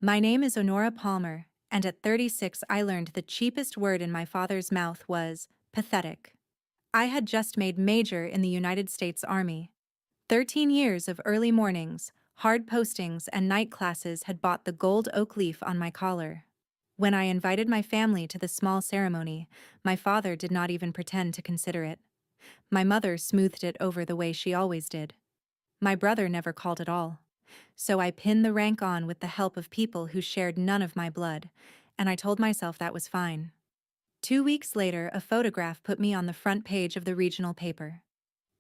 My name is Honora Palmer, and at 36 I learned the cheapest word in my father's mouth was pathetic. I had just made major in the United States Army. 13 years of early mornings, hard postings, and night classes had bought the gold oak leaf on my collar. When I invited my family to the small ceremony, my father did not even pretend to consider it. My mother smoothed it over the way she always did. My brother never called at all. So I pinned the rank on with the help of people who shared none of my blood, and I told myself that was fine. 2 weeks later, a photograph put me on the front page of the regional paper.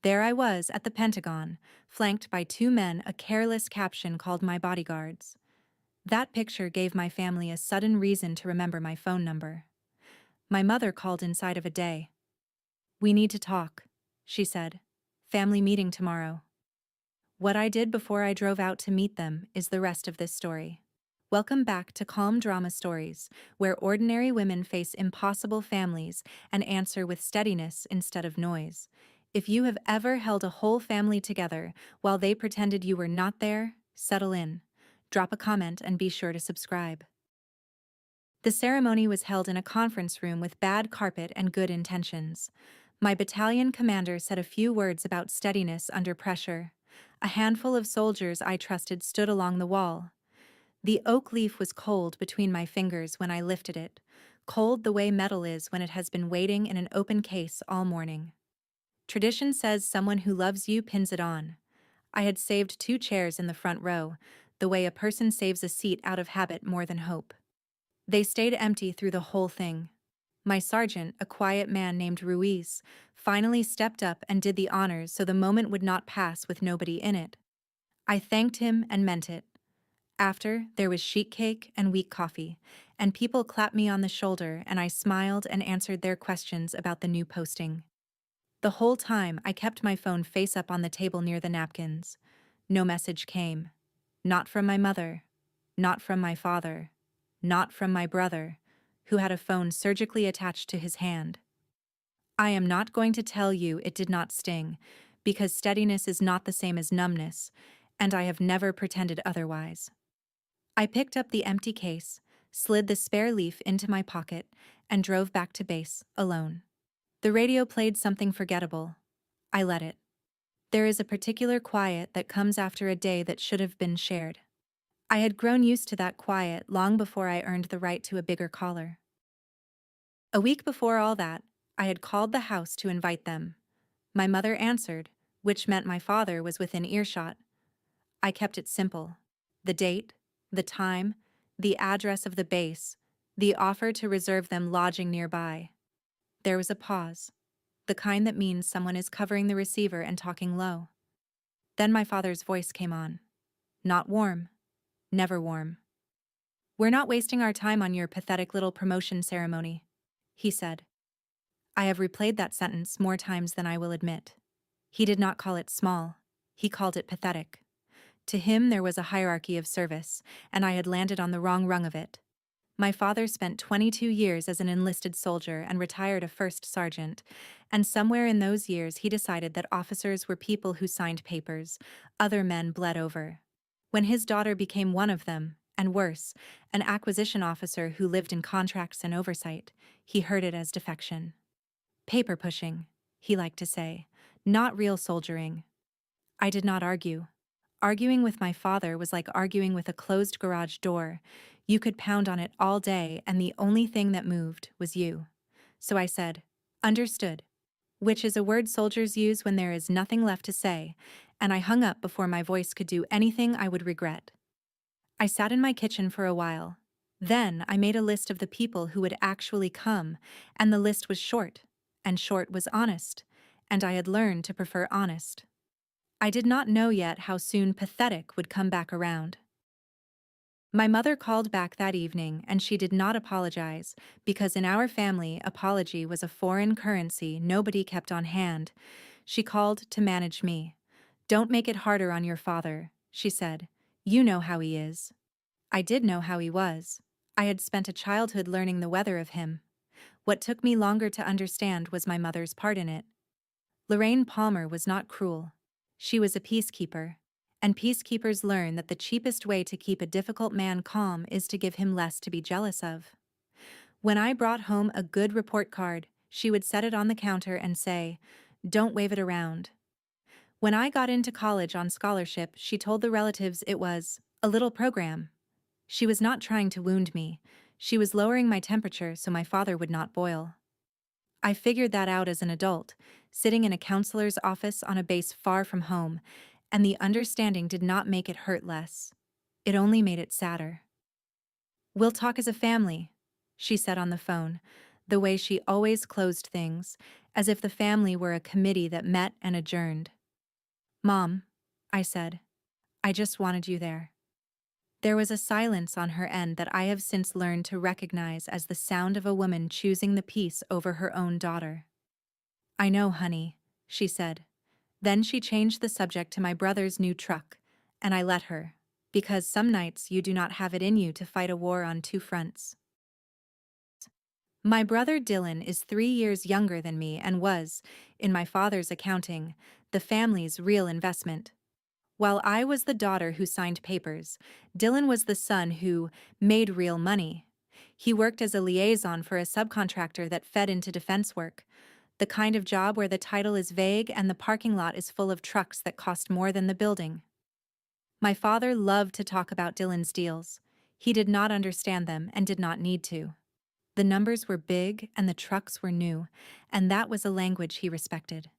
There I was at the Pentagon, flanked by two men, a careless caption called my bodyguards. That picture gave my family a sudden reason to remember my phone number. My mother called inside of a day. "We need to talk," she said. "Family meeting tomorrow." What I did before I drove out to meet them is the rest of this story. Welcome back to Calm Drama Stories, where ordinary women face impossible families and answer with steadiness instead of noise. If you have ever held a whole family together while they pretended you were not there, settle in. Drop a comment and be sure to subscribe. The ceremony was held in a conference room with bad carpet and good intentions. My battalion commander said a few words about steadiness under pressure. A handful of soldiers I trusted stood along the wall. The oak leaf was cold between my fingers when I lifted it, cold the way metal is when it has been waiting in an open case all morning. Tradition says someone who loves you pins it on. I had saved 2 chairs in the front row, the way a person saves a seat out of habit more than hope. They stayed empty through the whole thing. My sergeant, a quiet man named Ruiz, finally stepped up and did the honors so the moment would not pass with nobody in it. I thanked him and meant it. After, there was sheet cake and weak coffee, and people clapped me on the shoulder and I smiled and answered their questions about the new posting. The whole time I kept my phone face up on the table near the napkins. No message came. Not from my mother. Not from my father. Not from my brother, who had a phone surgically attached to his hand. I am not going to tell you it did not sting, because steadiness is not the same as numbness, and I have never pretended otherwise. I picked up the empty case, slid the spare leaf into my pocket, and drove back to base, alone. The radio played something forgettable. I let it. There is a particular quiet that comes after a day that should have been shared. I had grown used to that quiet long before I earned the right to a bigger collar. A week before all that, I had called the house to invite them. My mother answered, which meant my father was within earshot. I kept it simple. The date, the time, the address of the base, the offer to reserve them lodging nearby. There was a pause, the kind that means someone is covering the receiver and talking low. Then my father's voice came on. Not warm. Never warm. "We're not wasting our time on your pathetic little promotion ceremony," he said. I have replayed that sentence more times than I will admit. He did not call it small. He called it pathetic. To him there was a hierarchy of service, and I had landed on the wrong rung of it. My father spent 22 years as an enlisted soldier and retired a first sergeant, and somewhere in those years he decided that officers were people who signed papers, other men bled over. When his daughter became one of them, and worse, an acquisition officer who lived in contracts and oversight, he heard it as defection. Paper pushing, he liked to say, not real soldiering. I did not argue. Arguing with my father was like arguing with a closed garage door. You could pound on it all day and the only thing that moved was you. So I said, "Understood," which is a word soldiers use when there is nothing left to say, and I hung up before my voice could do anything I would regret. I sat in my kitchen for a while. Then I made a list of the people who would actually come, and the list was short, and short was honest, and I had learned to prefer honest. I did not know yet how soon pathetic would come back around. My mother called back that evening and she did not apologize, because in our family apology was a foreign currency nobody kept on hand. She called to manage me. "Don't make it harder on your father," she said. "You know how he is." I did know how he was. I had spent a childhood learning the weather of him. What took me longer to understand was my mother's part in it. Lorraine Palmer was not cruel. She was a peacekeeper. And peacekeepers learn that the cheapest way to keep a difficult man calm is to give him less to be jealous of. When I brought home a good report card, she would set it on the counter and say, "Don't wave it around." When I got into college on scholarship, she told the relatives it was a little program. She was not trying to wound me. She was lowering my temperature so my father would not boil. I figured that out as an adult, sitting in a counselor's office on a base far from home, and the understanding did not make it hurt less. It only made it sadder. "We'll talk as a family," she said on the phone, the way she always closed things, as if the family were a committee that met and adjourned. "Mom," I said, "I just wanted you there." There was a silence on her end that I have since learned to recognize as the sound of a woman choosing the peace over her own daughter. "I know, honey," she said. Then she changed the subject to my brother's new truck, and I let her, because some nights you do not have it in you to fight a war on two fronts. My brother Dylan is 3 years younger than me and was, in my father's accounting, the family's real investment. While I was the daughter who signed papers, Dylan was the son who made real money. He worked as a liaison for a subcontractor that fed into defense work, the kind of job where the title is vague and the parking lot is full of trucks that cost more than the building. My father loved to talk about Dylan's deals. He did not understand them and did not need to. The numbers were big and the trucks were new, and that was a language he respected.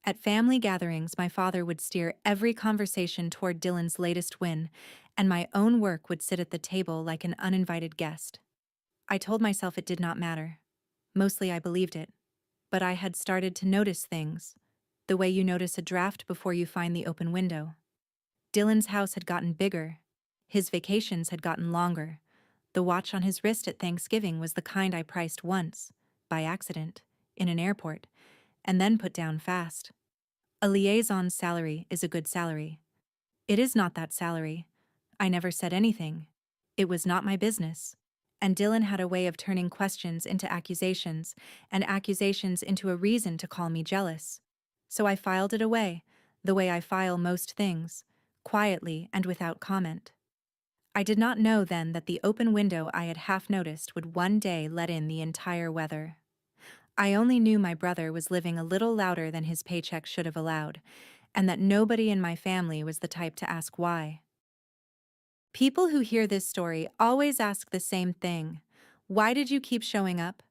At family gatherings, my father would steer every conversation toward Dylan's latest win, and my own work would sit at the table like an uninvited guest. I told myself it did not matter. Mostly I believed it. But I had started to notice things, the way you notice a draft before you find the open window. Dylan's house had gotten bigger. His vacations had gotten longer. The watch on his wrist at Thanksgiving was the kind I priced once, by accident, in an airport, and then put down fast. A liaison's salary is a good salary. It is not that salary. I never said anything. It was not my business. And Dylan had a way of turning questions into accusations, and accusations into a reason to call me jealous. So I filed it away, the way I file most things, quietly and without comment. I did not know then that the open window I had half noticed would one day let in the entire weather. I only knew my brother was living a little louder than his paycheck should have allowed, and that nobody in my family was the type to ask why. People who hear this story always ask the same thing. Why did you keep showing up?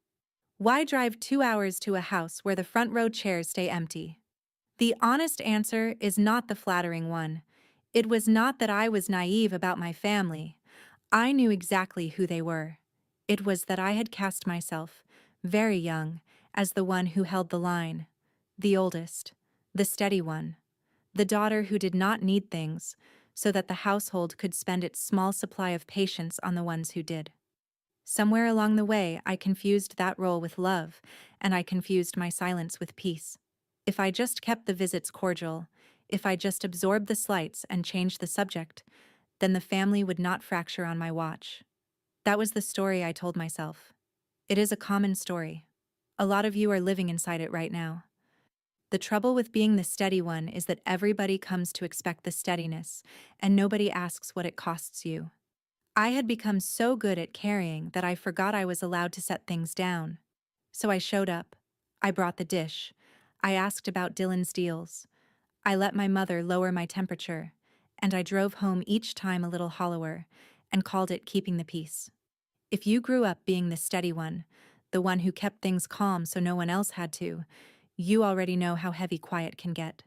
Why drive 2 hours to a house where the front row chairs stay empty? The honest answer is not the flattering one. It was not that I was naive about my family. I knew exactly who they were. It was that I had cast myself, very young, as the one who held the line, the oldest, the steady one, the daughter who did not need things, so that the household could spend its small supply of patience on the ones who did. Somewhere along the way, I confused that role with love, and I confused my silence with peace. If I just kept the visits cordial, if I just absorbed the slights and changed the subject, then the family would not fracture on my watch. That was the story I told myself. It is a common story. A lot of you are living inside it right now. The trouble with being the steady one is that everybody comes to expect the steadiness, and nobody asks what it costs you. I had become so good at carrying that I forgot I was allowed to set things down. So I showed up. I brought the dish. I asked about Dylan's deals. I let my mother lower my temperature, and I drove home each time a little hollower, and called it keeping the peace. If you grew up being the steady one, the one who kept things calm so no one else had to, you already know how heavy quiet can get.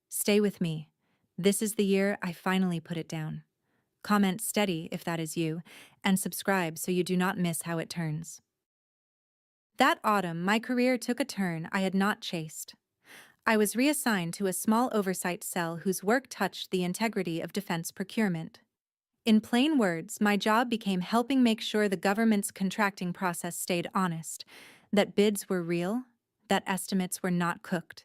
Stay with me. This is the year I finally put it down. Comment steady if that is you, and subscribe so you do not miss how it turns. That autumn, my career took a turn I had not chased. I was reassigned to a small oversight cell whose work touched the integrity of defense procurement. In plain words, my job became helping make sure the government's contracting process stayed honest, that bids were real, that estimates were not cooked,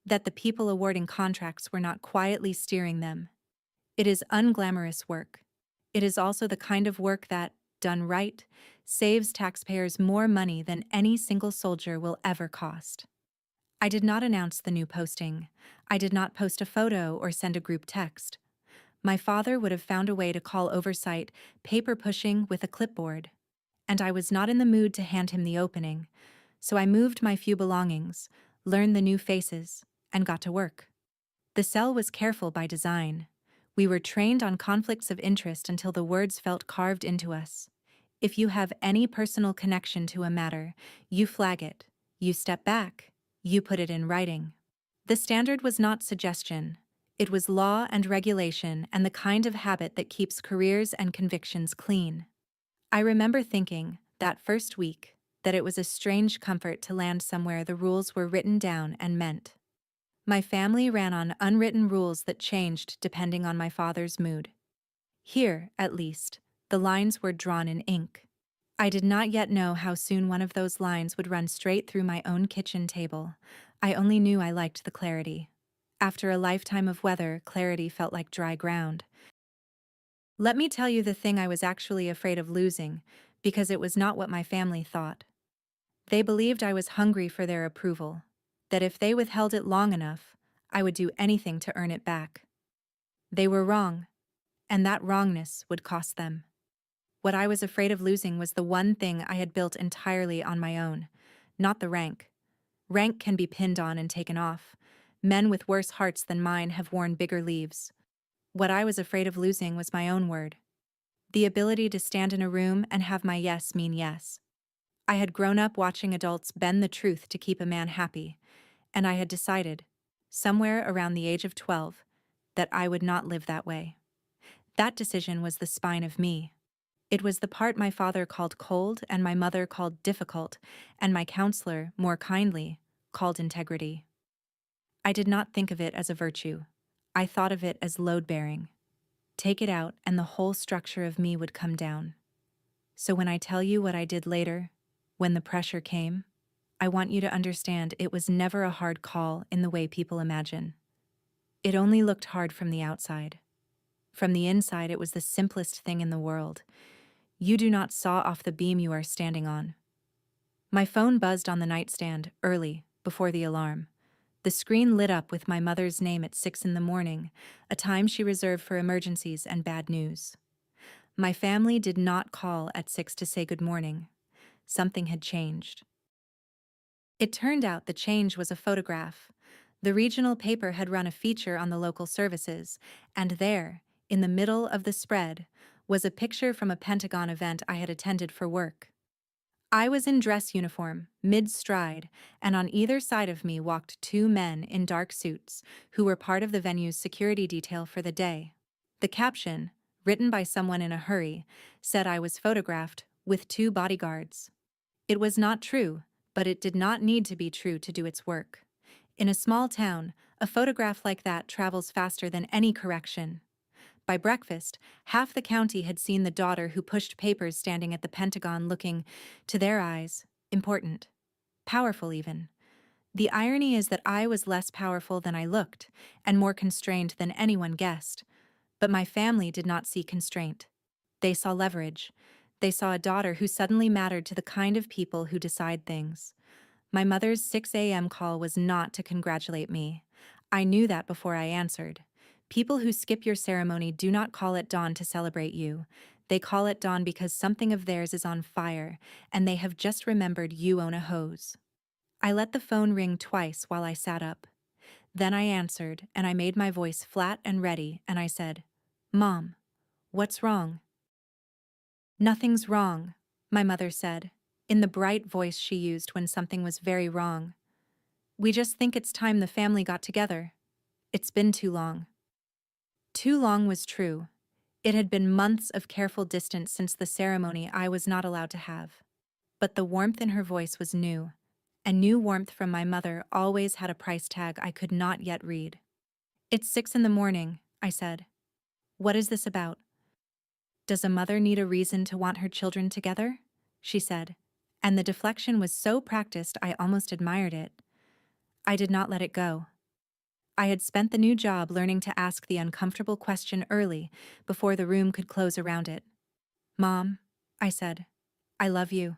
that the people awarding contracts were not quietly steering them. It is unglamorous work. It is also the kind of work that, done right, saves taxpayers more money than any single soldier will ever cost. I did not announce the new posting. I did not post a photo or send a group text. My father would have found a way to call oversight paper pushing with a clipboard. And I was not in the mood to hand him the opening, so I moved my few belongings, learned the new faces, and got to work. The cell was careful by design. We were trained on conflicts of interest until the words felt carved into us. If you have any personal connection to a matter, you flag it, you step back, you put it in writing. The standard was not suggestion. It was law and regulation and the kind of habit that keeps careers and convictions clean. I remember thinking, that first week, that it was a strange comfort to land somewhere the rules were written down and meant. My family ran on unwritten rules that changed depending on my father's mood. Here, at least, the lines were drawn in ink. I did not yet know how soon one of those lines would run straight through my own kitchen table. I only knew I liked the clarity. After a lifetime of weather, clarity felt like dry ground. Let me tell you the thing I was actually afraid of losing, because it was not what my family thought. They believed I was hungry for their approval, that if they withheld it long enough, I would do anything to earn it back. They were wrong, and that wrongness would cost them. What I was afraid of losing was the one thing I had built entirely on my own, not the rank. Rank can be pinned on and taken off. Men with worse hearts than mine have worn bigger leaves. What I was afraid of losing was my own word. The ability to stand in a room and have my yes mean yes. I had grown up watching adults bend the truth to keep a man happy, and I had decided, somewhere around the age of 12, that I would not live that way. That decision was the spine of me. It was the part my father called cold and my mother called difficult, and my counselor, more kindly, called integrity. I did not think of it as a virtue. I thought of it as load-bearing. Take it out and the whole structure of me would come down. So when I tell you what I did later, when the pressure came, I want you to understand it was never a hard call in the way people imagine. It only looked hard from the outside. From the inside, it was the simplest thing in the world. You do not saw off the beam you are standing on. My phone buzzed on the nightstand, early, before the alarm. The screen lit up with my mother's name at 6 in the morning, a time she reserved for emergencies and bad news. My family did not call at 6 to say good morning. Something had changed. It turned out the change was a photograph. The regional paper had run a feature on the local services, and there, in the middle of the spread, was a picture from a Pentagon event I had attended for work. I was in dress uniform, mid-stride, and on either side of me walked two men in dark suits who were part of the venue's security detail for the day. The caption, written by someone in a hurry, said I was photographed with two bodyguards. It was not true, but it did not need to be true to do its work. In a small town, a photograph like that travels faster than any correction. By breakfast, half the county had seen the daughter who pushed papers standing at the Pentagon looking, to their eyes, important. Powerful even. The irony is that I was less powerful than I looked, and more constrained than anyone guessed. But my family did not see constraint. They saw leverage. They saw a daughter who suddenly mattered to the kind of people who decide things. My mother's 6 a.m. call was not to congratulate me. I knew that before I answered. People who skip your ceremony do not call at dawn to celebrate you. They call at dawn because something of theirs is on fire, and they have just remembered you own a hose. I let the phone ring twice while I sat up. Then I answered, and I made my voice flat and ready, and I said, "Mom, what's wrong?" "Nothing's wrong," my mother said, in the bright voice she used when something was very wrong. "We just think it's time the family got together. It's been too long." Too long was true. It had been months of careful distance since the ceremony I was not allowed to have. But the warmth in her voice was new, and new warmth from my mother always had a price tag I could not yet read. "It's 6 in the morning," I said. "What is this about?" "Does a mother need a reason to want her children together?" she said, and the deflection was so practiced I almost admired it. I did not let it go. I had spent the new job learning to ask the uncomfortable question early, before the room could close around it. "Mom," I said, "I love you.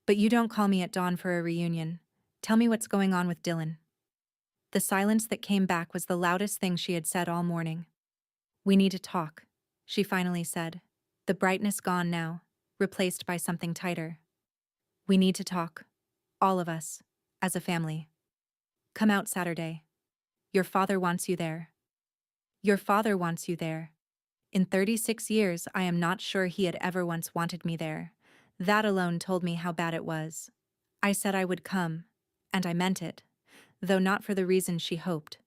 But you don't call me at dawn for a reunion. Tell me what's going on with Dylan." The silence that came back was the loudest thing she had said all morning. We need to talk, she finally said, the brightness gone now, replaced by something tighter. We need to talk. All of us. As a family. Come out Saturday. Your father wants you there. Your father wants you there. In 36 years, I am not sure he had ever once wanted me there. That alone told me how bad it was. I said I would come, and I meant it, though not for the reason she hoped.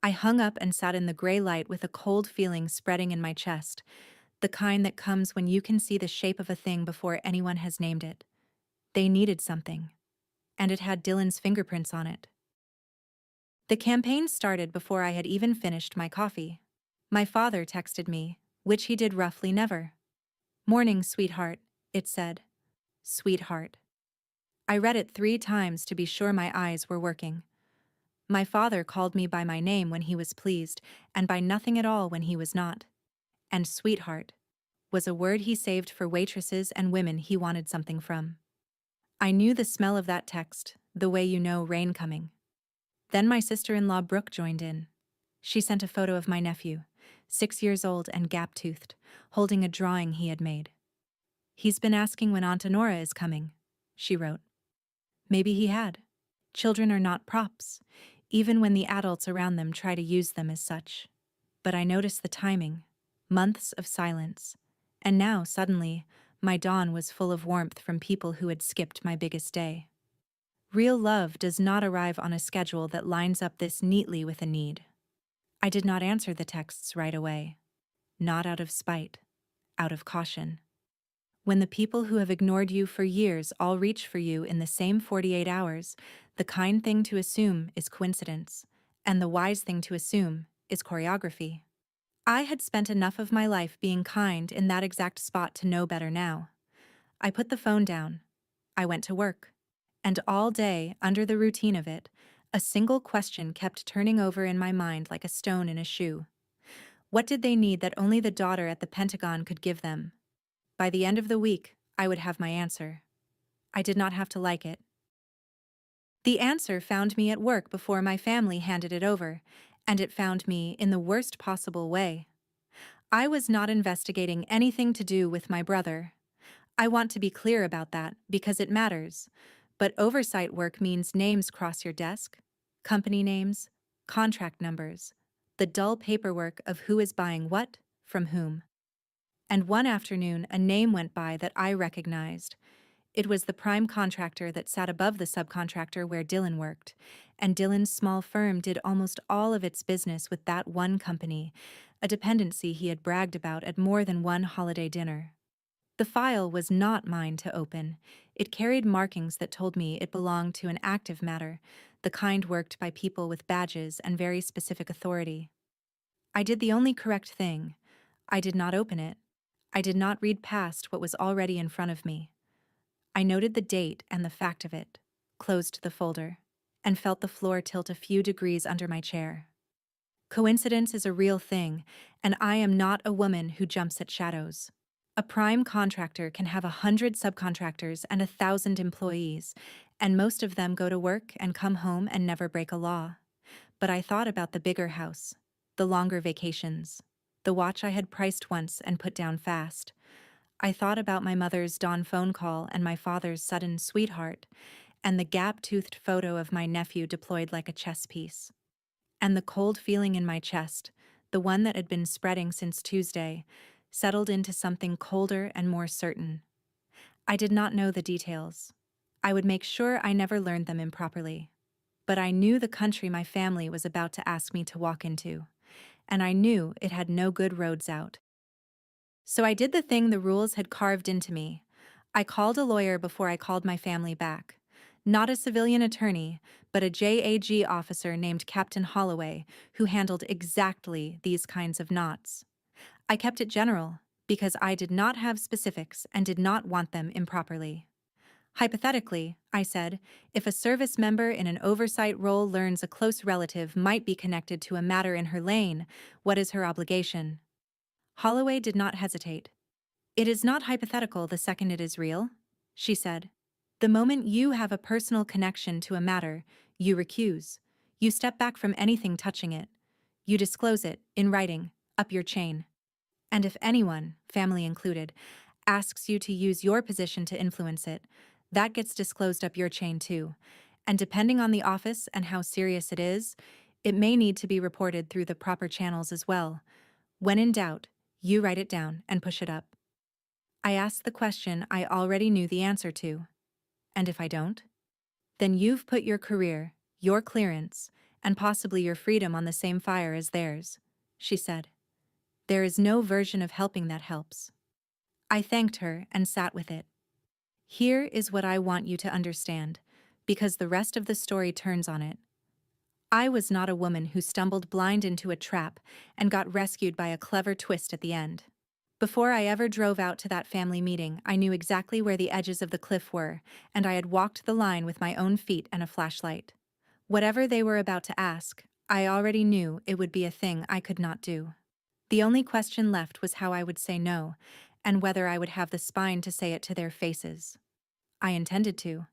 I hung up and sat in the gray light with a cold feeling spreading in my chest, the kind that comes when you can see the shape of a thing before anyone has named it. They needed something, and it had Dylan's fingerprints on it. The campaign started before I had even finished my coffee. My father texted me, which he did roughly never. Morning, sweetheart, it said. Sweetheart. I read it 3 times to be sure my eyes were working. My father called me by my name when he was pleased, and by nothing at all when he was not. And sweetheart was a word he saved for waitresses and women he wanted something from. I knew the smell of that text, the way you know rain coming. Then my sister-in-law Brooke joined in. She sent a photo of my nephew, 6 years old and gap-toothed, holding a drawing he had made. He's been asking when Aunt Honora is coming, she wrote. Maybe he had. Children are not props, even when the adults around them try to use them as such. But I noticed the timing, months of silence, and now, suddenly, my dawn was full of warmth from people who had skipped my biggest day. Real love does not arrive on a schedule that lines up this neatly with a need. I did not answer the texts right away. Not out of spite, out of caution. When the people who have ignored you for years all reach for you in the same 48 hours, the kind thing to assume is coincidence, and the wise thing to assume is choreography. I had spent enough of my life being kind in that exact spot to know better now. I put the phone down. I went to work. And all day, under the routine of it, a single question kept turning over in my mind like a stone in a shoe. What did they need that only the daughter at the Pentagon could give them? By the end of the week, I would have my answer. I did not have to like it. The answer found me at work before my family handed it over, and it found me in the worst possible way. I was not investigating anything to do with my brother. I want to be clear about that because it matters. But oversight work means names cross your desk, company names, contract numbers, the dull paperwork of who is buying what, from whom. And one afternoon, a name went by that I recognized. It was the prime contractor that sat above the subcontractor where Dylan worked, and Dylan's small firm did almost all of its business with that one company, a dependency he had bragged about at more than one holiday dinner. The file was not mine to open. It carried markings that told me it belonged to an active matter, the kind worked by people with badges and very specific authority. I did the only correct thing. I did not open it. I did not read past what was already in front of me. I noted the date and the fact of it, closed the folder, and felt the floor tilt a few degrees under my chair. Coincidence is a real thing, and I am not a woman who jumps at shadows. A prime contractor can have 100 subcontractors and 1,000 employees, and most of them go to work and come home and never break a law. But I thought about the bigger house, the longer vacations, the watch I had priced once and put down fast. I thought about my mother's dawn phone call and my father's sudden sweetheart, and the gap-toothed photo of my nephew deployed like a chess piece. And the cold feeling in my chest, the one that had been spreading since Tuesday, settled into something colder and more certain. I did not know the details. I would make sure I never learned them improperly. But I knew the country my family was about to ask me to walk into, and I knew it had no good roads out. So I did the thing the rules had carved into me. I called a lawyer before I called my family back. Not a civilian attorney, but a JAG officer named Captain Holloway, who handled exactly these kinds of knots. I kept it general, because I did not have specifics and did not want them improperly. Hypothetically, I said, if a service member in an oversight role learns a close relative might be connected to a matter in her lane, what is her obligation? Holloway did not hesitate. It is not hypothetical the second it is real, she said. The moment you have a personal connection to a matter, you recuse. You step back from anything touching it. You disclose it, in writing, up your chain. And if anyone, family included, asks you to use your position to influence it, that gets disclosed up your chain too. And depending on the office and how serious it is, it may need to be reported through the proper channels as well. When in doubt, you write it down and push it up. I asked the question I already knew the answer to. And if I don't? Then you've put your career, your clearance, and possibly your freedom on the same fire as theirs, she said. There is no version of helping that helps. I thanked her and sat with it. Here is what I want you to understand, because the rest of the story turns on it. I was not a woman who stumbled blind into a trap and got rescued by a clever twist at the end. Before I ever drove out to that family meeting, I knew exactly where the edges of the cliff were, and I had walked the line with my own feet and a flashlight. Whatever they were about to ask, I already knew it would be a thing I could not do. The only question left was how I would say no, and whether I would have the spine to say it to their faces. I intended to.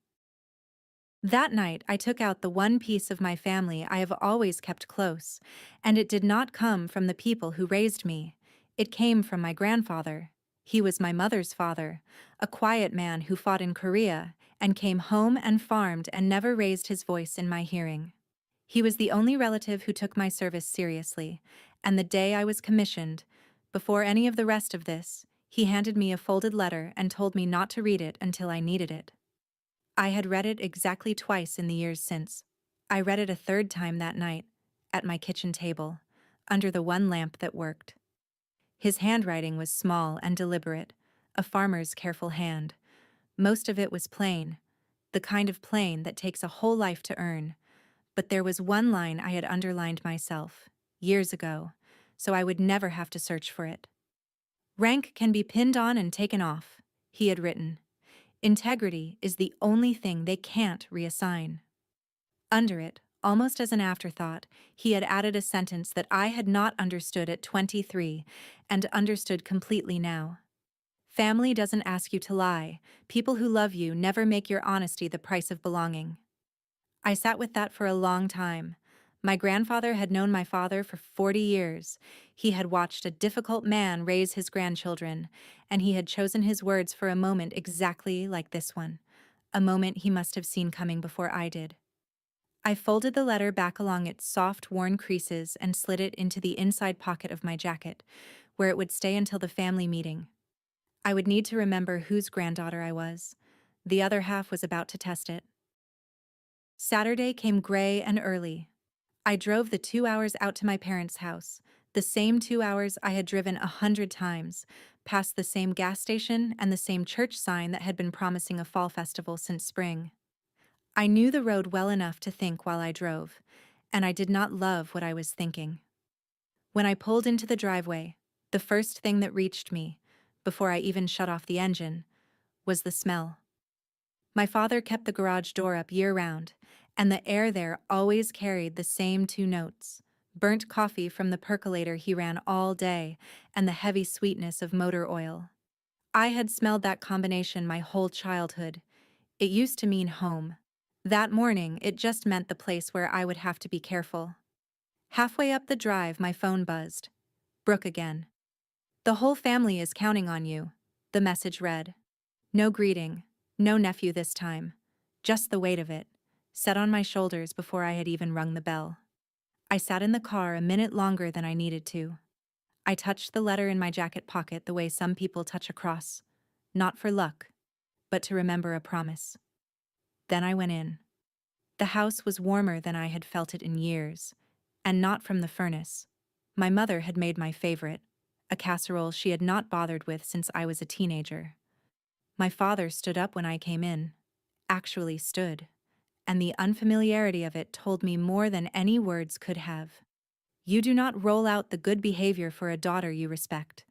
That night, I took out the one piece of my family I have always kept close, and it did not come from the people who raised me. It came from my grandfather. He was my mother's father, a quiet man who fought in Korea and came home and farmed and never raised his voice in my hearing. He was the only relative who took my service seriously, and the day I was commissioned, before any of the rest of this, he handed me a folded letter and told me not to read it until I needed it. I had read it exactly twice in the years since. I read it a third time that night, at my kitchen table, under the one lamp that worked. His handwriting was small and deliberate, a farmer's careful hand. Most of it was plain, the kind of plain that takes a whole life to earn. But there was one line I had underlined myself, years ago, so I would never have to search for it. Rank can be pinned on and taken off, he had written. Integrity is the only thing they can't reassign. Under it, almost as an afterthought, he had added a sentence that I had not understood at 23 and understood completely now. Family doesn't ask you to lie. People who love you never make your honesty the price of belonging. I sat with that for a long time. My grandfather had known my father for 40 years. He had watched a difficult man raise his grandchildren, and he had chosen his words for a moment exactly like this one, a moment he must have seen coming before I did. I folded the letter back along its soft, worn creases and slid it into the inside pocket of my jacket, where it would stay until the family meeting. I would need to remember whose granddaughter I was. The other half was about to test it. Saturday came gray and early. I drove the 2 hours out to my parents' house, the same 2 hours I had driven 100 times, past the same gas station and the same church sign that had been promising a fall festival since spring. I knew the road well enough to think while I drove, and I did not love what I was thinking. When I pulled into the driveway, the first thing that reached me, before I even shut off the engine, was the smell. My father kept the garage door up year-round, and the air there always carried the same two notes: burnt coffee from the percolator he ran all day, and the heavy sweetness of motor oil. I had smelled that combination my whole childhood. It used to mean home. That morning, it just meant the place where I would have to be careful. Halfway up the drive, my phone buzzed. Brooke again. "The whole family is counting on you," the message read. No greeting, no nephew this time. Just the weight of it, set on my shoulders before I had even rung the bell. I sat in the car a minute longer than I needed to. I touched the letter in my jacket pocket the way some people touch a cross. Not for luck, but to remember a promise. Then I went in. The house was warmer than I had felt it in years, and not from the furnace. My mother had made my favorite, a casserole she had not bothered with since I was a teenager. My father stood up when I came in, actually stood, and the unfamiliarity of it told me more than any words could have. You do not roll out the good behavior for a daughter you respect.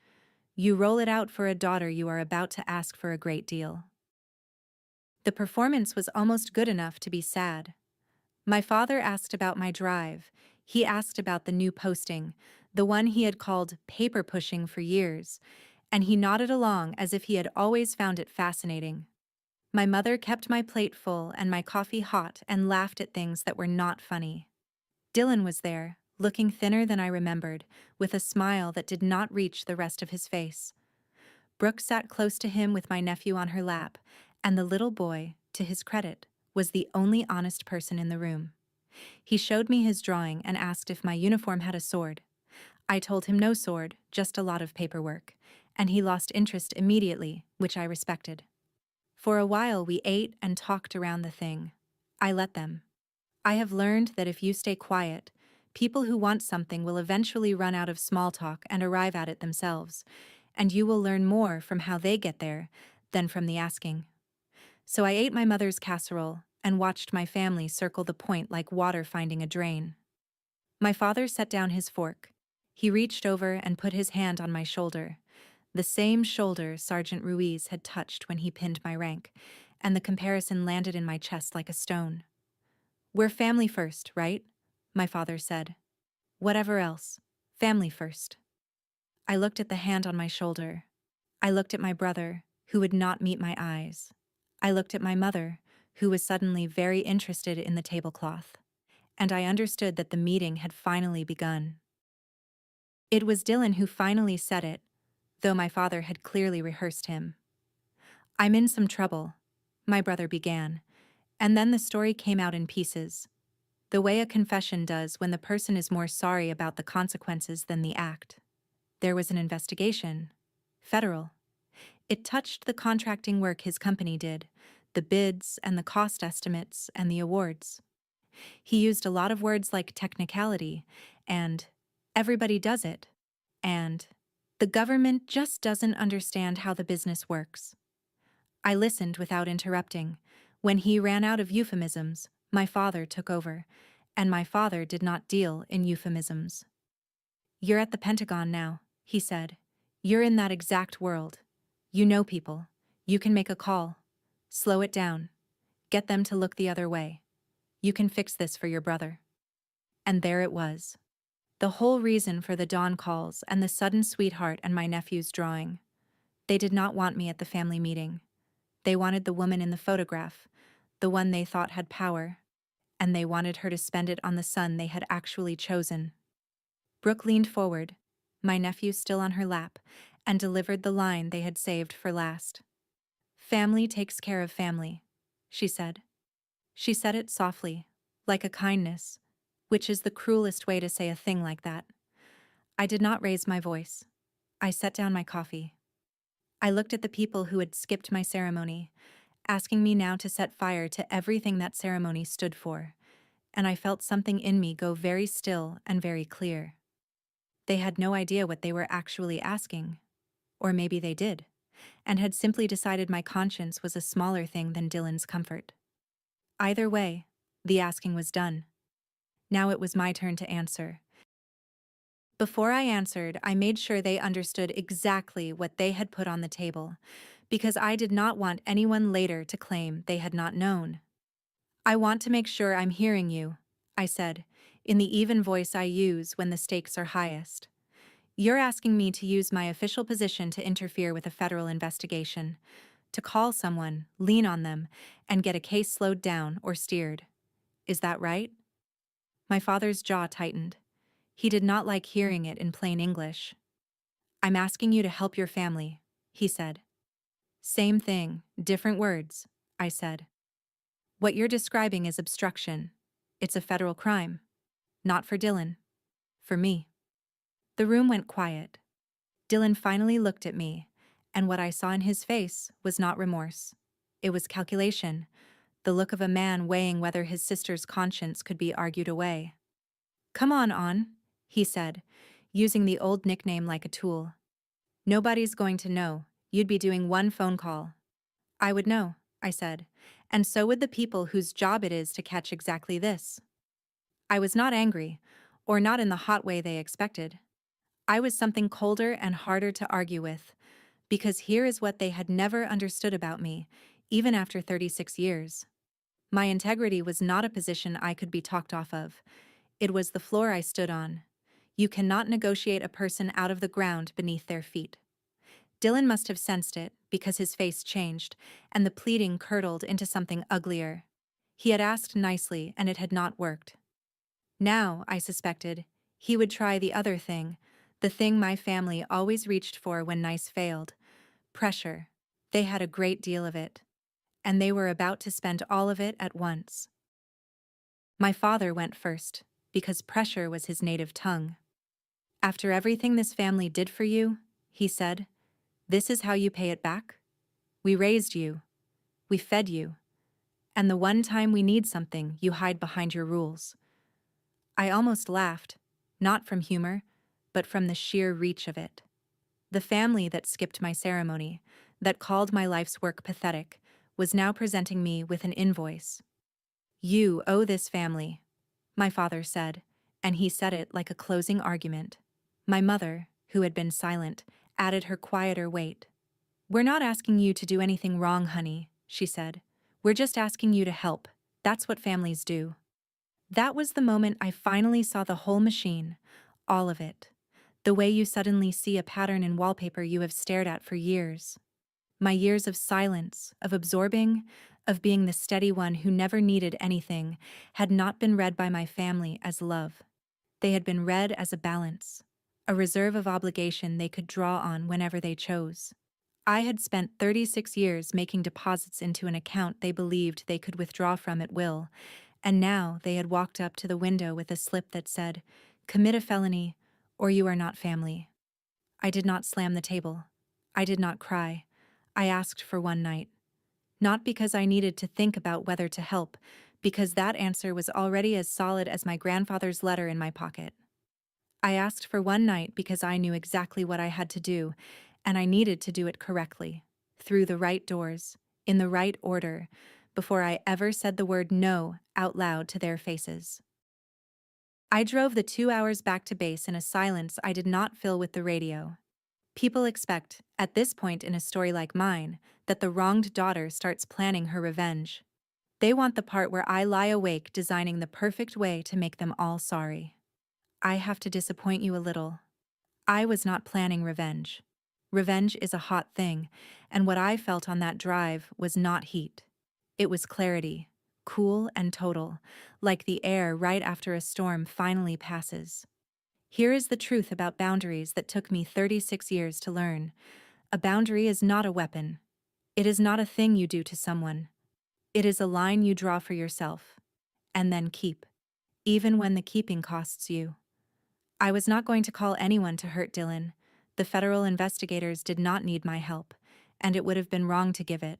You roll it out for a daughter you are about to ask for a great deal. The performance was almost good enough to be sad. My father asked about my drive. He asked about the new posting, the one he had called paper pushing for years, and he nodded along as if he had always found it fascinating. My mother kept my plate full and my coffee hot and laughed at things that were not funny. Dylan was there, looking thinner than I remembered, with a smile that did not reach the rest of his face. Brooke sat close to him with my nephew on her lap, and the little boy, to his credit, was the only honest person in the room. He showed me his drawing and asked if my uniform had a sword. I told him no sword, just a lot of paperwork, and he lost interest immediately, which I respected. For a while we ate and talked around the thing. I let them. I have learned that if you stay quiet, people who want something will eventually run out of small talk and arrive at it themselves, and you will learn more from how they get there than from the asking. So I ate my mother's casserole and watched my family circle the point like water finding a drain. My father set down his fork. He reached over and put his hand on my shoulder, the same shoulder Sergeant Ruiz had touched when he pinned my rank, and the comparison landed in my chest like a stone. "We're family first, right?" my father said. "Whatever else, family first." I looked at the hand on my shoulder. I looked at my brother, who would not meet my eyes. I looked at my mother, who was suddenly very interested in the tablecloth. And I understood that the meeting had finally begun. It was Dylan who finally said it, though my father had clearly rehearsed him. "I'm in some trouble," my brother began, and then the story came out in pieces, the way a confession does when the person is more sorry about the consequences than the act. There was an investigation. Federal. It touched the contracting work his company did, the bids and the cost estimates and the awards. He used a lot of words like technicality and everybody does it and the government just doesn't understand how the business works. I listened without interrupting. When he ran out of euphemisms, my father took over, and my father did not deal in euphemisms. "You're at the Pentagon now," he said. "You're in that exact world. You know people. You can make a call. Slow it down. Get them to look the other way. You can fix this for your brother." And there it was. The whole reason for the dawn calls and the sudden sweetheart and my nephew's drawing. They did not want me at the family meeting. They wanted the woman in the photograph, the one they thought had power, and they wanted her to spend it on the son they had actually chosen. Brooke leaned forward, my nephew still on her lap, and delivered the line they had saved for last. "Family takes care of family," she said. She said it softly, like a kindness, which is the cruelest way to say a thing like that. I did not raise my voice. I set down my coffee. I looked at the people who had skipped my ceremony, asking me now to set fire to everything that ceremony stood for, and I felt something in me go very still and very clear. They had no idea what they were actually asking. Or maybe they did, and had simply decided my conscience was a smaller thing than Dylan's comfort. Either way, the asking was done. Now it was my turn to answer. Before I answered, I made sure they understood exactly what they had put on the table, because I did not want anyone later to claim they had not known. "I want to make sure I'm hearing you," I said, in the even voice I use when the stakes are highest. "You're asking me to use my official position to interfere with a federal investigation, to call someone, lean on them, and get a case slowed down or steered. Is that right?" My father's jaw tightened. He did not like hearing it in plain English. "I'm asking you to help your family," he said. "Same thing, different words," I said. "What you're describing is obstruction. It's a federal crime. Not for Dylan. For me." The room went quiet. Dylan finally looked at me, and what I saw in his face was not remorse. It was calculation, the look of a man weighing whether his sister's conscience could be argued away. "Come on," he said, using the old nickname like a tool. "Nobody's going to know. You'd be doing one phone call." "I would know," I said, "and so would the people whose job it is to catch exactly this." I was not angry, or not in the hot way they expected. I was something colder and harder to argue with, because here is what they had never understood about me, even after 36 years. My integrity was not a position I could be talked off of. It was the floor I stood on. You cannot negotiate a person out of the ground beneath their feet. Dylan must have sensed it, because his face changed, and the pleading curdled into something uglier. He had asked nicely, and it had not worked. Now, I suspected, He would try the other thing, the thing my family always reached for when nice failed: pressure. They had a great deal of it, and they were about to spend all of it at once. My father went first, because pressure was his native tongue. "After everything this family did for you," he said, "this is how you pay it back? We raised you, we fed you, and the one time we need something, you hide behind your rules." I almost laughed, not from humor, but from the sheer reach of it. The family that skipped my ceremony, that called my life's work pathetic, was now presenting me with an invoice. "You owe this family," my father said, and he said it like a closing argument. My mother, who had been silent, added her quieter weight. "We're not asking you to do anything wrong, honey," she said. "We're just asking you to help. That's what families do." That was the moment I finally saw the whole machine, all of it. The way you suddenly see a pattern in wallpaper you have stared at for years. My years of silence, of absorbing, of being the steady one who never needed anything, had not been read by my family as love. They had been read as a balance, a reserve of obligation they could draw on whenever they chose. I had spent 36 years making deposits into an account they believed they could withdraw from at will, and now they had walked up to the window with a slip that said, "Commit a felony, or you are not family." I did not slam the table. I did not cry. I asked for one night. Not because I needed to think about whether to help, because that answer was already as solid as my grandfather's letter in my pocket. I asked for one night because I knew exactly what I had to do, and I needed to do it correctly, through the right doors, in the right order, before I ever said the word no out loud to their faces. I drove the 2 hours back to base in a silence I did not fill with the radio. People expect, at this point in a story like mine, that the wronged daughter starts planning her revenge. They want the part where I lie awake designing the perfect way to make them all sorry. I have to disappoint you a little. I was not planning revenge. Revenge is a hot thing, and what I felt on that drive was not heat. It was clarity, cool and total, like the air right after a storm finally passes. Here is the truth about boundaries that took me 36 years to learn. A boundary is not a weapon. It is not a thing you do to someone. It is a line you draw for yourself, and then keep, even when the keeping costs you. I was not going to call anyone to hurt Dylan. The federal investigators did not need my help, and it would have been wrong to give it.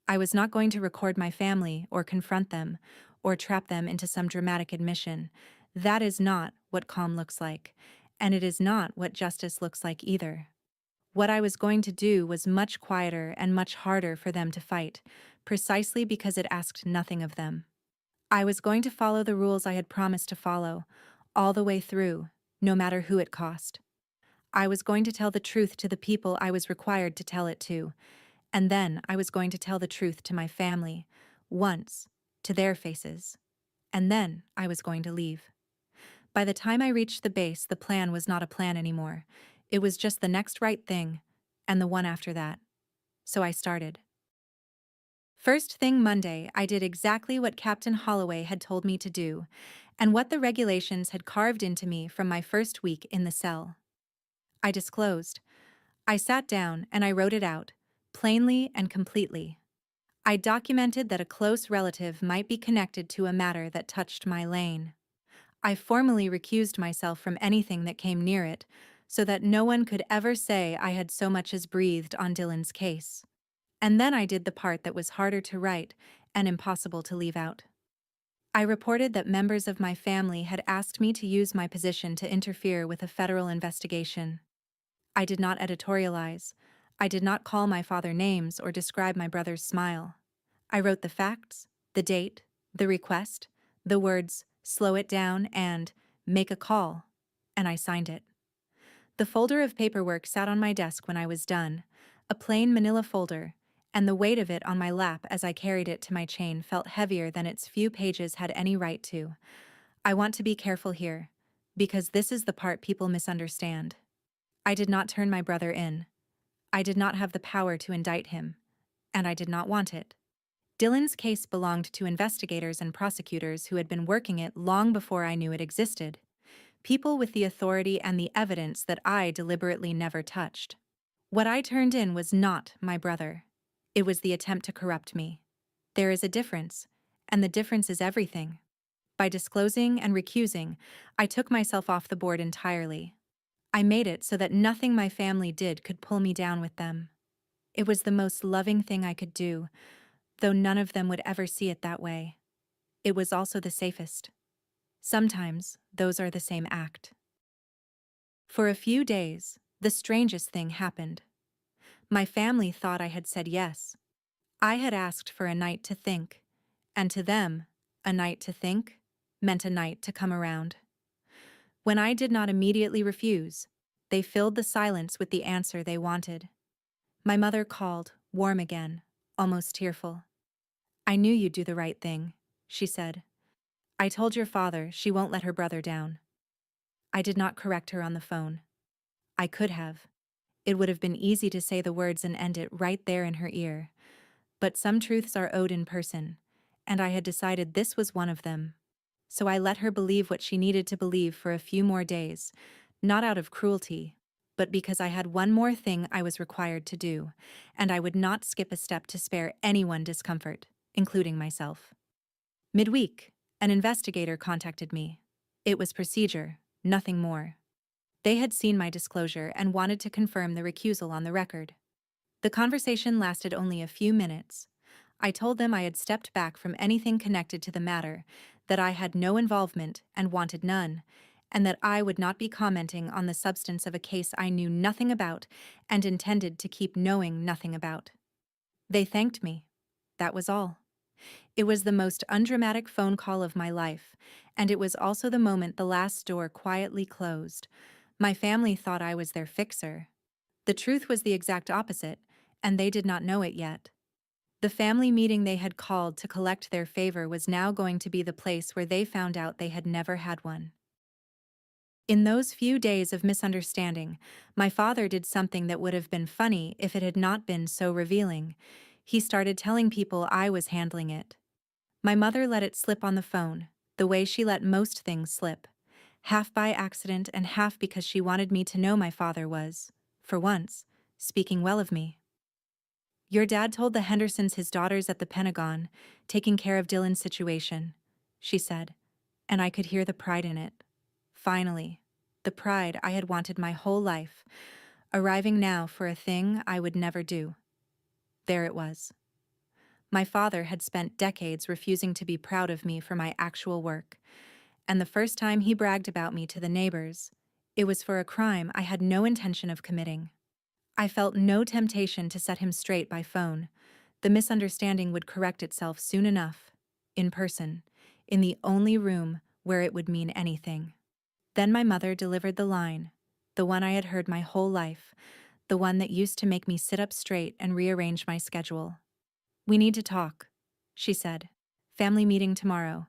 I was not going to record my family or confront them or trap them into some dramatic admission. That is not what calm looks like, and it is not what justice looks like either. What I was going to do was much quieter and much harder for them to fight, precisely because it asked nothing of them. I was going to follow the rules I had promised to follow, all the way through, no matter who it cost. I was going to tell the truth to the people I was required to tell it to, and then I was going to tell the truth to my family, once, to their faces, and then I was going to leave. By the time I reached the base, the plan was not a plan anymore. It was just the next right thing, and the one after that. So I started. First thing Monday, I did exactly what Captain Holloway had told me to do, and what the regulations had carved into me from my first week in the cell. I disclosed. I sat down and I wrote it out, plainly and completely. I documented that a close relative might be connected to a matter that touched my lane. I formally recused myself from anything that came near it, so that no one could ever say I had so much as breathed on Dylan's case. And then I did the part that was harder to write and impossible to leave out. I reported that members of my family had asked me to use my position to interfere with a federal investigation. I did not editorialize. I did not call my father names or describe my brother's smile. I wrote the facts, the date, the request, the words, "slow it down," and "make a call," and I signed it. The folder of paperwork sat on my desk when I was done, a plain manila folder, and the weight of it on my lap as I carried it to my chain felt heavier than its few pages had any right to. I want to be careful here, because this is the part people misunderstand. I did not turn my brother in. I did not have the power to indict him, and I did not want it. Dylan's case belonged to investigators and prosecutors who had been working it long before I knew it existed. people with the authority and the evidence that I deliberately never touched. What I turned in was not my brother. It was the attempt to corrupt me. There is a difference, and the difference is everything. By disclosing and recusing, I took myself off the board entirely. I made it so that nothing my family did could pull me down with them. It was the most loving thing I could do, though none of them would ever see it that way. It was also the safest. Sometimes those are the same act. For a few days, the strangest thing happened. My family thought I had said yes. I had asked for a night to think, and to them, a night to think meant a night to come around. When I did not immediately refuse, they filled the silence with the answer they wanted. My mother called, warm again, almost tearful. "I knew you'd do the right thing," she said. "I told your father she won't let her brother down." I did not correct her on the phone. I could have. It would have been easy to say the words and end it right there in her ear. But some truths are owed in person, and I had decided this was one of them. So I let her believe what she needed to believe for a few more days, not out of cruelty, but because I had one more thing I was required to do, and I would not skip a step to spare anyone discomfort, including myself. Midweek, an investigator contacted me. It was procedure, nothing more. They had seen my disclosure and wanted to confirm the recusal on the record. The conversation lasted only a few minutes. I told them I had stepped back from anything connected to the matter, that I had no involvement and wanted none, and that I would not be commenting on the substance of a case I knew nothing about and intended to keep knowing nothing about. They thanked me. That was all. It was the most undramatic phone call of my life, and it was also the moment the last door quietly closed. My family thought I was their fixer. The truth was the exact opposite, and they did not know it yet. The family meeting they had called to collect their favor was now going to be the place where they found out they had never had one. In those few days of misunderstanding, my father did something that would have been funny if it had not been so revealing. He started telling people I was handling it. My mother let it slip on the phone, the way she let most things slip, half by accident and half because she wanted me to know my father was, for once, speaking well of me. "Your dad told the Hendersons his daughter's at the Pentagon, taking care of Dylan's situation," she said, and I could hear the pride in it. Finally, the pride I had wanted my whole life, arriving now for a thing I would never do. There it was. My father had spent decades refusing to be proud of me for my actual work, and the first time he bragged about me to the neighbors, it was for a crime I had no intention of committing. I felt no temptation to set him straight by phone. The misunderstanding would correct itself soon enough, in person, in the only room where it would mean anything. Then my mother delivered the line, the one I had heard my whole life, the one that used to make me sit up straight and rearrange my schedule. "We need to talk," she said. "Family meeting tomorrow.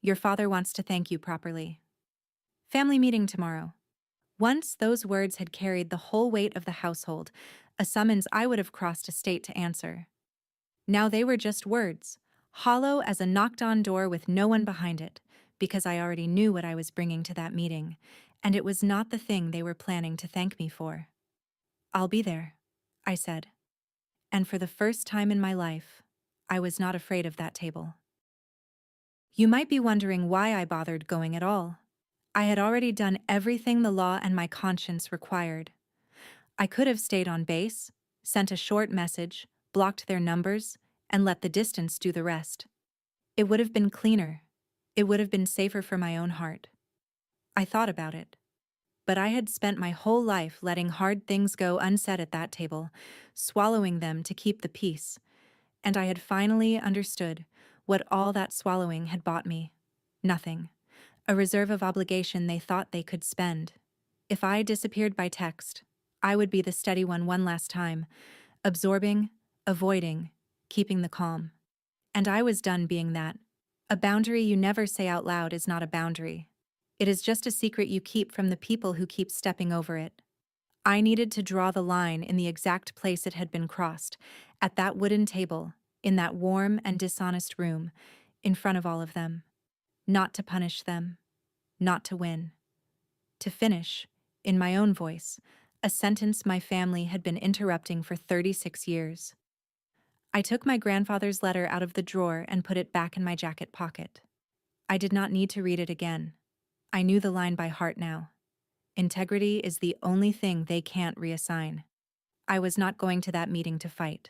Your father wants to thank you properly." Family meeting tomorrow. Once those words had carried the whole weight of the household, a summons I would have crossed a state to answer. Now they were just words, hollow as a knocked-on door with no one behind it, because I already knew what I was bringing to that meeting, and it was not the thing they were planning to thank me for. "I'll be there," I said. And for the first time in my life, I was not afraid of that table. You might be wondering why I bothered going at all. I had already done everything the law and my conscience required. I could have stayed on base, sent a short message, blocked their numbers, and let the distance do the rest. It would have been cleaner. It would have been safer for my own heart. I thought about it. But I had spent my whole life letting hard things go unsaid at that table, swallowing them to keep the peace, and I had finally understood what all that swallowing had bought me. Nothing. A reserve of obligation they thought they could spend. If I disappeared by text, I would be the steady one last time, absorbing, avoiding, keeping the calm. And I was done being that. A boundary you never say out loud is not a boundary. It is just a secret you keep from the people who keep stepping over it. I needed to draw the line in the exact place it had been crossed, at that wooden table, in that warm and dishonest room, in front of all of them. Not to punish them. Not to win. to finish, in my own voice, a sentence my family had been interrupting for 36 years. I took my grandfather's letter out of the drawer and put it back in my jacket pocket. I did not need to read it again. I knew the line by heart now. Integrity is the only thing they can't reassign. I was not going to that meeting to fight.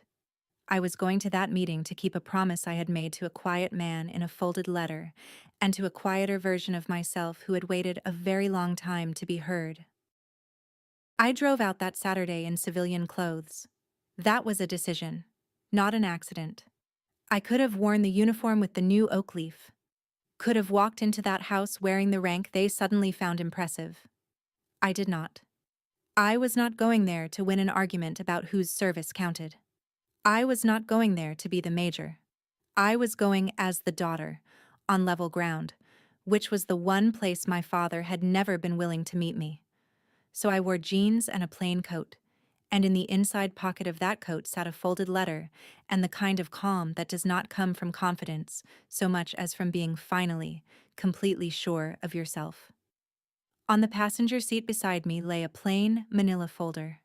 I was going to that meeting to keep a promise I had made to a quiet man in a folded letter, and to a quieter version of myself who had waited a very long time to be heard. I drove out that Saturday in civilian clothes. That was a decision, not an accident. I could have worn the uniform with the new oak leaf. Could have walked into that house wearing the rank they suddenly found impressive. I did not. I was not going there to win an argument about whose service counted. I was not going there to be the major. I was going as the daughter, on level ground, which was the one place my father had never been willing to meet me. So I wore jeans and a plain coat, and in the inside pocket of that coat sat a folded letter and the kind of calm that does not come from confidence so much as from being finally, completely sure of yourself. On the passenger seat beside me lay a plain, manila folder.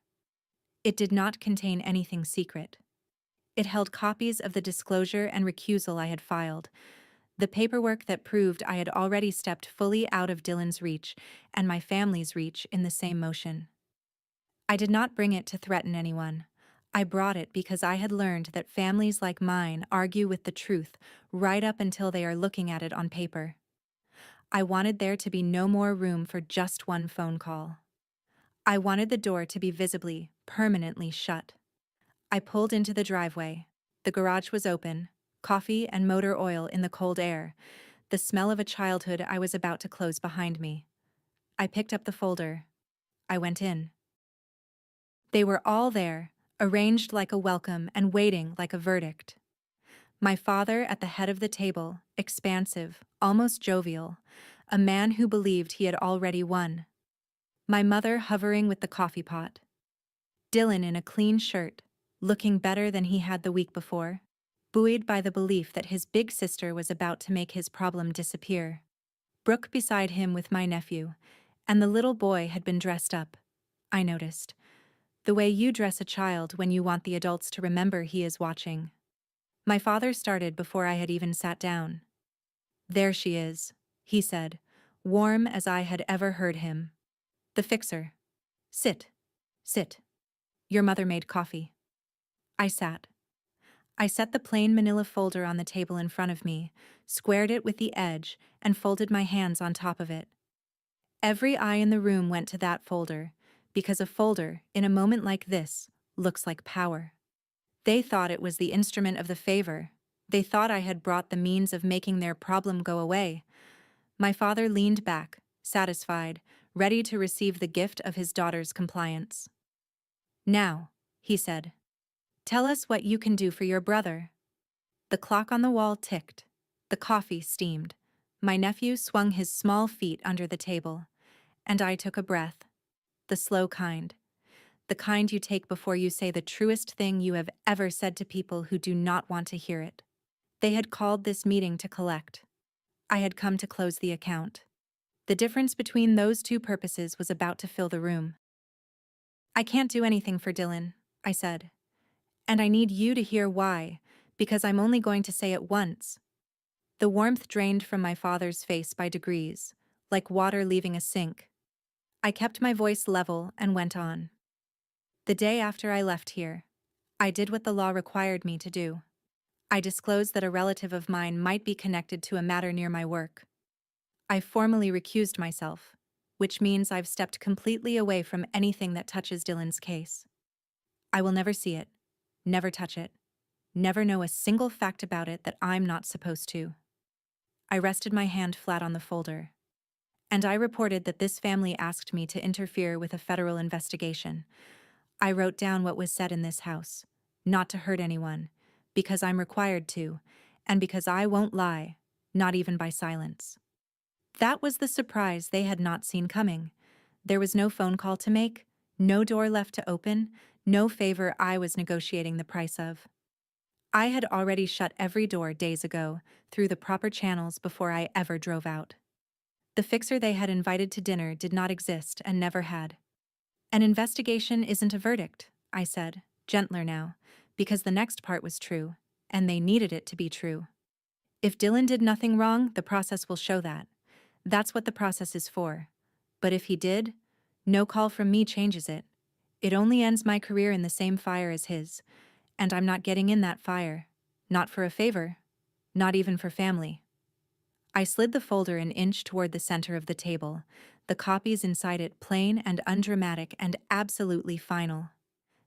It did not contain anything secret. It held copies of the disclosure and recusal I had filed, the paperwork that proved I had already stepped fully out of Dylan's reach and my family's reach in the same motion. I did not bring it to threaten anyone. I brought it because I had learned that families like mine argue with the truth right up until they are looking at it on paper. I wanted there to be no more room for just one phone call. I wanted the door to be visibly, permanently shut. I pulled into the driveway. The garage was open, coffee and motor oil in the cold air, the smell of a childhood I was about to close behind me. I picked up the folder. I went in. They were all there, arranged like a welcome and waiting like a verdict. My father at the head of the table, expansive, almost jovial, a man who believed he had already won. My mother hovering with the coffee pot. Dylan in a clean shirt, looking better than he had the week before, buoyed by the belief that his big sister was about to make his problem disappear. Brooke beside him with my nephew, and the little boy had been dressed up, I noticed. The way you dress a child when you want the adults to remember he is watching. My father started before I had even sat down. "There she is," he said, warm as I had ever heard him. "The fixer. Sit. Sit. Your mother made coffee." I sat. I set the plain manila folder on the table in front of me, squared it with the edge, and folded my hands on top of it. Every eye in the room went to that folder, because a folder, in a moment like this, looks like power. They thought it was the instrument of the favor. They thought I had brought the means of making their problem go away. My father leaned back, satisfied, ready to receive the gift of his daughter's compliance. "Now," he said, "tell us what you can do for your brother." The clock on the wall ticked. The coffee steamed. My nephew swung his small feet under the table, and I took a breath. The slow kind. The kind you take before you say the truest thing you have ever said to people who do not want to hear it. They had called this meeting to collect. I had come to close the account. The difference between those two purposes was about to fill the room. "I can't do anything for Dylan," I said. "And I need you to hear why, because I'm only going to say it once." The warmth drained from my father's face by degrees, like water leaving a sink. I kept my voice level and went on. "The day after I left here, I did what the law required me to do. I disclosed that a relative of mine might be connected to a matter near my work. I formally recused myself, which means I've stepped completely away from anything that touches Dylan's case. I will never see it, never touch it, never know a single fact about it that I'm not supposed to." I rested my hand flat on the folder. "And I reported that this family asked me to interfere with a federal investigation. I wrote down what was said in this house, not to hurt anyone, because I'm required to, and because I won't lie, not even by silence." That was the surprise they had not seen coming. There was no phone call to make, no door left to open, no favor I was negotiating the price of. I had already shut every door days ago, through the proper channels before I ever drove out. The fixer they had invited to dinner did not exist and never had. An investigation isn't a verdict, I said, gentler now, because the next part was true, and they needed it to be true. If Dylan did nothing wrong, the process will show that. That's what the process is for. But if he did, no call from me changes it. It only ends my career in the same fire as his, and I'm not getting in that fire. Not for a favor. Not even for family. I slid the folder an inch toward the center of the table, the copies inside it plain and undramatic and absolutely final.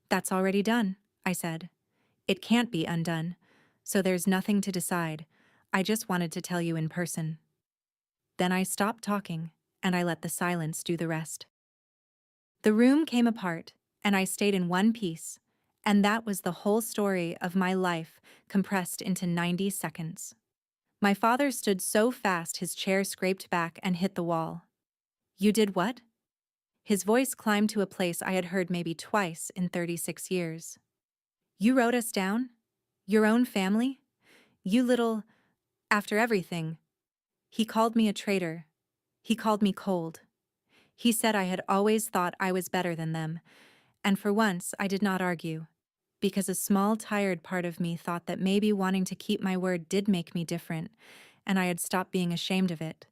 That's already done, I said. It can't be undone, so there's nothing to decide. I just wanted to tell you in person. Then I stopped talking, and I let the silence do the rest. The room came apart, and I stayed in one piece, and that was the whole story of my life compressed into 90 seconds. My father stood so fast his chair scraped back and hit the wall. You did what? His voice climbed to a place I had heard maybe twice in 36 years. You wrote us down? Your own family? You little... After everything. He called me a traitor. He called me cold. He said I had always thought I was better than them, and for once I did not argue, because a small, tired part of me thought that maybe wanting to keep my word did make me different, and I had stopped being ashamed of it.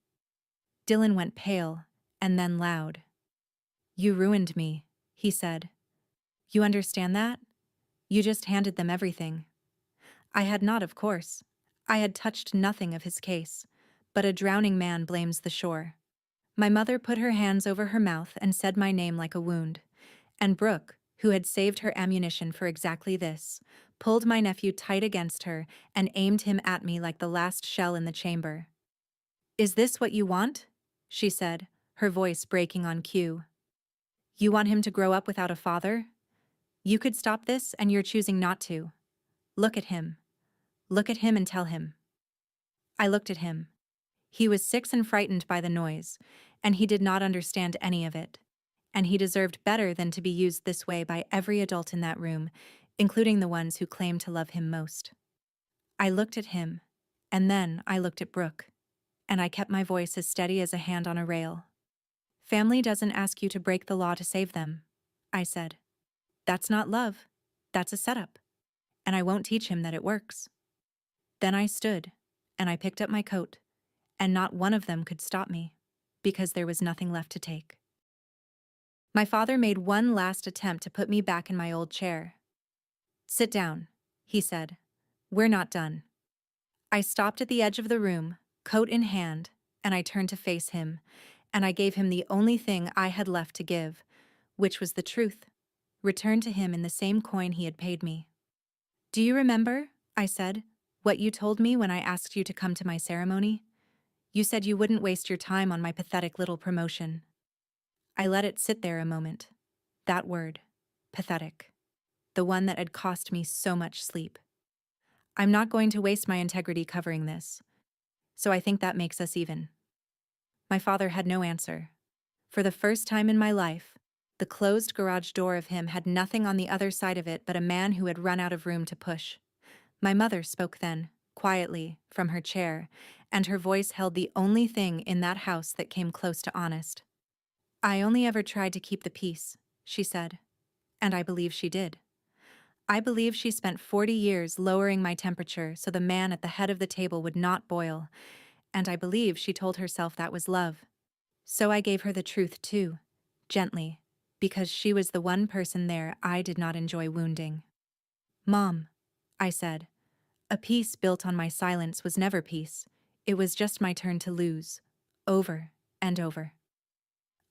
Dylan went pale, and then loud. You ruined me, he said. You understand that? You just handed them everything. I had not, of course. I had touched nothing of his case, but a drowning man blames the shore. My mother put her hands over her mouth and said my name like a wound, and Brooke, who had saved her ammunition for exactly this, pulled my nephew tight against her and aimed him at me like the last shell in the chamber. Is this what you want? She said, her voice breaking on cue. You want him to grow up without a father? You could stop this, and you're choosing not to. Look at him. Look at him and tell him. I looked at him. He was sick and frightened by the noise, and he did not understand any of it. And he deserved better than to be used this way by every adult in that room, including the ones who claimed to love him most. I looked at him, and then I looked at Brooke, and I kept my voice as steady as a hand on a rail. Family doesn't ask you to break the law to save them, I said. That's not love. That's a setup. And I won't teach him that it works. Then I stood, and I picked up my coat, and not one of them could stop me, because there was nothing left to take. My father made one last attempt to put me back in my old chair. Sit down, he said. We're not done. I stopped at the edge of the room, coat in hand, and I turned to face him, and I gave him the only thing I had left to give, which was the truth, returned to him in the same coin he had paid me. Do you remember, I said, what you told me when I asked you to come to my ceremony? You said you wouldn't waste your time on my pathetic little promotion. I let it sit there a moment. That word, pathetic. The one that had cost me so much sleep. I'm not going to waste my integrity covering this, so I think that makes us even. My father had no answer. For the first time in my life, the closed garage door of him had nothing on the other side of it but a man who had run out of room to push. My mother spoke then, quietly, from her chair, and her voice held the only thing in that house that came close to honest. I only ever tried to keep the peace, she said, and I believe she did. I believe she spent 40 years lowering my temperature so the man at the head of the table would not boil, and I believe she told herself that was love. So I gave her the truth too, gently, because she was the one person there I did not enjoy wounding. Mom, I said, a peace built on my silence was never peace. It was just my turn to lose, over and over.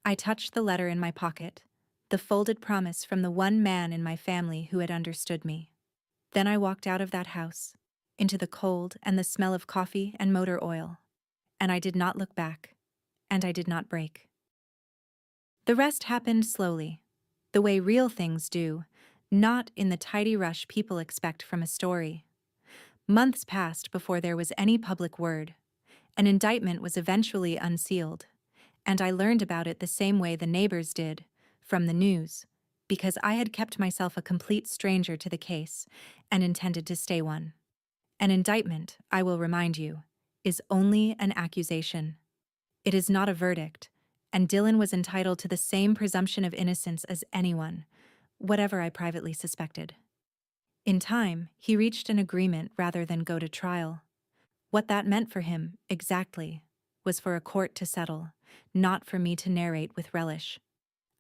I touched the letter in my pocket, the folded promise from the one man in my family who had understood me. Then I walked out of that house, into the cold and the smell of coffee and motor oil, and I did not look back, and I did not break. The rest happened slowly, the way real things do, not in the tidy rush people expect from a story. Months passed before there was any public word. An indictment was eventually unsealed, and I learned about it the same way the neighbors did, from the news, because I had kept myself a complete stranger to the case and intended to stay one. An indictment, I will remind you, is only an accusation. It is not a verdict, and Dylan was entitled to the same presumption of innocence as anyone, whatever I privately suspected. In time, he reached an agreement rather than go to trial. What that meant for him, exactly, was for a court to settle, not for me to narrate with relish.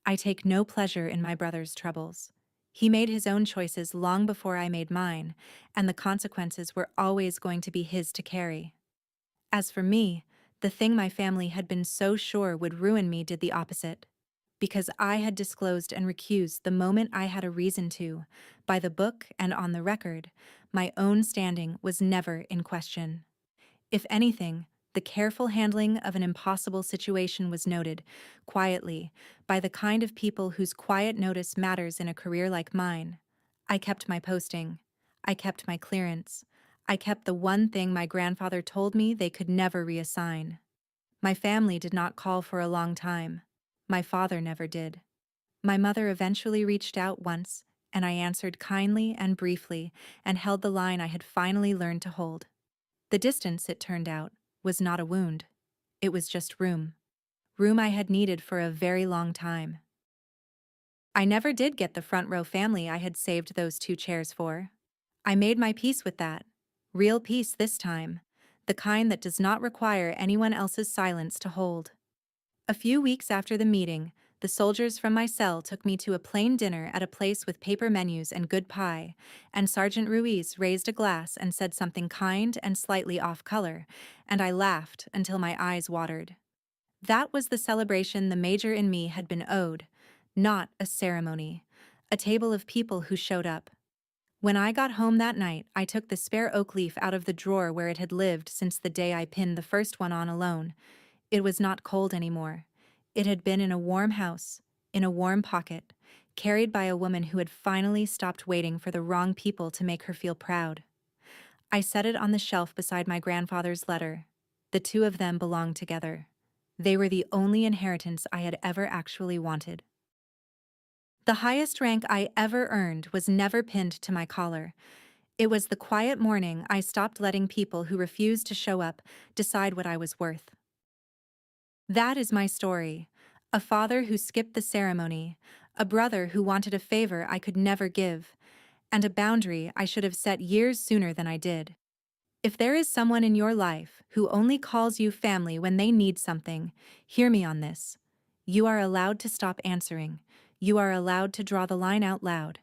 I take no pleasure in my brother's troubles. He made his own choices long before I made mine, and the consequences were always going to be his to carry. As for me, the thing my family had been so sure would ruin me did the opposite. Because I had disclosed and recused the moment I had a reason to, by the book and on the record, my own standing was never in question. If anything, the careful handling of an impossible situation was noted, quietly, by the kind of people whose quiet notice matters in a career like mine. I kept my posting. I kept my clearance. I kept the one thing my grandfather told me they could never reassign. My family did not call for a long time. My father never did. My mother eventually reached out once, and I answered kindly and briefly and held the line I had finally learned to hold. The distance, it turned out, was not a wound. It was just room. Room I had needed for a very long time. I never did get the front row family I had saved those 2 chairs for. I made my peace with that. Real peace this time. The kind that does not require anyone else's silence to hold. A few weeks after the meeting, the soldiers from my cell took me to a plain dinner at a place with paper menus and good pie, and Sergeant Ruiz raised a glass and said something kind and slightly off-color, and I laughed until my eyes watered. That was the celebration the major in me had been owed, not a ceremony, a table of people who showed up. When I got home that night, I took the spare oak leaf out of the drawer where it had lived since the day I pinned the first one on alone. It was not cold anymore. It had been in a warm house, in a warm pocket, carried by a woman who had finally stopped waiting for the wrong people to make her feel proud. I set it on the shelf beside my grandfather's letter. The 2 of them belonged together. They were the only inheritance I had ever actually wanted. The highest rank I ever earned was never pinned to my collar. It was the quiet morning I stopped letting people who refused to show up decide what I was worth. That is my story. A father who skipped the ceremony, a brother who wanted a favor I could never give, and a boundary I should have set years sooner than I did. If there is someone in your life who only calls you family when they need something, hear me on this. You are allowed to stop answering. You are allowed to draw the line out loud.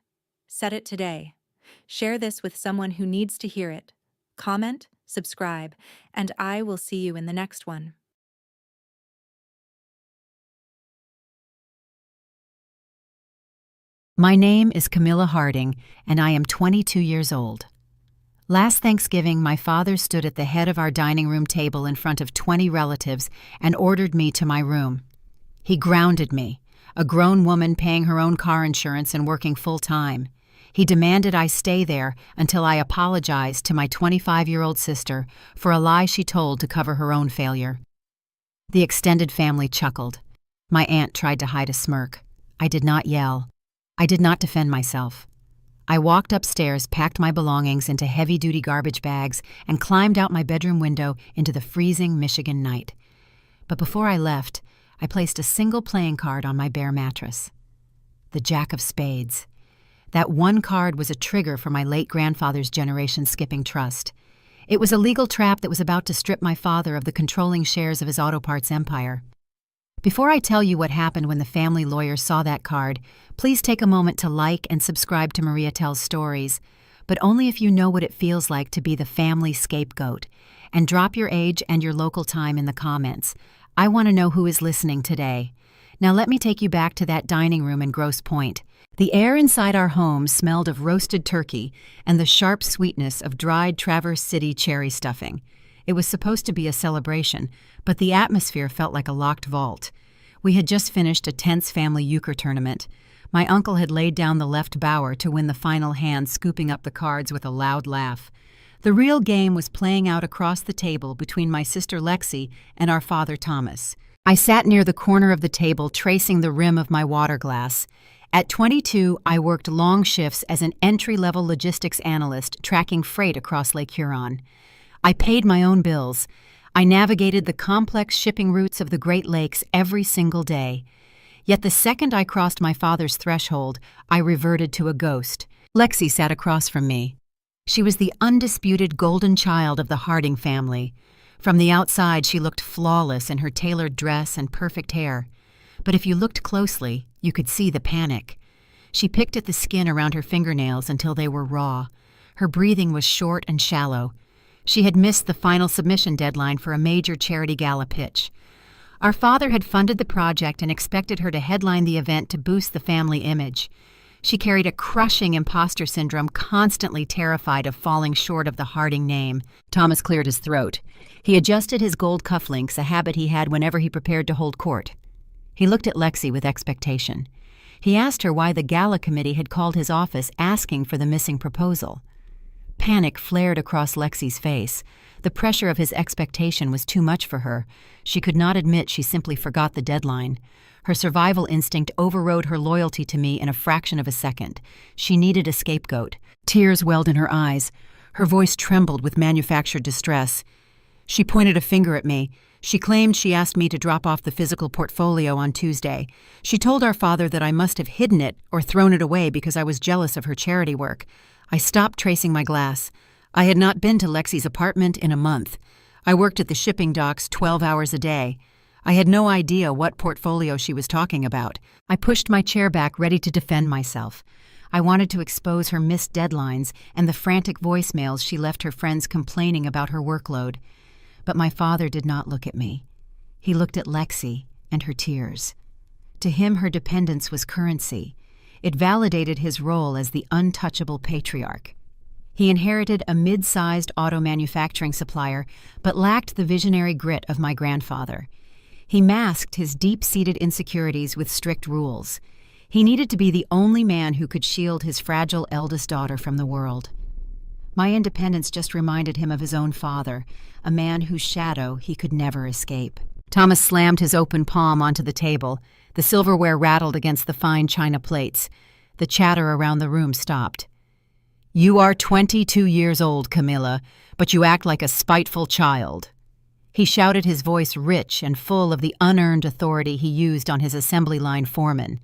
Set it today. Share this with someone who needs to hear it. Comment, subscribe, and I will see you in the next one. My name is Camilla Harding, and I am 22 years old. Last Thanksgiving, my father stood at the head of our dining room table in front of 20 relatives and ordered me to my room. He grounded me, a grown woman paying her own car insurance and working full-time. He demanded I stay there until I apologized to my 25-year-old sister for a lie she told to cover her own failure. The extended family chuckled. My aunt tried to hide a smirk. I did not yell. I did not defend myself. I walked upstairs, packed my belongings into heavy-duty garbage bags, and climbed out my bedroom window into the freezing Michigan night. But before I left, I placed a single playing card on my bare mattress. The Jack of Spades. That one card was a trigger for my late grandfather's generation-skipping trust. It was a legal trap that was about to strip my father of the controlling shares of his auto parts empire. Before I tell you what happened when the family lawyer saw that card, please take a moment to like and subscribe to Maria Tells Stories, but only if you know what it feels like to be the family scapegoat. And drop your age and your local time in the comments. I want to know who is listening today. Now let me take you back to that dining room in Grosse Pointe. The air inside our home smelled of roasted turkey and the sharp sweetness of dried Traverse City cherry stuffing. It was supposed to be a celebration, but the atmosphere felt like a locked vault. We had just finished a tense family euchre tournament. My uncle had laid down the left bower to win the final hand, scooping up the cards with a loud laugh. The real game was playing out across the table between my sister Lexi and our father Thomas. I sat near the corner of the table, tracing the rim of my water glass. At 22, I worked long shifts as an entry-level logistics analyst tracking freight across Lake Huron. I paid my own bills. I navigated the complex shipping routes of the Great Lakes every single day. Yet the second I crossed my father's threshold, I reverted to a ghost. Lexi sat across from me. She was the undisputed golden child of the Harding family. From the outside, she looked flawless in her tailored dress and perfect hair. But if you looked closely, you could see the panic. She picked at the skin around her fingernails until they were raw. Her breathing was short and shallow. She had missed the final submission deadline for a major charity gala pitch. Our father had funded the project and expected her to headline the event to boost the family image. She carried a crushing imposter syndrome, constantly terrified of falling short of the Harding name. Thomas cleared his throat. He adjusted his gold cufflinks, a habit he had whenever he prepared to hold court. He looked at Lexi with expectation. He asked her why the gala committee had called his office asking for the missing proposal. Panic flared across Lexi's face. The pressure of his expectation was too much for her. She could not admit she simply forgot the deadline. Her survival instinct overrode her loyalty to me in a fraction of a second. She needed a scapegoat. Tears welled in her eyes. Her voice trembled with manufactured distress. She pointed a finger at me. She claimed she asked me to drop off the physical portfolio on Tuesday. She told our father that I must have hidden it or thrown it away because I was jealous of her charity work. I stopped tracing my glass. I had not been to Lexi's apartment in a month. I worked at the shipping docks 12 hours a day. I had no idea what portfolio she was talking about. I pushed my chair back, ready to defend myself. I wanted to expose her missed deadlines and the frantic voicemails she left her friends complaining about her workload. But my father did not look at me. He looked at Lexi and her tears. To him, her dependence was currency. It validated his role as the untouchable patriarch. He inherited a mid-sized auto manufacturing supplier, but lacked the visionary grit of my grandfather. He masked his deep-seated insecurities with strict rules. He needed to be the only man who could shield his fragile eldest daughter from the world. My independence just reminded him of his own father, a man whose shadow he could never escape. Thomas slammed his open palm onto the table. The silverware rattled against the fine china plates. The chatter around the room stopped. "You are 22 years old, Camilla, but you act like a spiteful child." He shouted, his voice rich and full of the unearned authority he used on his assembly line foreman.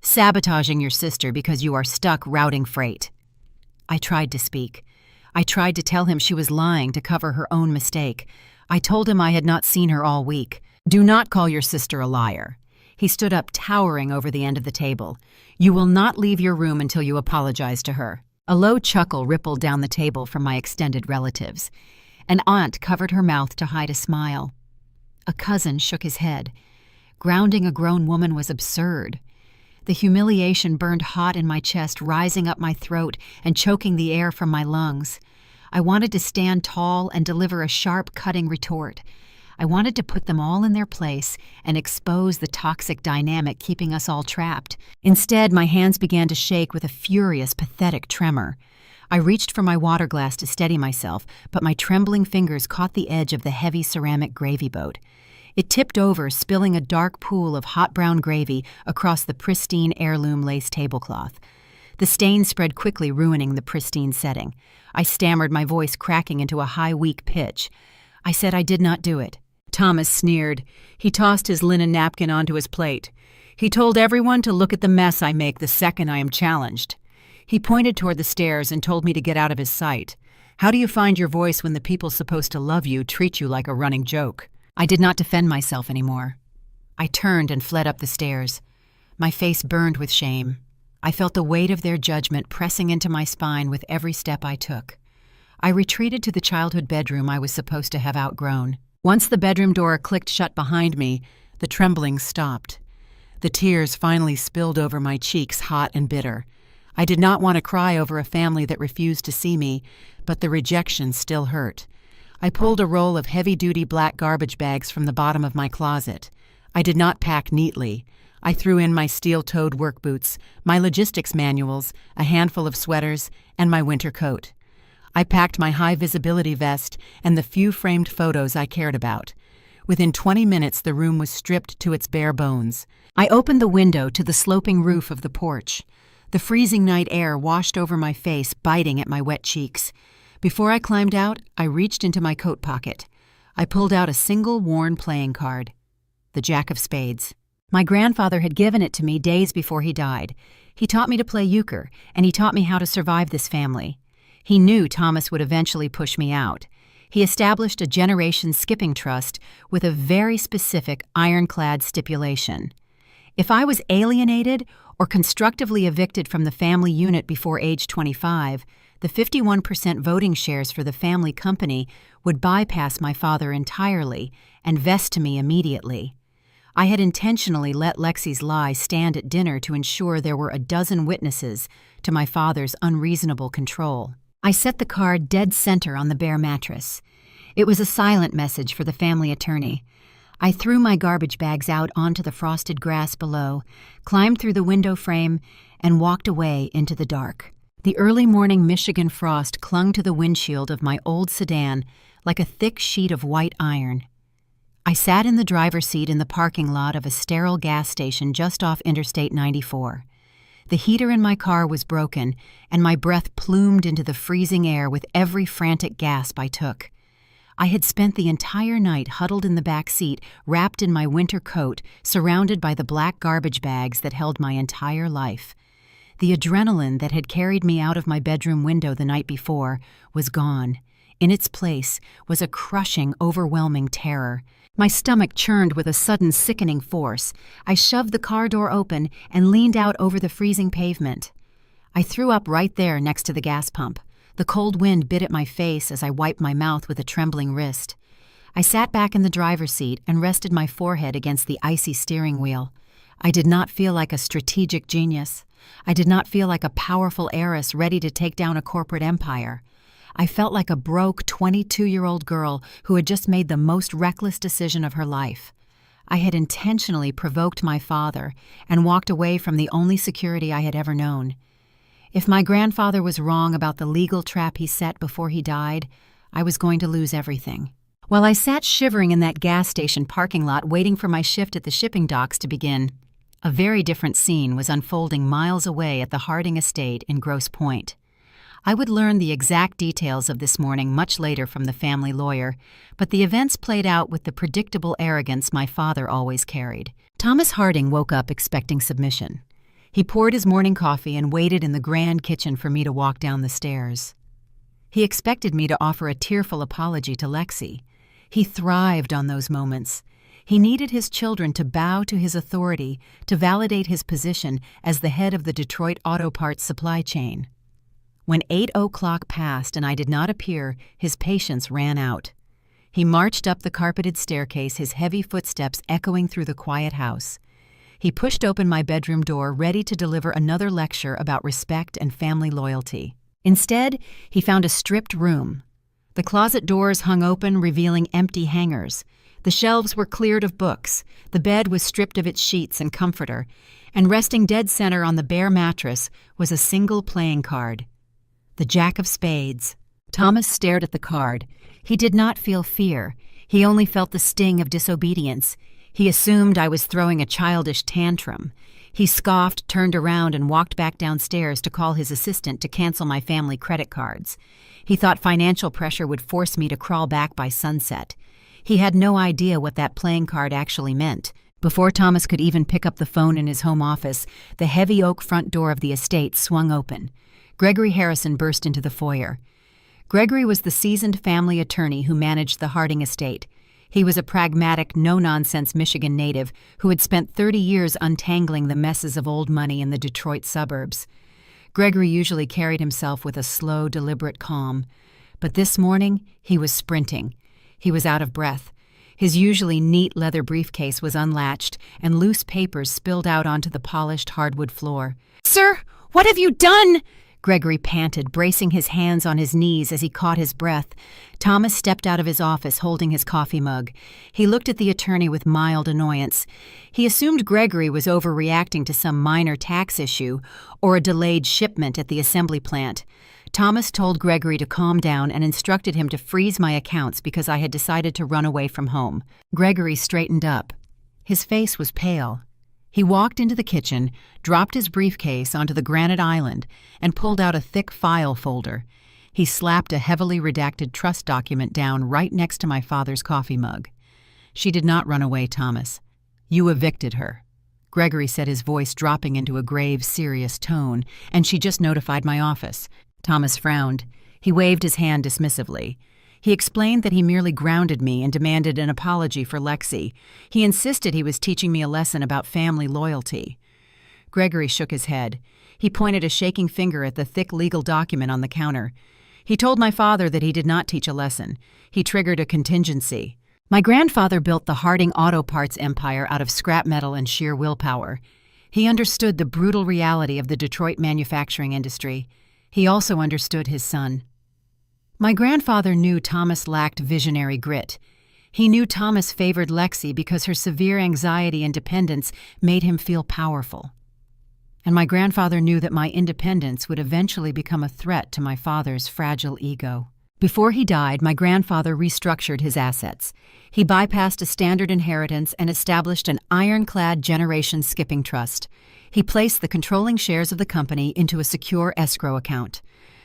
"Sabotaging your sister because you are stuck routing freight." I tried to speak. I tried to tell him she was lying to cover her own mistake. I told him I had not seen her all week. "Do not call your sister a liar." He stood up, towering over the end of the table. "You will not leave your room until you apologize to her." A low chuckle rippled down the table from my extended relatives. An aunt covered her mouth to hide a smile. A cousin shook his head. Grounding a grown woman was absurd. The humiliation burned hot in my chest, rising up my throat and choking the air from my lungs. I wanted to stand tall and deliver a sharp, cutting retort. I wanted to put them all in their place and expose the toxic dynamic keeping us all trapped. Instead, my hands began to shake with a furious, pathetic tremor. I reached for my water glass to steady myself, but my trembling fingers caught the edge of the heavy ceramic gravy boat. It tipped over, spilling a dark pool of hot brown gravy across the pristine heirloom lace tablecloth. The stain spread quickly, ruining the pristine setting. I stammered, my voice cracking into a high, weak pitch. I said I did not do it. Thomas sneered. He tossed his linen napkin onto his plate. "He told everyone to look at the mess I make the second I am challenged." He pointed toward the stairs and told me to get out of his sight. "How do you find your voice when the people supposed to love you treat you like a running joke?" I did not defend myself anymore. I turned and fled up the stairs. My face burned with shame. I felt the weight of their judgment pressing into my spine with every step I took. I retreated to the childhood bedroom I was supposed to have outgrown. Once the bedroom door clicked shut behind me, the trembling stopped. The tears finally spilled over my cheeks, hot and bitter. I did not want to cry over a family that refused to see me, but the rejection still hurt. I pulled a roll of heavy-duty black garbage bags from the bottom of my closet. I did not pack neatly. I threw in my steel-toed work boots, my logistics manuals, a handful of sweaters, and my winter coat. I packed my high-visibility vest and the few framed photos I cared about. Within 20 minutes, the room was stripped to its bare bones. I opened the window to the sloping roof of the porch. The freezing night air washed over my face, biting at my wet cheeks. Before I climbed out, I reached into my coat pocket. I pulled out a single worn playing card, the Jack of Spades. My grandfather had given it to me days before he died. He taught me to play euchre, and he taught me how to survive this family. He knew Thomas would eventually push me out. He established a generation skipping trust with a very specific ironclad stipulation. If I was alienated or constructively evicted from the family unit before age 25, the 51% voting shares for the family company would bypass my father entirely and vest to me immediately. I had intentionally let Lexi's lie stand at dinner to ensure there were a dozen witnesses to my father's unreasonable control. I set the card dead center on the bare mattress. It was a silent message for the family attorney. I threw my garbage bags out onto the frosted grass below, climbed through the window frame, and walked away into the dark. The early morning Michigan frost clung to the windshield of my old sedan like a thick sheet of white iron. I sat in the driver's seat in the parking lot of a sterile gas station just off Interstate 94. The heater in my car was broken, and my breath plumed into the freezing air with every frantic gasp I took. I had spent the entire night huddled in the back seat, wrapped in my winter coat, surrounded by the black garbage bags that held my entire life. The adrenaline that had carried me out of my bedroom window the night before was gone. In its place was a crushing, overwhelming terror. My stomach churned with a sudden sickening force. I shoved the car door open and leaned out over the freezing pavement. I threw up right there next to the gas pump. The cold wind bit at my face as I wiped my mouth with a trembling wrist. I sat back in the driver's seat and rested my forehead against the icy steering wheel. I did not feel like a strategic genius. I did not feel like a powerful heiress ready to take down a corporate empire. I felt like a broke 22-year-old girl who had just made the most reckless decision of her life. I had intentionally provoked my father and walked away from the only security I had ever known. If my grandfather was wrong about the legal trap he set before he died, I was going to lose everything. While I sat shivering in that gas station parking lot waiting for my shift at the shipping docks to begin, a very different scene was unfolding miles away at the Harding estate in Grosse Pointe. I would learn the exact details of this morning much later from the family lawyer, but the events played out with the predictable arrogance my father always carried. Thomas Harding woke up expecting submission. He poured his morning coffee and waited in the grand kitchen for me to walk down the stairs. He expected me to offer a tearful apology to Lexi. He thrived on those moments. He needed his children to bow to his authority, to validate his position as the head of the Detroit auto parts supply chain. When 8 o'clock passed and I did not appear, his patience ran out. He marched up the carpeted staircase, his heavy footsteps echoing through the quiet house. He pushed open my bedroom door, ready to deliver another lecture about respect and family loyalty. Instead, he found a stripped room. The closet doors hung open, revealing empty hangers. The shelves were cleared of books. The bed was stripped of its sheets and comforter, and resting dead center on the bare mattress was a single playing card. The Jack of Spades. Thomas stared at the card. He did not feel fear. He only felt the sting of disobedience. He assumed I was throwing a childish tantrum. He scoffed, turned around, and walked back downstairs to call his assistant to cancel my family credit cards. He thought financial pressure would force me to crawl back by sunset. He had no idea what that playing card actually meant. Before Thomas could even pick up the phone in his home office, the heavy oak front door of the estate swung open. Gregory Harrison burst into the foyer. Gregory was the seasoned family attorney who managed the Harding estate. He was a pragmatic, no-nonsense Michigan native who had spent 30 years untangling the messes of old money in the Detroit suburbs. Gregory usually carried himself with a slow, deliberate calm. But this morning, he was sprinting. He was out of breath. His usually neat leather briefcase was unlatched, and loose papers spilled out onto the polished hardwood floor. "Sir, what have you done?" Gregory panted, bracing his hands on his knees as he caught his breath. Thomas stepped out of his office holding his coffee mug. He looked at the attorney with mild annoyance. He assumed Gregory was overreacting to some minor tax issue or a delayed shipment at the assembly plant. Thomas told Gregory to calm down and instructed him to freeze my accounts because I had decided to run away from home. Gregory straightened up. His face was pale. He walked into the kitchen, dropped his briefcase onto the granite island, and pulled out a thick file folder. He slapped a heavily redacted trust document down right next to my father's coffee mug. "She did not run away, Thomas. You evicted her," Gregory said, his voice dropping into a grave, serious tone, "and she just notified my office." Thomas frowned. He waved his hand dismissively. He explained that he merely grounded me and demanded an apology for Lexi. He insisted he was teaching me a lesson about family loyalty. Gregory shook his head. He pointed a shaking finger at the thick legal document on the counter. He told my father that he did not teach a lesson. He triggered a contingency. My grandfather built the Harding Auto Parts empire out of scrap metal and sheer willpower. He understood the brutal reality of the Detroit manufacturing industry. He also understood his son. My grandfather knew Thomas lacked visionary grit. He knew Thomas favored Lexi because her severe anxiety and dependence made him feel powerful. And my grandfather knew that my independence would eventually become a threat to my father's fragile ego. Before he died, my grandfather restructured his assets. He bypassed a standard inheritance and established an ironclad generation-skipping trust. He placed the controlling shares of the company into a secure escrow account.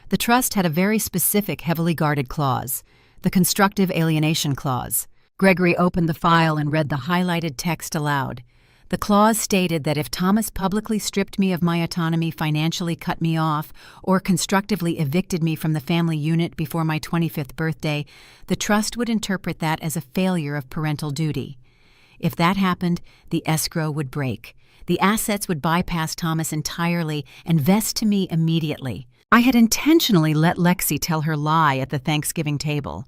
The trust had a very specific, heavily guarded clause, the constructive alienation clause. Gregory opened the file and read the highlighted text aloud. The clause stated that if Thomas publicly stripped me of my autonomy, financially cut me off, or constructively evicted me from the family unit before my 25th birthday, the trust would interpret that as a failure of parental duty. If that happened, the escrow would break. The assets would bypass Thomas entirely and vest to me immediately. I had intentionally let Lexi tell her lie at the Thanksgiving table.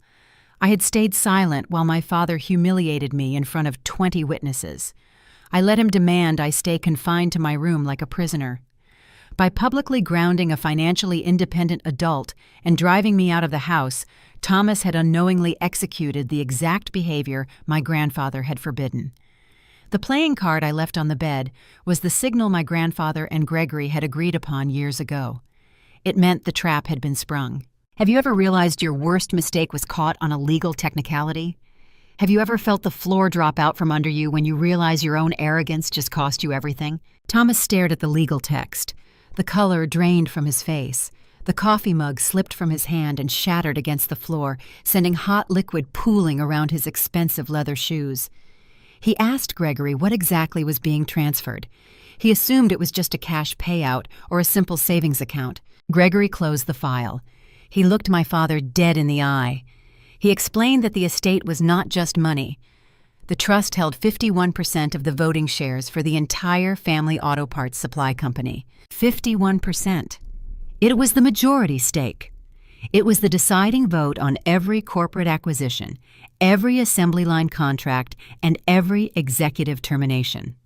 I had stayed silent while my father humiliated me in front of 20 witnesses. I let him demand I stay confined to my room like a prisoner. By publicly grounding a financially independent adult and driving me out of the house, Thomas had unknowingly executed the exact behavior my grandfather had forbidden. The playing card I left on the bed was the signal my grandfather and Gregory had agreed upon years ago. It meant the trap had been sprung. Have you ever realized your worst mistake was caught on a legal technicality? Have you ever felt the floor drop out from under you when you realize your own arrogance just cost you everything? Thomas stared at the legal text. The color drained from his face. The coffee mug slipped from his hand and shattered against the floor, sending hot liquid pooling around his expensive leather shoes. He asked Gregory what exactly was being transferred. He assumed it was just a cash payout or a simple savings account. Gregory closed the file. He looked my father dead in the eye. He explained that the estate was not just money. The trust held 51% of the voting shares for the entire family auto parts supply company. 51%. It was the majority stake. It was the deciding vote on every corporate acquisition, every assembly line contract, and every executive termination.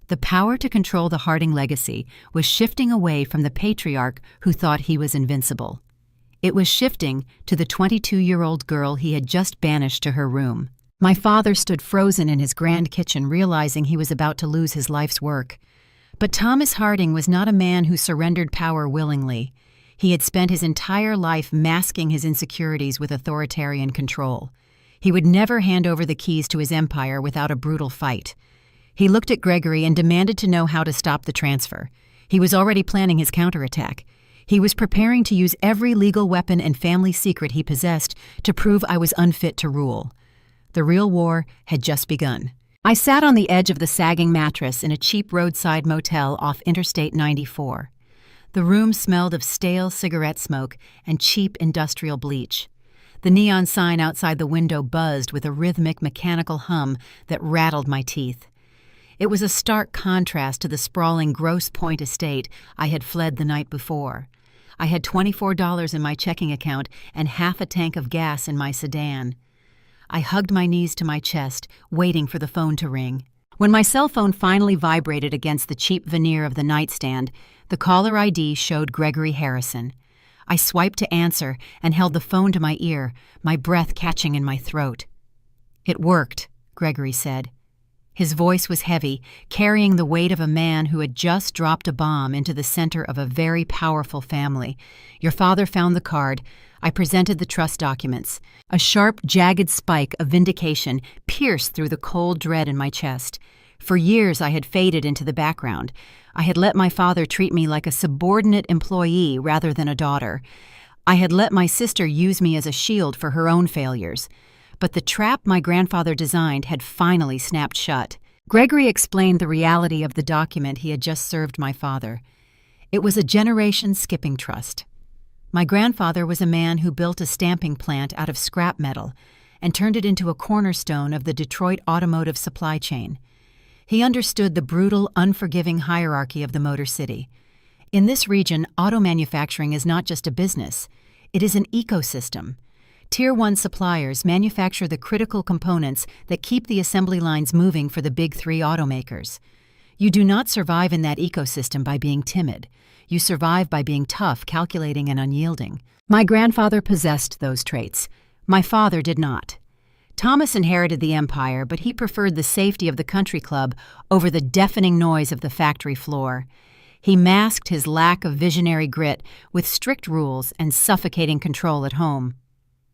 The power to control the Harding legacy was shifting away from the patriarch who thought he was invincible. It was shifting to the 22-year-old girl he had just banished to her room. My father stood frozen in his grand kitchen, realizing he was about to lose his life's work. But Thomas Harding was not a man who surrendered power willingly. He had spent his entire life masking his insecurities with authoritarian control. He would never hand over the keys to his empire without a brutal fight. He looked at Gregory and demanded to know how to stop the transfer. He was already planning his counterattack. He was preparing to use every legal weapon and family secret he possessed to prove I was unfit to rule. The real war had just begun. I sat on the edge of the sagging mattress in a cheap roadside motel off Interstate 94. The room smelled of stale cigarette smoke and cheap industrial bleach. The neon sign outside the window buzzed with a rhythmic mechanical hum that rattled my teeth. It was a stark contrast to the sprawling Grosse Pointe estate I had fled the night before. I had $24 in my checking account and half a tank of gas in my sedan. I hugged my knees to my chest, waiting for the phone to ring. When my cell phone finally vibrated against the cheap veneer of the nightstand, the caller ID showed Gregory Harrison. I swiped to answer and held the phone to my ear, my breath catching in my throat. "It worked," Gregory said. His voice was heavy, carrying the weight of a man who had just dropped a bomb into the center of a very powerful family. "Your father found the card." I presented the trust documents. A sharp, jagged spike of vindication pierced through the cold dread in my chest. For years I had faded into the background. I had let my father treat me like a subordinate employee rather than a daughter. I had let my sister use me as a shield for her own failures, but the trap my grandfather designed had finally snapped shut. Gregory explained the reality of the document he had just served my father. It was a generation-skipping trust. My grandfather was a man who built a stamping plant out of scrap metal and turned it into a cornerstone of the Detroit automotive supply chain. He understood the brutal, unforgiving hierarchy of the Motor City. In this region, auto manufacturing is not just a business, it is an ecosystem. Tier 1 suppliers manufacture the critical components that keep the assembly lines moving for the big three automakers. You do not survive in that ecosystem by being timid. You survive by being tough, calculating, and unyielding. My grandfather possessed those traits. My father did not. Thomas inherited the empire, but he preferred the safety of the country club over the deafening noise of the factory floor. He masked his lack of visionary grit with strict rules and suffocating control at home.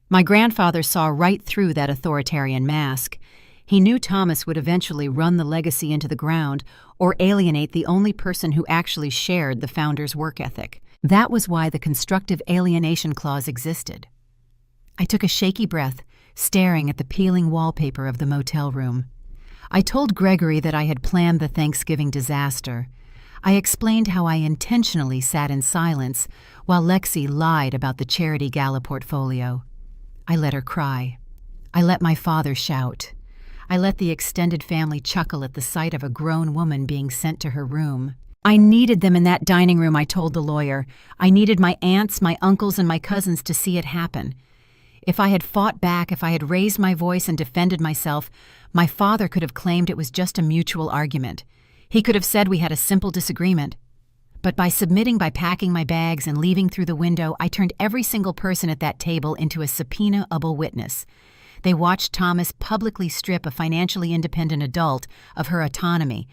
My grandfather saw right through that authoritarian mask. He knew Thomas would eventually run the legacy into the ground or alienate the only person who actually shared the founder's work ethic. That was why the constructive alienation clause existed. I took a shaky breath, staring at the peeling wallpaper of the motel room. I told Gregory that I had planned the Thanksgiving disaster. I explained how I intentionally sat in silence while Lexi lied about the charity gala portfolio. I let her cry. I let my father shout. I let the extended family chuckle at the sight of a grown woman being sent to her room. I needed them in that dining room, I told the lawyer. I needed my aunts, my uncles, and my cousins to see it happen. If I had fought back, if I had raised my voice and defended myself, my father could have claimed it was just a mutual argument. He could have said we had a simple disagreement. But by submitting, by packing my bags and leaving through the window, I turned every single person at that table into a subpoena-able witness. They watched Thomas publicly strip a financially independent adult of her autonomy.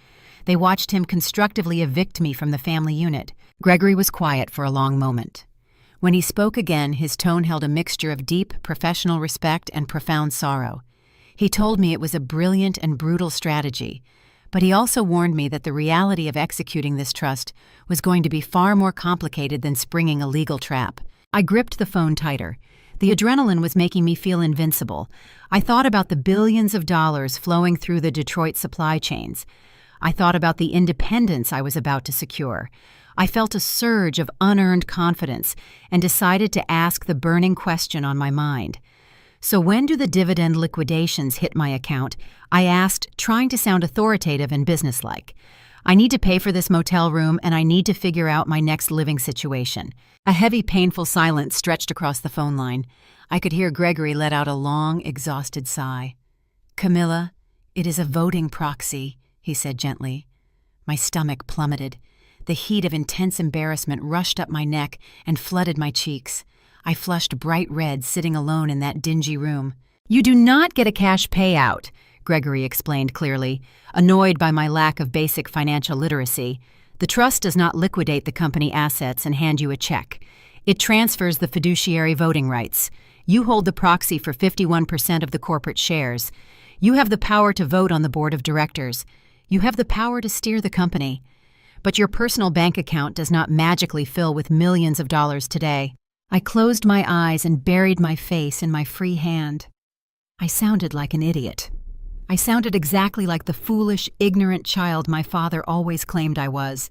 They watched him constructively evict me from the family unit. Gregory was quiet for a long moment. When he spoke again, his tone held a mixture of deep professional respect and profound sorrow. He told me it was a brilliant and brutal strategy, but he also warned me that the reality of executing this trust was going to be far more complicated than springing a legal trap. I gripped the phone tighter. The adrenaline was making me feel invincible. I thought about the billions of dollars flowing through the Detroit supply chains. I thought about the independence I was about to secure. I felt a surge of unearned confidence and decided to ask the burning question on my mind. So when do the dividend liquidations hit my account? I asked, trying to sound authoritative and businesslike. I need to pay for this motel room, and I need to figure out my next living situation. A heavy, painful silence stretched across the phone line. I could hear Gregory let out a long, exhausted sigh. "Camilla, it is a voting proxy," he said gently. My stomach plummeted. The heat of intense embarrassment rushed up my neck and flooded my cheeks. I flushed bright red sitting alone in that dingy room. "You do not get a cash payout," Gregory explained clearly, annoyed by my lack of basic financial literacy. "The trust does not liquidate the company assets and hand you a check. It transfers the fiduciary voting rights. You hold the proxy for 51% of the corporate shares. You have the power to vote on the board of directors. You have the power to steer the company. But your personal bank account does not magically fill with millions of dollars today." I closed my eyes and buried my face in my free hand. I sounded like an idiot. I sounded exactly like the foolish, ignorant child my father always claimed I was.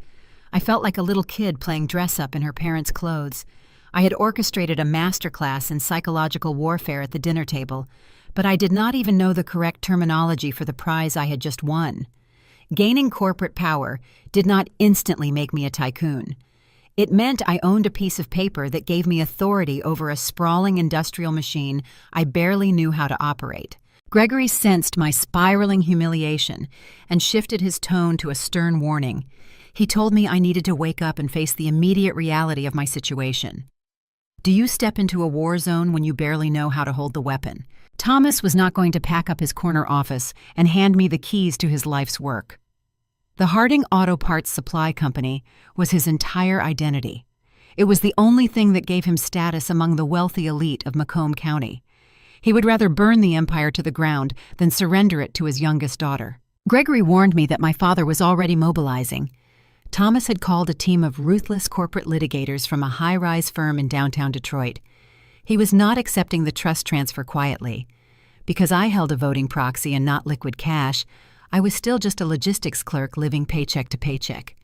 I felt like a little kid playing dress-up in her parents' clothes. I had orchestrated a masterclass in psychological warfare at the dinner table, but I did not even know the correct terminology for the prize I had just won. Gaining corporate power did not instantly make me a tycoon. It meant I owned a piece of paper that gave me authority over a sprawling industrial machine I barely knew how to operate. Gregory sensed my spiraling humiliation and shifted his tone to a stern warning. He told me I needed to wake up and face the immediate reality of my situation. "Do you step into a war zone when you barely know how to hold the weapon?" Thomas was not going to pack up his corner office and hand me the keys to his life's work. The Harding Auto Parts Supply Company was his entire identity. It was the only thing that gave him status among the wealthy elite of Macomb County. He would rather burn the empire to the ground than surrender it to his youngest daughter. Gregory warned me that my father was already mobilizing. Thomas had called a team of ruthless corporate litigators from a high-rise firm in downtown Detroit. He was not accepting the trust transfer quietly. Because I held a voting proxy and not liquid cash, I was still just a logistics clerk living paycheck to paycheck.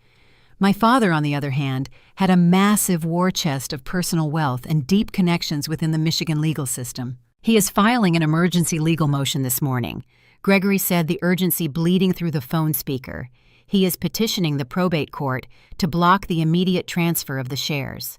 My father, on the other hand, had a massive war chest of personal wealth and deep connections within the Michigan legal system. He is filing an emergency legal motion this morning. Gregory said, the urgency bleeding through the phone speaker. He is petitioning the probate court to block the immediate transfer of the shares.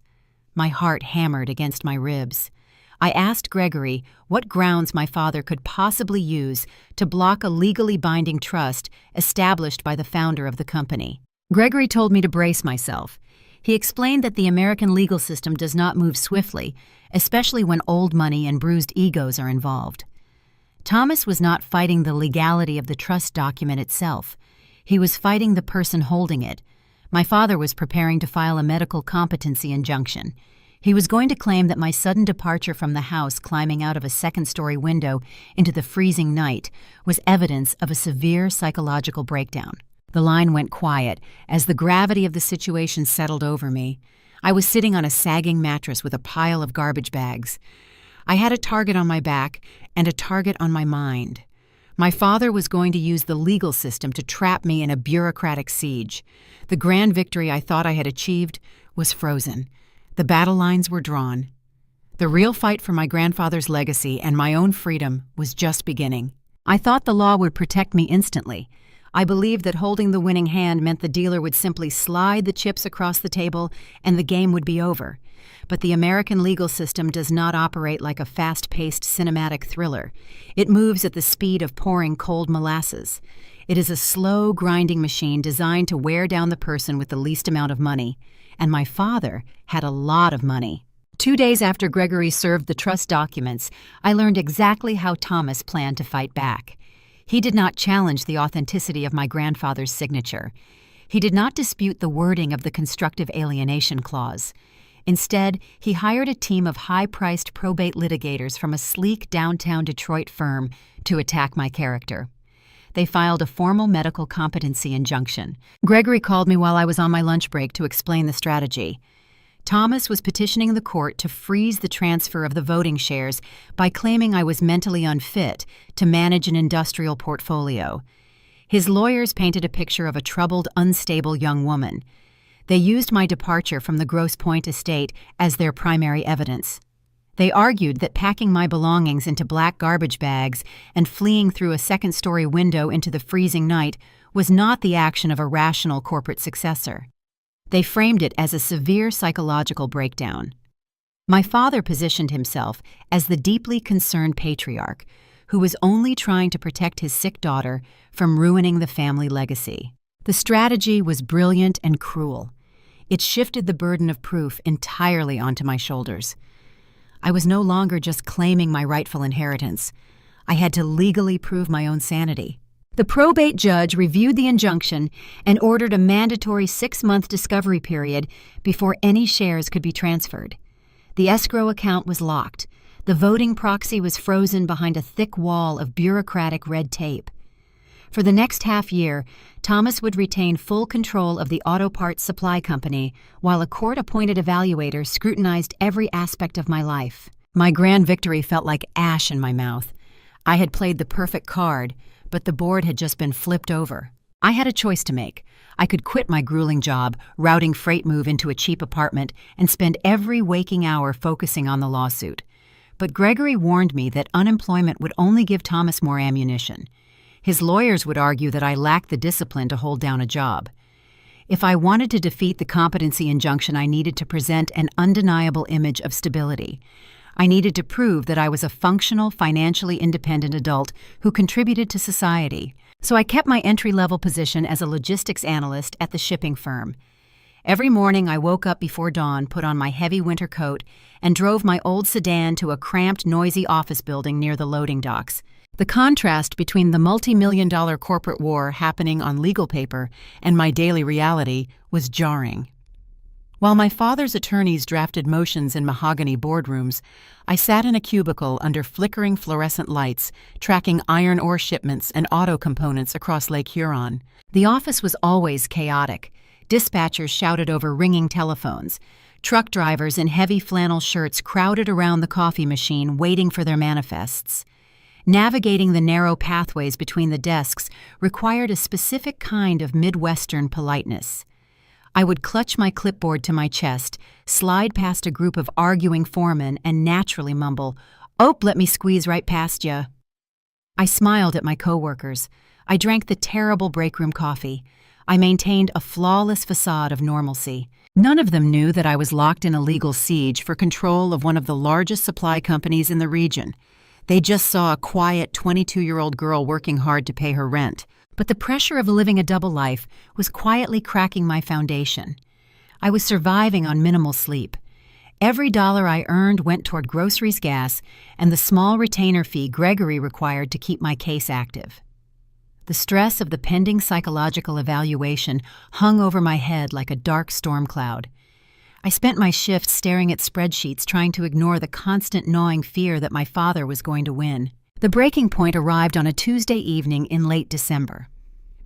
My heart hammered against my ribs. I asked Gregory what grounds my father could possibly use to block a legally binding trust established by the founder of the company. Gregory told me to brace myself. He explained that the American legal system does not move swiftly, especially when old money and bruised egos are involved. Thomas was not fighting the legality of the trust document itself. He was fighting the person holding it. My father was preparing to file a medical competency injunction. He was going to claim that my sudden departure from the house, climbing out of a second-story window into the freezing night, was evidence of a severe psychological breakdown. The line went quiet as the gravity of the situation settled over me. I was sitting on a sagging mattress with a pile of garbage bags. I had a target on my back and a target on my mind. My father was going to use the legal system to trap me in a bureaucratic siege. The grand victory I thought I had achieved was frozen. The battle lines were drawn. The real fight for my grandfather's legacy and my own freedom was just beginning. I thought the law would protect me instantly. I believed that holding the winning hand meant the dealer would simply slide the chips across the table and the game would be over. But the American legal system does not operate like a fast-paced cinematic thriller. It moves at the speed of pouring cold molasses. It is a slow, grinding machine designed to wear down the person with the least amount of money. And my father had a lot of money. 2 days after Gregory served the trust documents, I learned exactly how Thomas planned to fight back. He did not challenge the authenticity of my grandfather's signature. He did not dispute the wording of the constructive alienation clause. Instead, he hired a team of high-priced probate litigators from a sleek downtown Detroit firm to attack my character. They filed a formal medical competency injunction. Gregory called me while I was on my lunch break to explain the strategy. Thomas was petitioning the court to freeze the transfer of the voting shares by claiming I was mentally unfit to manage an industrial portfolio. His lawyers painted a picture of a troubled, unstable young woman. They used my departure from the Grosse Pointe estate as their primary evidence. They argued that packing my belongings into black garbage bags and fleeing through a second-story window into the freezing night was not the action of a rational corporate successor. They framed it as a severe psychological breakdown. My father positioned himself as the deeply concerned patriarch who was only trying to protect his sick daughter from ruining the family legacy. The strategy was brilliant and cruel. It shifted the burden of proof entirely onto my shoulders. I was no longer just claiming my rightful inheritance. I had to legally prove my own sanity. The probate judge reviewed the injunction and ordered a mandatory 6-month discovery period before any shares could be transferred. The escrow account was locked. The voting proxy was frozen behind a thick wall of bureaucratic red tape. For the next half year, Thomas would retain full control of the auto parts supply company while a court-appointed evaluator scrutinized every aspect of my life. My grand victory felt like ash in my mouth. I had played the perfect card, but the board had just been flipped over. I had a choice to make. I could quit my grueling job, routing freight move into a cheap apartment, and spend every waking hour focusing on the lawsuit. But Gregory warned me that unemployment would only give Thomas more ammunition. His lawyers would argue that I lacked the discipline to hold down a job. If I wanted to defeat the competency injunction, I needed to present an undeniable image of stability. I needed to prove that I was a functional, financially independent adult who contributed to society. So I kept my entry-level position as a logistics analyst at the shipping firm. Every morning I woke up before dawn, put on my heavy winter coat, and drove my old sedan to a cramped, noisy office building near the loading docks. The contrast between the multi-million-dollar corporate war happening on legal paper and my daily reality was jarring. While my father's attorneys drafted motions in mahogany boardrooms, I sat in a cubicle under flickering fluorescent lights, tracking iron ore shipments and auto components across Lake Huron. The office was always chaotic. Dispatchers shouted over ringing telephones. Truck drivers in heavy flannel shirts crowded around the coffee machine waiting for their manifests. Navigating the narrow pathways between the desks required a specific kind of Midwestern politeness. I would clutch my clipboard to my chest, slide past a group of arguing foremen, and naturally mumble, "Oh, let me squeeze right past ya." I smiled at my coworkers. I drank the terrible breakroom coffee. I maintained a flawless facade of normalcy. None of them knew that I was locked in a legal siege for control of one of the largest supply companies in the region. They just saw a quiet 22-year-old girl working hard to pay her rent. But the pressure of living a double life was quietly cracking my foundation. I was surviving on minimal sleep. Every dollar I earned went toward groceries, gas, and the small retainer fee Gregory required to keep my case active. The stress of the pending psychological evaluation hung over my head like a dark storm cloud. I spent my shifts staring at spreadsheets, trying to ignore the constant gnawing fear that my father was going to win. The breaking point arrived on a Tuesday evening in late December.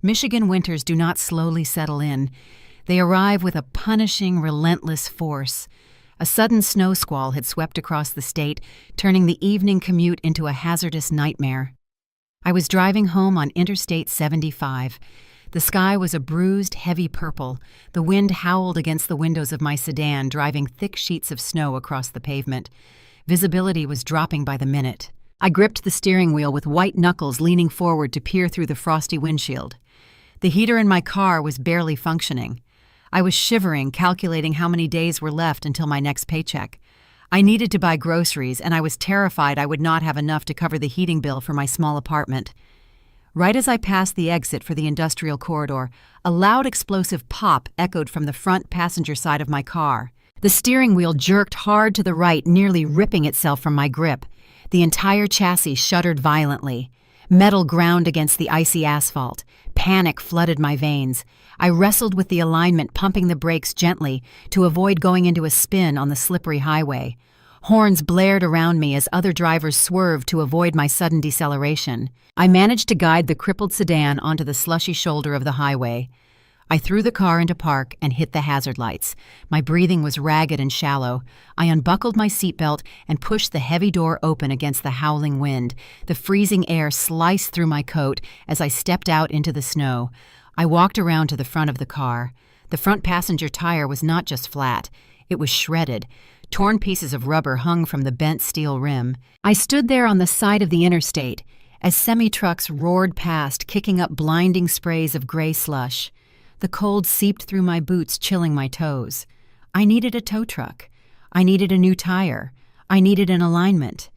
Michigan winters do not slowly settle in. They arrive with a punishing, relentless force. A sudden snow squall had swept across the state, turning the evening commute into a hazardous nightmare. I was driving home on Interstate 75. The sky was a bruised, heavy purple. The wind howled against the windows of my sedan, driving thick sheets of snow across the pavement. Visibility was dropping by the minute. I gripped the steering wheel with white knuckles, leaning forward to peer through the frosty windshield. The heater in my car was barely functioning. I was shivering, calculating how many days were left until my next paycheck. I needed to buy groceries, and I was terrified I would not have enough to cover the heating bill for my small apartment. Right as I passed the exit for the industrial corridor, a loud explosive pop echoed from the front passenger side of my car. The steering wheel jerked hard to the right, nearly ripping itself from my grip. The entire chassis shuddered violently. Metal ground against the icy asphalt. Panic flooded my veins. I wrestled with the alignment, pumping the brakes gently to avoid going into a spin on the slippery highway. Horns blared around me as other drivers swerved to avoid my sudden deceleration. I managed to guide the crippled sedan onto the slushy shoulder of the highway. I threw the car into park and hit the hazard lights. My breathing was ragged and shallow. I unbuckled my seatbelt and pushed the heavy door open against the howling wind. The freezing air sliced through my coat as I stepped out into the snow. I walked around to the front of the car. The front passenger tire was not just flat. It was shredded. Torn pieces of rubber hung from the bent steel rim. I stood there on the side of the interstate as semi-trucks roared past, kicking up blinding sprays of gray slush. The cold seeped through my boots, chilling my toes. I needed a tow truck. I needed a new tire. I needed an alignment.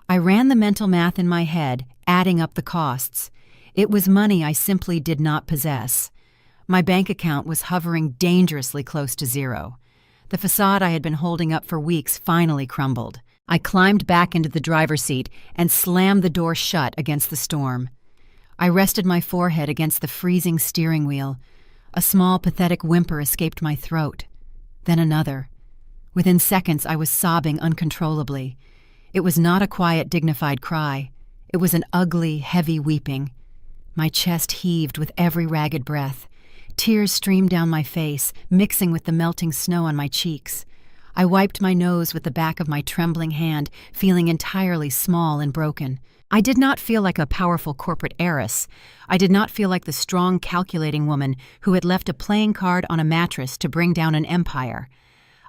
I ran the mental math in my head, adding up the costs. It was money I simply did not possess. My bank account was hovering dangerously close to zero. The facade I had been holding up for weeks finally crumbled. I climbed back into the driver's seat and slammed the door shut against the storm. I rested my forehead against the freezing steering wheel. A small, pathetic whimper escaped my throat. Then another. Within seconds, I was sobbing uncontrollably. It was not a quiet, dignified cry. It was an ugly, heavy weeping. My chest heaved with every ragged breath. Tears streamed down my face, mixing with the melting snow on my cheeks. I wiped my nose with the back of my trembling hand, feeling entirely small and broken. I did not feel like a powerful corporate heiress. I did not feel like the strong, calculating woman who had left a playing card on a mattress to bring down an empire.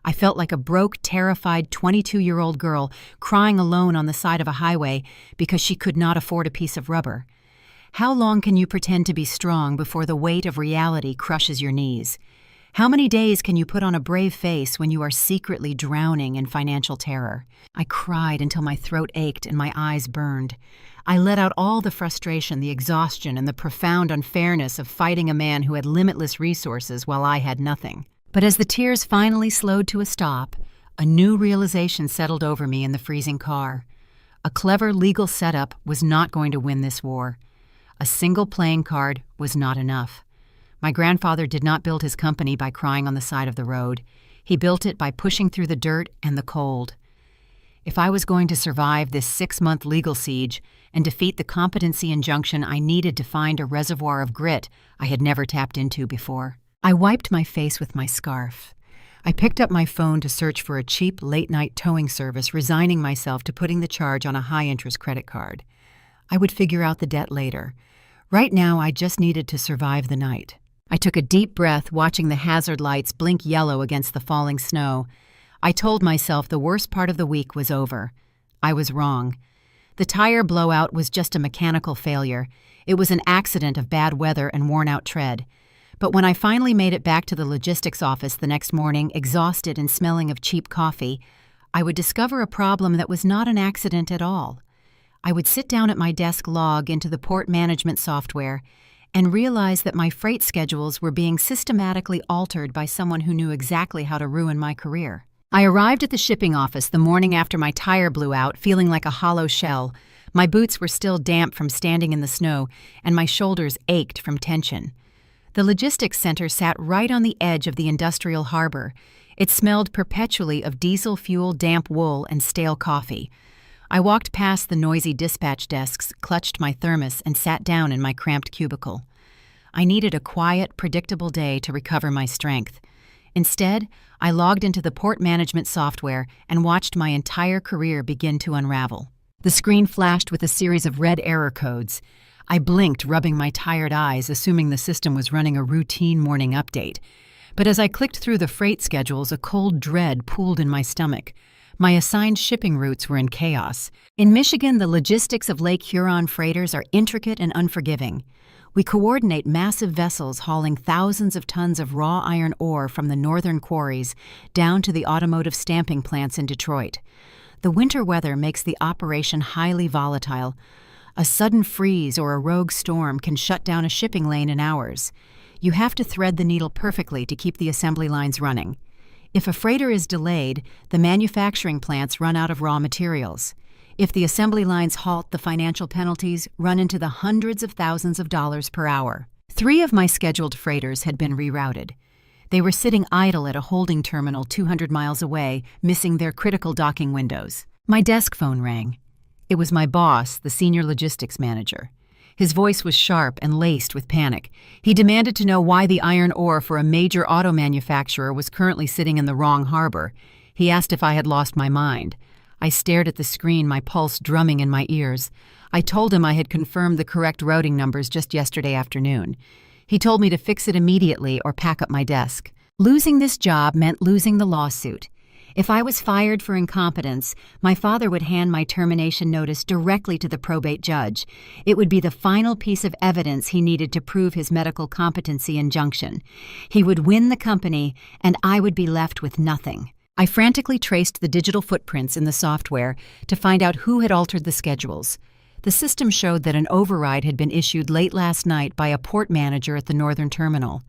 I felt like a broke, terrified 22-year-old girl crying alone on the side of a highway because she could not afford a piece of rubber. How long can you pretend to be strong before the weight of reality crushes your knees? How many days can you put on a brave face when you are secretly drowning in financial terror? I cried until my throat ached and my eyes burned. I let out all the frustration, the exhaustion, and the profound unfairness of fighting a man who had limitless resources while I had nothing. But as the tears finally slowed to a stop, a new realization settled over me in the freezing car. A clever legal setup was not going to win this war. A single playing card was not enough. My grandfather did not build his company by crying on the side of the road. He built it by pushing through the dirt and the cold. If I was going to survive this 6-month legal siege and defeat the competency injunction, I needed to find a reservoir of grit I had never tapped into before. I wiped my face with my scarf. I picked up my phone to search for a cheap late-night towing service, resigning myself to putting the charge on a high-interest credit card. I would figure out the debt later. Right now, I just needed to survive the night. I took a deep breath, watching the hazard lights blink yellow against the falling snow. I told myself the worst part of the week was over. I was wrong. The tire blowout was just a mechanical failure. It was an accident of bad weather and worn-out tread. But when I finally made it back to the logistics office the next morning, exhausted and smelling of cheap coffee, I would discover a problem that was not an accident at all. I would sit down at my desk, log into the port management software, and realize that my freight schedules were being systematically altered by someone who knew exactly how to ruin my career. I arrived at the shipping office the morning after my tire blew out, feeling like a hollow shell. My boots were still damp from standing in the snow, and my shoulders ached from tension. The logistics center sat right on the edge of the industrial harbor. It smelled perpetually of diesel fuel, damp wool, and stale coffee. I walked past the noisy dispatch desks, clutched my thermos, and sat down in my cramped cubicle. I needed a quiet, predictable day to recover my strength. Instead, I logged into the port management software and watched my entire career begin to unravel. The screen flashed with a series of red error codes. I blinked, rubbing my tired eyes, assuming the system was running a routine morning update. But as I clicked through the freight schedules, a cold dread pooled in my stomach. My assigned shipping routes were in chaos. In Michigan, the logistics of Lake Huron freighters are intricate and unforgiving. We coordinate massive vessels hauling thousands of tons of raw iron ore from the northern quarries down to the automotive stamping plants in Detroit. The winter weather makes the operation highly volatile. A sudden freeze or a rogue storm can shut down a shipping lane in hours. You have to thread the needle perfectly to keep the assembly lines running. If a freighter is delayed, the manufacturing plants run out of raw materials. If the assembly lines halt, the financial penalties run into the hundreds of thousands of dollars per hour. 3 of my scheduled freighters had been rerouted. They were sitting idle at a holding terminal 200 miles away, missing their critical docking windows. My desk phone rang. It was my boss, the senior logistics manager. His voice was sharp and laced with panic. He demanded to know why the iron ore for a major auto manufacturer was currently sitting in the wrong harbor. He asked if I had lost my mind. I stared at the screen, my pulse drumming in my ears. I told him I had confirmed the correct routing numbers just yesterday afternoon. He told me to fix it immediately or pack up my desk. Losing this job meant losing the lawsuit. If I was fired for incompetence, my father would hand my termination notice directly to the probate judge. It would be the final piece of evidence he needed to prove his medical competency injunction. He would win the company, and I would be left with nothing. I frantically traced the digital footprints in the software to find out who had altered the schedules. The system showed that an override had been issued late last night by a port manager at the northern terminal.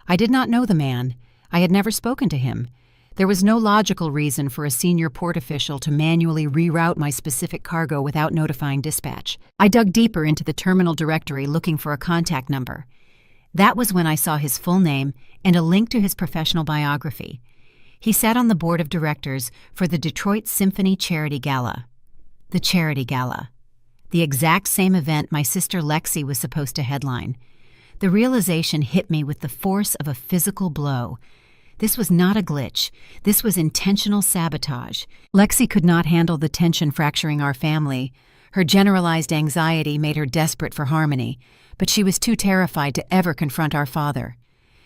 I did not know the man. I had never spoken to him. There was no logical reason for a senior port official to manually reroute my specific cargo without notifying dispatch. I dug deeper into the terminal directory looking for a contact number. That was when I saw his full name and a link to his professional biography. He sat on the board of directors for the Detroit Symphony Charity Gala. The Charity Gala. The exact same event my sister Lexi was supposed to headline. The realization hit me with the force of a physical blow. This was not a glitch. This was intentional sabotage. Lexi could not handle the tension fracturing our family. Her generalized anxiety made her desperate for harmony, but she was too terrified to ever confront our father.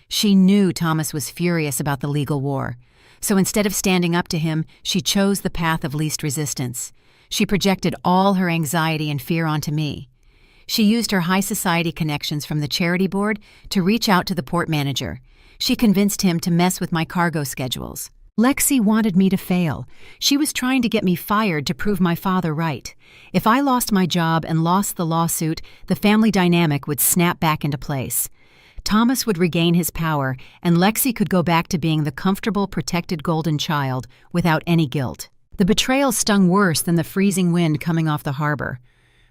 She knew Thomas was furious about the legal war, so instead of standing up to him, she chose the path of least resistance. She projected all her anxiety and fear onto me. She used her high society connections from the charity board to reach out to the port manager. She convinced him to mess with my cargo schedules. Lexi wanted me to fail. She was trying to get me fired to prove my father right. If I lost my job and lost the lawsuit, the family dynamic would snap back into place. Thomas would regain his power, and Lexi could go back to being the comfortable, protected golden child without any guilt. The betrayal stung worse than the freezing wind coming off the harbor.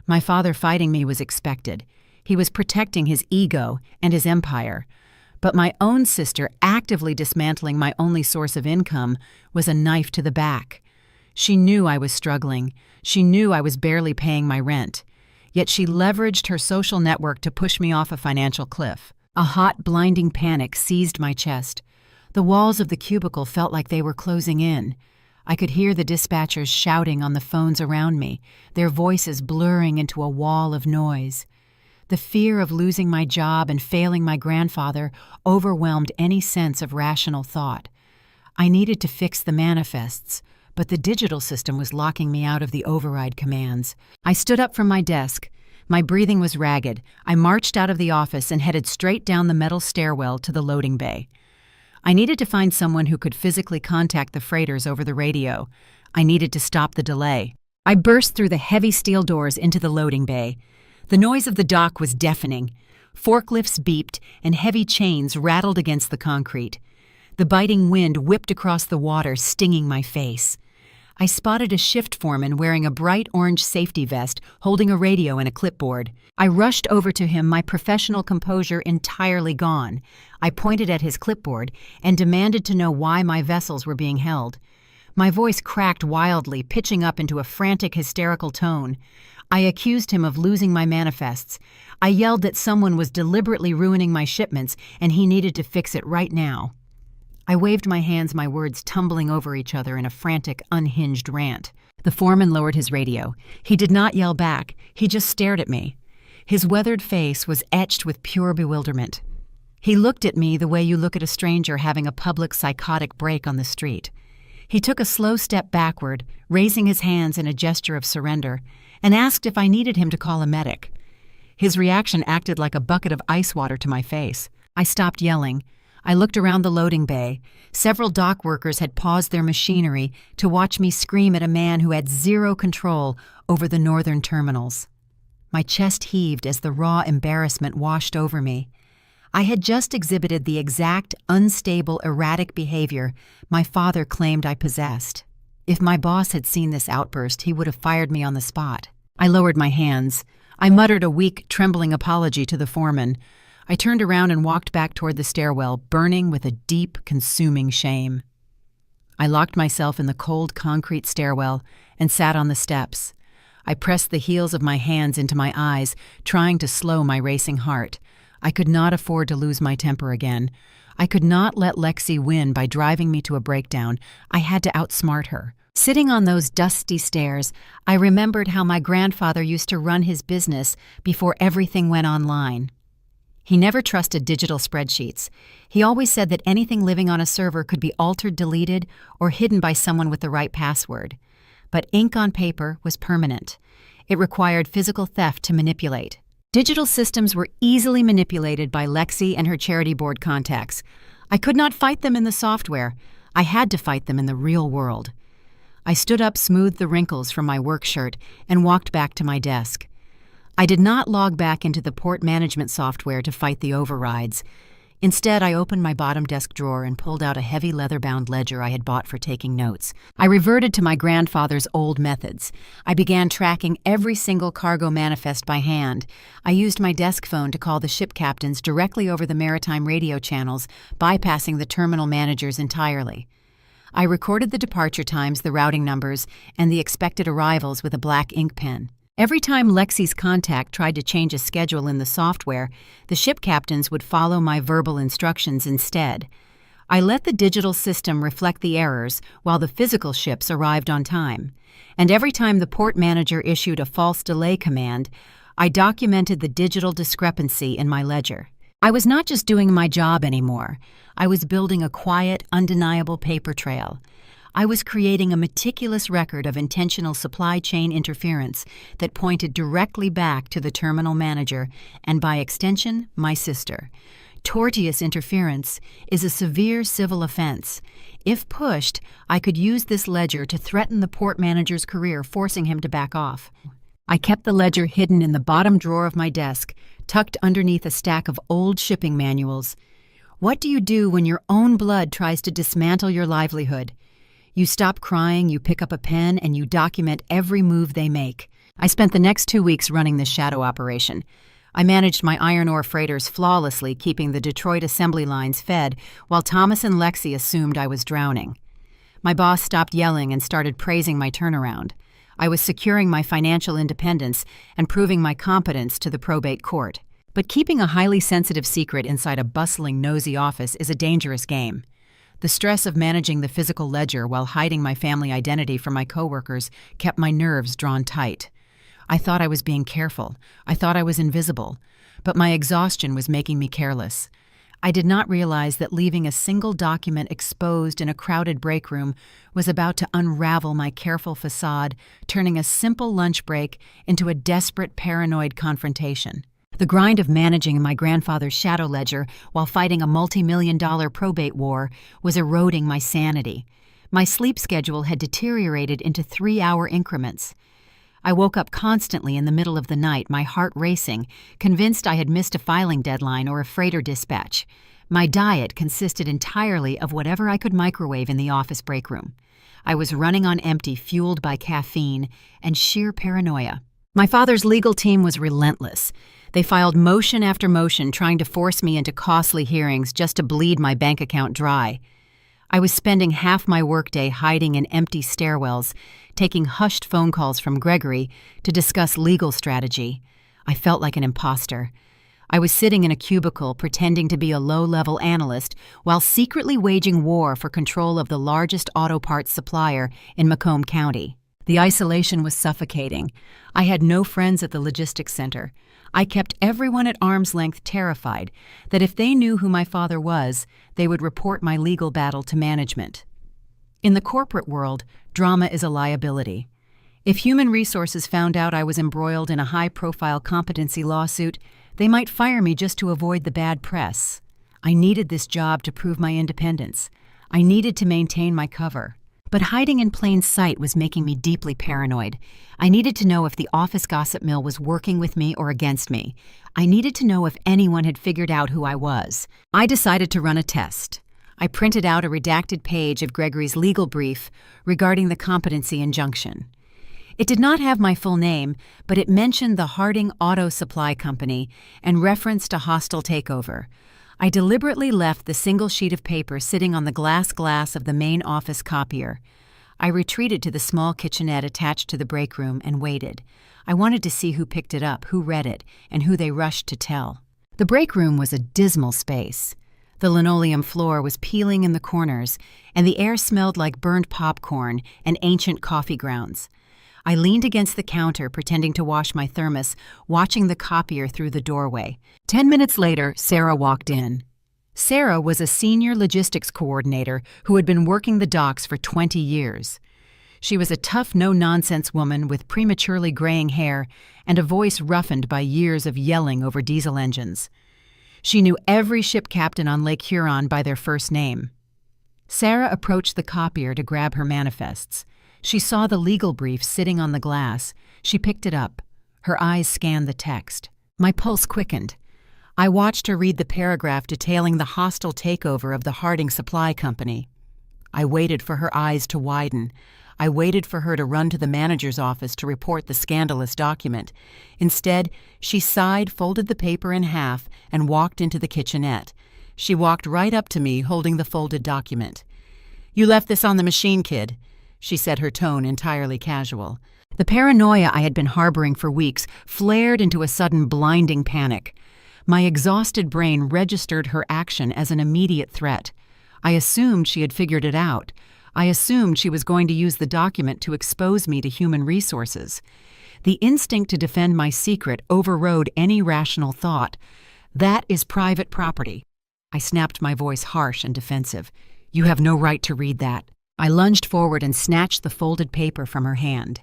My father fighting me was expected. He was protecting his ego and his empire. But my own sister actively dismantling my only source of income was a knife to the back. She knew I was struggling. She knew I was barely paying my rent. Yet she leveraged her social network to push me off a financial cliff. A hot, blinding panic seized my chest. The walls of the cubicle felt like they were closing in. I could hear the dispatchers shouting on the phones around me, their voices blurring into a wall of noise. The fear of losing my job and failing my grandfather overwhelmed any sense of rational thought. I needed to fix the manifests, but the digital system was locking me out of the override commands. I stood up from my desk. My breathing was ragged. I marched out of the office and headed straight down the metal stairwell to the loading bay. I needed to find someone who could physically contact the freighters over the radio. I needed to stop the delay. I burst through the heavy steel doors into the loading bay. The noise of the dock was deafening. Forklifts beeped and heavy chains rattled against the concrete. The biting wind whipped across the water, stinging my face. I spotted a shift foreman wearing a bright orange safety vest, holding a radio and a clipboard. I rushed over to him, my professional composure entirely gone. I pointed at his clipboard and demanded to know why my vessels were being held. My voice cracked wildly, pitching up into a frantic, hysterical tone. I accused him of losing my manifests. I yelled that someone was deliberately ruining my shipments and he needed to fix it right now. I waved my hands, my words tumbling over each other in a frantic, unhinged rant. The foreman lowered his radio. He did not yell back. He just stared at me. His weathered face was etched with pure bewilderment. He looked at me the way you look at a stranger having a public psychotic break on the street. He took a slow step backward, raising his hands in a gesture of surrender, and asked if I needed him to call a medic. His reaction acted like a bucket of ice water to my face. I stopped yelling. I looked around the loading bay. Several dock workers had paused their machinery to watch me scream at a man who had zero control over the northern terminals. My chest heaved as the raw embarrassment washed over me. I had just exhibited the exact unstable, erratic behavior my father claimed I possessed. If my boss had seen this outburst, he would have fired me on the spot. I lowered my hands. I muttered a weak, trembling apology to the foreman. I turned around and walked back toward the stairwell, burning with a deep, consuming shame. I locked myself in the cold concrete stairwell and sat on the steps. I pressed the heels of my hands into my eyes, trying to slow my racing heart. I could not afford to lose my temper again. I could not let Lexi win by driving me to a breakdown. I had to outsmart her. Sitting on those dusty stairs, I remembered how my grandfather used to run his business before everything went online. He never trusted digital spreadsheets. He always said that anything living on a server could be altered, deleted, or hidden by someone with the right password. But ink on paper was permanent. It required physical theft to manipulate. Digital systems were easily manipulated by Lexi and her charity board contacts. I could not fight them in the software. I had to fight them in the real world. I stood up, smoothed the wrinkles from my work shirt, and walked back to my desk. I did not log back into the port management software to fight the overrides. Instead, I opened my bottom desk drawer and pulled out a heavy leather-bound ledger I had bought for taking notes. I reverted to my grandfather's old methods. I began tracking every single cargo manifest by hand. I used my desk phone to call the ship captains directly over the maritime radio channels, bypassing the terminal managers entirely. I recorded the departure times, the routing numbers, and the expected arrivals with a black ink pen. Every time Lexi's contact tried to change a schedule in the software, the ship captains would follow my verbal instructions instead. I let the digital system reflect the errors while the physical ships arrived on time. And every time the port manager issued a false delay command, I documented the digital discrepancy in my ledger. I was not just doing my job anymore. I was building a quiet, undeniable paper trail. I was creating a meticulous record of intentional supply chain interference that pointed directly back to the terminal manager and, by extension, my sister. Tortious interference is a severe civil offense. If pushed, I could use this ledger to threaten the port manager's career, forcing him to back off. I kept the ledger hidden in the bottom drawer of my desk, tucked underneath a stack of old shipping manuals. What do you do when your own blood tries to dismantle your livelihood? You stop crying, you pick up a pen, and you document every move they make. I spent the next 2 weeks running this shadow operation. I managed my iron ore freighters flawlessly, keeping the Detroit assembly lines fed, while Thomas and Lexi assumed I was drowning. My boss stopped yelling and started praising my turnaround. I was securing my financial independence and proving my competence to the probate court. But keeping a highly sensitive secret inside a bustling, nosy office is a dangerous game. The stress of managing the physical ledger while hiding my family identity from my coworkers kept my nerves drawn tight. I thought I was being careful. I thought I was invisible. But my exhaustion was making me careless. I did not realize that leaving a single document exposed in a crowded break room was about to unravel my careful facade, turning a simple lunch break into a desperate, paranoid confrontation. The grind of managing my grandfather's shadow ledger while fighting a multi-million-dollar probate war was eroding my sanity. My sleep schedule had deteriorated into 3-hour increments. I woke up constantly in the middle of the night, my heart racing, convinced I had missed a filing deadline or a freighter dispatch. My diet consisted entirely of whatever I could microwave in the office break room. I was running on empty, fueled by caffeine and sheer paranoia. My father's legal team was relentless. They filed motion after motion trying to force me into costly hearings just to bleed my bank account dry. I was spending half my workday hiding in empty stairwells, taking hushed phone calls from Gregory to discuss legal strategy. I felt like an imposter. I was sitting in a cubicle pretending to be a low-level analyst while secretly waging war for control of the largest auto parts supplier in Macomb County. The isolation was suffocating. I had no friends at the logistics center. I kept everyone at arm's length, terrified that if they knew who my father was, they would report my legal battle to management. In the corporate world, drama is a liability. If human resources found out I was embroiled in a high-profile competency lawsuit, they might fire me just to avoid the bad press. I needed this job to prove my independence. I needed to maintain my cover. But hiding in plain sight was making me deeply paranoid. I needed to know if the office gossip mill was working with me or against me. I needed to know if anyone had figured out who I was. I decided to run a test. I printed out a redacted page of Gregory's legal brief regarding the competency injunction. It did not have my full name, but it mentioned the Harding Auto Supply Company and referenced a hostile takeover. I deliberately left the single sheet of paper sitting on the glass of the main office copier. I retreated to the small kitchenette attached to the break room and waited. I wanted to see who picked it up, who read it, and who they rushed to tell. The break room was a dismal space. The linoleum floor was peeling in the corners, and the air smelled like burned popcorn and ancient coffee grounds. I leaned against the counter, pretending to wash my thermos, watching the copier through the doorway. 10 minutes later, Sarah walked in. Sarah was a senior logistics coordinator who had been working the docks for 20 years. She was a tough, no-nonsense woman with prematurely graying hair and a voice roughened by years of yelling over diesel engines. She knew every ship captain on Lake Huron by their first name. Sarah approached the copier to grab her manifests. She saw the legal brief sitting on the glass. She picked it up. Her eyes scanned the text. My pulse quickened. I watched her read the paragraph detailing the hostile takeover of the Harding Supply Company. I waited for her eyes to widen. I waited for her to run to the manager's office to report the scandalous document. Instead, she sighed, folded the paper in half, and walked into the kitchenette. She walked right up to me, holding the folded document. "You left this on the machine, kid," she said, her tone entirely casual. The paranoia I had been harboring for weeks flared into a sudden blinding panic. My exhausted brain registered her action as an immediate threat. I assumed she had figured it out. I assumed she was going to use the document to expose me to human resources. The instinct to defend my secret overrode any rational thought. "That is private property." I snapped, my voice harsh and defensive. "You have no right to read that." I lunged forward and snatched the folded paper from her hand.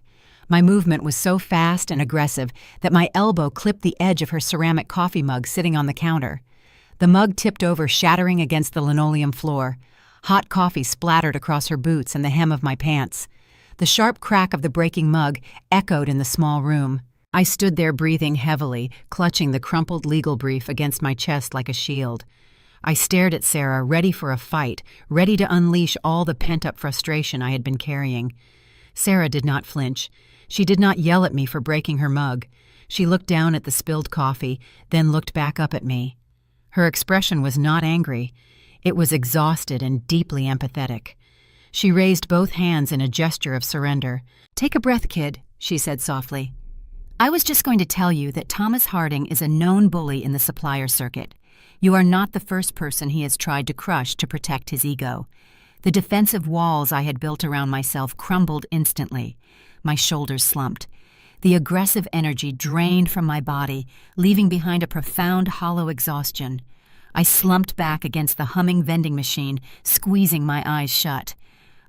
My movement was so fast and aggressive that my elbow clipped the edge of her ceramic coffee mug sitting on the counter. The mug tipped over, shattering against the linoleum floor. Hot coffee splattered across her boots and the hem of my pants. The sharp crack of the breaking mug echoed in the small room. I stood there breathing heavily, clutching the crumpled legal brief against my chest like a shield. I stared at Sarah, ready for a fight, ready to unleash all the pent-up frustration I had been carrying. Sarah did not flinch. She did not yell at me for breaking her mug. She looked down at the spilled coffee, then looked back up at me. Her expression was not angry. It was exhausted and deeply empathetic. She raised both hands in a gesture of surrender. "Take a breath, kid," she said softly. I was just going to tell you that Thomas Harding is a known bully in the supplier circuit. You are not the first person he has tried to crush to protect his ego. The defensive walls I had built around myself crumbled instantly. My shoulders slumped. The aggressive energy drained from my body, leaving behind a profound hollow exhaustion. I slumped back against the humming vending machine, squeezing my eyes shut.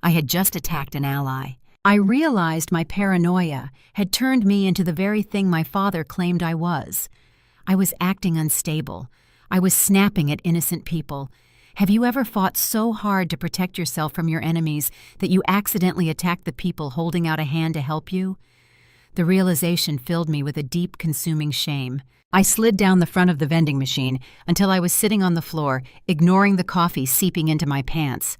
I had just attacked an ally. I realized my paranoia had turned me into the very thing my father claimed I was. I was acting unstable. I was snapping at innocent people. Have you ever fought so hard to protect yourself from your enemies that you accidentally attacked the people holding out a hand to help you? The realization filled me with a deep, consuming shame. I slid down the front of the vending machine until I was sitting on the floor, ignoring the coffee seeping into my pants.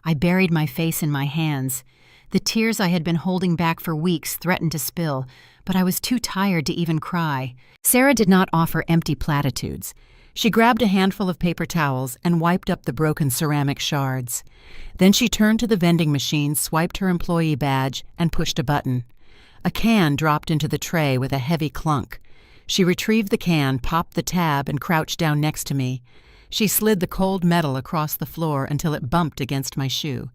I buried my face in my hands. The tears I had been holding back for weeks threatened to spill, but I was too tired to even cry. Sarah did not offer empty platitudes. She grabbed a handful of paper towels and wiped up the broken ceramic shards. Then she turned to the vending machine, swiped her employee badge, and pushed a button. A can dropped into the tray with a heavy clunk. She retrieved the can, popped the tab, and crouched down next to me. She slid the cold metal across the floor until it bumped against my shoe.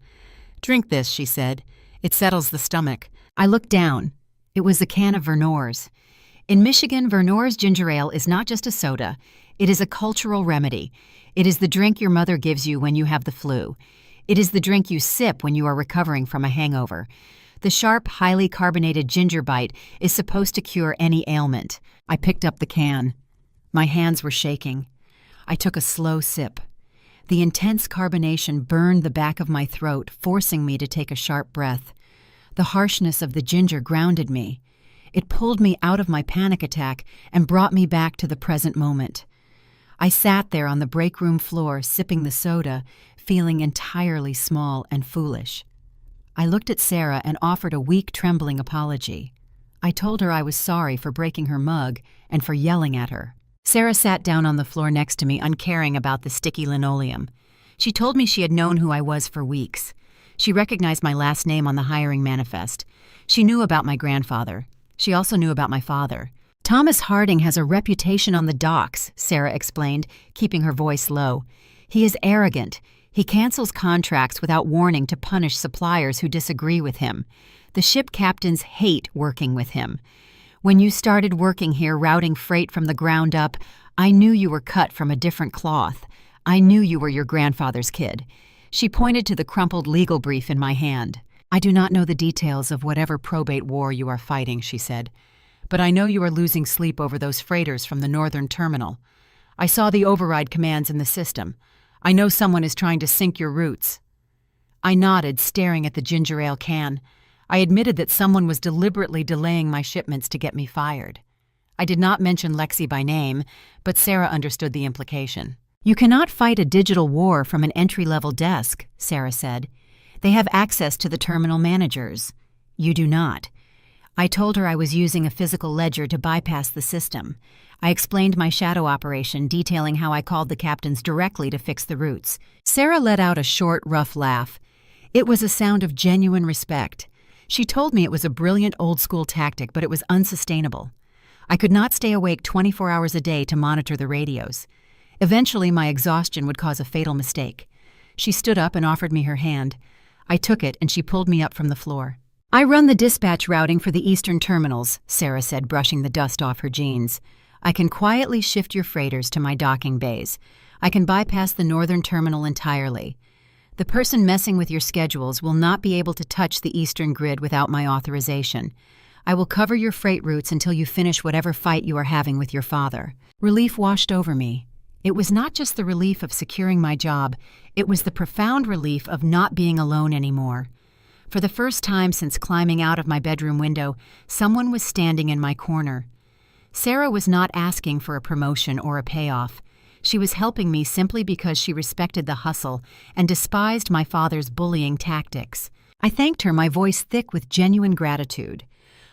"Drink this," she said. "It settles the stomach." I looked down. It was a can of Vernor's. In Michigan, Vernor's ginger ale is not just a soda. It is a cultural remedy. It is the drink your mother gives you when you have the flu. It is the drink you sip when you are recovering from a hangover. The sharp, highly carbonated ginger bite is supposed to cure any ailment. I picked up the can. My hands were shaking. I took a slow sip. The intense carbonation burned the back of my throat, forcing me to take a sharp breath. The harshness of the ginger grounded me. It pulled me out of my panic attack and brought me back to the present moment. I sat there on the break room floor, sipping the soda, feeling entirely small and foolish. I looked at Sarah and offered a weak, trembling apology. I told her I was sorry for breaking her mug and for yelling at her. Sarah sat down on the floor next to me, uncaring about the sticky linoleum. She told me she had known who I was for weeks. She recognized my last name on the hiring manifest. She knew about my grandfather. She also knew about my father. "Thomas Harding has a reputation on the docks," Sarah explained, keeping her voice low. "He is arrogant. He cancels contracts without warning to punish suppliers who disagree with him. The ship captains hate working with him. When you started working here routing freight from the ground up, I knew you were cut from a different cloth. I knew you were your grandfather's kid." She pointed to the crumpled legal brief in my hand. "I do not know the details of whatever probate war you are fighting," she said, "but I know you are losing sleep over those freighters from the northern terminal. I saw the override commands in the system. I know someone is trying to sink your roots." I nodded, staring at the ginger ale can. I admitted that someone was deliberately delaying my shipments to get me fired. I did not mention Lexi by name, but Sarah understood the implication. "You cannot fight a digital war from an entry-level desk," Sarah said. "They have access to the terminal managers. You do not." I told her I was using a physical ledger to bypass the system. I explained my shadow operation, detailing how I called the captains directly to fix the routes. Sarah let out a short, rough laugh. It was a sound of genuine respect. She told me it was a brilliant old-school tactic, but it was unsustainable. I could not stay awake 24 hours a day to monitor the radios. Eventually, my exhaustion would cause a fatal mistake. She stood up and offered me her hand. I took it, and she pulled me up from the floor. "I run the dispatch routing for the eastern terminals," Sarah said, brushing the dust off her jeans. "I can quietly shift your freighters to my docking bays. I can bypass the northern terminal entirely. The person messing with your schedules will not be able to touch the eastern grid without my authorization. I will cover your freight routes until you finish whatever fight you are having with your father." Relief washed over me. It was not just the relief of securing my job, it was the profound relief of not being alone anymore. For the first time since climbing out of my bedroom window, someone was standing in my corner. Sarah was not asking for a promotion or a payoff. She was helping me simply because she respected the hustle and despised my father's bullying tactics. I thanked her, my voice thick with genuine gratitude.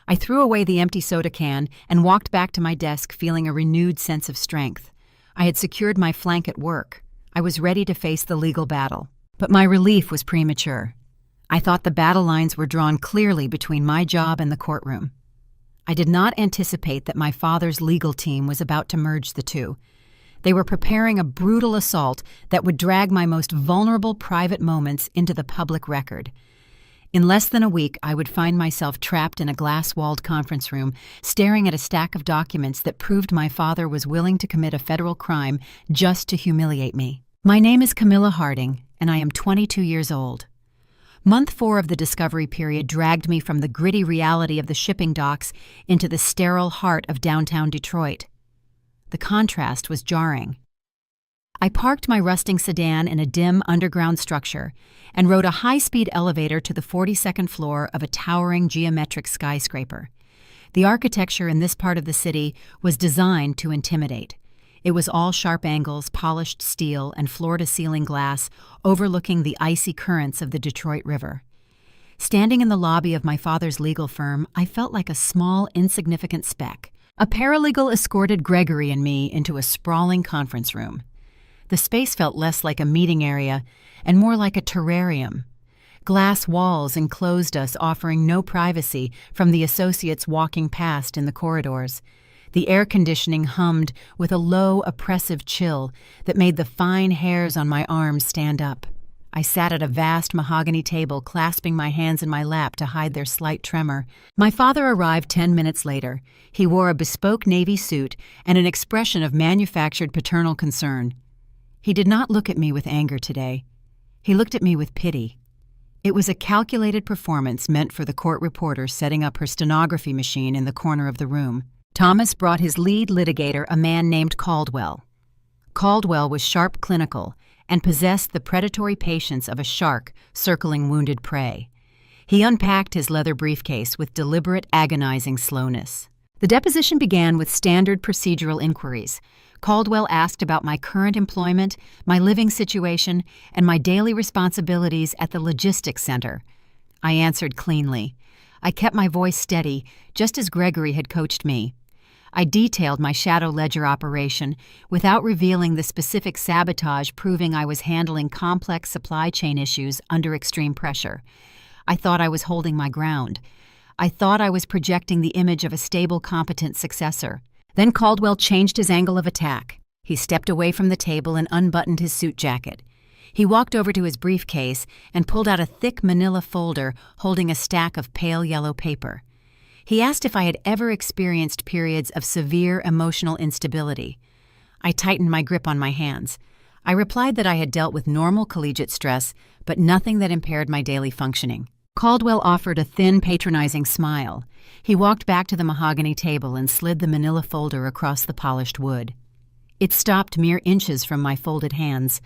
I threw away the empty soda can and walked back to my desk feeling a renewed sense of strength. I had secured my flank at work. I was ready to face the legal battle. But my relief was premature. I thought the battle lines were drawn clearly between my job and the courtroom. I did not anticipate that my father's legal team was about to merge the two. They were preparing a brutal assault that would drag my most vulnerable private moments into the public record. In less than a week, I would find myself trapped in a glass-walled conference room, staring at a stack of documents that proved my father was willing to commit a federal crime just to humiliate me. My name is Camilla Harding, and I am 22 years old. Month 4 of the discovery period dragged me from the gritty reality of the shipping docks into the sterile heart of downtown Detroit. The contrast was jarring. I parked my rusting sedan in a dim underground structure and rode a high-speed elevator to the 42nd floor of a towering geometric skyscraper. The architecture in this part of the city was designed to intimidate. It was all sharp angles, polished steel, and floor-to-ceiling glass overlooking the icy currents of the Detroit River. Standing in the lobby of my father's legal firm, I felt like a small, insignificant speck. A paralegal escorted Gregory and me into a sprawling conference room. The space felt less like a meeting area and more like a terrarium. Glass walls enclosed us, offering no privacy from the associates walking past in the corridors. The air conditioning hummed with a low, oppressive chill that made the fine hairs on my arms stand up. I sat at a vast mahogany table, clasping my hands in my lap to hide their slight tremor. My father arrived 10 minutes later. He wore a bespoke navy suit and an expression of manufactured paternal concern. He did not look at me with anger today. He looked at me with pity. It was a calculated performance meant for the court reporter setting up her stenography machine in the corner of the room. Thomas brought his lead litigator, a man named Caldwell. Caldwell was sharp, clinical, and possessed the predatory patience of a shark circling wounded prey. He unpacked his leather briefcase with deliberate, agonizing slowness. The deposition began with standard procedural inquiries. Caldwell asked about my current employment, my living situation, and my daily responsibilities at the logistics center. I answered cleanly. I kept my voice steady, just as Gregory had coached me. I detailed my shadow ledger operation without revealing the specific sabotage, proving I was handling complex supply chain issues under extreme pressure. I thought I was holding my ground. I thought I was projecting the image of a stable, competent successor. Then Caldwell changed his angle of attack. He stepped away from the table and unbuttoned his suit jacket. He walked over to his briefcase and pulled out a thick manila folder holding a stack of pale yellow paper. He asked if I had ever experienced periods of severe emotional instability. I tightened my grip on my hands. I replied that I had dealt with normal collegiate stress, but nothing that impaired my daily functioning. Caldwell offered a thin, patronizing smile. He walked back to the mahogany table and slid the manila folder across the polished wood. It stopped mere inches from my folded hands.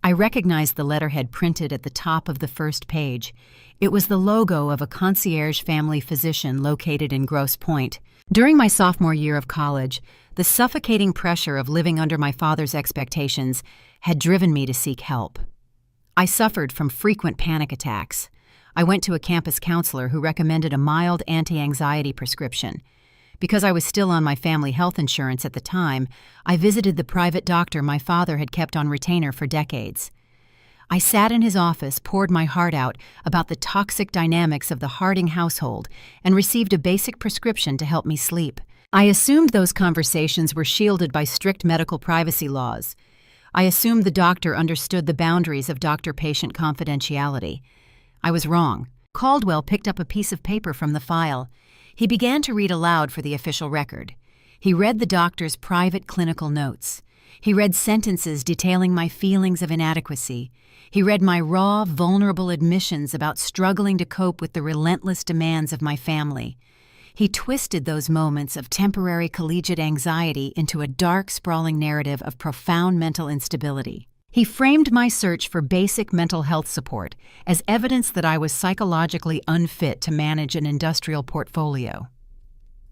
I recognized the letterhead printed at the top of the first page. It was the logo of a concierge family physician located in Grosse Pointe. During my sophomore year of college, the suffocating pressure of living under my father's expectations had driven me to seek help. I suffered from frequent panic attacks. I went to a campus counselor who recommended a mild anti-anxiety prescription. Because I was still on my family health insurance at the time, I visited the private doctor my father had kept on retainer for decades. I sat in his office, poured my heart out about the toxic dynamics of the Harding household, and received a basic prescription to help me sleep. I assumed those conversations were shielded by strict medical privacy laws. I assumed the doctor understood the boundaries of doctor-patient confidentiality. I was wrong. Caldwell picked up a piece of paper from the file. He began to read aloud for the official record. He read the doctor's private clinical notes. He read sentences detailing my feelings of inadequacy. He read my raw, vulnerable admissions about struggling to cope with the relentless demands of my family. He twisted those moments of temporary collegiate anxiety into a dark, sprawling narrative of profound mental instability. He framed my search for basic mental health support as evidence that I was psychologically unfit to manage an industrial portfolio.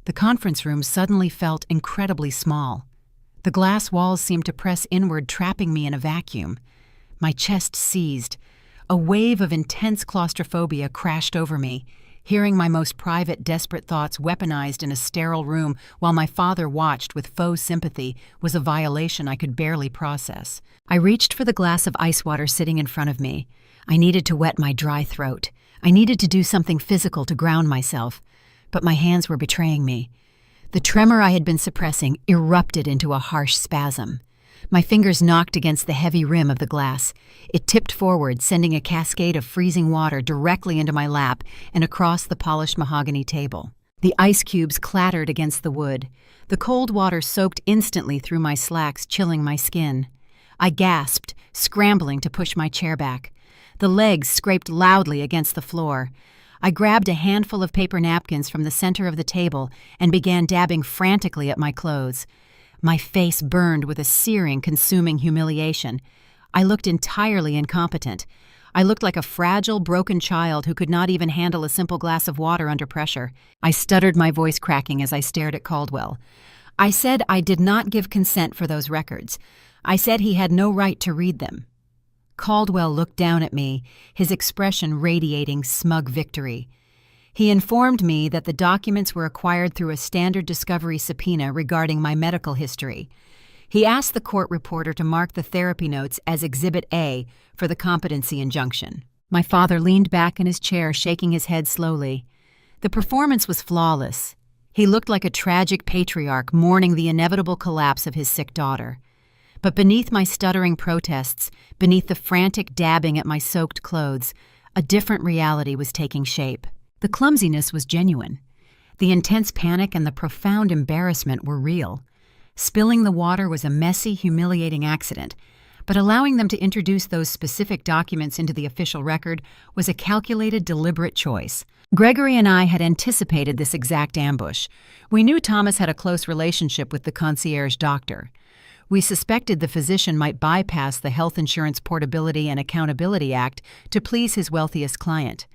The conference room suddenly felt incredibly small. The glass walls seemed to press inward, trapping me in a vacuum. My chest seized. A wave of intense claustrophobia crashed over me. Hearing my most private, desperate thoughts weaponized in a sterile room while my father watched with faux sympathy was a violation I could barely process. I reached for the glass of ice water sitting in front of me. I needed to wet my dry throat. I needed to do something physical to ground myself. but my hands were betraying me. The tremor I had been suppressing erupted into a harsh spasm. My fingers knocked against the heavy rim of the glass. It tipped forward, sending a cascade of freezing water directly into my lap and across the polished mahogany table. The ice cubes clattered against the wood. The cold water soaked instantly through my slacks, chilling my skin. I gasped, scrambling to push my chair back. The legs scraped loudly against the floor. I grabbed a handful of paper napkins from the center of the table and began dabbing frantically at my clothes. My face burned with a searing, consuming humiliation. I looked entirely incompetent. I looked like a fragile, broken child who could not even handle a simple glass of water under pressure. I stuttered, my voice cracking as I stared at Caldwell. I said I did not give consent for those records. I said he had no right to read them. Caldwell looked down at me, his expression radiating smug victory. He informed me that the documents were acquired through a standard discovery subpoena regarding my medical history. He asked the court reporter to mark the therapy notes as Exhibit A for the competency injunction. My father leaned back in his chair, shaking his head slowly. The performance was flawless. He looked like a tragic patriarch mourning the inevitable collapse of his sick daughter. But beneath my stuttering protests, beneath the frantic dabbing at my soaked clothes, a different reality was taking shape. The clumsiness was genuine. The intense panic and the profound embarrassment were real. Spilling the water was a messy, humiliating accident, but allowing them to introduce those specific documents into the official record was a calculated, deliberate choice. Gregory and I had anticipated this exact ambush. We knew Thomas had a close relationship with the concierge doctor. We suspected the physician might bypass the Health Insurance Portability and Accountability Act to please his wealthiest client.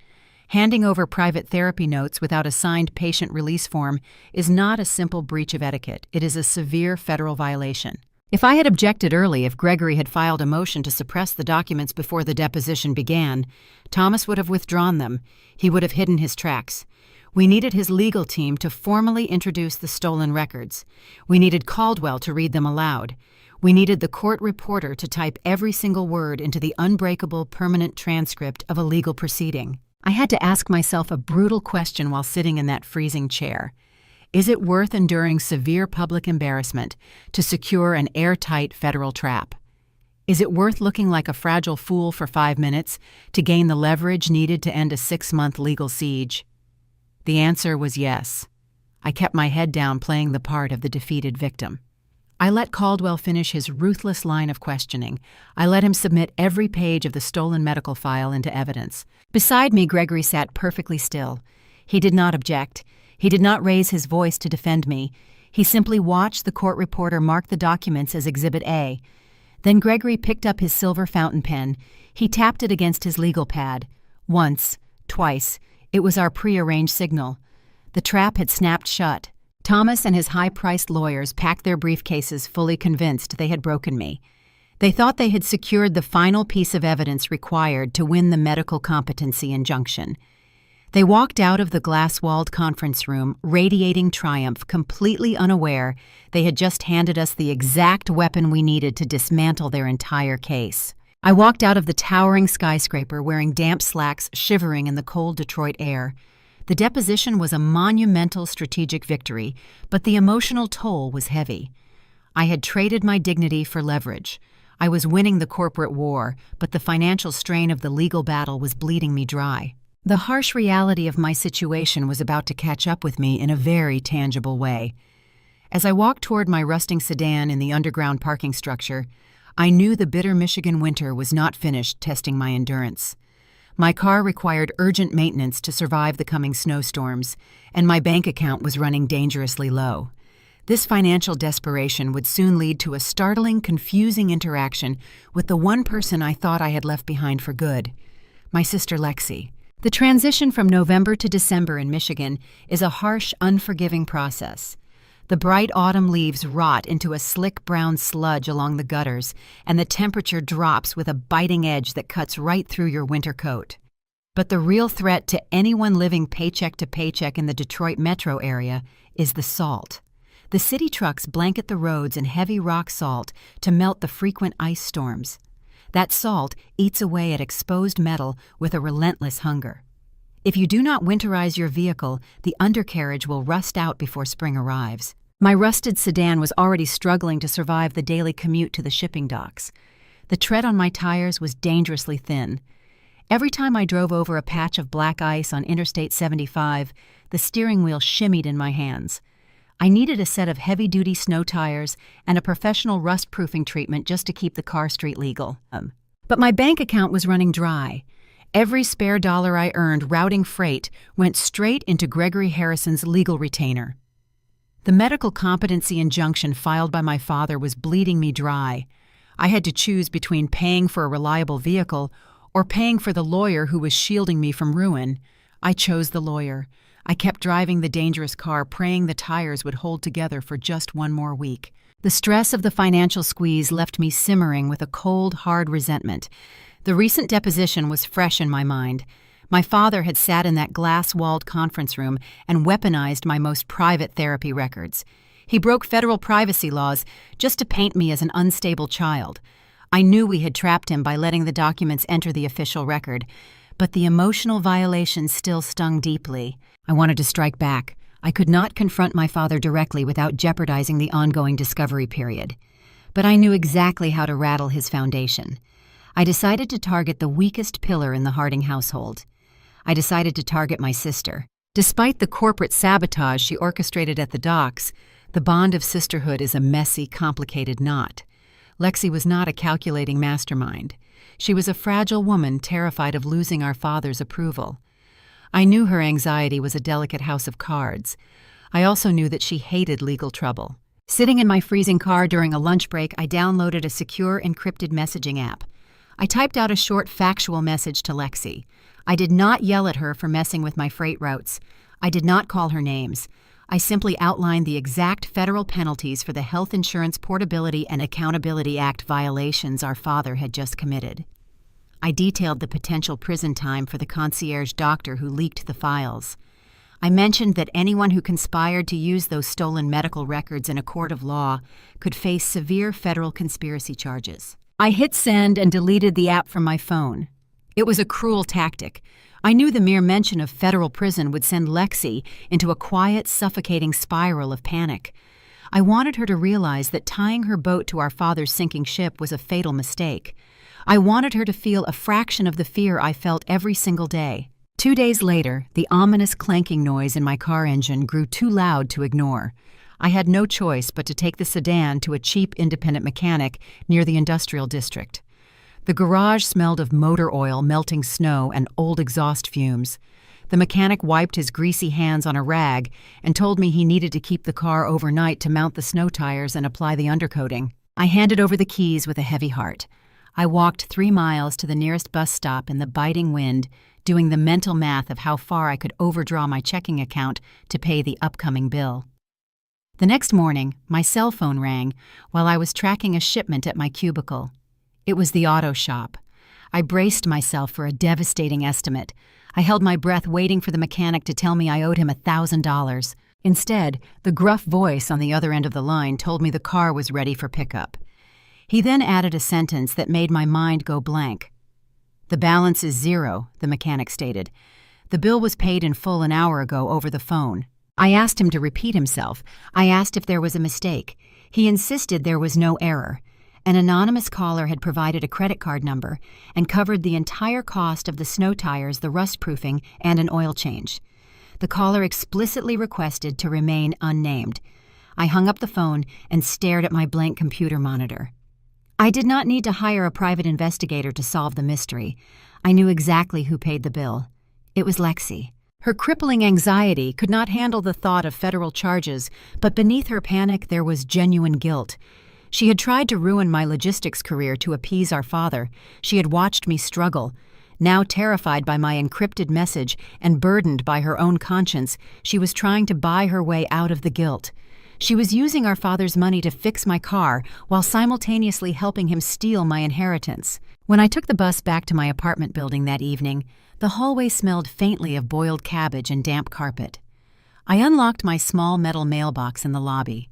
Handing over private therapy notes without a signed patient release form is not a simple breach of etiquette. It is a severe federal violation. If I had objected early, if Gregory had filed a motion to suppress the documents before the deposition began, Thomas would have withdrawn them. He would have hidden his tracks. We needed his legal team to formally introduce the stolen records. We needed Caldwell to read them aloud. We needed the court reporter to type every single word into the unbreakable permanent transcript of a legal proceeding. I had to ask myself a brutal question while sitting in that freezing chair. Is it worth enduring severe public embarrassment to secure an airtight federal trap? Is it worth looking like a fragile fool for 5 minutes to gain the leverage needed to end a 6-month legal siege? The answer was yes. I kept my head down, playing the part of the defeated victim. I let Caldwell finish his ruthless line of questioning. I let him submit every page of the stolen medical file into evidence. Beside me, Gregory sat perfectly still. He did not object. He did not raise his voice to defend me. He simply watched the court reporter mark the documents as Exhibit A. Then Gregory picked up his silver fountain pen. He tapped it against his legal pad. Once, twice. It was our prearranged signal. The trap had snapped shut. Thomas and his high-priced lawyers packed their briefcases, fully convinced they had broken me. They thought they had secured the final piece of evidence required to win the medical competency injunction. They walked out of the glass-walled conference room, radiating triumph, completely unaware they had just handed us the exact weapon we needed to dismantle their entire case. I walked out of the towering skyscraper wearing damp slacks, shivering in the cold Detroit air. The deposition was a monumental strategic victory, but the emotional toll was heavy. I had traded my dignity for leverage. I was winning the corporate war, but the financial strain of the legal battle was bleeding me dry. The harsh reality of my situation was about to catch up with me in a very tangible way. As I walked toward my rusting sedan in the underground parking structure, I knew the bitter Michigan winter was not finished testing my endurance. My car required urgent maintenance to survive the coming snowstorms, and my bank account was running dangerously low. This financial desperation would soon lead to a startling, confusing interaction with the one person I thought I had left behind for good, my sister Lexi. The transition from November to December in Michigan is a harsh, unforgiving process. The bright autumn leaves rot into a slick brown sludge along the gutters, and the temperature drops with a biting edge that cuts right through your winter coat. But the real threat to anyone living paycheck to paycheck in the Detroit metro area is the salt. The city trucks blanket the roads in heavy rock salt to melt the frequent ice storms. That salt eats away at exposed metal with a relentless hunger. If you do not winterize your vehicle, the undercarriage will rust out before spring arrives. My rusted sedan was already struggling to survive the daily commute to the shipping docks. The tread on my tires was dangerously thin. Every time I drove over a patch of black ice on Interstate 75, the steering wheel shimmied in my hands. I needed a set of heavy-duty snow tires and a professional rust-proofing treatment just to keep the car street legal. But my bank account was running dry. Every spare dollar I earned routing freight went straight into Gregory Harrison's legal retainer. The medical competency injunction filed by my father was bleeding me dry. I had to choose between paying for a reliable vehicle or paying for the lawyer who was shielding me from ruin. I chose the lawyer. I kept driving the dangerous car, praying the tires would hold together for just one more week. The stress of the financial squeeze left me simmering with a cold, hard resentment. The recent deposition was fresh in my mind. My father had sat in that glass-walled conference room and weaponized my most private therapy records. He broke federal privacy laws just to paint me as an unstable child. I knew we had trapped him by letting the documents enter the official record, but the emotional violation still stung deeply. I wanted to strike back. I could not confront my father directly without jeopardizing the ongoing discovery period. But I knew exactly how to rattle his foundation. I decided to target the weakest pillar in the Harding household. I decided to target my sister. Despite the corporate sabotage she orchestrated at the docks, the bond of sisterhood is a messy, complicated knot. Lexi was not a calculating mastermind. She was a fragile woman terrified of losing our father's approval. I knew her anxiety was a delicate house of cards. I also knew that she hated legal trouble. Sitting in my freezing car during a lunch break, I downloaded a secure encrypted messaging app. I typed out a short factual message to Lexi. I did not yell at her for messing with my freight routes. I did not call her names. I simply outlined the exact federal penalties for the Health Insurance Portability and Accountability Act violations our father had just committed. I detailed the potential prison time for the concierge doctor who leaked the files. I mentioned that anyone who conspired to use those stolen medical records in a court of law could face severe federal conspiracy charges. I hit send and deleted the app from my phone. It was a cruel tactic. I knew the mere mention of federal prison would send Lexi into a quiet, suffocating spiral of panic. I wanted her to realize that tying her boat to our father's sinking ship was a fatal mistake. I wanted her to feel a fraction of the fear I felt every single day. 2 days later, the ominous clanking noise in my car engine grew too loud to ignore. I had no choice but to take the sedan to a cheap independent mechanic near the industrial district. The garage smelled of motor oil, melting snow, and old exhaust fumes. The mechanic wiped his greasy hands on a rag and told me he needed to keep the car overnight to mount the snow tires and apply the undercoating. I handed over the keys with a heavy heart. I walked 3 miles to the nearest bus stop in the biting wind, doing the mental math of how far I could overdraw my checking account to pay the upcoming bill. The next morning, my cell phone rang while I was tracking a shipment at my cubicle. It was the auto shop. I braced myself for a devastating estimate. I held my breath waiting for the mechanic to tell me I owed him $1,000. Instead, the gruff voice on the other end of the line told me the car was ready for pickup. He then added a sentence that made my mind go blank. "The balance is zero," the mechanic stated. "The bill was paid in full an hour ago over the phone." I asked him to repeat himself. I asked if there was a mistake. He insisted there was no error. An anonymous caller had provided a credit card number and covered the entire cost of the snow tires, the rust proofing, and an oil change. The caller explicitly requested to remain unnamed. I hung up the phone and stared at my blank computer monitor. I did not need to hire a private investigator to solve the mystery. I knew exactly who paid the bill. It was Lexi. Her crippling anxiety could not handle the thought of federal charges, but beneath her panic there was genuine guilt. She had tried to ruin my logistics career to appease our father. She had watched me struggle. Now terrified by my encrypted message and burdened by her own conscience, she was trying to buy her way out of the guilt. She was using our father's money to fix my car while simultaneously helping him steal my inheritance. When I took the bus back to my apartment building that evening, the hallway smelled faintly of boiled cabbage and damp carpet. I unlocked my small metal mailbox in the lobby.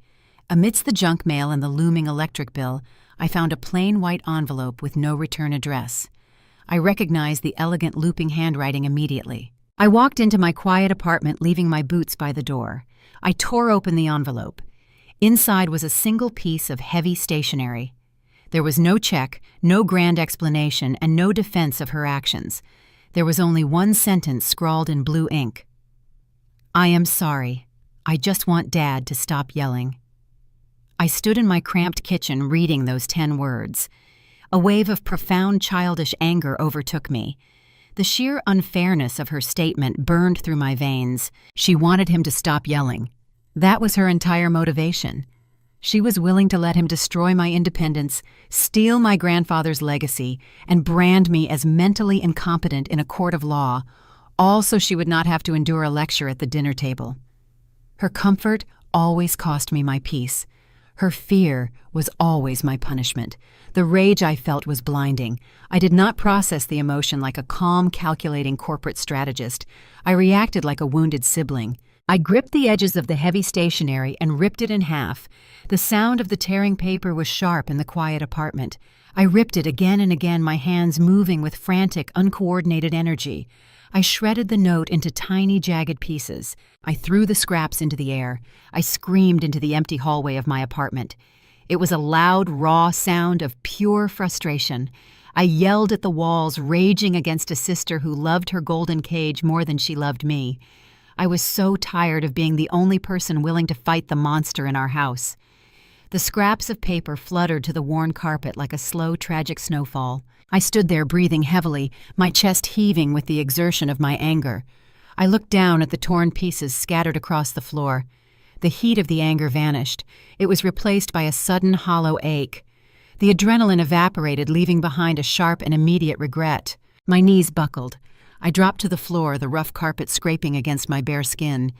Amidst the junk mail and the looming electric bill, I found a plain white envelope with no return address. I recognized the elegant looping handwriting immediately. I walked into my quiet apartment, leaving my boots by the door. I tore open the envelope. Inside was a single piece of heavy stationery. There was no check, no grand explanation, and no defense of her actions. There was only one sentence scrawled in blue ink. "I am sorry. I just want Dad to stop yelling." I stood in my cramped kitchen reading those 10 words. A wave of profound childish anger overtook me. The sheer unfairness of her statement burned through my veins. She wanted him to stop yelling. That was her entire motivation. She was willing to let him destroy my independence, steal my grandfather's legacy, and brand me as mentally incompetent in a court of law, all so she would not have to endure a lecture at the dinner table. Her comfort always cost me my peace. Her fear was always my punishment. The rage I felt was blinding. I did not process the emotion like a calm, calculating corporate strategist. I reacted like a wounded sibling. I gripped the edges of the heavy stationery and ripped it in half. The sound of the tearing paper was sharp in the quiet apartment. I ripped it again and again, my hands moving with frantic, uncoordinated energy. I shredded the note into tiny, jagged pieces. I threw the scraps into the air. I screamed into the empty hallway of my apartment. It was a loud, raw sound of pure frustration. I yelled at the walls, raging against a sister who loved her golden cage more than she loved me. I was so tired of being the only person willing to fight the monster in our house. The scraps of paper fluttered to the worn carpet like a slow, tragic snowfall. I stood there breathing heavily, my chest heaving with the exertion of my anger. I looked down at the torn pieces scattered across the floor. The heat of the anger vanished. It was replaced by a sudden, hollow ache. The adrenaline evaporated, leaving behind a sharp and immediate regret. My knees buckled. I dropped to the floor, the rough carpet scraping against my bare skin.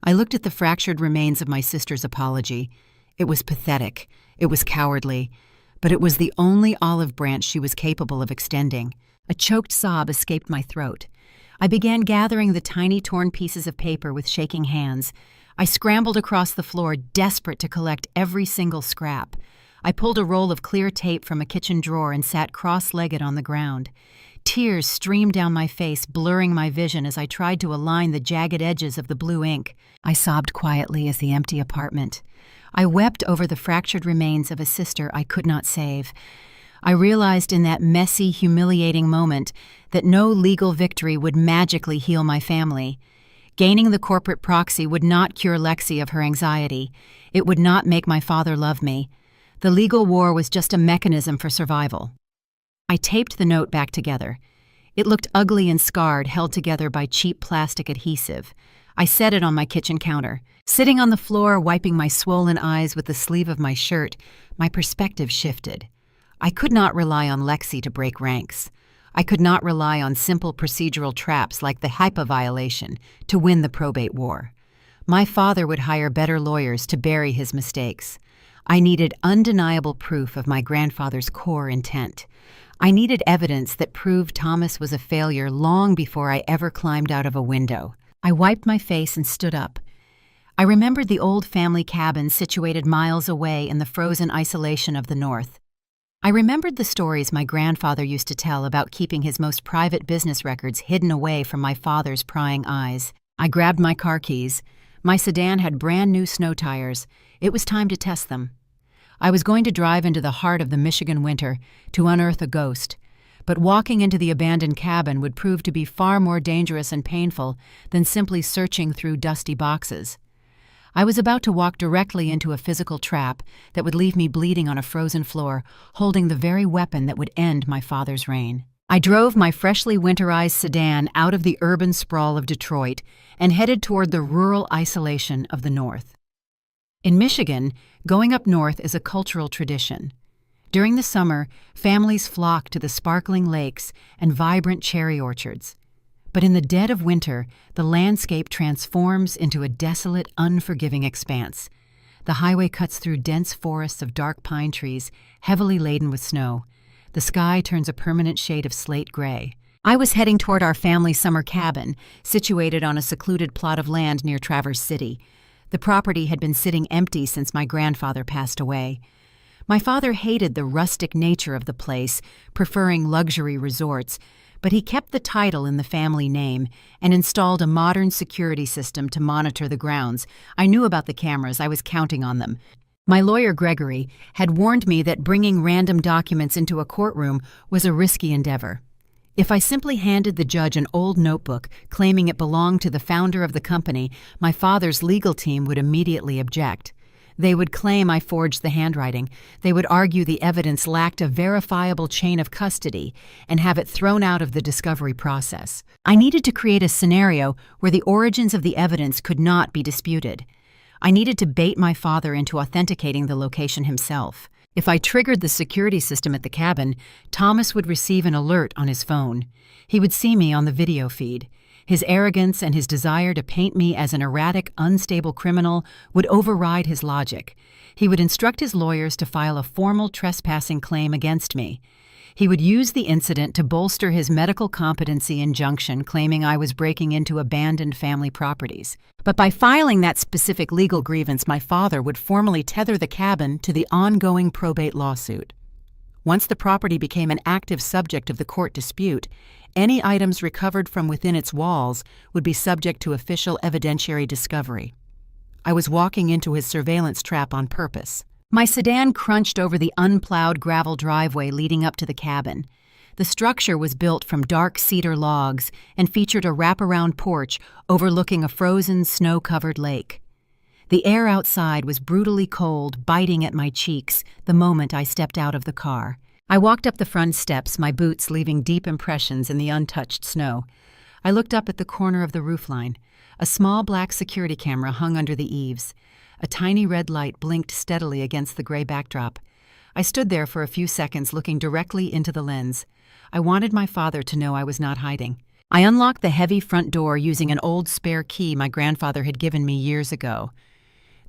I looked at the fractured remains of my sister's apology. It was pathetic. It was cowardly. But it was the only olive branch she was capable of extending. A choked sob escaped my throat. I began gathering the tiny torn pieces of paper with shaking hands. I scrambled across the floor, desperate to collect every single scrap. I pulled a roll of clear tape from a kitchen drawer and sat cross-legged on the ground. Tears streamed down my face, blurring my vision as I tried to align the jagged edges of the blue ink. I sobbed quietly as the empty apartment. I wept over the fractured remains of a sister I could not save. I realized in that messy, humiliating moment that no legal victory would magically heal my family. Gaining the corporate proxy would not cure Lexi of her anxiety. It would not make my father love me. The legal war was just a mechanism for survival. I taped the note back together. It looked ugly and scarred, held together by cheap plastic adhesive. I set it on my kitchen counter. Sitting on the floor, wiping my swollen eyes with the sleeve of my shirt, my perspective shifted. I could not rely on Lexi to break ranks. I could not rely on simple procedural traps like the HIPAA violation to win the probate war. My father would hire better lawyers to bury his mistakes. I needed undeniable proof of my grandfather's core intent. I needed evidence that proved Thomas was a failure long before I ever climbed out of a window. I wiped my face and stood up. I remembered the old family cabin situated miles away in the frozen isolation of the North. I remembered the stories my grandfather used to tell about keeping his most private business records hidden away from my father's prying eyes. I grabbed my car keys. My sedan had brand new snow tires. It was time to test them. I was going to drive into the heart of the Michigan winter to unearth a ghost, but walking into the abandoned cabin would prove to be far more dangerous and painful than simply searching through dusty boxes. I was about to walk directly into a physical trap that would leave me bleeding on a frozen floor, holding the very weapon that would end my father's reign. I drove my freshly winterized sedan out of the urban sprawl of Detroit and headed toward the rural isolation of the North. In Michigan, going up north is a cultural tradition. During the summer, families flock to the sparkling lakes and vibrant cherry orchards. But in the dead of winter, the landscape transforms into a desolate, unforgiving expanse. The highway cuts through dense forests of dark pine trees, heavily laden with snow. The sky turns a permanent shade of slate gray. I was heading toward our family summer cabin, situated on a secluded plot of land near Traverse City. The property had been sitting empty since my grandfather passed away. My father hated the rustic nature of the place, preferring luxury resorts, but he kept the title in the family name and installed a modern security system to monitor the grounds. I knew about the cameras, I was counting on them. My lawyer, Gregory, had warned me that bringing random documents into a courtroom was a risky endeavor. If I simply handed the judge an old notebook claiming it belonged to the founder of the company, my father's legal team would immediately object. They would claim I forged the handwriting. They would argue the evidence lacked a verifiable chain of custody and have it thrown out of the discovery process. I needed to create a scenario where the origins of the evidence could not be disputed. I needed to bait my father into authenticating the location himself. If I triggered the security system at the cabin, Thomas would receive an alert on his phone. He would see me on the video feed. His arrogance and his desire to paint me as an erratic, unstable criminal would override his logic. He would instruct his lawyers to file a formal trespassing claim against me. He would use the incident to bolster his medical competency injunction, claiming I was breaking into abandoned family properties. But by filing that specific legal grievance, my father would formally tether the cabin to the ongoing probate lawsuit. Once the property became an active subject of the court dispute, any items recovered from within its walls would be subject to official evidentiary discovery. I was walking into his surveillance trap on purpose. My sedan crunched over the unplowed gravel driveway leading up to the cabin. The structure was built from dark cedar logs and featured a wraparound porch overlooking a frozen, snow-covered lake. The air outside was brutally cold, biting at my cheeks the moment I stepped out of the car. I walked up the front steps, my boots leaving deep impressions in the untouched snow. I looked up at the corner of the roofline. A small black security camera hung under the eaves. A tiny red light blinked steadily against the gray backdrop. I stood there for a few seconds looking directly into the lens. I wanted my father to know I was not hiding. I unlocked the heavy front door using an old spare key my grandfather had given me years ago.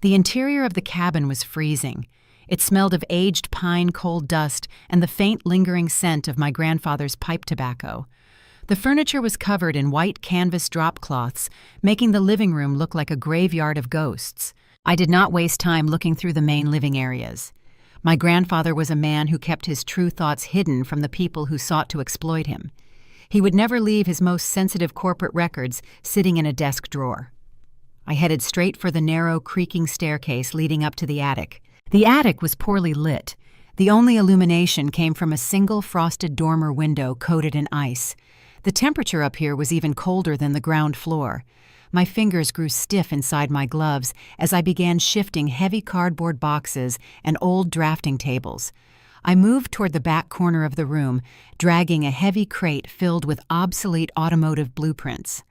The interior of the cabin was freezing. It smelled of aged pine coal dust and the faint lingering scent of my grandfather's pipe tobacco. The furniture was covered in white canvas drop cloths, making the living room look like a graveyard of ghosts. I did not waste time looking through the main living areas. My grandfather was a man who kept his true thoughts hidden from the people who sought to exploit him. He would never leave his most sensitive corporate records sitting in a desk drawer. I headed straight for the narrow, creaking staircase leading up to the attic. The attic was poorly lit. The only illumination came from a single frosted dormer window coated in ice. The temperature up here was even colder than the ground floor. My fingers grew stiff inside my gloves as I began shifting heavy cardboard boxes and old drafting tables. I moved toward the back corner of the room, dragging a heavy crate filled with obsolete automotive blueprints.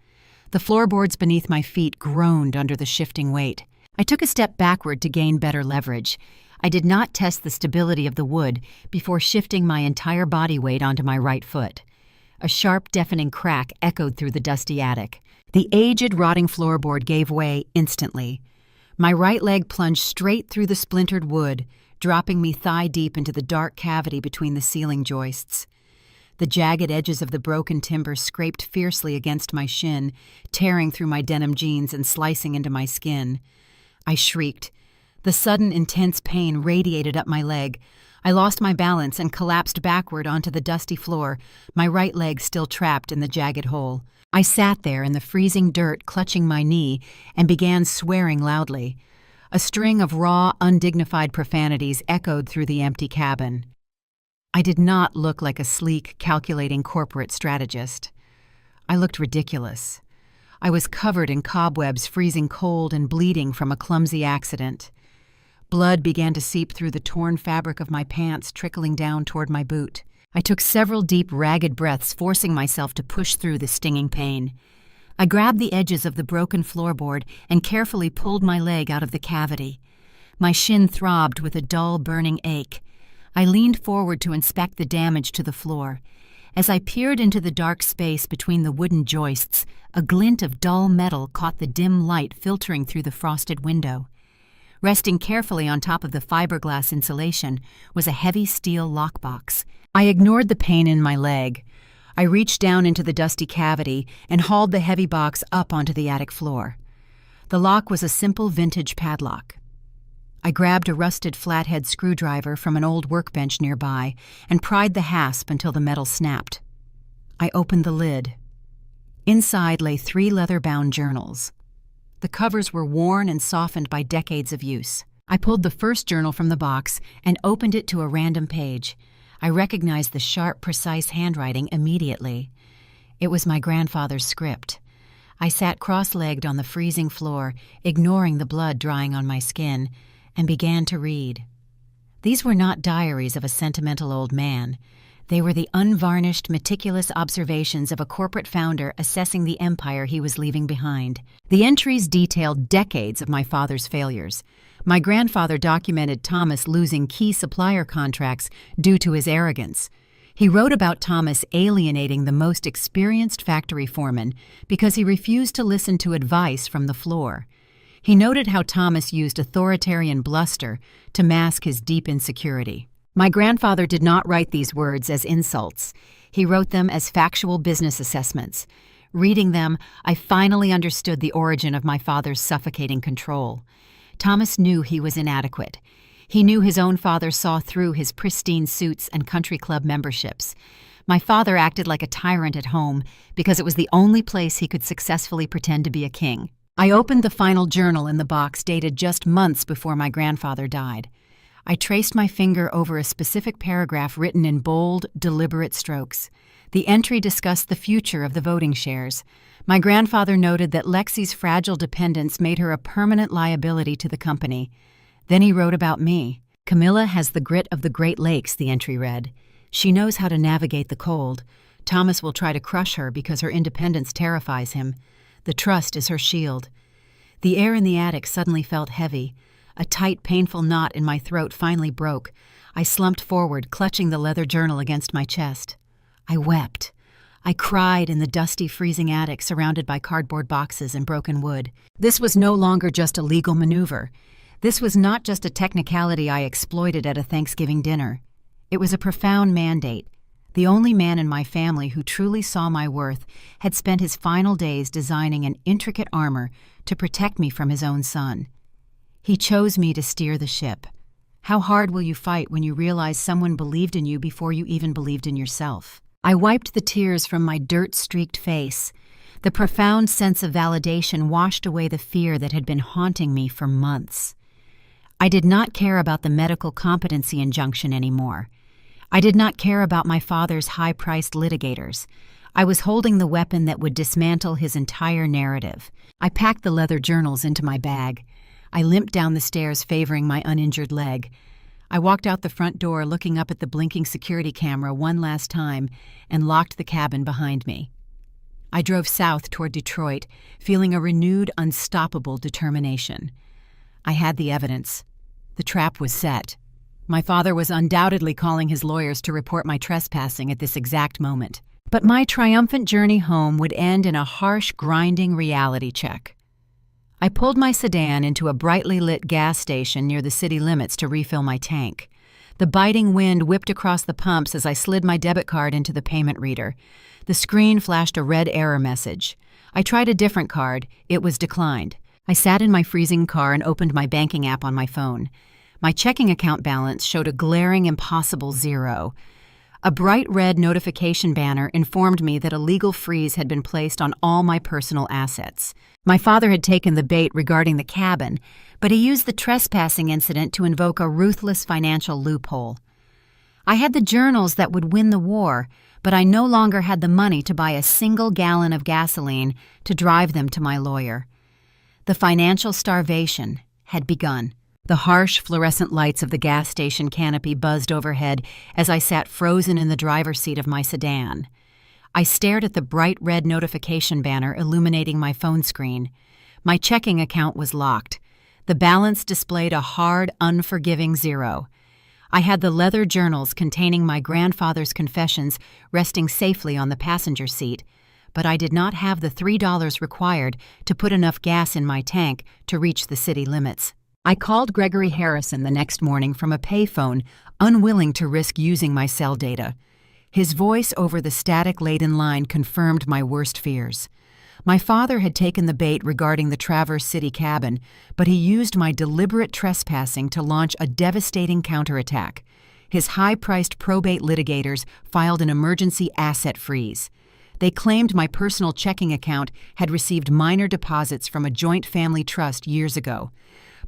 The floorboards beneath my feet groaned under the shifting weight. I took a step backward to gain better leverage. I did not test the stability of the wood before shifting my entire body weight onto my right foot. A sharp, deafening crack echoed through the dusty attic. The aged, rotting floorboard gave way instantly. My right leg plunged straight through the splintered wood, dropping me thigh-deep into the dark cavity between the ceiling joists. The jagged edges of the broken timber scraped fiercely against my shin, tearing through my denim jeans and slicing into my skin. I shrieked. The sudden, intense pain radiated up my leg. I lost my balance and collapsed backward onto the dusty floor, my right leg still trapped in the jagged hole. I sat there in the freezing dirt, clutching my knee, and began swearing loudly. A string of raw, undignified profanities echoed through the empty cabin. I did not look like a sleek, calculating corporate strategist. I looked ridiculous. I was covered in cobwebs, freezing cold and bleeding from a clumsy accident. Blood began to seep through the torn fabric of my pants, trickling down toward my boot. I took several deep, ragged breaths, forcing myself to push through the stinging pain. I grabbed the edges of the broken floorboard and carefully pulled my leg out of the cavity. My shin throbbed with a dull, burning ache. I leaned forward to inspect the damage to the floor. As I peered into the dark space between the wooden joists, a glint of dull metal caught the dim light filtering through the frosted window. Resting carefully on top of the fiberglass insulation was a heavy steel lockbox. I ignored the pain in my leg. I reached down into the dusty cavity and hauled the heavy box up onto the attic floor. The lock was a simple vintage padlock. I grabbed a rusted flathead screwdriver from an old workbench nearby and pried the hasp until the metal snapped. I opened the lid. Inside lay 3 leather-bound journals. The covers were worn and softened by decades of use. I pulled the first journal from the box and opened it to a random page. I recognized the sharp, precise handwriting immediately. It was my grandfather's script. I sat cross-legged on the freezing floor, ignoring the blood drying on my skin, and began to read. These were not diaries of a sentimental old man. They were the unvarnished, meticulous observations of a corporate founder assessing the empire he was leaving behind. The entries detailed decades of my father's failures. My grandfather documented Thomas losing key supplier contracts due to his arrogance. He wrote about Thomas alienating the most experienced factory foreman because he refused to listen to advice from the floor. He noted how Thomas used authoritarian bluster to mask his deep insecurity. My grandfather did not write these words as insults. He wrote them as factual business assessments. Reading them, I finally understood the origin of my father's suffocating control. Thomas knew he was inadequate. He knew his own father saw through his pristine suits and country club memberships. My father acted like a tyrant at home because it was the only place he could successfully pretend to be a king. I opened the final journal in the box dated just months before my grandfather died. I traced my finger over a specific paragraph written in bold, deliberate strokes. The entry discussed the future of the voting shares. My grandfather noted that Lexi's fragile dependence made her a permanent liability to the company. Then he wrote about me. Camilla has the grit of the Great Lakes, the entry read. She knows how to navigate the cold. Thomas will try to crush her because her independence terrifies him. The trust is her shield. The air in the attic suddenly felt heavy. A tight, painful knot in my throat finally broke. I slumped forward, clutching the leather journal against my chest. I wept. I cried in the dusty, freezing attic surrounded by cardboard boxes and broken wood. This was no longer just a legal maneuver. This was not just a technicality I exploited at a Thanksgiving dinner. It was a profound mandate. The only man in my family who truly saw my worth had spent his final days designing an intricate armor to protect me from his own son. He chose me to steer the ship. How hard will you fight when you realize someone believed in you before you even believed in yourself? I wiped the tears from my dirt-streaked face. The profound sense of validation washed away the fear that had been haunting me for months. I did not care about the medical competency injunction anymore. I did not care about my father's high-priced litigators. I was holding the weapon that would dismantle his entire narrative. I packed the leather journals into my bag. I limped down the stairs, favoring my uninjured leg. I walked out the front door, looking up at the blinking security camera one last time, and locked the cabin behind me. I drove south toward Detroit, feeling a renewed, unstoppable determination. I had the evidence. The trap was set. My father was undoubtedly calling his lawyers to report my trespassing at this exact moment. But my triumphant journey home would end in a harsh, grinding reality check. I pulled my sedan into a brightly lit gas station near the city limits to refill my tank. The biting wind whipped across the pumps as I slid my debit card into the payment reader. The screen flashed a red error message. I tried a different card. It was declined. I sat in my freezing car and opened my banking app on my phone. My checking account balance showed a glaring, impossible zero. A bright red notification banner informed me that a legal freeze had been placed on all my personal assets. My father had taken the bait regarding the cabin, but he used the trespassing incident to invoke a ruthless financial loophole. I had the journals that would win the war, but I no longer had the money to buy a single gallon of gasoline to drive them to my lawyer. The financial starvation had begun. The harsh fluorescent lights of the gas station canopy buzzed overhead as I sat frozen in the driver's seat of my sedan. I stared at the bright red notification banner illuminating my phone screen. My checking account was locked. The balance displayed a hard, unforgiving zero. I had the leather journals containing my grandfather's confessions resting safely on the passenger seat, but I did not have the $3 required to put enough gas in my tank to reach the city limits. I called Gregory Harrison the next morning from a payphone, unwilling to risk using my cell data. His voice over the static-laden line confirmed my worst fears. My father had taken the bait regarding the Traverse City cabin, but he used my deliberate trespassing to launch a devastating counterattack. His high-priced probate litigators filed an emergency asset freeze. They claimed my personal checking account had received minor deposits from a joint family trust years ago.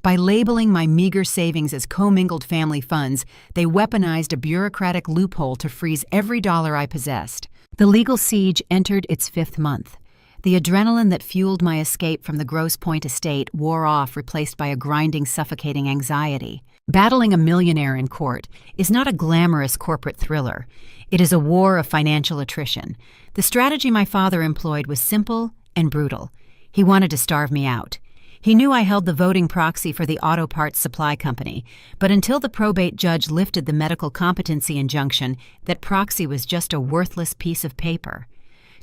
By labeling my meager savings as commingled family funds, they weaponized a bureaucratic loophole to freeze every dollar I possessed. The legal siege entered its 5th month. The adrenaline that fueled my escape from the Grosse Pointe estate wore off, replaced by a grinding, suffocating anxiety. Battling a millionaire in court is not a glamorous corporate thriller. It is a war of financial attrition. The strategy my father employed was simple and brutal. He wanted to starve me out. He knew I held the voting proxy for the auto parts supply company, but until the probate judge lifted the medical competency injunction, that proxy was just a worthless piece of paper.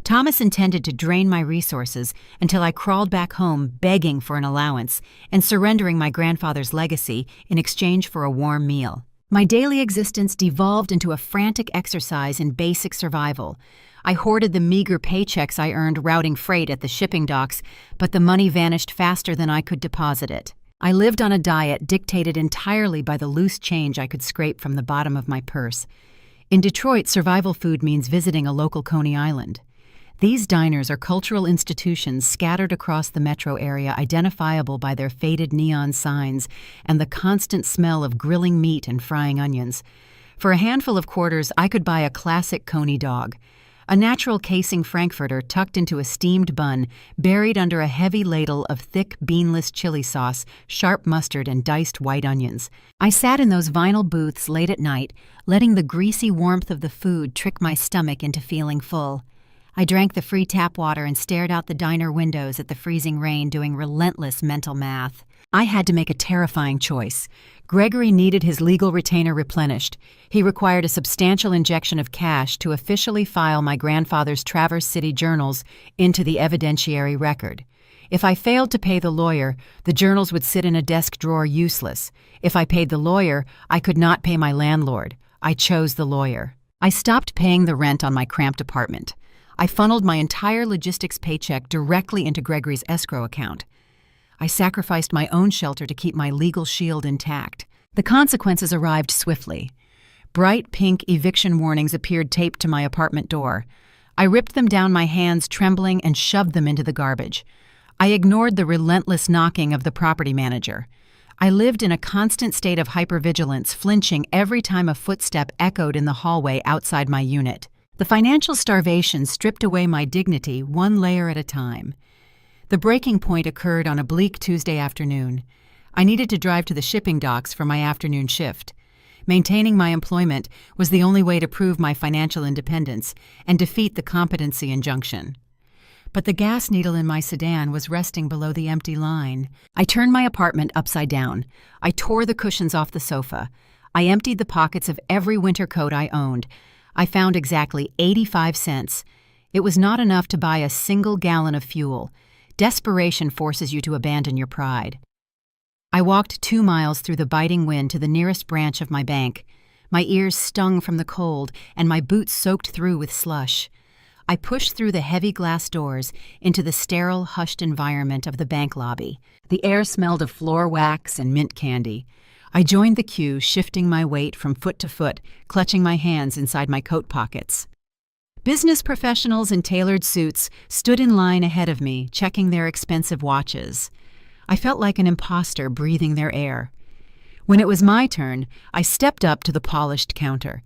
Thomas intended to drain my resources until I crawled back home begging for an allowance and surrendering my grandfather's legacy in exchange for a warm meal. My daily existence devolved into a frantic exercise in basic survival. I hoarded the meager paychecks I earned routing freight at the shipping docks, but the money vanished faster than I could deposit it. I lived on a diet dictated entirely by the loose change I could scrape from the bottom of my purse. In Detroit, survival food means visiting a local Coney Island. These diners are cultural institutions scattered across the metro area, identifiable by their faded neon signs and the constant smell of grilling meat and frying onions. For a handful of quarters, I could buy a classic Coney dog, a natural casing frankfurter tucked into a steamed bun, buried under a heavy ladle of thick, beanless chili sauce, sharp mustard, and diced white onions. I sat in those vinyl booths late at night, letting the greasy warmth of the food trick my stomach into feeling full. I drank the free tap water and stared out the diner windows at the freezing rain, doing relentless mental math. I had to make a terrifying choice. Gregory needed his legal retainer replenished. He required a substantial injection of cash to officially file my grandfather's Traverse City journals into the evidentiary record. If I failed to pay the lawyer, the journals would sit in a desk drawer useless. If I paid the lawyer, I could not pay my landlord. I chose the lawyer. I stopped paying the rent on my cramped apartment. I funneled my entire logistics paycheck directly into Gregory's escrow account. I sacrificed my own shelter to keep my legal shield intact. The consequences arrived swiftly. Bright pink eviction warnings appeared taped to my apartment door. I ripped them down my hands, trembling, and shoved them into the garbage. I ignored the relentless knocking of the property manager. I lived in a constant state of hypervigilance, flinching every time a footstep echoed in the hallway outside my unit. The financial starvation stripped away my dignity one layer at a time. The breaking point occurred on a bleak Tuesday afternoon. I needed to drive to the shipping docks for my afternoon shift. Maintaining my employment was the only way to prove my financial independence and defeat the competency injunction. But the gas needle in my sedan was resting below the empty line. I turned my apartment upside down. I tore the cushions off the sofa. I emptied the pockets of every winter coat I owned. I found exactly 85 cents. It was not enough to buy a single gallon of fuel. Desperation forces you to abandon your pride. I walked 2 miles through the biting wind to the nearest branch of my bank. My ears stung from the cold, and my boots soaked through with slush. I pushed through the heavy glass doors into the sterile, hushed environment of the bank lobby. The air smelled of floor wax and mint candy. I joined the queue, shifting my weight from foot to foot, clutching my hands inside my coat pockets. Business professionals in tailored suits stood in line ahead of me, checking their expensive watches. I felt like an imposter breathing their air. When it was my turn, I stepped up to the polished counter.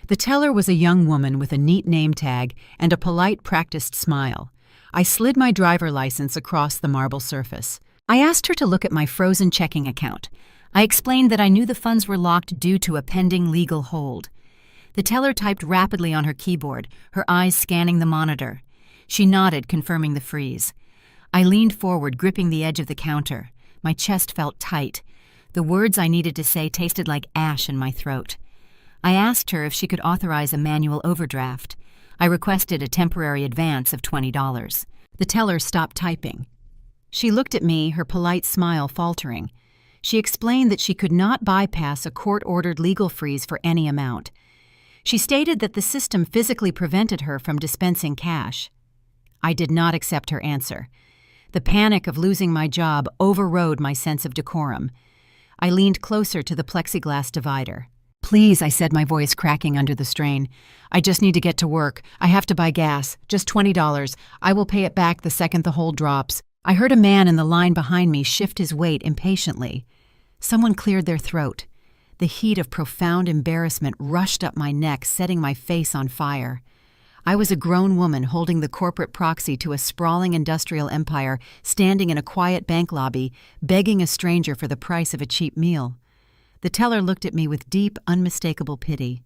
The teller was a young woman with a neat name tag and a polite, practiced smile. I slid my driver license across the marble surface. I asked her to look at my frozen checking account. I explained that I knew the funds were locked due to a pending legal hold. The teller typed rapidly on her keyboard, her eyes scanning the monitor. She nodded, confirming the freeze. I leaned forward, gripping the edge of the counter. My chest felt tight. The words I needed to say tasted like ash in my throat. I asked her if she could authorize a manual overdraft. I requested a temporary advance of $20. The teller stopped typing. She looked at me, her polite smile faltering. She explained that she could not bypass a court-ordered legal freeze for any amount. She stated that the system physically prevented her from dispensing cash. I did not accept her answer. The panic of losing my job overrode my sense of decorum. I leaned closer to the plexiglass divider. "Please," I said, my voice cracking under the strain. "I just need to get to work. I have to buy gas. Just $20. I will pay it back the second the hold drops." I heard a man in the line behind me shift his weight impatiently. Someone cleared their throat. The heat of profound embarrassment rushed up my neck, setting my face on fire. I was a grown woman holding the corporate proxy to a sprawling industrial empire, standing in a quiet bank lobby, begging a stranger for the price of a cheap meal. The teller looked at me with deep, unmistakable pity.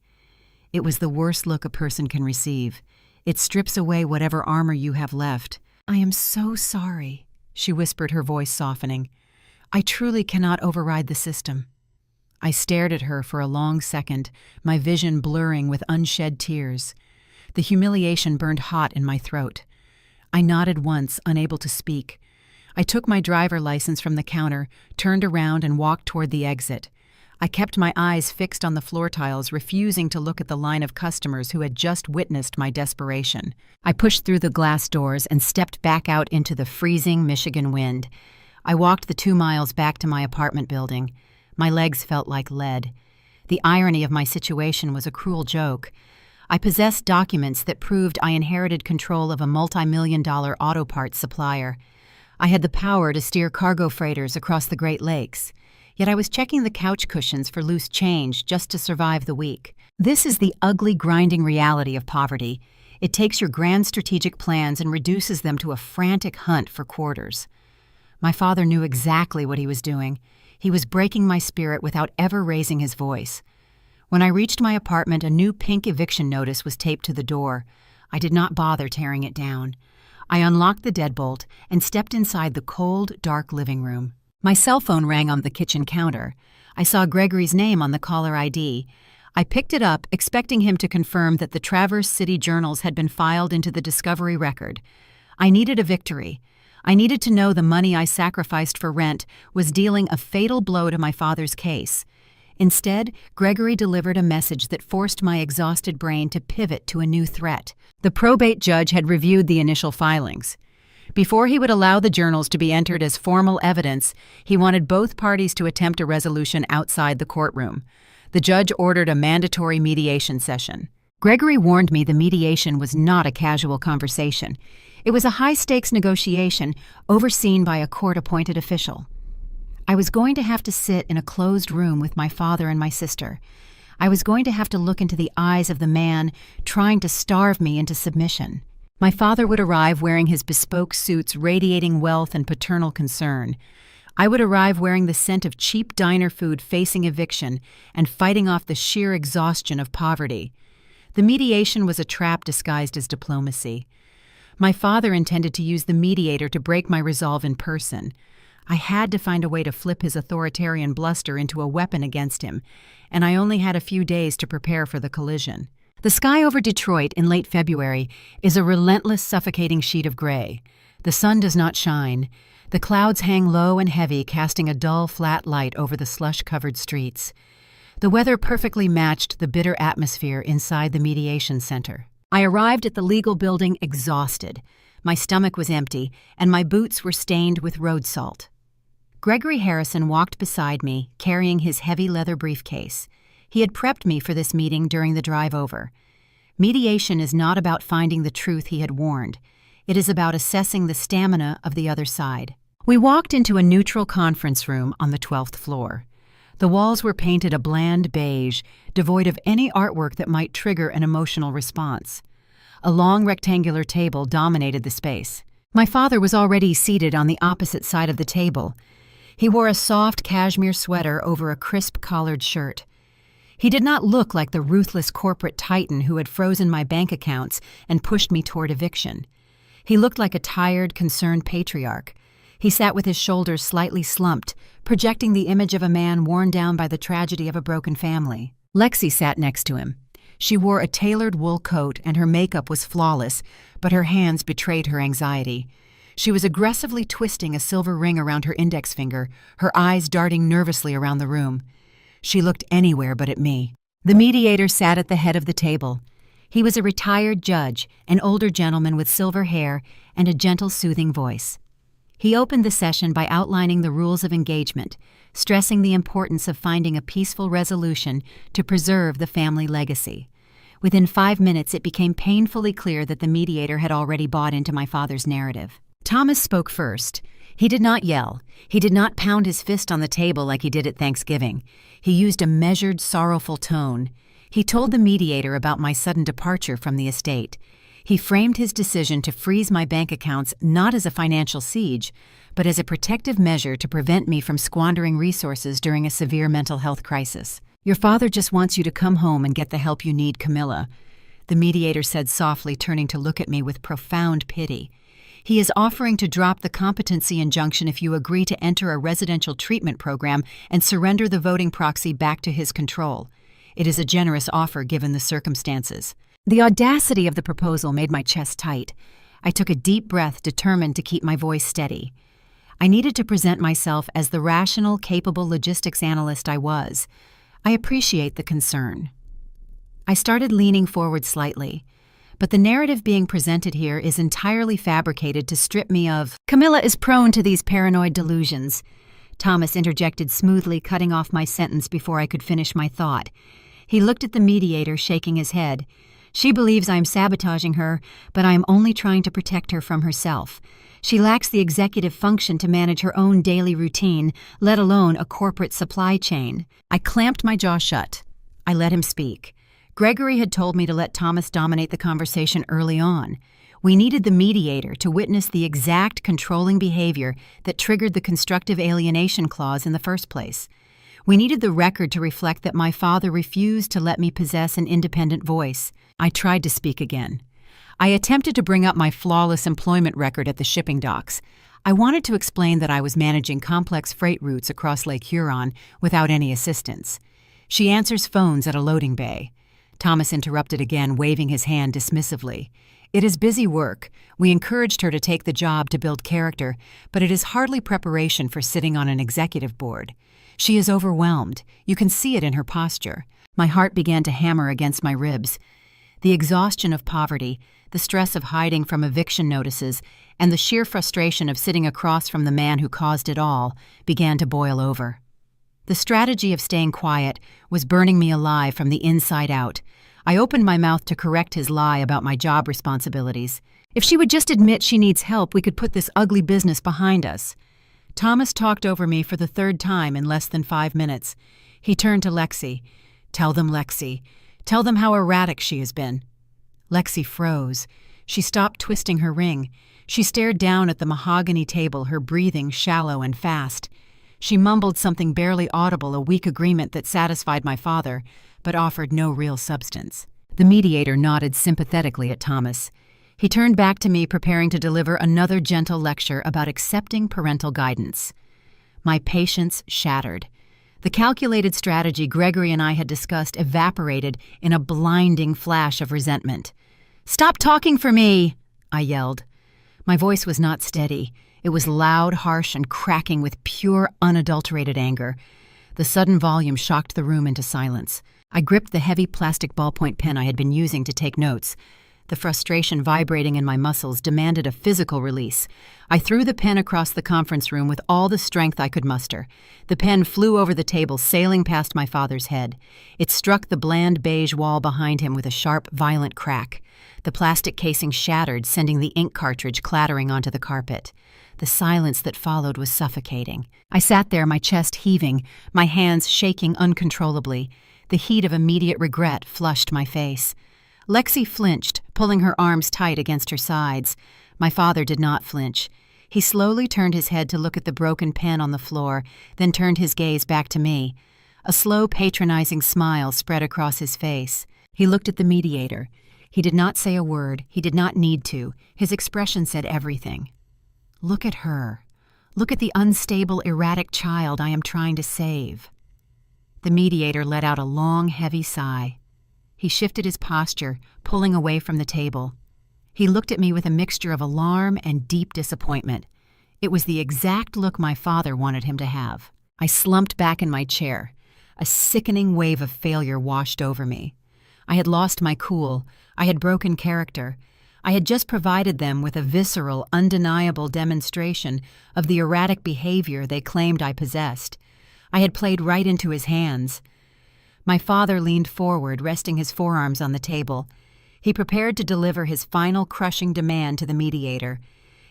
It was the worst look a person can receive. It strips away whatever armor you have left. "I am so sorry," she whispered, her voice softening. "I truly cannot override the system." I stared at her for a long second, my vision blurring with unshed tears. The humiliation burned hot in my throat. I nodded once, unable to speak. I took my driver license from the counter, turned around, and walked toward the exit. I kept my eyes fixed on the floor tiles, refusing to look at the line of customers who had just witnessed my desperation. I pushed through the glass doors and stepped back out into the freezing Michigan wind. I walked the 2 miles back to my apartment building. My legs felt like lead. The irony of my situation was a cruel joke. I possessed documents that proved I inherited control of a multi-million-dollar auto parts supplier. I had the power to steer cargo freighters across the Great Lakes. Yet I was checking the couch cushions for loose change just to survive the week. This is the ugly, grinding reality of poverty. It takes your grand strategic plans and reduces them to a frantic hunt for quarters. My father knew exactly what he was doing. He was breaking my spirit without ever raising his voice. When I reached my apartment, a new pink eviction notice was taped to the door. I did not bother tearing it down. I unlocked the deadbolt and stepped inside the cold, dark living room. My cell phone rang on the kitchen counter. I saw Gregory's name on the caller ID. I picked it up, expecting him to confirm that the Traverse City journals had been filed into the Discovery record. I needed a victory. I needed to know the money I sacrificed for rent was dealing a fatal blow to my father's case. Instead, Gregory delivered a message that forced my exhausted brain to pivot to a new threat. The probate judge had reviewed the initial filings. Before he would allow the journals to be entered as formal evidence, he wanted both parties to attempt a resolution outside the courtroom. The judge ordered a mandatory mediation session. Gregory warned me the mediation was not a casual conversation. It was a high-stakes negotiation overseen by a court-appointed official. I was going to have to sit in a closed room with my father and my sister. I was going to have to look into the eyes of the man trying to starve me into submission. My father would arrive wearing his bespoke suits radiating wealth and paternal concern. I would arrive wearing the scent of cheap diner food, facing eviction and fighting off the sheer exhaustion of poverty. The mediation was a trap disguised as diplomacy. My father intended to use the mediator to break my resolve in person. I had to find a way to flip his authoritarian bluster into a weapon against him, and I only had a few days to prepare for the collision. The sky over Detroit in late February is a relentless, suffocating sheet of gray. The sun does not shine. The clouds hang low and heavy, casting a dull, flat light over the slush-covered streets. The weather perfectly matched the bitter atmosphere inside the mediation center. I arrived at the legal building exhausted. My stomach was empty, and my boots were stained with road salt. Gregory Harrison walked beside me, carrying his heavy leather briefcase. He had prepped me for this meeting during the drive over. Mediation is not about finding the truth he had warned. It is about assessing the stamina of the other side. We walked into a neutral conference room on the 12th floor. The walls were painted a bland beige, devoid of any artwork that might trigger an emotional response. A long rectangular table dominated the space. My father was already seated on the opposite side of the table. He wore a soft cashmere sweater over a crisp collared shirt. He did not look like the ruthless corporate titan who had frozen my bank accounts and pushed me toward eviction. He looked like a tired, concerned patriarch. He sat with his shoulders slightly slumped, projecting the image of a man worn down by the tragedy of a broken family. Lexi sat next to him. She wore a tailored wool coat and her makeup was flawless, but her hands betrayed her anxiety. She was aggressively twisting a silver ring around her index finger, her eyes darting nervously around the room. She looked anywhere but at me. The mediator sat at the head of the table. He was a retired judge, an older gentleman with silver hair and a gentle, soothing voice. He opened the session by outlining the rules of engagement, stressing the importance of finding a peaceful resolution to preserve the family legacy. Within 5 minutes, it became painfully clear that the mediator had already bought into my father's narrative. Thomas spoke first. He did not yell. He did not pound his fist on the table like he did at Thanksgiving. He used a measured, sorrowful tone. He told the mediator about my sudden departure from the estate. He framed his decision to freeze my bank accounts not as a financial siege, but as a protective measure to prevent me from squandering resources during a severe mental health crisis. "Your father just wants you to come home and get the help you need, Camilla," the mediator said softly, turning to look at me with profound pity. "He is offering to drop the competency injunction if you agree to enter a residential treatment program and surrender the voting proxy back to his control. It is a generous offer given the circumstances." The audacity of the proposal made my chest tight. I took a deep breath, determined to keep my voice steady. I needed to present myself as the rational, capable logistics analyst I was. I appreciate the concern. I started leaning forward slightly, but the narrative being presented here is entirely fabricated to strip me of. "Camilla is prone to these paranoid delusions," Thomas interjected smoothly, cutting off my sentence before I could finish my thought. He looked at the mediator, shaking his head. "She believes I am sabotaging her, but I am only trying to protect her from herself. She lacks the executive function to manage her own daily routine, let alone a corporate supply chain." I clamped my jaw shut. I let him speak. Gregory had told me to let Thomas dominate the conversation early on. We needed the mediator to witness the exact controlling behavior that triggered the constructive alienation clause in the first place. We needed the record to reflect that my father refused to let me possess an independent voice. I tried to speak again. I attempted to bring up my flawless employment record at the shipping docks. I wanted to explain that I was managing complex freight routes across Lake Huron without any assistance. "She answers phones at a loading bay." Thomas interrupted again, waving his hand dismissively. "It is busy work. We encouraged her to take the job to build character, but it is hardly preparation for sitting on an executive board. She is overwhelmed. You can see it in her posture." My heart began to hammer against my ribs. The exhaustion of poverty, the stress of hiding from eviction notices, and the sheer frustration of sitting across from the man who caused it all began to boil over. The strategy of staying quiet was burning me alive from the inside out. I opened my mouth to correct his lie about my job responsibilities. "If she would just admit she needs help, we could put this ugly business behind us." Thomas talked over me for the third time in less than 5 minutes. He turned to Lexi. "Tell them, Lexi. Tell them how erratic she has been." Lexi froze. She stopped twisting her ring. She stared down at the mahogany table, her breathing shallow and fast. She mumbled something barely audible, a weak agreement that satisfied my father, but offered no real substance. The mediator nodded sympathetically at Thomas. He turned back to me, preparing to deliver another gentle lecture about accepting parental guidance. My patience shattered. The calculated strategy Gregory and I had discussed evaporated in a blinding flash of resentment. "Stop talking for me!" I yelled. My voice was not steady. It was loud, harsh, and cracking with pure, unadulterated anger. The sudden volume shocked the room into silence. I gripped the heavy plastic ballpoint pen I had been using to take notes. The frustration vibrating in my muscles demanded a physical release. I threw the pen across the conference room with all the strength I could muster. The pen flew over the table, sailing past my father's head. It struck the bland beige wall behind him with a sharp, violent crack. The plastic casing shattered, sending the ink cartridge clattering onto the carpet. The silence that followed was suffocating. I sat there, my chest heaving, my hands shaking uncontrollably. The heat of immediate regret flushed my face. Lexi flinched, pulling her arms tight against her sides. My father did not flinch. He slowly turned his head to look at the broken pen on the floor, then turned his gaze back to me. A slow, patronizing smile spread across his face. He looked at the mediator. He did not say a word. He did not need to. His expression said everything. "Look at her. Look at the unstable, erratic child I am trying to save." The mediator let out a long, heavy sigh. He shifted his posture, pulling away from the table. He looked at me with a mixture of alarm and deep disappointment. It was the exact look my father wanted him to have. I slumped back in my chair. A sickening wave of failure washed over me. I had lost my cool. I had broken character. I had just provided them with a visceral, undeniable demonstration of the erratic behavior they claimed I possessed. I had played right into his hands. My father leaned forward, resting his forearms on the table. He prepared to deliver his final crushing demand to the mediator.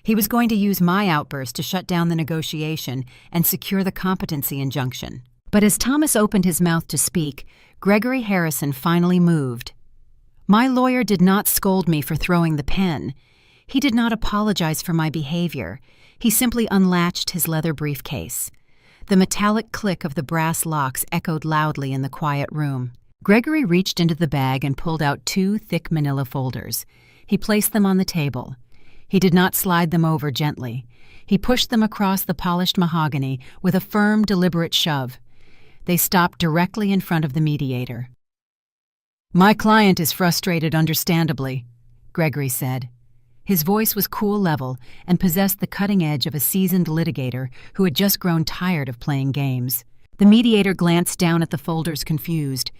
He was going to use my outburst to shut down the negotiation and secure the competency injunction. But as Thomas opened his mouth to speak, Gregory Harrison finally moved. My lawyer did not scold me for throwing the pen. He did not apologize for my behavior. He simply unlatched his leather briefcase. The metallic click of the brass locks echoed loudly in the quiet room. Gregory reached into the bag and pulled out 2 thick manila folders. He placed them on the table. He did not slide them over gently. He pushed them across the polished mahogany with a firm, deliberate shove. They stopped directly in front of the mediator. "My client is frustrated, understandably," Gregory said. His voice was cool level and possessed the cutting edge of a seasoned litigator who had just grown tired of playing games. The mediator glanced down at the folders, confused.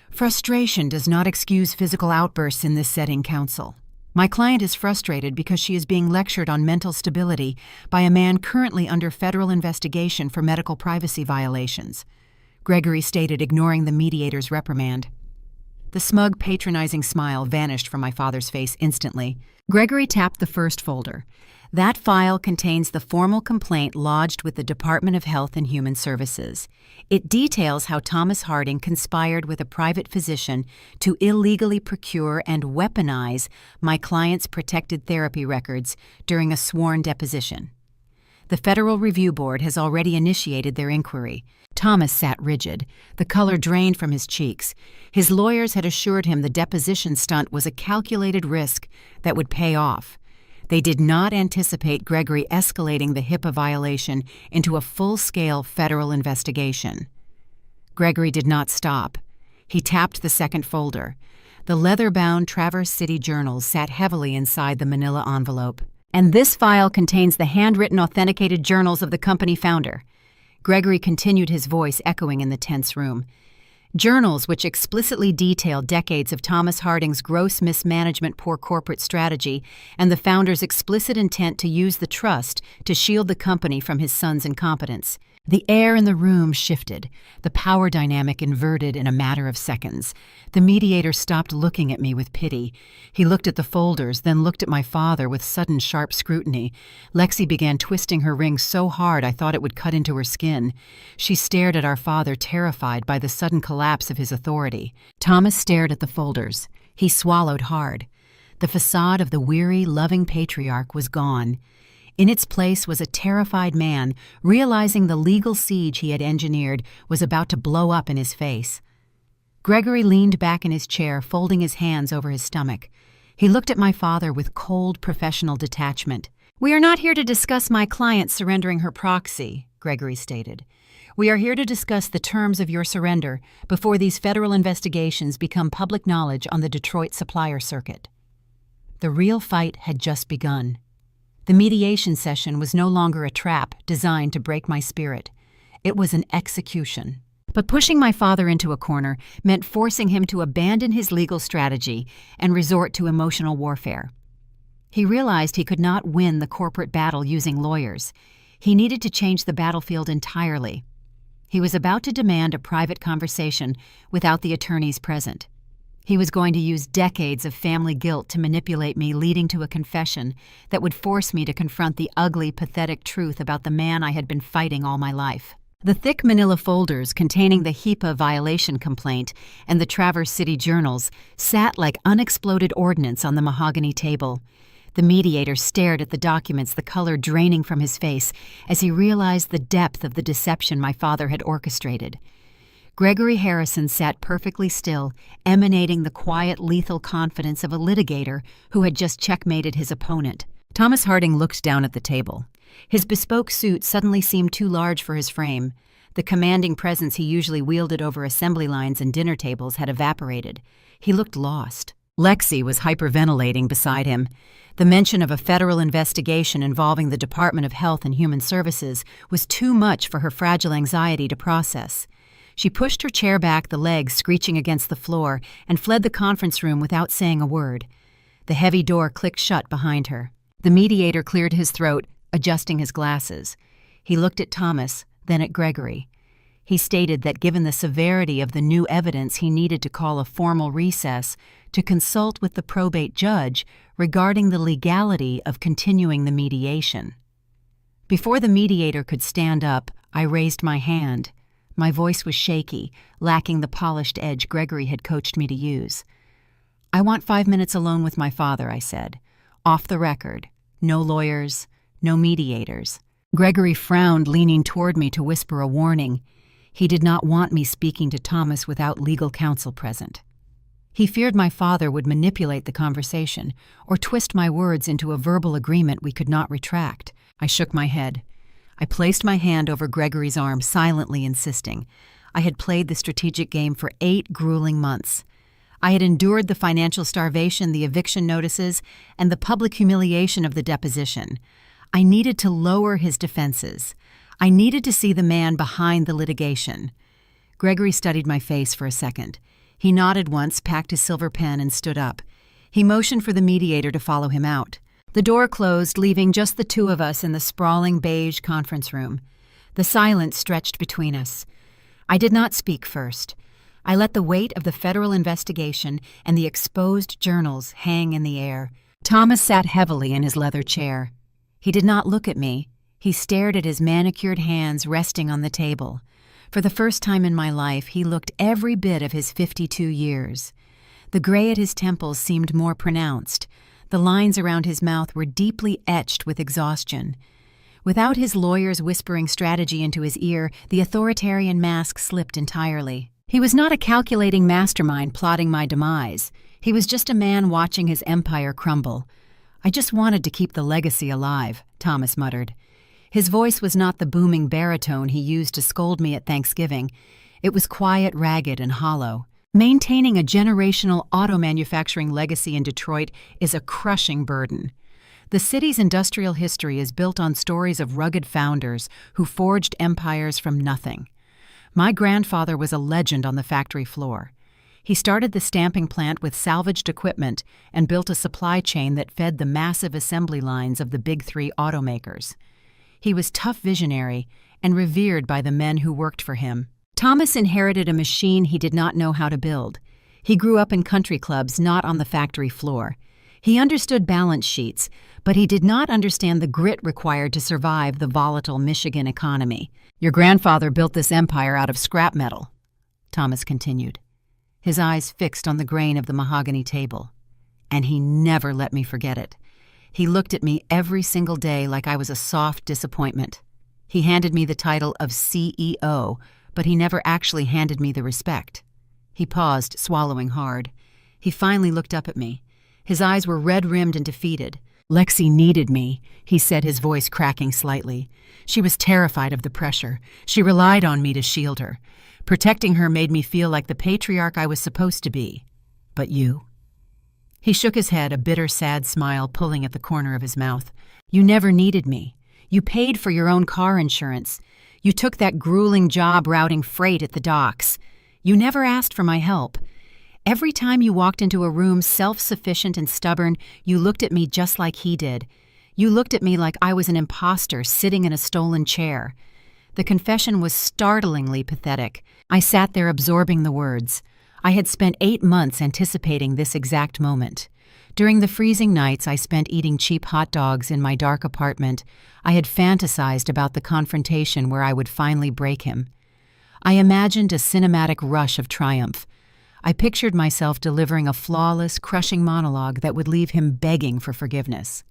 "Frustration does not excuse physical outbursts in this setting, counsel. My client is frustrated because she is being lectured on mental stability by a man currently under federal investigation for medical privacy violations," Gregory stated, ignoring the mediator's reprimand. The smug, patronizing smile vanished from my father's face instantly. Gregory tapped the first folder. That file contains the formal complaint lodged with the Department of Health and Human Services. It details how Thomas Harding conspired with a private physician to illegally procure and weaponize my client's protected therapy records during a sworn deposition. The Federal Review Board has already initiated their inquiry. Thomas sat rigid. The color drained from his cheeks. His lawyers had assured him the deposition stunt was a calculated risk that would pay off. They did not anticipate Gregory escalating the HIPAA violation into a full-scale federal investigation. Gregory did not stop. He tapped the second folder. The leather-bound Traverse City Journals sat heavily inside the manila envelope. "And this file contains the handwritten authenticated journals of the company founder." Gregory continued, his voice echoing in the tense room. "Journals which explicitly detail decades of Thomas Harding's gross mismanagement, poor corporate strategy, and the founder's explicit intent to use the trust to shield the company from his son's incompetence." The air in the room shifted, the power dynamic inverted in a matter of seconds. The mediator stopped looking at me with pity. He looked at the folders, then looked at my father with sudden sharp scrutiny. Lexi began twisting her ring so hard I thought it would cut into her skin. She stared at our father, terrified by the sudden collapse of his authority. Thomas stared at the folders. He swallowed hard. The facade of the weary, loving patriarch was gone. In its place was a terrified man, realizing the legal siege he had engineered was about to blow up in his face. Gregory leaned back in his chair, folding his hands over his stomach. He looked at my father with cold, professional detachment. "We are not here to discuss my client surrendering her proxy," Gregory stated. "We are here to discuss the terms of your surrender before these federal investigations become public knowledge on the Detroit supplier circuit." The real fight had just begun. The mediation session was no longer a trap designed to break my spirit. It was an execution. But pushing my father into a corner meant forcing him to abandon his legal strategy and resort to emotional warfare. He realized he could not win the corporate battle using lawyers. He needed to change the battlefield entirely. He was about to demand a private conversation without the attorneys present. He was going to use decades of family guilt to manipulate me, leading to a confession that would force me to confront the ugly, pathetic truth about the man I had been fighting all my life. The thick manila folders containing the HIPAA violation complaint and the Traverse City Journals sat like unexploded ordnance on the mahogany table. The mediator stared at the documents, the color draining from his face, as he realized the depth of the deception my father had orchestrated. Gregory Harrison sat perfectly still, emanating the quiet, lethal confidence of a litigator who had just checkmated his opponent. Thomas Harding looked down at the table. His bespoke suit suddenly seemed too large for his frame. The commanding presence he usually wielded over assembly lines and dinner tables had evaporated. He looked lost. Lexi was hyperventilating beside him. The mention of a federal investigation involving the Department of Health and Human Services was too much for her fragile anxiety to process. She pushed her chair back, the legs screeching against the floor, and fled the conference room without saying a word. The heavy door clicked shut behind her. The mediator cleared his throat, adjusting his glasses. He looked at Thomas, then at Gregory. He stated that given the severity of the new evidence, he needed to call a formal recess to consult with the probate judge regarding the legality of continuing the mediation. Before the mediator could stand up, I raised my hand. My voice was shaky, lacking the polished edge Gregory had coached me to use. "I want 5 minutes alone with my father," I said. "Off the record. No lawyers, no mediators." Gregory frowned, leaning toward me to whisper a warning. He did not want me speaking to Thomas without legal counsel present. He feared my father would manipulate the conversation or twist my words into a verbal agreement we could not retract. I shook my head. I placed my hand over Gregory's arm, silently insisting. I had played the strategic game for 8 grueling months. I had endured the financial starvation, the eviction notices, and the public humiliation of the deposition. I needed to lower his defenses. I needed to see the man behind the litigation. Gregory studied my face for a second. He nodded once, packed his silver pen, and stood up. He motioned for the mediator to follow him out. The door closed, leaving just the two of us in the sprawling beige conference room. The silence stretched between us. I did not speak first. I let the weight of the federal investigation and the exposed journals hang in the air. Thomas sat heavily in his leather chair. He did not look at me. He stared at his manicured hands resting on the table. For the first time in my life, he looked every bit of his 52 years. The gray at his temples seemed more pronounced. The lines around his mouth were deeply etched with exhaustion. Without his lawyer's whispering strategy into his ear, the authoritarian mask slipped entirely. He was not a calculating mastermind plotting my demise. He was just a man watching his empire crumble. "I just wanted to keep the legacy alive," Thomas muttered. His voice was not the booming baritone he used to scold me at Thanksgiving. It was quiet, ragged, and hollow. Maintaining a generational auto manufacturing legacy in Detroit is a crushing burden. The city's industrial history is built on stories of rugged founders who forged empires from nothing. My grandfather was a legend on the factory floor. He started the stamping plant with salvaged equipment and built a supply chain that fed the massive assembly lines of the big 3 automakers. He was tough visionary and revered by the men who worked for him. Thomas inherited a machine he did not know how to build. He grew up in country clubs, not on the factory floor. He understood balance sheets, but he did not understand the grit required to survive the volatile Michigan economy. "Your grandfather built this empire out of scrap metal," Thomas continued, his eyes fixed on the grain of the mahogany table. "And he never let me forget it. He looked at me every single day like I was a soft disappointment. He handed me the title of CEO, but he never actually handed me the respect." He paused, swallowing hard. He finally looked up at me. His eyes were red-rimmed and defeated. "Lexi needed me," he said, his voice cracking slightly. "She was terrified of the pressure. She relied on me to shield her. Protecting her made me feel like the patriarch I was supposed to be. But you?" He shook his head, a bitter, sad smile pulling at the corner of his mouth. "You never needed me. You paid for your own car insurance. You took that grueling job routing freight at the docks. You never asked for my help. Every time you walked into a room self-sufficient and stubborn, you looked at me just like he did. You looked at me like I was an imposter sitting in a stolen chair." The confession was startlingly pathetic. I sat there absorbing the words. I had spent 8 months anticipating this exact moment. During the freezing nights I spent eating cheap hot dogs in my dark apartment, I had fantasized about the confrontation where I would finally break him. I imagined a cinematic rush of triumph. I pictured myself delivering a flawless, crushing monologue that would leave him begging for forgiveness.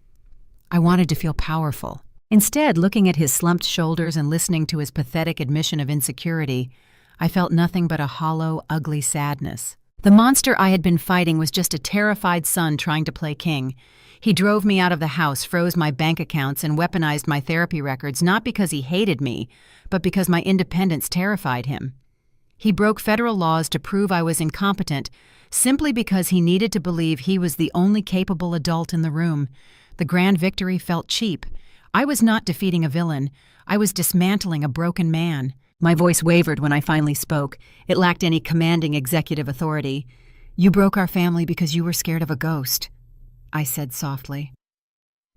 I wanted to feel powerful. Instead, looking at his slumped shoulders and listening to his pathetic admission of insecurity, I felt nothing but a hollow, ugly sadness. The monster I had been fighting was just a terrified son trying to play king. He drove me out of the house, froze my bank accounts, and weaponized my therapy records, not because he hated me, but because my independence terrified him. He broke federal laws to prove I was incompetent, simply because he needed to believe he was the only capable adult in the room. The grand victory felt cheap. I was not defeating a villain. I was dismantling a broken man. My voice wavered when I finally spoke. It lacked any commanding executive authority. "You broke our family because you were scared of a ghost." I said softly.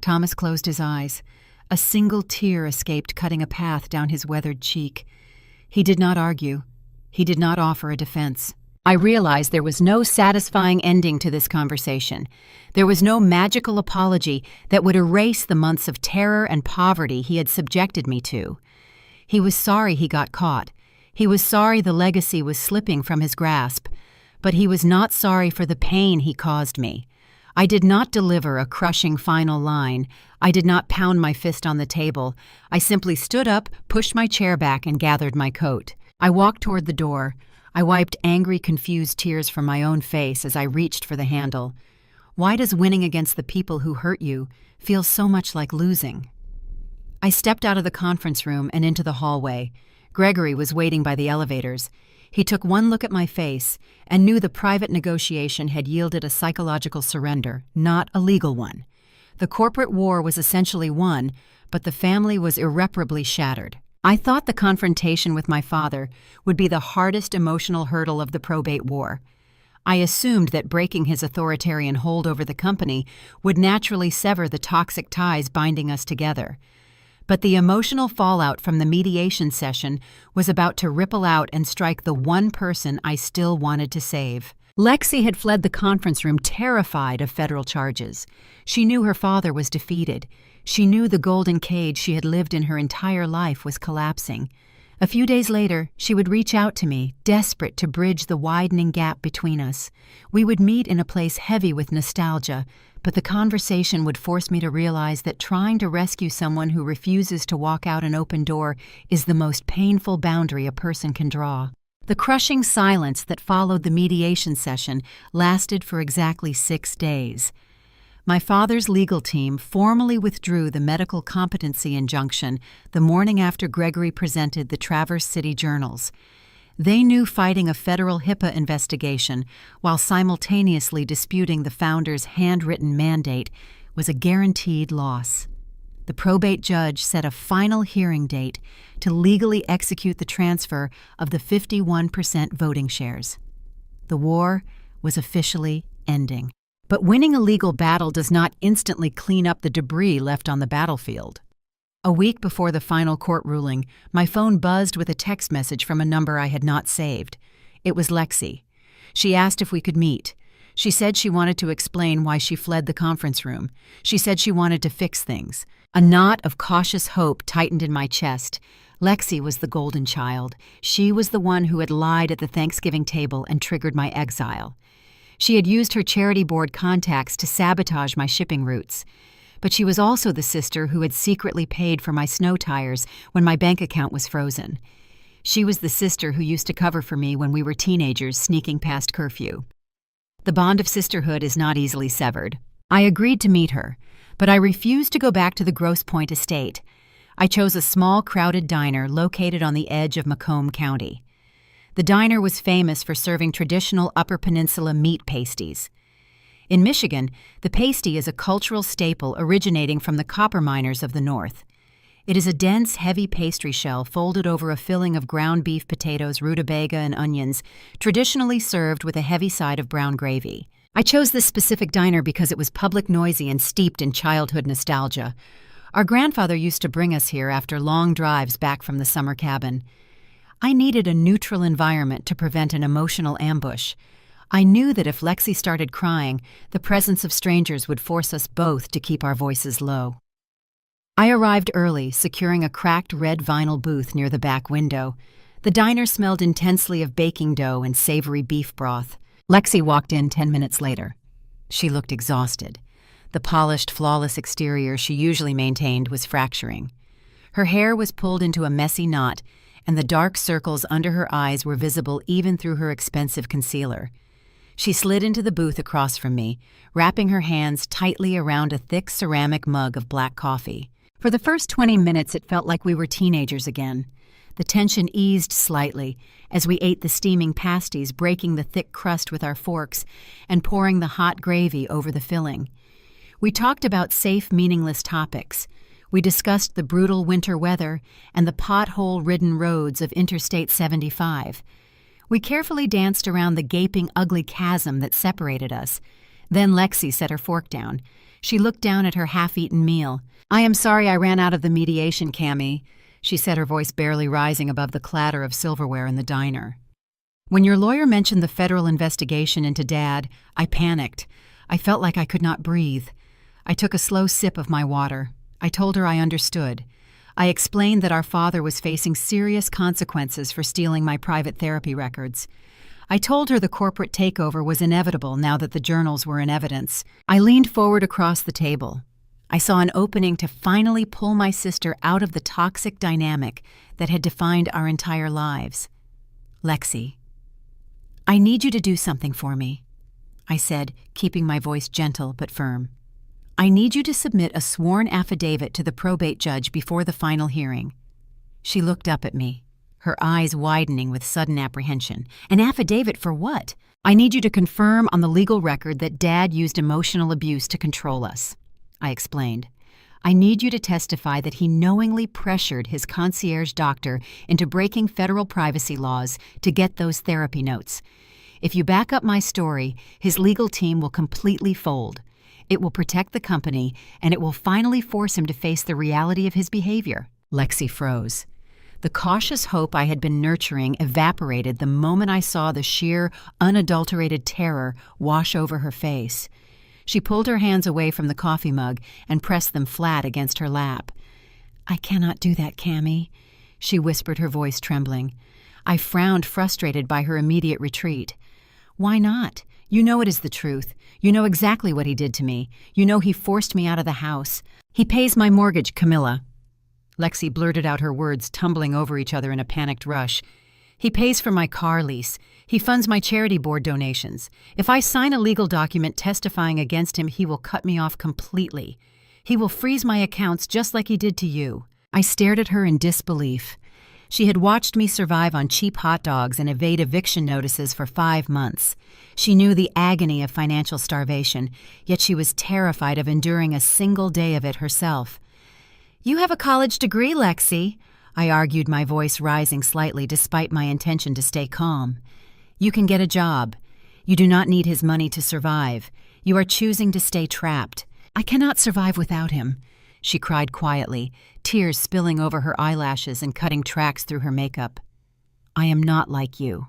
Thomas closed his eyes. A single tear escaped, cutting a path down his weathered cheek. He did not argue. He did not offer a defense. I realized there was no satisfying ending to this conversation. There was no magical apology that would erase the months of terror and poverty he had subjected me to. He was sorry he got caught. He was sorry the legacy was slipping from his grasp. But he was not sorry for the pain he caused me. I did not deliver a crushing final line. I did not pound my fist on the table. I simply stood up, pushed my chair back, and gathered my coat. I walked toward the door. I wiped angry, confused tears from my own face as I reached for the handle. Why does winning against the people who hurt you feel so much like losing? I stepped out of the conference room and into the hallway. Gregory was waiting by the elevators. He took one look at my face and knew the private negotiation had yielded a psychological surrender, not a legal one. The corporate war was essentially won, but the family was irreparably shattered. I thought the confrontation with my father would be the hardest emotional hurdle of the probate war. I assumed that breaking his authoritarian hold over the company would naturally sever the toxic ties binding us together. But the emotional fallout from the mediation session was about to ripple out and strike the one person I still wanted to save. Lexi had fled the conference room terrified of federal charges. She knew her father was defeated. She knew the golden cage she had lived in her entire life was collapsing. A few days later, she would reach out to me, desperate to bridge the widening gap between us. We would meet in a place heavy with nostalgia, but the conversation would force me to realize that trying to rescue someone who refuses to walk out an open door is the most painful boundary a person can draw. The crushing silence that followed the mediation session lasted for exactly 6 days. My father's legal team formally withdrew the medical competency injunction the morning after Gregory presented the Traverse City Journals. They knew fighting a federal HIPAA investigation while simultaneously disputing the founder's handwritten mandate was a guaranteed loss. The probate judge set a final hearing date to legally execute the transfer of the 51% voting shares. The war was officially ending. But winning a legal battle does not instantly clean up the debris left on the battlefield. A week before the final court ruling, my phone buzzed with a text message from a number I had not saved. It was Lexi. She asked if we could meet. She said she wanted to explain why she fled the conference room. She said she wanted to fix things. A knot of cautious hope tightened in my chest. Lexi was the golden child. She was the one who had lied at the Thanksgiving table and triggered my exile. She had used her charity board contacts to sabotage my shipping routes. But she was also the sister who had secretly paid for my snow tires when my bank account was frozen. She was the sister who used to cover for me when we were teenagers sneaking past curfew. The bond of sisterhood is not easily severed. I agreed to meet her, but I refused to go back to the Grosse Pointe estate. I chose a small, crowded diner located on the edge of Macomb County. The diner was famous for serving traditional Upper Peninsula meat pasties. In Michigan, the pasty is a cultural staple originating from the copper miners of the North. It is a dense, heavy pastry shell folded over a filling of ground beef, potatoes, rutabaga, and onions, traditionally served with a heavy side of brown gravy. I chose this specific diner because it was public, noisy, and steeped in childhood nostalgia. Our grandfather used to bring us here after long drives back from the summer cabin. I needed a neutral environment to prevent an emotional ambush. I knew that if Lexi started crying, the presence of strangers would force us both to keep our voices low. I arrived early, securing a cracked red vinyl booth near the back window. The diner smelled intensely of baking dough and savory beef broth. Lexi walked in 10 minutes later. She looked exhausted. The polished, flawless exterior she usually maintained was fracturing. Her hair was pulled into a messy knot, and the dark circles under her eyes were visible even through her expensive concealer. She slid into the booth across from me, wrapping her hands tightly around a thick ceramic mug of black coffee. For the first 20 minutes, it felt like we were teenagers again. The tension eased slightly as we ate the steaming pasties, breaking the thick crust with our forks and pouring the hot gravy over the filling. We talked about safe, meaningless topics. We discussed the brutal winter weather and the pothole-ridden roads of Interstate 75. We carefully danced around the gaping, ugly chasm that separated us. Then Lexi set her fork down. She looked down at her half-eaten meal. "I am sorry I ran out of the mediation, Cammy," she said, her voice barely rising above the clatter of silverware in the diner. "When your lawyer mentioned the federal investigation into Dad, I panicked. I felt like I could not breathe. I took a slow sip of my water. I told her I understood. I explained that our father was facing serious consequences for stealing my private therapy records. I told her the corporate takeover was inevitable now that the journals were in evidence. I leaned forward across the table. I saw an opening to finally pull my sister out of the toxic dynamic that had defined our entire lives. "Lexi, I need you to do something for me," I said, keeping my voice gentle but firm. "I need you to submit a sworn affidavit to the probate judge before the final hearing." She looked up at me, her eyes widening with sudden apprehension. "An affidavit for what?" "I need you to confirm on the legal record that Dad used emotional abuse to control us," I explained. "I need you to testify that he knowingly pressured his concierge doctor into breaking federal privacy laws to get those therapy notes. If you back up my story, his legal team will completely fold. It will protect the company, and it will finally force him to face the reality of his behavior." Lexi froze. The cautious hope I had been nurturing evaporated the moment I saw the sheer, unadulterated terror wash over her face. She pulled her hands away from the coffee mug and pressed them flat against her lap. "I cannot do that, Cammy," she whispered, her voice trembling. I frowned, frustrated by her immediate retreat. "Why not? You know it is the truth. You know exactly what he did to me. You know he forced me out of the house. He pays my mortgage, Camilla." Lexi blurted out her words, tumbling over each other in a panicked rush. "He pays for my car lease. He funds my charity board donations. If I sign a legal document testifying against him, he will cut me off completely. He will freeze my accounts just like he did to you." I stared at her in disbelief. She had watched me survive on cheap hot dogs and evade eviction notices for 5 months. She knew the agony of financial starvation, yet she was terrified of enduring a single day of it herself. "You have a college degree, Lexi," I argued, my voice rising slightly despite my intention to stay calm. "You can get a job. You do not need his money to survive. You are choosing to stay trapped. I cannot survive without him," she cried quietly, tears spilling over her eyelashes and cutting tracks through her makeup. "I am not like you.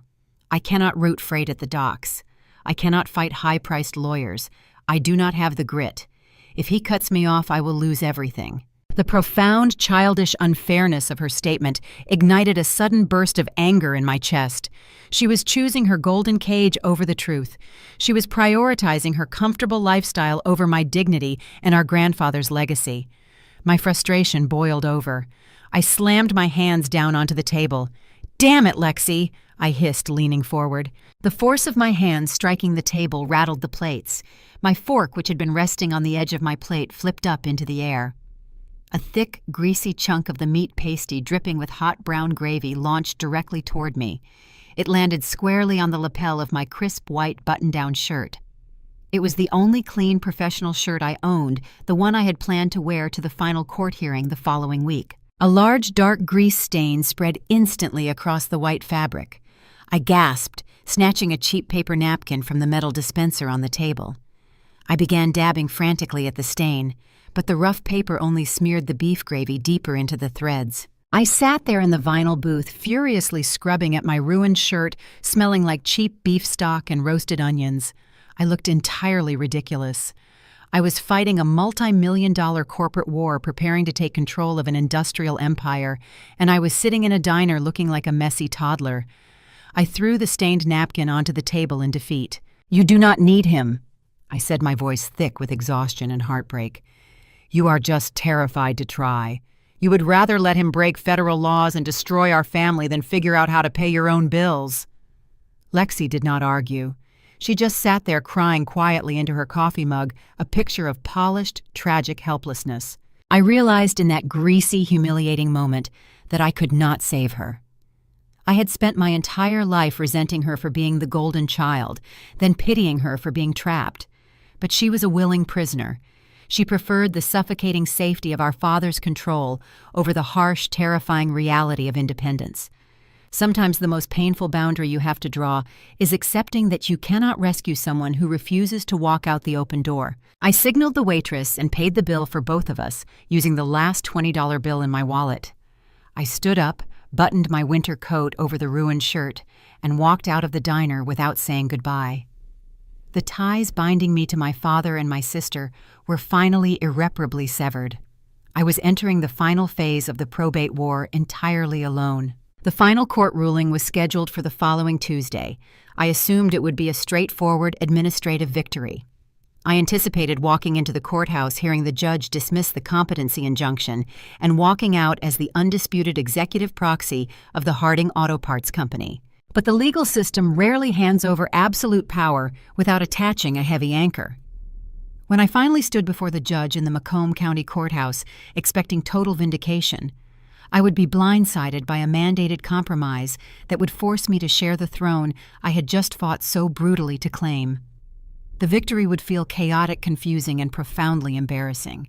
I cannot route freight at the docks. I cannot fight high-priced lawyers. I do not have the grit. If he cuts me off, I will lose everything." The profound, childish unfairness of her statement ignited a sudden burst of anger in my chest. She was choosing her golden cage over the truth. She was prioritizing her comfortable lifestyle over my dignity and our grandfather's legacy. My frustration boiled over. I slammed my hands down onto the table. "Damn it, Lexi!" I hissed, leaning forward. The force of my hands striking the table rattled the plates. My fork, which had been resting on the edge of my plate, flipped up into the air. A thick, greasy chunk of the meat pasty dripping with hot brown gravy launched directly toward me. It landed squarely on the lapel of my crisp white button-down shirt. It was the only clean professional shirt I owned, the one I had planned to wear to the final court hearing the following week. A large dark grease stain spread instantly across the white fabric. I gasped, snatching a cheap paper napkin from the metal dispenser on the table. I began dabbing frantically at the stain, but the rough paper only smeared the beef gravy deeper into the threads. I sat there in the vinyl booth, furiously scrubbing at my ruined shirt, smelling like cheap beef stock and roasted onions. I looked entirely ridiculous. I was fighting a multi-million-dollar corporate war preparing to take control of an industrial empire, and I was sitting in a diner looking like a messy toddler. I threw the stained napkin onto the table in defeat. "You do not need him," I said, my voice thick with exhaustion and heartbreak. "You are just terrified to try. You would rather let him break federal laws and destroy our family than figure out how to pay your own bills." Lexi did not argue. She just sat there crying quietly into her coffee mug, a picture of polished, tragic helplessness. I realized in that greasy, humiliating moment that I could not save her. I had spent my entire life resenting her for being the golden child, then pitying her for being trapped. But she was a willing prisoner. She preferred the suffocating safety of our father's control over the harsh, terrifying reality of independence. Sometimes the most painful boundary you have to draw is accepting that you cannot rescue someone who refuses to walk out the open door. I signaled the waitress and paid the bill for both of us using the last $20 bill in my wallet. I stood up, buttoned my winter coat over the ruined shirt, and walked out of the diner without saying goodbye. The ties binding me to my father and my sister were finally irreparably severed. I was entering the final phase of the probate war entirely alone. The final court ruling was scheduled for the following Tuesday. I assumed it would be a straightforward administrative victory. I anticipated walking into the courthouse hearing the judge dismiss the competency injunction and walking out as the undisputed executive proxy of the Harding Auto Parts Company. But the legal system rarely hands over absolute power without attaching a heavy anchor. When I finally stood before the judge in the Macomb County Courthouse expecting total vindication, I would be blindsided by a mandated compromise that would force me to share the throne I had just fought so brutally to claim. The victory would feel chaotic, confusing, and profoundly embarrassing.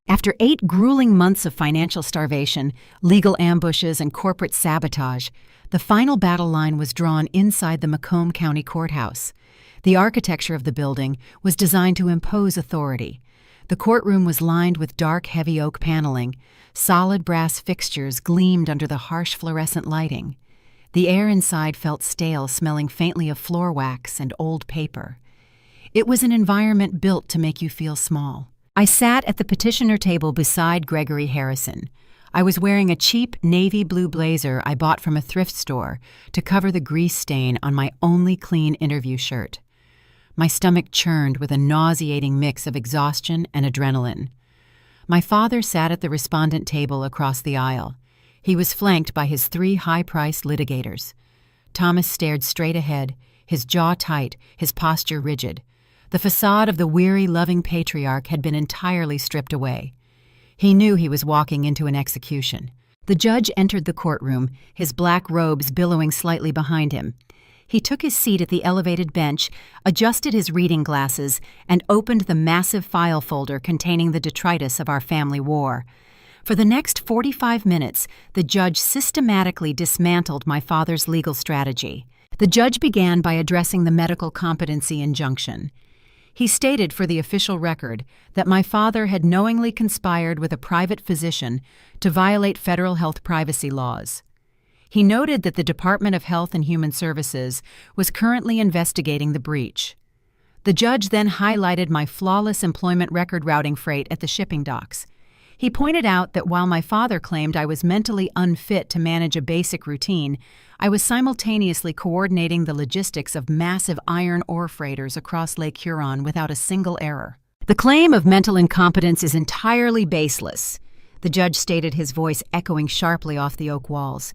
After 8 grueling months of financial starvation, legal ambushes, and corporate sabotage, the final battle line was drawn inside the Macomb County Courthouse. The architecture of the building was designed to impose authority. The courtroom was lined with dark, heavy oak paneling. Solid brass fixtures gleamed under the harsh fluorescent lighting. The air inside felt stale, smelling faintly of floor wax and old paper. It was an environment built to make you feel small. I sat at the petitioner table beside Gregory Harrison. I was wearing a cheap navy blue blazer I bought from a thrift store to cover the grease stain on my only clean interview shirt. My stomach churned with a nauseating mix of exhaustion and adrenaline. My father sat at the respondent table across the aisle. He was flanked by his 3 high-priced litigators. Thomas stared straight ahead, his jaw tight, his posture rigid. The facade of the weary, loving patriarch had been entirely stripped away. He knew he was walking into an execution. The judge entered the courtroom, his black robes billowing slightly behind him. He took his seat at the elevated bench, adjusted his reading glasses, and opened the massive file folder containing the detritus of our family war. For the next 45 minutes, the judge systematically dismantled my father's legal strategy. The judge began by addressing the medical competency injunction. He stated for the official record that my father had knowingly conspired with a private physician to violate federal health privacy laws. He noted that the Department of Health and Human Services was currently investigating the breach. The judge then highlighted my flawless employment record routing freight at the shipping docks. He pointed out that while my father claimed I was mentally unfit to manage a basic routine, I was simultaneously coordinating the logistics of massive iron ore freighters across Lake Huron without a single error. The claim of mental incompetence is entirely baseless, the judge stated, his voice echoing sharply off the oak walls.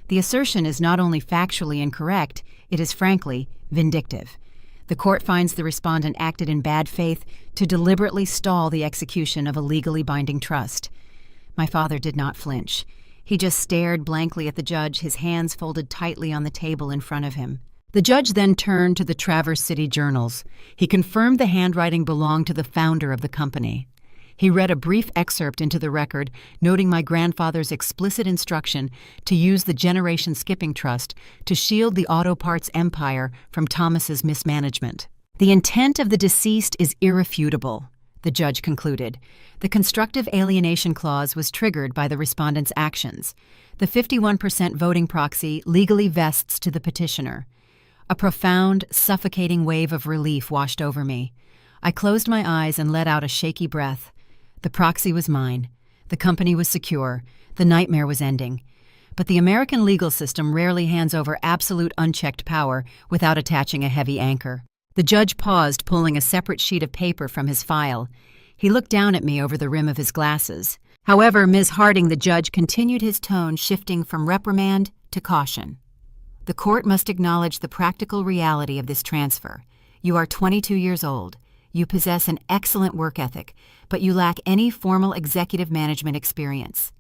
The assertion is not only factually incorrect, it is frankly vindictive. The court finds the respondent acted in bad faith to deliberately stall the execution of a legally binding trust. My father did not flinch. He just stared blankly at the judge, his hands folded tightly on the table in front of him. The judge then turned to the Traverse City Journals. He confirmed the handwriting belonged to the founder of the company. He read a brief excerpt into the record, noting my grandfather's explicit instruction to use the Generation Skipping Trust to shield the auto parts empire from Thomas's mismanagement. The intent of the deceased is irrefutable, the judge concluded. The constructive alienation clause was triggered by the respondent's actions. The 51% voting proxy legally vests to the petitioner. A profound, suffocating wave of relief washed over me. I closed my eyes and let out a shaky breath. The proxy was mine. The company was secure. The nightmare was ending. But the American legal system rarely hands over absolute unchecked power without attaching a heavy anchor. The judge paused, pulling a separate sheet of paper from his file. He looked down at me over the rim of his glasses. However, Ms. Harding, the judge continued, his tone shifting from reprimand to caution. The court must acknowledge the practical reality of this transfer. You are 22 years old. You possess an excellent work ethic, but you lack any formal executive management experience.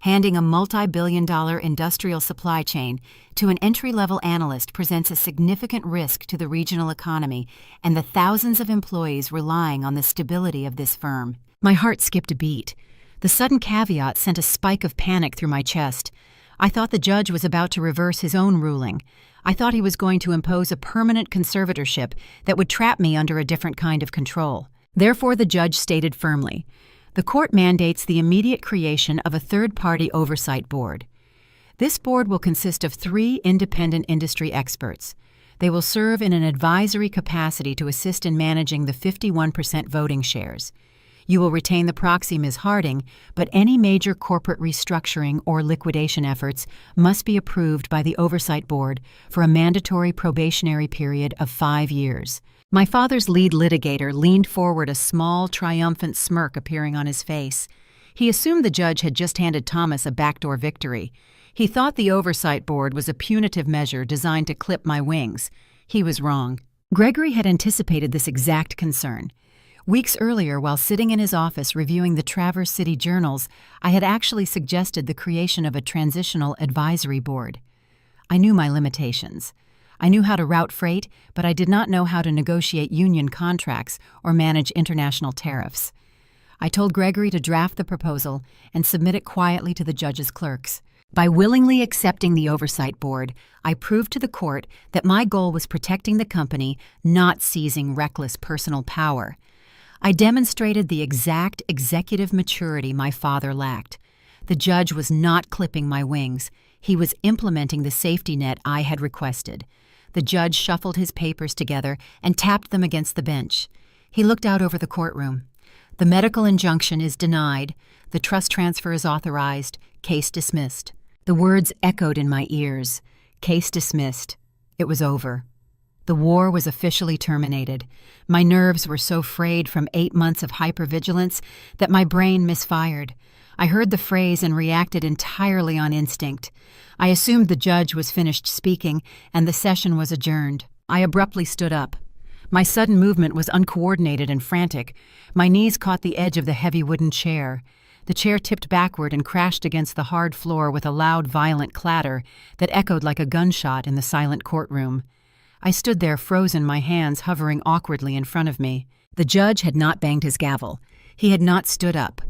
Handing a multi-billion-dollar industrial supply chain to an entry-level analyst presents a significant risk to the regional economy and the thousands of employees relying on the stability of this firm. My heart skipped a beat. The sudden caveat sent a spike of panic through my chest. I thought the judge was about to reverse his own ruling. I thought he was going to impose a permanent conservatorship that would trap me under a different kind of control. Therefore, the judge stated firmly, the court mandates the immediate creation of a third-party oversight board. This board will consist of 3 independent industry experts. They will serve in an advisory capacity to assist in managing the 51% voting shares. You will retain the proxy, Ms. Harding, but any major corporate restructuring or liquidation efforts must be approved by the Oversight Board for a mandatory probationary period of 5 years. My father's lead litigator leaned forward, a small, triumphant smirk appearing on his face. He assumed the judge had just handed Thomas a backdoor victory. He thought the Oversight Board was a punitive measure designed to clip my wings. He was wrong. Gregory had anticipated this exact concern. Weeks earlier, while sitting in his office reviewing the Traverse City journals, I had actually suggested the creation of a transitional advisory board. I knew my limitations. I knew how to route freight, but I did not know how to negotiate union contracts or manage international tariffs. I told Gregory to draft the proposal and submit it quietly to the judge's clerks. By willingly accepting the Oversight Board, I proved to the court that my goal was protecting the company, not seizing reckless personal power. I demonstrated the exact executive maturity my father lacked. The judge was not clipping my wings. He was implementing the safety net I had requested. The judge shuffled his papers together and tapped them against the bench. He looked out over the courtroom. The medical injunction is denied. The trust transfer is authorized. Case dismissed. The words echoed in my ears. Case dismissed. It was over. The war was officially terminated. My nerves were so frayed from 8 months of hypervigilance that my brain misfired. I heard the phrase and reacted entirely on instinct. I assumed the judge was finished speaking and the session was adjourned. I abruptly stood up. My sudden movement was uncoordinated and frantic. My knees caught the edge of the heavy wooden chair. The chair tipped backward and crashed against the hard floor with a loud, violent clatter that echoed like a gunshot in the silent courtroom. I stood there frozen, my hands hovering awkwardly in front of me. The judge had not banged his gavel. He had not stood up.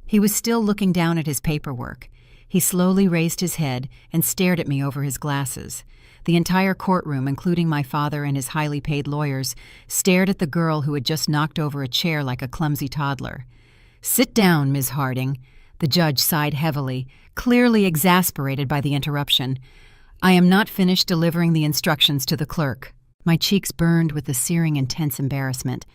He was still looking down at his paperwork. He slowly raised his head and stared at me over his glasses. The entire courtroom, including my father and his highly paid lawyers, stared at the girl who had just knocked over a chair like a clumsy toddler. "Sit down, Ms. Harding." The judge sighed heavily, clearly exasperated by the interruption. "I am not finished delivering the instructions to the clerk." My cheeks burned with the searing, intense embarrassment.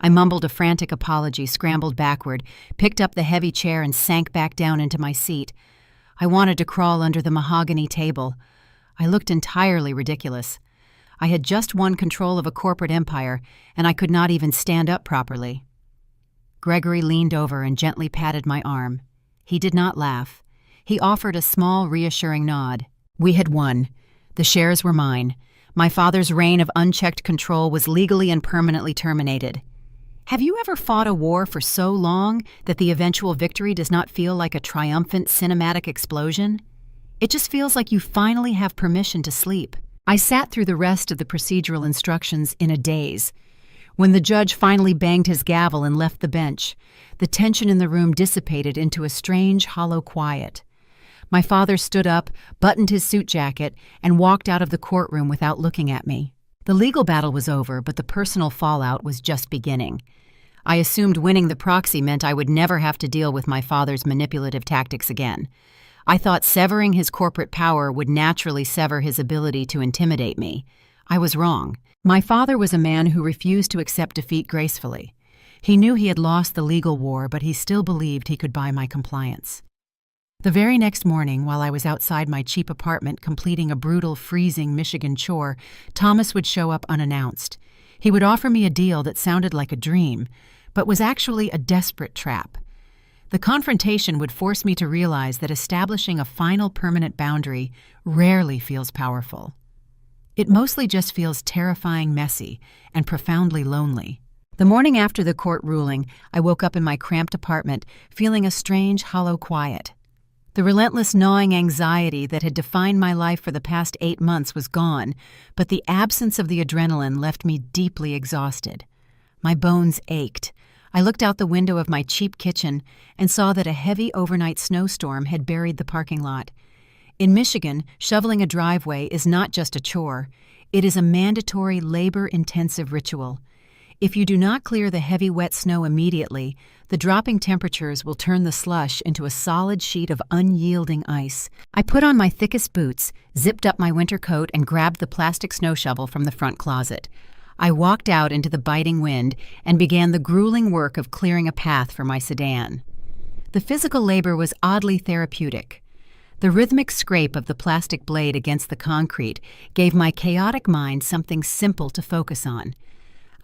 I mumbled a frantic apology, scrambled backward, picked up the heavy chair and sank back down into my seat. I wanted to crawl under the mahogany table. I looked entirely ridiculous. I had just won control of a corporate empire, and I could not even stand up properly. Gregory leaned over and gently patted my arm. He did not laugh. He offered a small, reassuring nod. We had won. The shares were mine. My father's reign of unchecked control was legally and permanently terminated. Have you ever fought a war for so long that the eventual victory does not feel like a triumphant cinematic explosion? It just feels like you finally have permission to sleep. I sat through the rest of the procedural instructions in a daze. When the judge finally banged his gavel and left the bench, the tension in the room dissipated into a strange, hollow quiet. My father stood up, buttoned his suit jacket, and walked out of the courtroom without looking at me. The legal battle was over, but the personal fallout was just beginning. I assumed winning the proxy meant I would never have to deal with my father's manipulative tactics again. I thought severing his corporate power would naturally sever his ability to intimidate me. I was wrong. My father was a man who refused to accept defeat gracefully. He knew he had lost the legal war, but he still believed he could buy my compliance. The very next morning, while I was outside my cheap apartment completing a brutal, freezing Michigan chore, Thomas would show up unannounced. He would offer me a deal that sounded like a dream, but was actually a desperate trap. The confrontation would force me to realize that establishing a final permanent boundary rarely feels powerful. It mostly just feels terrifying, messy, and profoundly lonely. The morning after the court ruling, I woke up in my cramped apartment, feeling a strange, hollow quiet. The relentless gnawing anxiety that had defined my life for the past 8 months was gone, but the absence of the adrenaline left me deeply exhausted. My bones ached. I looked out the window of my cheap kitchen and saw that a heavy overnight snowstorm had buried the parking lot. In Michigan, shoveling a driveway is not just a chore, it is a mandatory labor-intensive ritual. If you do not clear the heavy wet snow immediately, the dropping temperatures will turn the slush into a solid sheet of unyielding ice. I put on my thickest boots, zipped up my winter coat, and grabbed the plastic snow shovel from the front closet. I walked out into the biting wind and began the grueling work of clearing a path for my sedan. The physical labor was oddly therapeutic. The rhythmic scrape of the plastic blade against the concrete gave my chaotic mind something simple to focus on.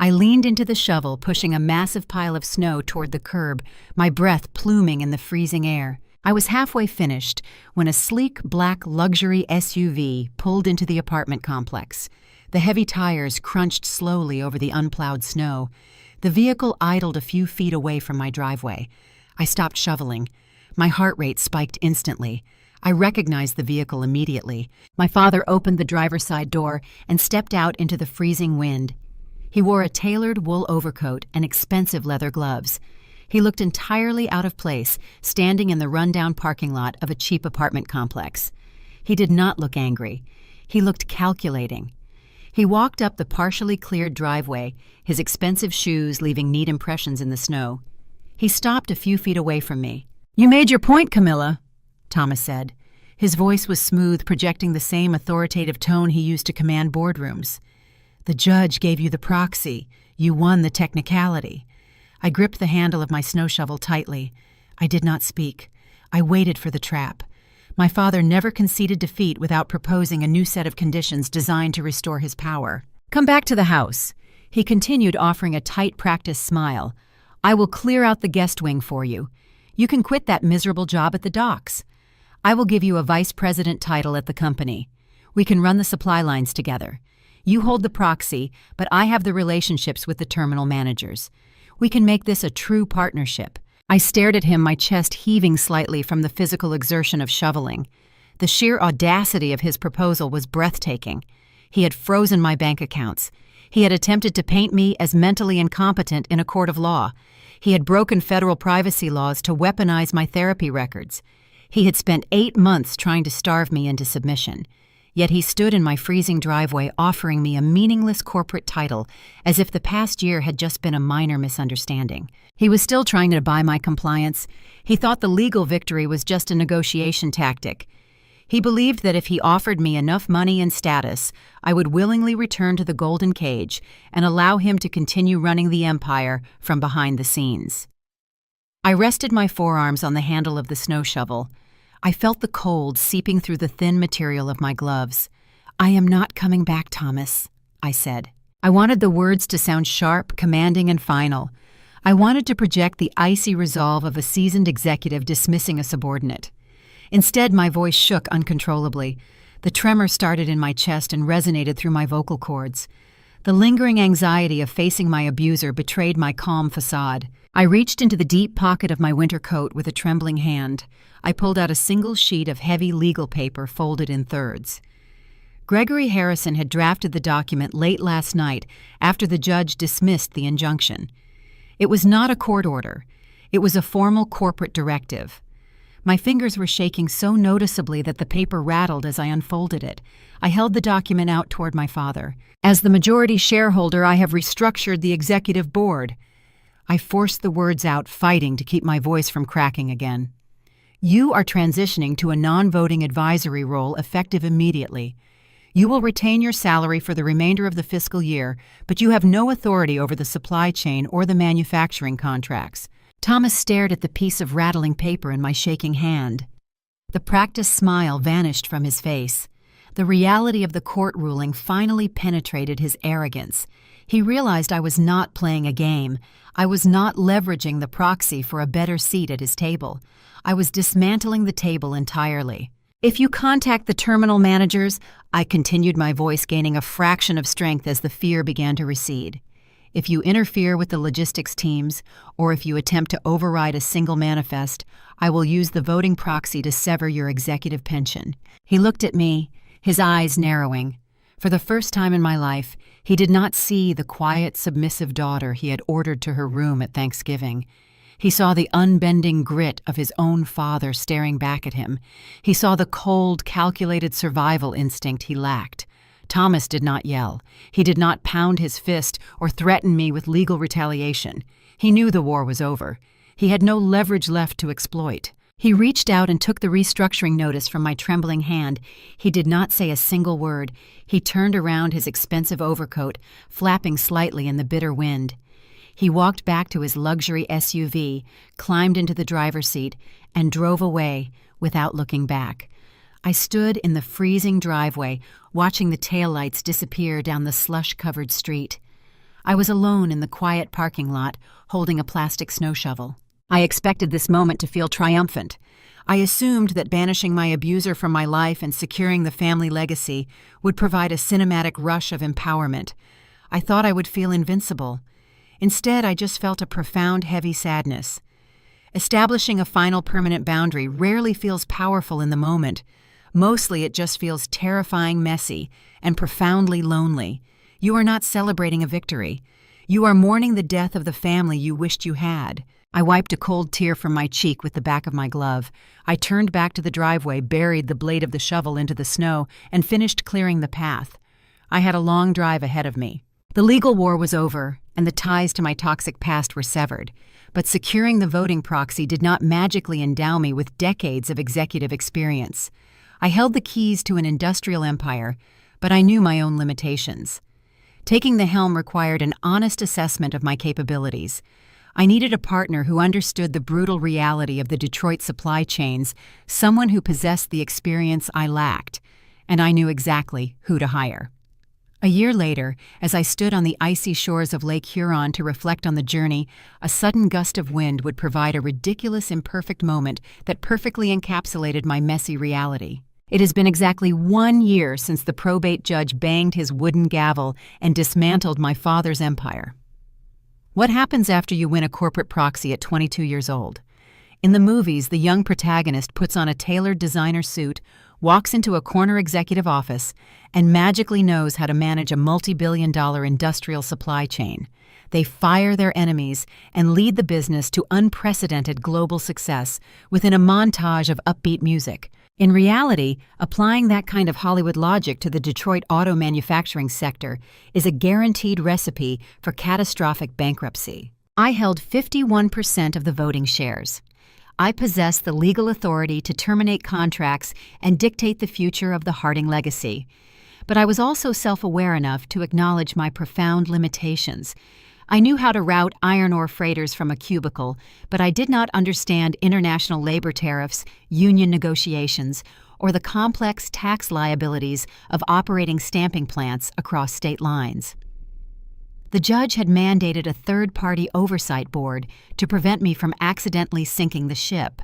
I leaned into the shovel, pushing a massive pile of snow toward the curb, my breath pluming in the freezing air. I was halfway finished when a sleek black luxury SUV pulled into the apartment complex. The heavy tires crunched slowly over the unplowed snow. The vehicle idled a few feet away from my driveway. I stopped shoveling. My heart rate spiked instantly. I recognized the vehicle immediately. My father opened the driver's side door and stepped out into the freezing wind. He wore a tailored wool overcoat and expensive leather gloves. He looked entirely out of place, standing in the rundown parking lot of a cheap apartment complex. He did not look angry. He looked calculating. He walked up the partially cleared driveway, his expensive shoes leaving neat impressions in the snow. He stopped a few feet away from me. "You made your point, Camilla," Thomas said. His voice was smooth, projecting the same authoritative tone he used to command boardrooms. "The judge gave you the proxy. You won the technicality." I gripped the handle of my snow shovel tightly. I did not speak. I waited for the trap. My father never conceded defeat without proposing a new set of conditions designed to restore his power. "Come back to the house," he continued, offering a tight practice smile. "I will clear out the guest wing for you. You can quit that miserable job at the docks. I will give you a vice president title at the company. We can run the supply lines together. You hold the proxy, but I have the relationships with the terminal managers. We can make this a true partnership." I stared at him, my chest heaving slightly from the physical exertion of shoveling. The sheer audacity of his proposal was breathtaking. He had frozen my bank accounts. He had attempted to paint me as mentally incompetent in a court of law. He had broken federal privacy laws to weaponize my therapy records. He had spent 8 months trying to starve me into submission. Yet he stood in my freezing driveway offering me a meaningless corporate title, as if the past year had just been a minor misunderstanding. He was still trying to buy my compliance. He thought the legal victory was just a negotiation tactic. He believed that if he offered me enough money and status, I would willingly return to the golden cage and allow him to continue running the empire from behind the scenes. I rested my forearms on the handle of the snow shovel. I felt the cold seeping through the thin material of my gloves. "I am not coming back, Thomas," I said. I wanted the words to sound sharp, commanding, and final. I wanted to project the icy resolve of a seasoned executive dismissing a subordinate. Instead, my voice shook uncontrollably. The tremor started in my chest and resonated through my vocal cords. The lingering anxiety of facing my abuser betrayed my calm facade. I reached into the deep pocket of my winter coat with a trembling hand. I pulled out a single sheet of heavy legal paper folded in thirds. Gregory Harrison had drafted the document late last night after the judge dismissed the injunction. It was not a court order. It was a formal corporate directive. My fingers were shaking so noticeably that the paper rattled as I unfolded it. I held the document out toward my father. "As the majority shareholder, I have restructured the executive board." I forced the words out, fighting to keep my voice from cracking again. "You are transitioning to a non-voting advisory role effective immediately. You will retain your salary for the remainder of the fiscal year, but you have no authority over the supply chain or the manufacturing contracts." Thomas stared at the piece of rattling paper in my shaking hand. The practiced smile vanished from his face. The reality of the court ruling finally penetrated his arrogance. He realized I was not playing a game. I was not leveraging the proxy for a better seat at his table. I was dismantling the table entirely. "If you contact the terminal managers," I continued, my voice gaining a fraction of strength as the fear began to recede. "If you interfere with the logistics teams, or if you attempt to override a single manifest, I will use the voting proxy to sever your executive pension." He looked at me, his eyes narrowing. For the first time in my life, he did not see the quiet, submissive daughter he had ordered to her room at Thanksgiving. He saw the unbending grit of his own father staring back at him. He saw the cold, calculated survival instinct he lacked. Thomas did not yell. He did not pound his fist or threaten me with legal retaliation. He knew the war was over. He had no leverage left to exploit. He reached out and took the restructuring notice from my trembling hand. He did not say a single word. He turned around his expensive overcoat, flapping slightly in the bitter wind. He walked back to his luxury SUV, climbed into the driver's seat, and drove away without looking back. I stood in the freezing driveway, watching the taillights disappear down the slush-covered street. I was alone in the quiet parking lot, holding a plastic snow shovel. I expected this moment to feel triumphant. I assumed that banishing my abuser from my life and securing the family legacy would provide a cinematic rush of empowerment. I thought I would feel invincible. Instead, I just felt a profound, heavy sadness. Establishing a final permanent boundary rarely feels powerful in the moment. Mostly it just feels terrifying, messy, and profoundly lonely. You are not celebrating a victory. You are mourning the death of the family you wished you had. I wiped a cold tear from my cheek with the back of my glove. I turned back to the driveway, buried the blade of the shovel into the snow, and finished clearing the path. I had a long drive ahead of me. The legal war was over, and the ties to my toxic past were severed. But securing the voting proxy did not magically endow me with decades of executive experience. I held the keys to an industrial empire, but I knew my own limitations. Taking the helm required an honest assessment of my capabilities. I needed a partner who understood the brutal reality of the Detroit supply chains, someone who possessed the experience I lacked, and I knew exactly who to hire. A year later, as I stood on the icy shores of Lake Huron to reflect on the journey, a sudden gust of wind would provide a ridiculous, imperfect moment that perfectly encapsulated my messy reality. It has been exactly 1 year since the probate judge banged his wooden gavel and dismantled my father's empire. What happens after you win a corporate proxy at 22 years old? In the movies, the young protagonist puts on a tailored designer suit, walks into a corner executive office, and magically knows how to manage a multi-billion-dollar industrial supply chain. They fire their enemies and lead the business to unprecedented global success within a montage of upbeat music. In reality, applying that kind of Hollywood logic to the Detroit auto manufacturing sector is a guaranteed recipe for catastrophic bankruptcy. I held 51% of the voting shares. I possessed the legal authority to terminate contracts and dictate the future of the Harding legacy. But I was also self-aware enough to acknowledge my profound limitations. I knew how to route iron ore freighters from a cubicle, but I did not understand international labor tariffs, union negotiations, or the complex tax liabilities of operating stamping plants across state lines. The judge had mandated a third-party oversight board to prevent me from accidentally sinking the ship.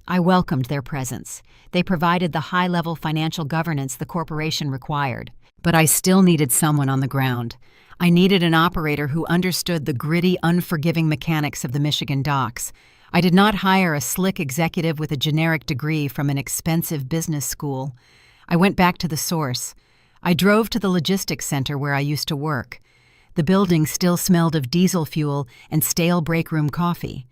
I welcomed their presence. They provided the high-level financial governance the corporation required. But I still needed someone on the ground. I needed an operator who understood the gritty, unforgiving mechanics of the Michigan docks. I did not hire a slick executive with a generic degree from an expensive business school. I went back to the source. I drove to the logistics center where I used to work. The building still smelled of diesel fuel and stale break-room coffee.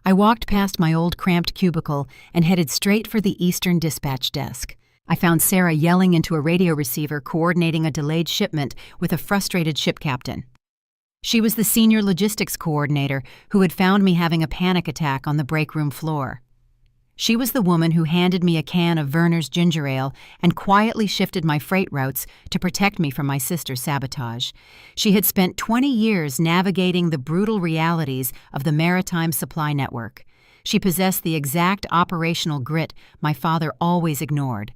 I walked past my old cramped cubicle and headed straight for the Eastern Dispatch desk. I found Sarah yelling into a radio receiver coordinating a delayed shipment with a frustrated ship captain. She was the senior logistics coordinator who had found me having a panic attack on the break-room floor. She was the woman who handed me a can of Werner's ginger ale and quietly shifted my freight routes to protect me from my sister's sabotage. She had spent 20 years navigating the brutal realities of the maritime supply network. She possessed the exact operational grit my father always ignored.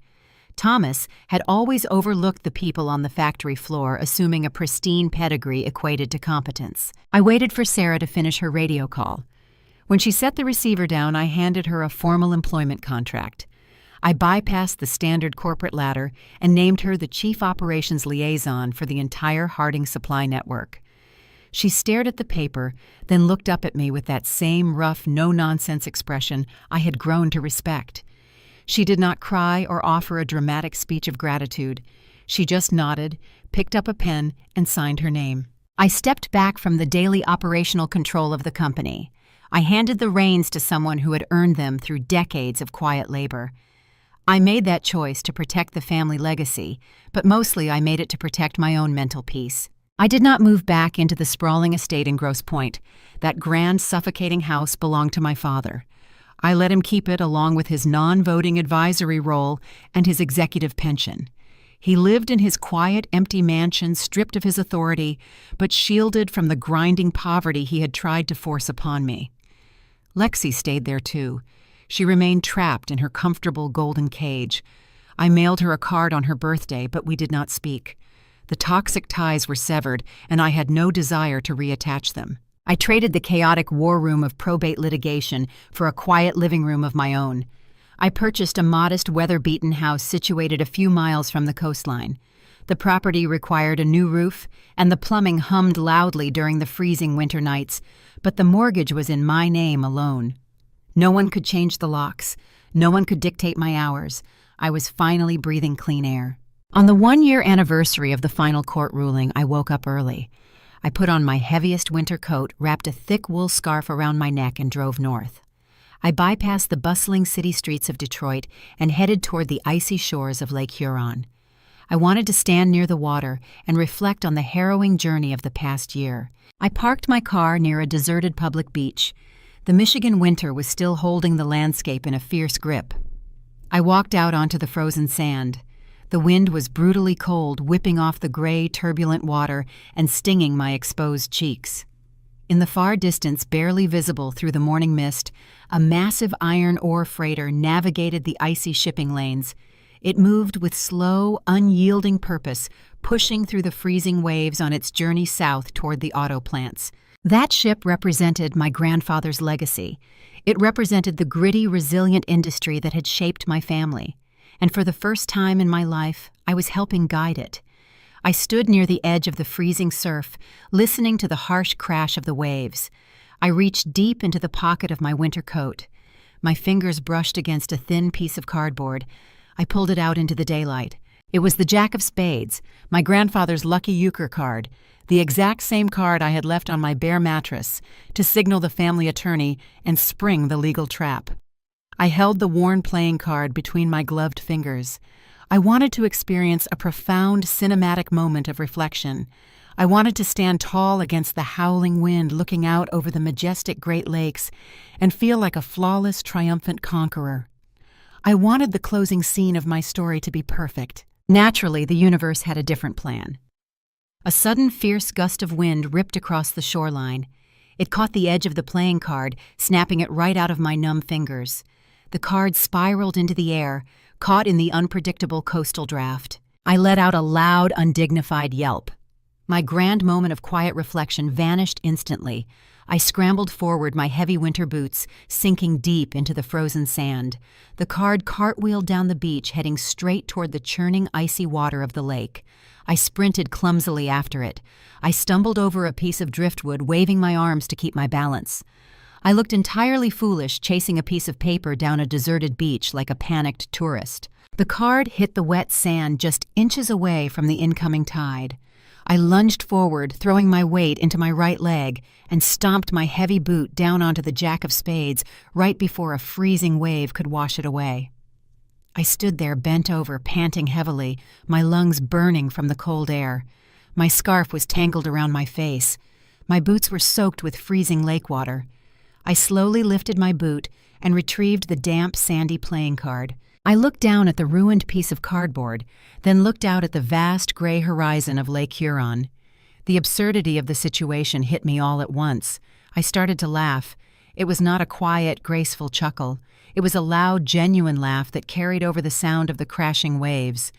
Thomas had always overlooked the people on the factory floor, assuming a pristine pedigree equated to competence. I waited for Sarah to finish her radio call. When she set the receiver down, I handed her a formal employment contract. I bypassed the standard corporate ladder and named her the Chief Operations Liaison for the entire Harding Supply Network. She stared at the paper, then looked up at me with that same rough, no-nonsense expression I had grown to respect. She did not cry or offer a dramatic speech of gratitude. She just nodded, picked up a pen, and signed her name. I stepped back from the daily operational control of the company. I handed the reins to someone who had earned them through decades of quiet labor. I made that choice to protect the family legacy, but mostly I made it to protect my own mental peace. I did not move back into the sprawling estate in Grosse Pointe. That grand, suffocating house belonged to my father. I let him keep it along with his non-voting advisory role and his executive pension. He lived in his quiet, empty mansion, stripped of his authority, but shielded from the grinding poverty he had tried to force upon me. Lexi stayed there too. She remained trapped in her comfortable golden cage. I mailed her a card on her birthday, but we did not speak. The toxic ties were severed, and I had no desire to reattach them. I traded the chaotic war room of probate litigation for a quiet living room of my own. I purchased a modest, weather-beaten house situated a few miles from the coastline. The property required a new roof, and the plumbing hummed loudly during the freezing winter nights, but the mortgage was in my name alone. No one could change the locks. No one could dictate my hours. I was finally breathing clean air. On the 1-year anniversary of the final court ruling, I woke up early. I put on my heaviest winter coat, wrapped a thick wool scarf around my neck, and drove north. I bypassed the bustling city streets of Detroit and headed toward the icy shores of Lake Huron. I wanted to stand near the water and reflect on the harrowing journey of the past year. I parked my car near a deserted public beach. The Michigan winter was still holding the landscape in a fierce grip. I walked out onto the frozen sand. The wind was brutally cold, whipping off the gray, turbulent water and stinging my exposed cheeks. In the far distance, barely visible through the morning mist, a massive iron ore freighter navigated the icy shipping lanes. It moved with slow, unyielding purpose, pushing through the freezing waves on its journey south toward the auto plants. That ship represented my grandfather's legacy. It represented the gritty, resilient industry that had shaped my family. And for the first time in my life, I was helping guide it. I stood near the edge of the freezing surf, listening to the harsh crash of the waves. I reached deep into the pocket of my winter coat. My fingers brushed against a thin piece of cardboard. I pulled it out into the daylight. It was the Jack of Spades, my grandfather's lucky euchre card, the exact same card I had left on my bare mattress to signal the family attorney and spring the legal trap. I held the worn playing card between my gloved fingers. I wanted to experience a profound cinematic moment of reflection. I wanted to stand tall against the howling wind looking out over the majestic Great Lakes and feel like a flawless, triumphant conqueror. I wanted the closing scene of my story to be perfect. Naturally, the universe had a different plan. A sudden fierce gust of wind ripped across the shoreline. It caught the edge of the playing card, snapping it right out of my numb fingers. The card spiraled into the air, caught in the unpredictable coastal draft. I let out a loud, undignified yelp. My grand moment of quiet reflection vanished instantly. I scrambled forward, my heavy winter boots sinking deep into the frozen sand. The card cartwheeled down the beach, heading straight toward the churning, icy water of the lake. I sprinted clumsily after it. I stumbled over a piece of driftwood, waving my arms to keep my balance. I looked entirely foolish, chasing a piece of paper down a deserted beach like a panicked tourist. The card hit the wet sand just inches away from the incoming tide. I lunged forward, throwing my weight into my right leg, and stomped my heavy boot down onto the Jack of Spades right before a freezing wave could wash it away. I stood there bent over, panting heavily, my lungs burning from the cold air. My scarf was tangled around my face. My boots were soaked with freezing lake water. I slowly lifted my boot and retrieved the damp, sandy playing card. I looked down at the ruined piece of cardboard, then looked out at the vast gray horizon of Lake Huron. The absurdity of the situation hit me all at once. I started to laugh. It was not a quiet, graceful chuckle. It was a loud, genuine laugh that carried over the sound of the crashing waves.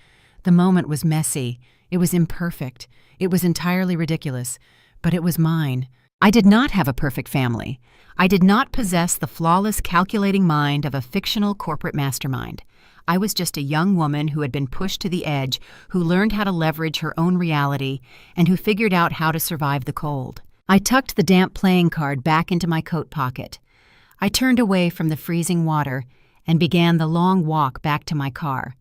The moment was messy. It was imperfect. It was entirely ridiculous. But it was mine. I did not have a perfect family. I did not possess the flawless, calculating mind of a fictional corporate mastermind. I was just a young woman who had been pushed to the edge, who learned how to leverage her own reality, and who figured out how to survive the cold. I tucked the damp playing card back into my coat pocket. I turned away from the freezing water and began the long walk back to my car.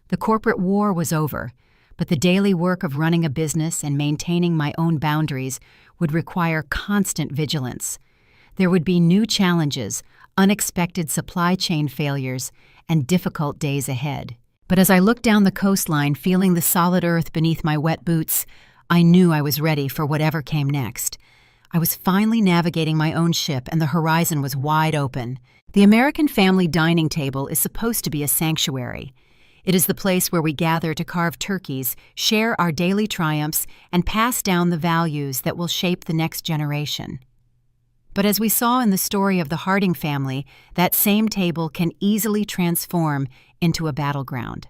The corporate war was over, but the daily work of running a business and maintaining my own boundaries would require constant vigilance. There would be new challenges, unexpected supply chain failures, and difficult days ahead. But as I looked down the coastline, feeling the solid earth beneath my wet boots, I knew I was ready for whatever came next. I was finally navigating my own ship, and the horizon was wide open. The American family dining table is supposed to be a sanctuary. It is the place where we gather to carve turkeys, share our daily triumphs, and pass down the values that will shape the next generation. But as we saw in the story of the Harding family, that same table can easily transform into a battleground.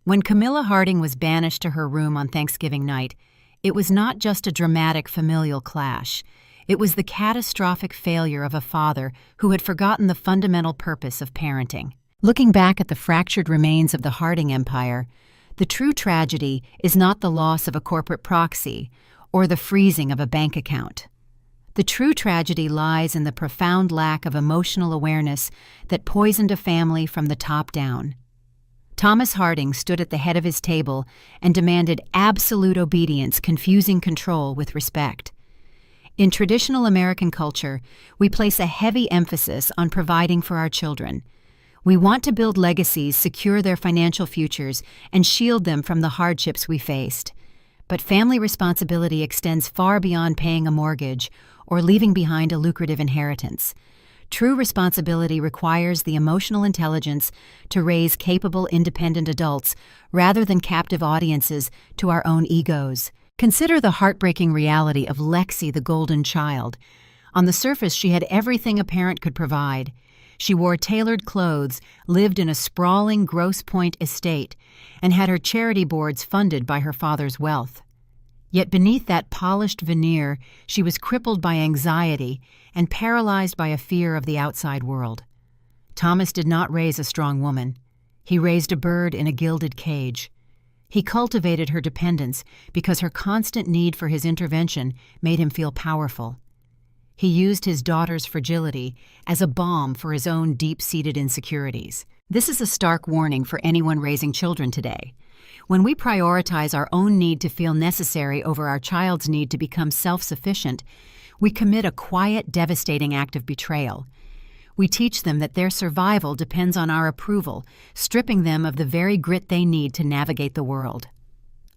When Camilla Harding was banished to her room on Thanksgiving night, it was not just a dramatic familial clash. It was the catastrophic failure of a father who had forgotten the fundamental purpose of parenting. Looking back at the fractured remains of the Harding Empire, the true tragedy is not the loss of a corporate proxy or the freezing of a bank account. The true tragedy lies in the profound lack of emotional awareness that poisoned a family from the top down. Thomas Harding stood at the head of his table and demanded absolute obedience, confusing control with respect. In traditional American culture, we place a heavy emphasis on providing for our children. We want to build legacies, secure their financial futures, and shield them from the hardships we faced. But family responsibility extends far beyond paying a mortgage or leaving behind a lucrative inheritance. True responsibility requires the emotional intelligence to raise capable, independent adults rather than captive audiences to our own egos. Consider the heartbreaking reality of Lexi, the golden child. On the surface, she had everything a parent could provide. She wore tailored clothes, lived in a sprawling Grosse Pointe estate, and had her charity boards funded by her father's wealth. Yet beneath that polished veneer, she was crippled by anxiety and paralyzed by a fear of the outside world. Thomas did not raise a strong woman. He raised a bird in a gilded cage. He cultivated her dependence because her constant need for his intervention made him feel powerful. He used his daughter's fragility as a balm for his own deep-seated insecurities. This is a stark warning for anyone raising children today. When we prioritize our own need to feel necessary over our child's need to become self-sufficient, we commit a quiet, devastating act of betrayal. We teach them that their survival depends on our approval, stripping them of the very grit they need to navigate the world.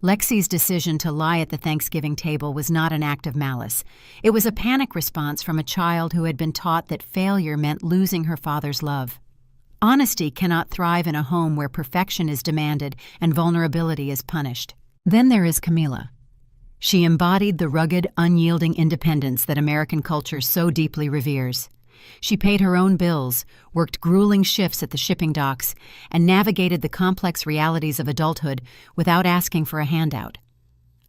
Lexi's decision to lie at the Thanksgiving table was not an act of malice. It was a panic response from a child who had been taught that failure meant losing her father's love. Honesty cannot thrive in a home where perfection is demanded and vulnerability is punished. Then there is Camilla. She embodied the rugged, unyielding independence that American culture so deeply reveres. She paid her own bills, worked grueling shifts at the shipping docks, and navigated the complex realities of adulthood without asking for a handout.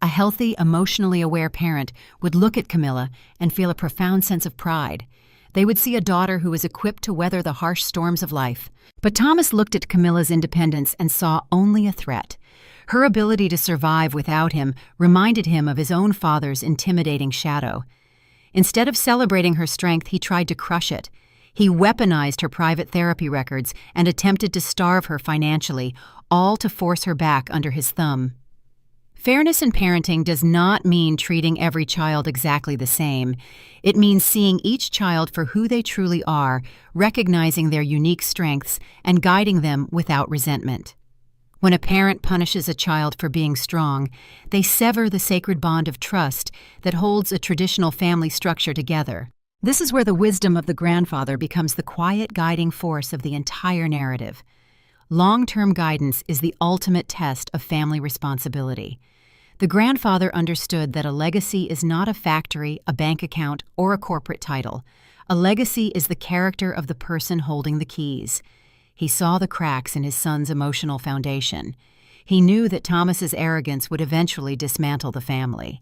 A healthy, emotionally aware parent would look at Camilla and feel a profound sense of pride. They would see a daughter who was equipped to weather the harsh storms of life. But Thomas looked at Camilla's independence and saw only a threat. Her ability to survive without him reminded him of his own father's intimidating shadow. Instead of celebrating her strength, he tried to crush it. He weaponized her private therapy records and attempted to starve her financially, all to force her back under his thumb. Fairness in parenting does not mean treating every child exactly the same. It means seeing each child for who they truly are, recognizing their unique strengths, and guiding them without resentment. When a parent punishes a child for being strong, they sever the sacred bond of trust that holds a traditional family structure together. This is where the wisdom of the grandfather becomes the quiet guiding force of the entire narrative. Long-term guidance is the ultimate test of family responsibility. The grandfather understood that a legacy is not a factory, a bank account, or a corporate title. A legacy is the character of the person holding the keys. He saw the cracks in his son's emotional foundation. He knew that Thomas's arrogance would eventually dismantle the family.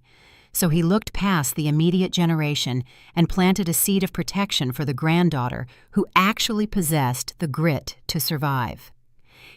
So he looked past the immediate generation and planted a seed of protection for the granddaughter who actually possessed the grit to survive.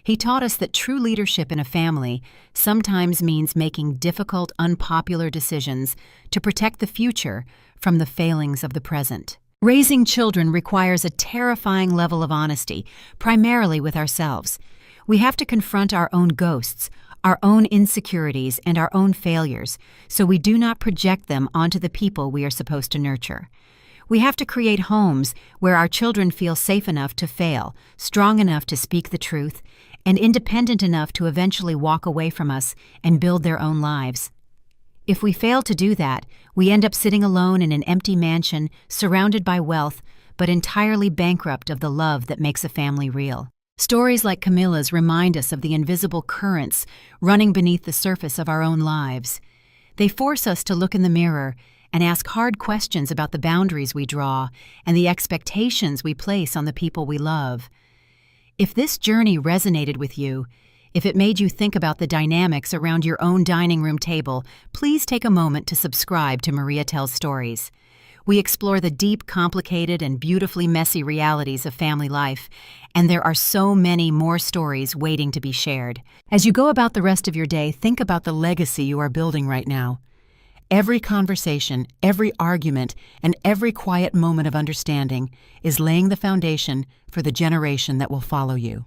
He taught us that true leadership in a family sometimes means making difficult, unpopular decisions to protect the future from the failings of the present. Raising children requires a terrifying level of honesty, primarily with ourselves. We have to confront our own ghosts, our own insecurities, and our own failures, so we do not project them onto the people we are supposed to nurture. We have to create homes where our children feel safe enough to fail, strong enough to speak the truth, and independent enough to eventually walk away from us and build their own lives. If we fail to do that, we end up sitting alone in an empty mansion, surrounded by wealth, but entirely bankrupt of the love that makes a family real. Stories like Camilla's remind us of the invisible currents running beneath the surface of our own lives. They force us to look in the mirror and ask hard questions about the boundaries we draw and the expectations we place on the people we love. If this journey resonated with you, if it made you think about the dynamics around your own dining room table, please take a moment to subscribe to Maria Tells Stories. We explore the deep, complicated, and beautifully messy realities of family life, and there are so many more stories waiting to be shared. As you go about the rest of your day, think about the legacy you are building right now. Every conversation, every argument, and every quiet moment of understanding is laying the foundation for the generation that will follow you.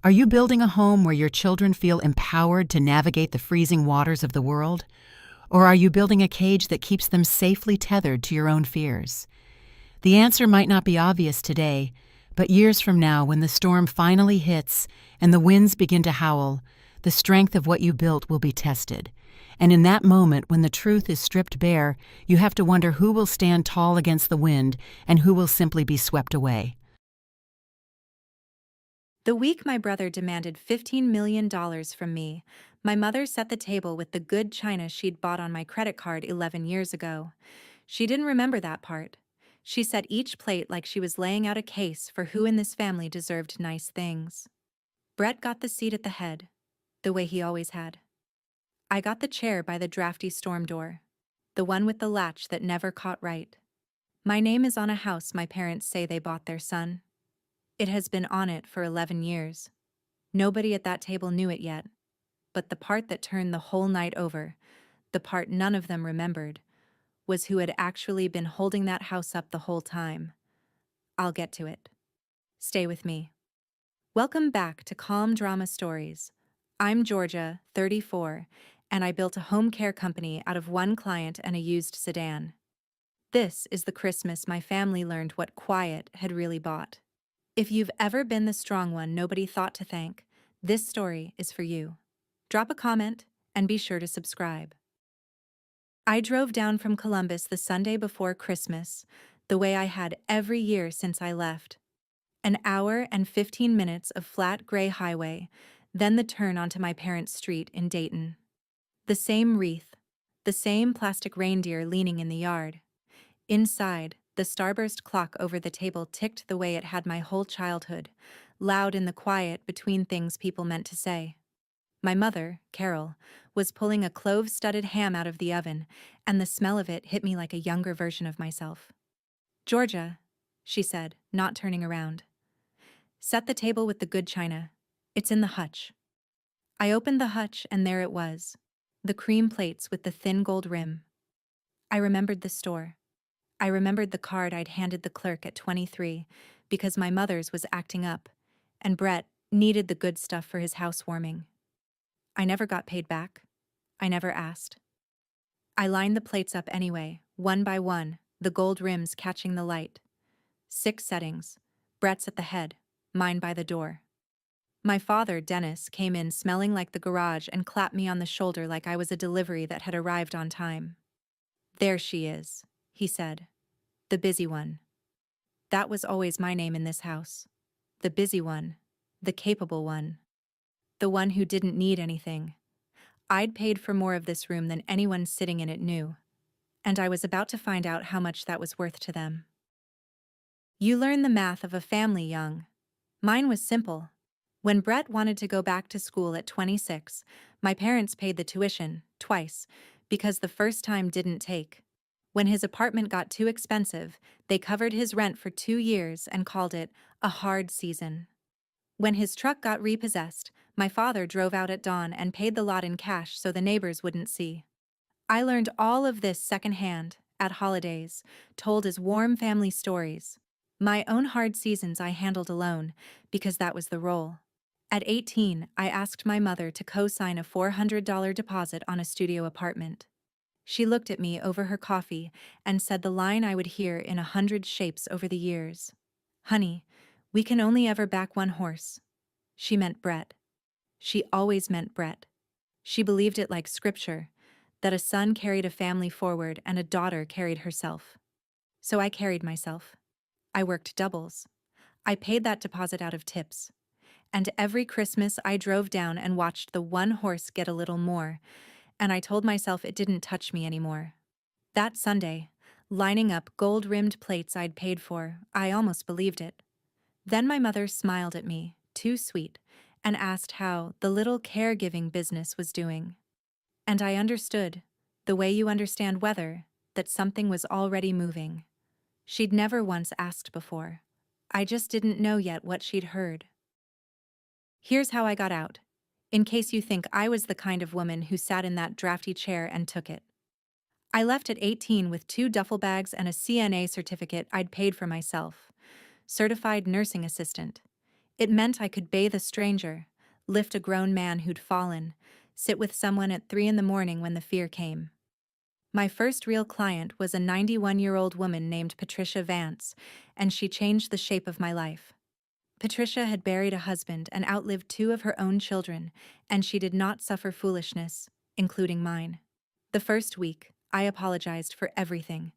Are you building a home where your children feel empowered to navigate the freezing waters of the world? Or are you building a cage that keeps them safely tethered to your own fears? The answer might not be obvious today, but years from now, when the storm finally hits and the winds begin to howl, the strength of what you built will be tested. And in that moment, when the truth is stripped bare, you have to wonder who will stand tall against the wind and who will simply be swept away. The week my brother demanded $15 million from me, my mother set the table with the good china she'd bought on my credit card 11 years ago. She didn't remember that part. She set each plate like she was laying out a case for who in this family deserved nice things. Brett got the seat at the head, the way he always had. I got the chair by the drafty storm door, the one with the latch that never caught right. My name is on a house my parents say they bought their son. It has been on it for 11 years. Nobody at that table knew it yet, but the part that turned the whole night over, the part none of them remembered, was who had actually been holding that house up the whole time. I'll get to it. Stay with me. Welcome back to Calm Drama Stories. I'm Georgia, 34, and I built a home care company out of one client and a used sedan. This is the Christmas my family learned what quiet had really bought. If you've ever been the strong one nobody thought to thank, this story is for you. Drop a comment and be sure to subscribe. I drove down from Columbus the Sunday before Christmas, the way I had every year since I left. An hour and 15 minutes of flat gray highway, then the turn onto my parents' street in Dayton. The same wreath, the same plastic reindeer leaning in the yard. Inside, the starburst clock over the table ticked the way it had my whole childhood, loud in the quiet between things people meant to say. My mother, Carol, was pulling a clove-studded ham out of the oven, and the smell of it hit me like a younger version of myself. "Georgia," she said, not turning around. "Set the table with the good china. It's in the hutch." I opened the hutch and there it was, the cream plates with the thin gold rim. I remembered the store. I remembered the card I'd handed the clerk at 23 because my mother's was acting up, and Brett needed the good stuff for his housewarming. I never got paid back. I never asked. I lined the plates up anyway, one by one, the gold rims catching the light. 6 settings. Brett's at the head, mine by the door. My father, Dennis, came in smelling like the garage and clapped me on the shoulder like I was a delivery that had arrived on time. "There she is," he said. "The busy one." That was always my name in this house. The busy one. The capable one. The one who didn't need anything. I'd paid for more of this room than anyone sitting in it knew, and I was about to find out how much that was worth to them. You learn the math of a family young. Mine was simple. When Brett wanted to go back to school at 26, my parents paid the tuition, twice, because the first time didn't take. When his apartment got too expensive, they covered his rent for 2 years and called it a hard season. When his truck got repossessed, my father drove out at dawn and paid the lot in cash so the neighbors wouldn't see. I learned all of this secondhand, at holidays, told as warm family stories. My own hard seasons I handled alone, because that was the role. At 18, I asked my mother to co-sign a $400 deposit on a studio apartment. She looked at me over her coffee and said the line I would hear in 100 shapes over the years. Honey, we can only ever back one horse. She meant Brett. She always meant Brett. She believed it like scripture, that a son carried a family forward and a daughter carried herself. So I carried myself. I worked doubles. I paid that deposit out of tips. And every Christmas I drove down and watched the one horse get a little more, and I told myself it didn't touch me anymore. That Sunday, lining up gold-rimmed plates I'd paid for, I almost believed it. Then my mother smiled at me, too sweet, and asked how the little caregiving business was doing. And I understood, the way you understand weather, that something was already moving. She'd never once asked before. I just didn't know yet what she'd heard. Here's how I got out, in case you think I was the kind of woman who sat in that drafty chair and took it. I left at 18 with 2 duffel bags and a CNA certificate I'd paid for myself. Certified nursing assistant. It meant I could bathe a stranger, lift a grown man who'd fallen, sit with someone at 3 in the morning when the fear came. My first real client was a 91-year-old woman named Patricia Vance, and she changed the shape of my life. Patricia had buried a husband and outlived 2 of her own children, and she did not suffer foolishness, including mine. The first week, I apologized for everything.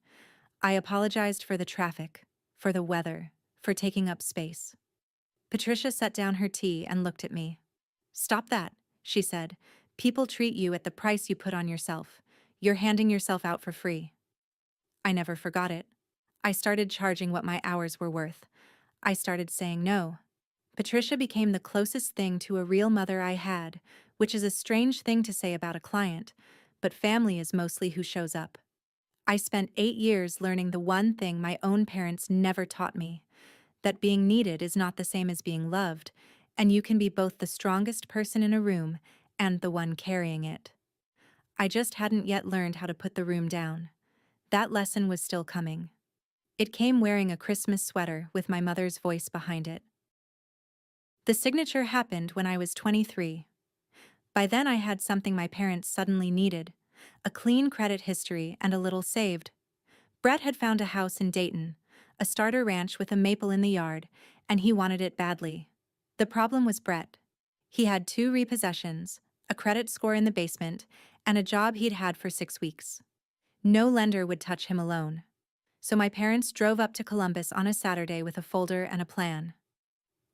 I apologized for the traffic, for the weather, for taking up space. Patricia set down her tea and looked at me. "Stop that," she said. "People treat you at the price you put on yourself. You're handing yourself out for free." I never forgot it. I started charging what my hours were worth. I started saying no. Patricia became the closest thing to a real mother I had, which is a strange thing to say about a client, but family is mostly who shows up. I spent 8 years learning the one thing my own parents never taught me, that being needed is not the same as being loved, and you can be both the strongest person in a room and the one carrying it. I just hadn't yet learned how to put the room down. That lesson was still coming. It came wearing a Christmas sweater with my mother's voice behind it. The signature happened when I was 23. By then I had something my parents suddenly needed: a clean credit history and a little saved. Brett had found a house in Dayton, a starter ranch with a maple in the yard, and he wanted it badly. The problem was Brett. He had 2 repossessions, a credit score in the basement, and a job he'd had for 6 weeks. No lender would touch him alone. So my parents drove up to Columbus on a Saturday with a folder and a plan.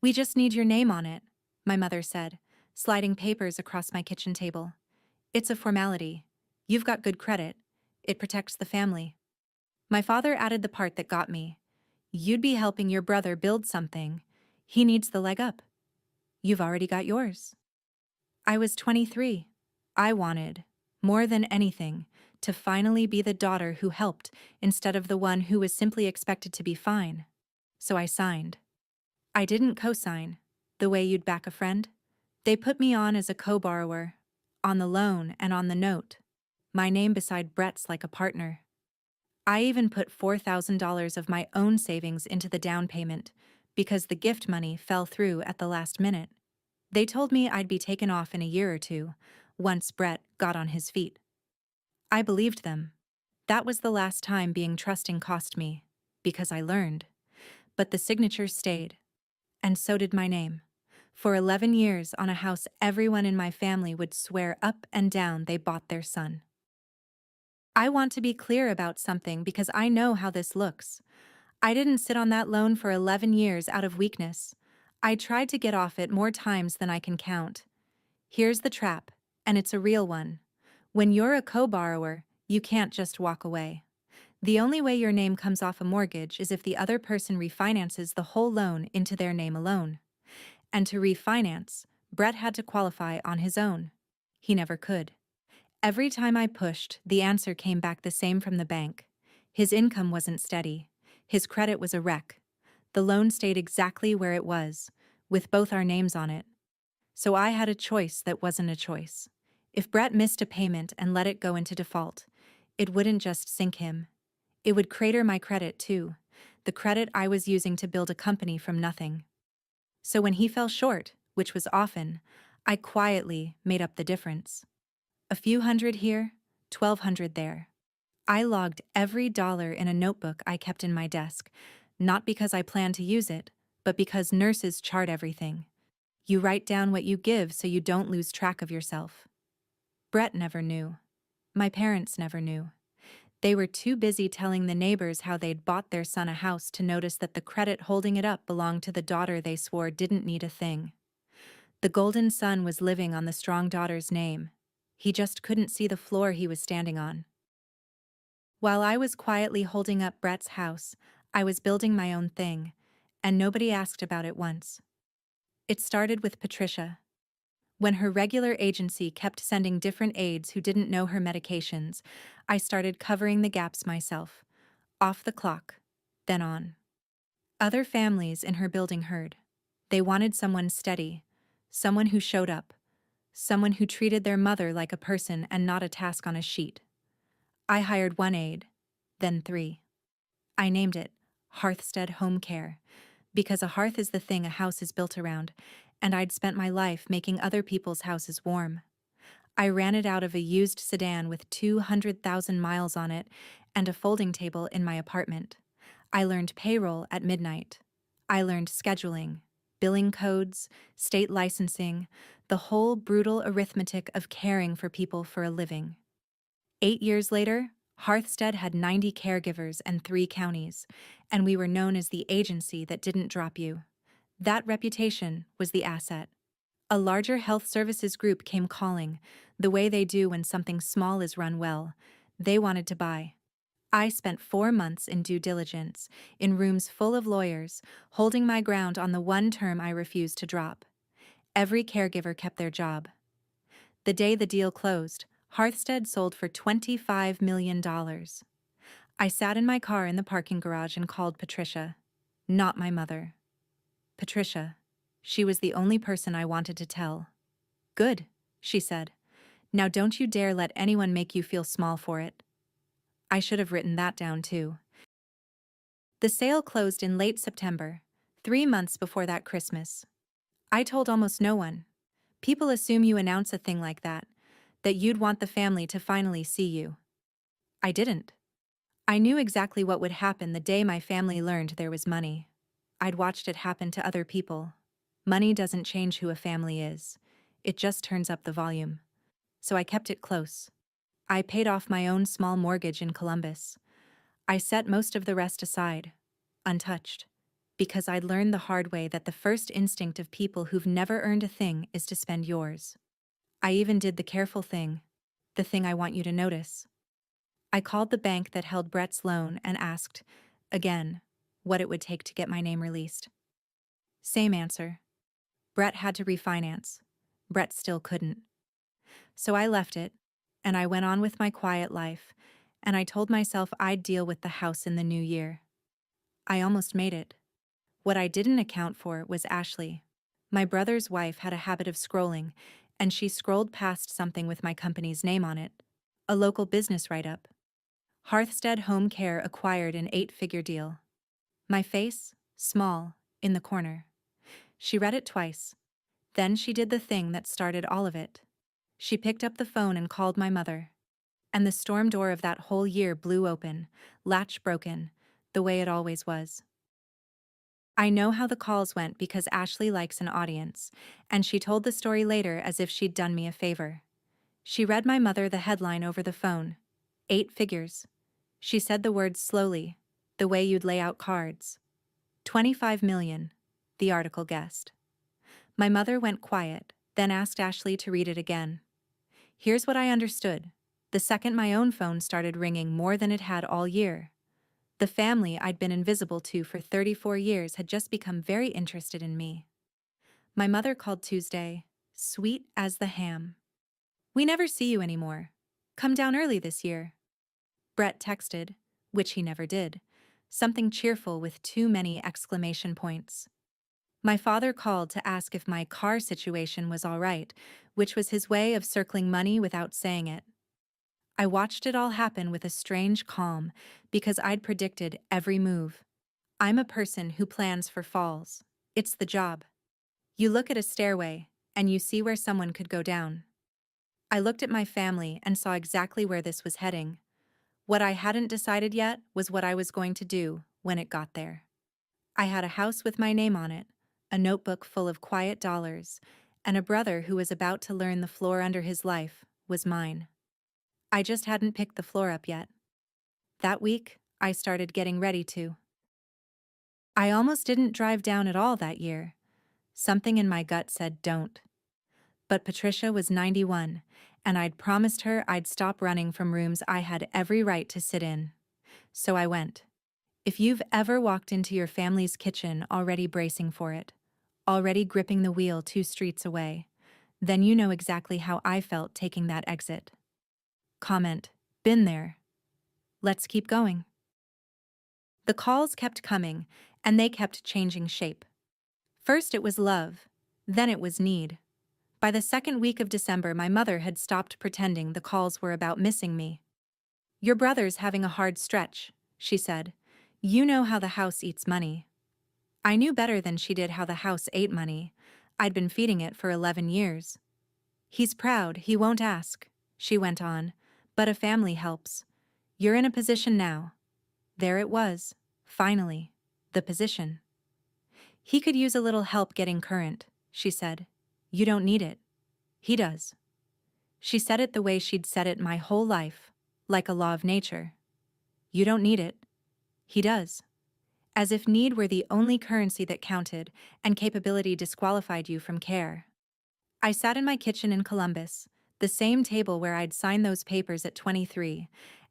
"We just need your name on it," my mother said, sliding papers across my kitchen table. "It's a formality. You've got good credit. It protects the family." My father added the part that got me. "You'd be helping your brother build something. He needs the leg up. You've already got yours." I was 23. I wanted, more than anything, to finally be the daughter who helped instead of the one who was simply expected to be fine. So I signed. I didn't co-sign, the way you'd back a friend. They put me on as a co-borrower, on the loan and on the note. My name beside Brett's like a partner. I even put $4,000 of my own savings into the down payment, because the gift money fell through at the last minute. They told me I'd be taken off in a year or 2, once Brett got on his feet. I believed them. That was the last time being trusting cost me, because I learned. But the signature stayed. And so did my name. For 11 years on a house everyone in my family would swear up and down they bought their son. I want to be clear about something because I know how this looks. I didn't sit on that loan for 11 years out of weakness. I tried to get off it more times than I can count. Here's the trap, and it's a real one. When you're a co-borrower, you can't just walk away. The only way your name comes off a mortgage is if the other person refinances the whole loan into their name alone. And to refinance, Brett had to qualify on his own. He never could. Every time I pushed, the answer came back the same from the bank. His income wasn't steady. His credit was a wreck. The loan stayed exactly where it was, with both our names on it. So I had a choice that wasn't a choice. If Brett missed a payment and let it go into default, it wouldn't just sink him. It would crater my credit too, the credit I was using to build a company from nothing. So when he fell short, which was often, I quietly made up the difference. A few hundred here, 1,200 there. I logged every dollar in a notebook I kept in my desk, not because I planned to use it, but because nurses chart everything. You write down what you give so you don't lose track of yourself. Brett never knew. My parents never knew. They were too busy telling the neighbors how they'd bought their son a house to notice that the credit holding it up belonged to the daughter they swore didn't need a thing. The golden son was living on the strong daughter's name. He just couldn't see the floor he was standing on. While I was quietly holding up Brett's house, I was building my own thing, and nobody asked about it once. It started with Patricia. When her regular agency kept sending different aides who didn't know her medications, I started covering the gaps myself. Off the clock, then on. Other families in her building heard. They wanted someone steady, someone who showed up, someone who treated their mother like a person and not a task on a sheet. I hired one aide, then three. I named it Hearthstead Home Care, because a hearth is the thing a house is built around, and I'd spent my life making other people's houses warm. I ran it out of a used sedan with 200,000 miles on it and a folding table in my apartment. I learned payroll at midnight. I learned scheduling, billing codes, state licensing, the whole brutal arithmetic of caring for people for a living. 8 years later, Hearthstead had 90 caregivers and 3 counties, and we were known as the agency that didn't drop you. That reputation was the asset. A larger health services group came calling, the way they do when something small is run well. They wanted to buy. I spent 4 months in due diligence, in rooms full of lawyers, holding my ground on the one term I refused to drop. Every caregiver kept their job. The day the deal closed, Hearthstead sold for $25 million. I sat in my car in the parking garage and called Patricia. Not my mother. Patricia. She was the only person I wanted to tell. Good, she said. Now don't you dare let anyone make you feel small for it. I should have written that down too. The sale closed in late September, 3 months before that Christmas. I told almost no one. People assume you announce a thing like that you'd want the family to finally see you. I didn't. I knew exactly what would happen the day my family learned there was money. I'd watched it happen to other people. Money doesn't change who a family is. It just turns up the volume. So I kept it close. I paid off my own small mortgage in Columbus. I set most of the rest aside, untouched, because I'd learned the hard way that the first instinct of people who've never earned a thing is to spend yours. I even did the careful thing, the thing I want you to notice. I called the bank that held Brett's loan and asked, again, what it would take to get my name released. Same answer. Brett had to refinance. Brett still couldn't. So I left it, and I went on with my quiet life, and I told myself I'd deal with the house in the new year. I almost made it. What I didn't account for was Ashley. My brother's wife had a habit of scrolling, and she scrolled past something with my company's name on it. A local business write-up. Hearthstead Home Care acquired an 8-figure deal. My face, small, in the corner. She read it twice. Then she did the thing that started all of it. She picked up the phone and called my mother. And the storm door of that whole year blew open, latch broken, the way it always was. I know how the calls went because Ashley likes an audience, and she told the story later as if she'd done me a favor. She read my mother the headline over the phone. 8 figures. She said the words slowly, the way you'd lay out cards. 25 million, the article guessed. My mother went quiet, then asked Ashley to read it again. Here's what I understood. The second my own phone started ringing more than it had all year. The family I'd been invisible to for 34 years had just become very interested in me. My mother called Tuesday, sweet as the ham. We never see you anymore. Come down early this year. Brett texted, which he never did, something cheerful with too many exclamation points. My father called to ask if my car situation was all right, which was his way of circling money without saying it. I watched it all happen with a strange calm because I'd predicted every move. I'm a person who plans for falls. It's the job. You look at a stairway, and you see where someone could go down. I looked at my family and saw exactly where this was heading. What I hadn't decided yet was what I was going to do when it got there. I had a house with my name on it, a notebook full of quiet dollars, and a brother who was about to learn the floor under his life was mine. I just hadn't picked the floor up yet. That week, I started getting ready to. I almost didn't drive down at all that year. Something in my gut said don't. But Patricia was 91, and I'd promised her I'd stop running from rooms I had every right to sit in. So I went. If you've ever walked into your family's kitchen already bracing for it, already gripping the wheel 2 streets away, then you know exactly how I felt taking that exit. Comment, been there. Let's keep going. The calls kept coming, and they kept changing shape. First it was love, then it was need. By the second week of December, my mother had stopped pretending the calls were about missing me. Your brother's having a hard stretch, she said. You know how the house eats money. I knew better than she did how the house ate money. I'd been feeding it for 11 years. He's proud, he won't ask, she went on, but a family helps. You're in a position now. There it was, finally, the position. He could use a little help getting current, she said. You don't need it. He does. She said it the way she'd said it my whole life, like a law of nature. You don't need it. He does. As if need were the only currency that counted, and capability disqualified you from care. I sat in my kitchen in Columbus, the same table where I'd signed those papers at 23,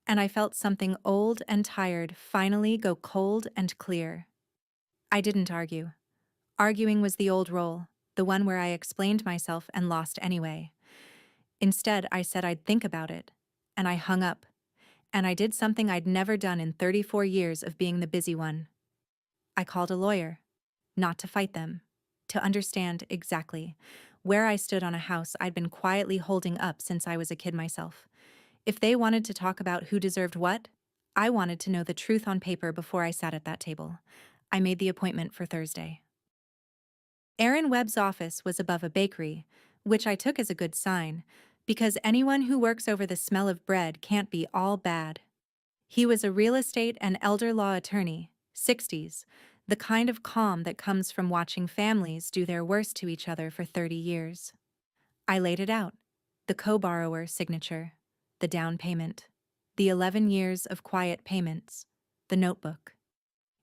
and I felt something old and tired finally go cold and clear. I didn't argue. Arguing was the old role, the one where I explained myself and lost anyway. Instead, I said I'd think about it, and I hung up, and I did something I'd never done in 34 years of being the busy one. I called a lawyer, not to fight them, to understand exactly where I stood on a house I'd been quietly holding up since I was a kid myself. If they wanted to talk about who deserved what, I wanted to know the truth on paper before I sat at that table. I made the appointment for Thursday. Aaron Webb's office was above a bakery, which I took as a good sign, because anyone who works over the smell of bread can't be all bad. He was a real estate and elder law attorney, 60s, the kind of calm that comes from watching families do their worst to each other for 30 years. I laid it out: the co-borrower signature, the down payment, the 11 years of quiet payments, the notebook.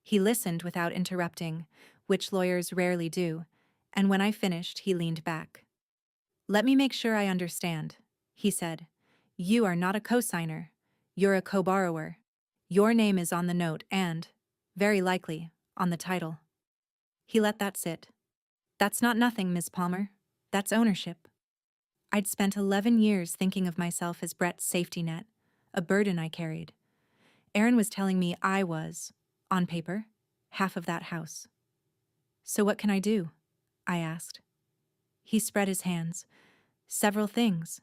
He listened without interrupting, which lawyers rarely do, and when I finished, he leaned back. Let me make sure I understand, he said. You are not a co-signer. You're a co-borrower. Your name is on the note and, very likely, on the title. He let that sit. That's not nothing, Miss Palmer. That's ownership. I'd spent 11 years thinking of myself as Brett's safety net, a burden I carried. Aaron was telling me I was, on paper, half of that house. So what can I do? I asked. He spread his hands. Several things.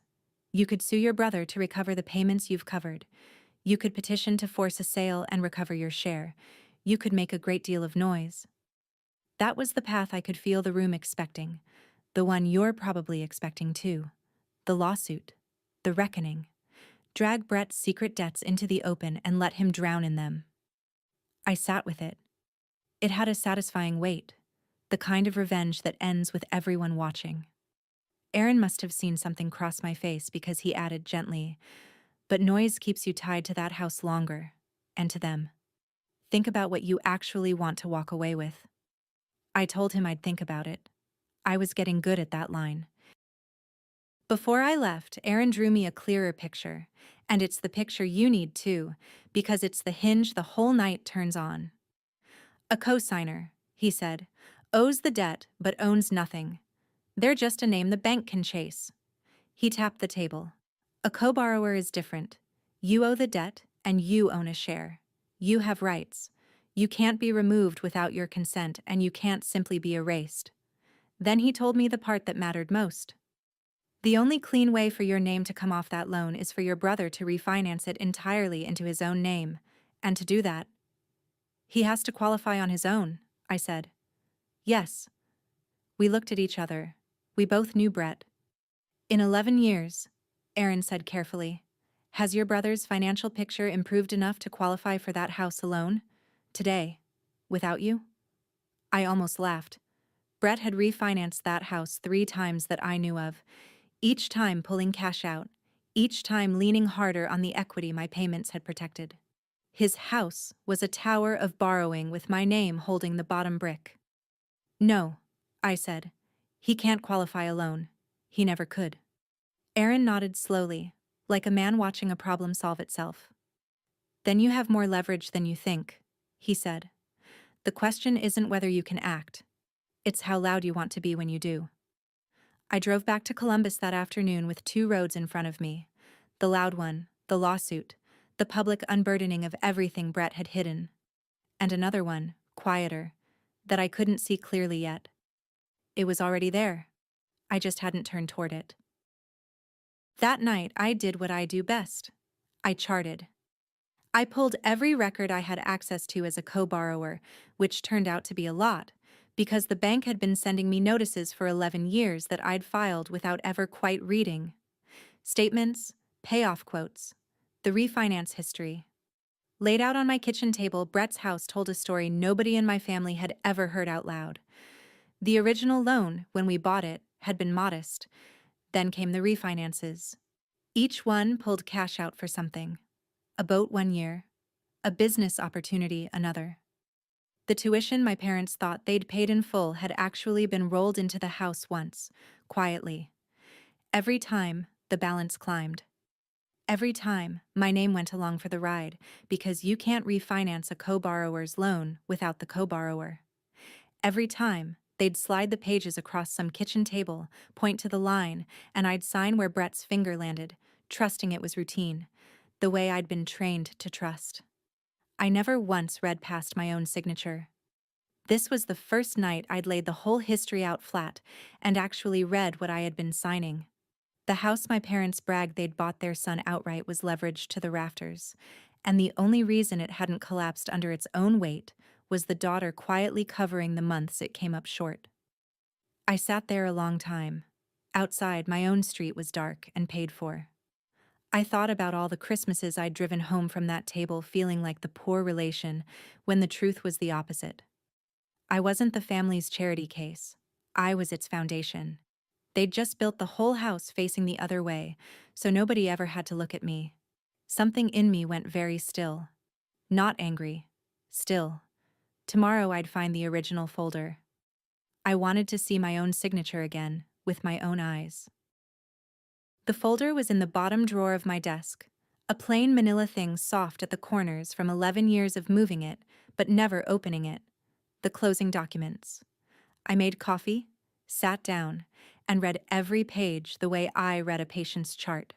You could sue your brother to recover the payments you've covered. You could petition to force a sale and recover your share. You could make a great deal of noise. That was the path I could feel the room expecting, the one you're probably expecting too. The lawsuit. The reckoning. Drag Brett's secret debts into the open and let him drown in them. I sat with it. It had a satisfying weight, the kind of revenge that ends with everyone watching. Aaron must have seen something cross my face because he added gently, but noise keeps you tied to that house longer, and to them. Think about what you actually want to walk away with. I told him I'd think about it. I was getting good at that line. Before I left, Aaron drew me a clearer picture, and it's the picture you need too, because it's the hinge the whole night turns on. A cosigner, he said, owes the debt but owns nothing. They're just a name the bank can chase. He tapped the table. A co-borrower is different. You owe the debt, and you own a share. You have rights. You can't be removed without your consent, and you can't simply be erased. Then he told me the part that mattered most. The only clean way for your name to come off that loan is for your brother to refinance it entirely into his own name, and to do that, he has to qualify on his own, I said. Yes. We looked at each other. We both knew Brett. In 11 years, Aaron said carefully, Has your brother's financial picture improved enough to qualify for that house alone? Today? Without you? I almost laughed. Brett had refinanced that house 3 times that I knew of, each time pulling cash out, each time leaning harder on the equity my payments had protected. His house was a tower of borrowing with my name holding the bottom brick. No, I said. He can't qualify alone. He never could. Aaron nodded slowly, like a man watching a problem solve itself. Then you have more leverage than you think, he said. The question isn't whether you can act. It's how loud you want to be when you do. I drove back to Columbus that afternoon with 2 roads in front of me. The loud one, the lawsuit, the public unburdening of everything Brett had hidden. And another one, quieter, that I couldn't see clearly yet. It was already there. I just hadn't turned toward it. That night, I did what I do best. I charted. I pulled every record I had access to as a co-borrower, which turned out to be a lot, because the bank had been sending me notices for 11 years that I'd filed without ever quite reading. Statements, payoff quotes, the refinance history. Laid out on my kitchen table, Brett's house told a story nobody in my family had ever heard out loud. The original loan, when we bought it, had been modest. Then came the refinances. Each one pulled cash out for something. A boat 1 year, a business opportunity another. The tuition my parents thought they'd paid in full had actually been rolled into the house once, quietly. Every time, the balance climbed. Every time, my name went along for the ride, because you can't refinance a co-borrower's loan without the co-borrower. Every time, they'd slide the pages across some kitchen table, point to the line, and I'd sign where Brett's finger landed, trusting it was routine, the way I'd been trained to trust. I never once read past my own signature. This was the first night I'd laid the whole history out flat and actually read what I had been signing. The house my parents bragged they'd bought their son outright was leveraged to the rafters, and the only reason it hadn't collapsed under its own weight was the daughter quietly covering the months it came up short. I sat there a long time. Outside, my own street was dark and paid for. I thought about all the Christmases I'd driven home from that table feeling like the poor relation, when the truth was the opposite. I wasn't the family's charity case. I was its foundation. They'd just built the whole house facing the other way, so nobody ever had to look at me. Something in me went very still. Not angry. Still. Tomorrow I'd find the original folder. I wanted to see my own signature again, with my own eyes. The folder was in the bottom drawer of my desk, a plain manila thing soft at the corners from 11 years of moving it, but never opening it. The closing documents. I made coffee, sat down, and read every page the way I read a patient's chart.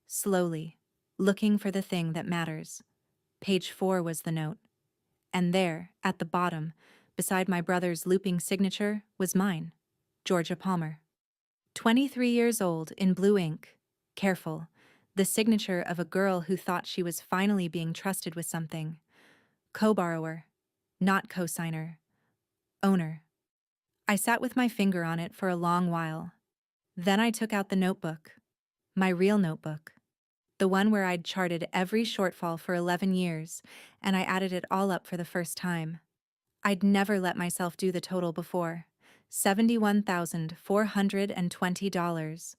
Slowly, looking for the thing that matters. Page 4 was the note. And there, at the bottom, beside my brother's looping signature, was mine, Georgia Palmer. 23 years old, in blue ink. Careful. The signature of a girl who thought she was finally being trusted with something. Co-borrower. Not co-signer. Owner. I sat with my finger on it for a long while. Then I took out the notebook. My real notebook. The one where I'd charted every shortfall for 11 years, and I added it all up for the first time. I'd never let myself do the total before. $71,420.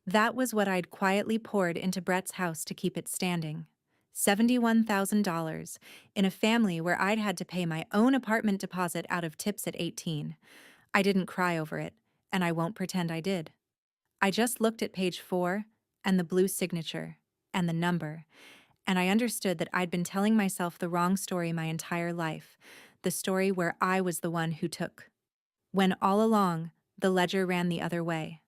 That was what I'd quietly poured into Brett's house to keep it standing. $71,000 in a family where I'd had to pay my own apartment deposit out of tips at 18. I didn't cry over it, and I won't pretend I did. I just looked at page 4 and the blue signature and the number, and I understood that I'd been telling myself the wrong story my entire life, the story where I was the one who took. When all along, the ledger ran the other way.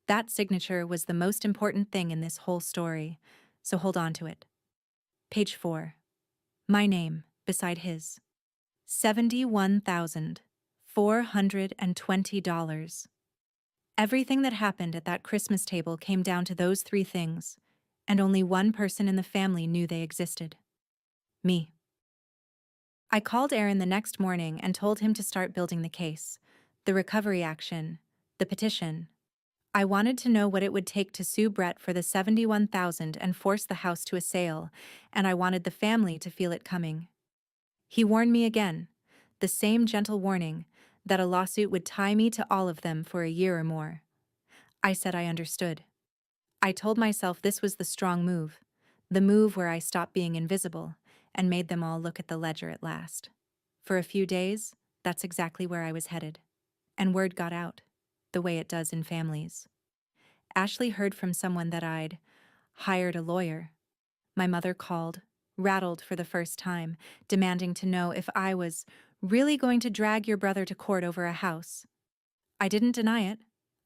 That signature was the most important thing in this whole story, so hold on to it. Page 4. My name, beside his. $71,420. Everything that happened at that Christmas table came down to those 3 things, and only one person in the family knew they existed. Me. I called Aaron the next morning and told him to start building the case, the recovery action, the petition. I wanted to know what it would take to sue Brett for the 71,000 and force the house to a sale, and I wanted the family to feel it coming. He warned me again, the same gentle warning, that a lawsuit would tie me to all of them for a year or more. I said I understood. I told myself this was the strong move, the move where I stopped being invisible and made them all look at the ledger at last. For a few days, that's exactly where I was headed. And word got out, the way it does in families. Ashley heard from someone that I'd hired a lawyer. My mother called, rattled for the first time, demanding to know if I was really going to drag your brother to court over a house. I didn't deny it.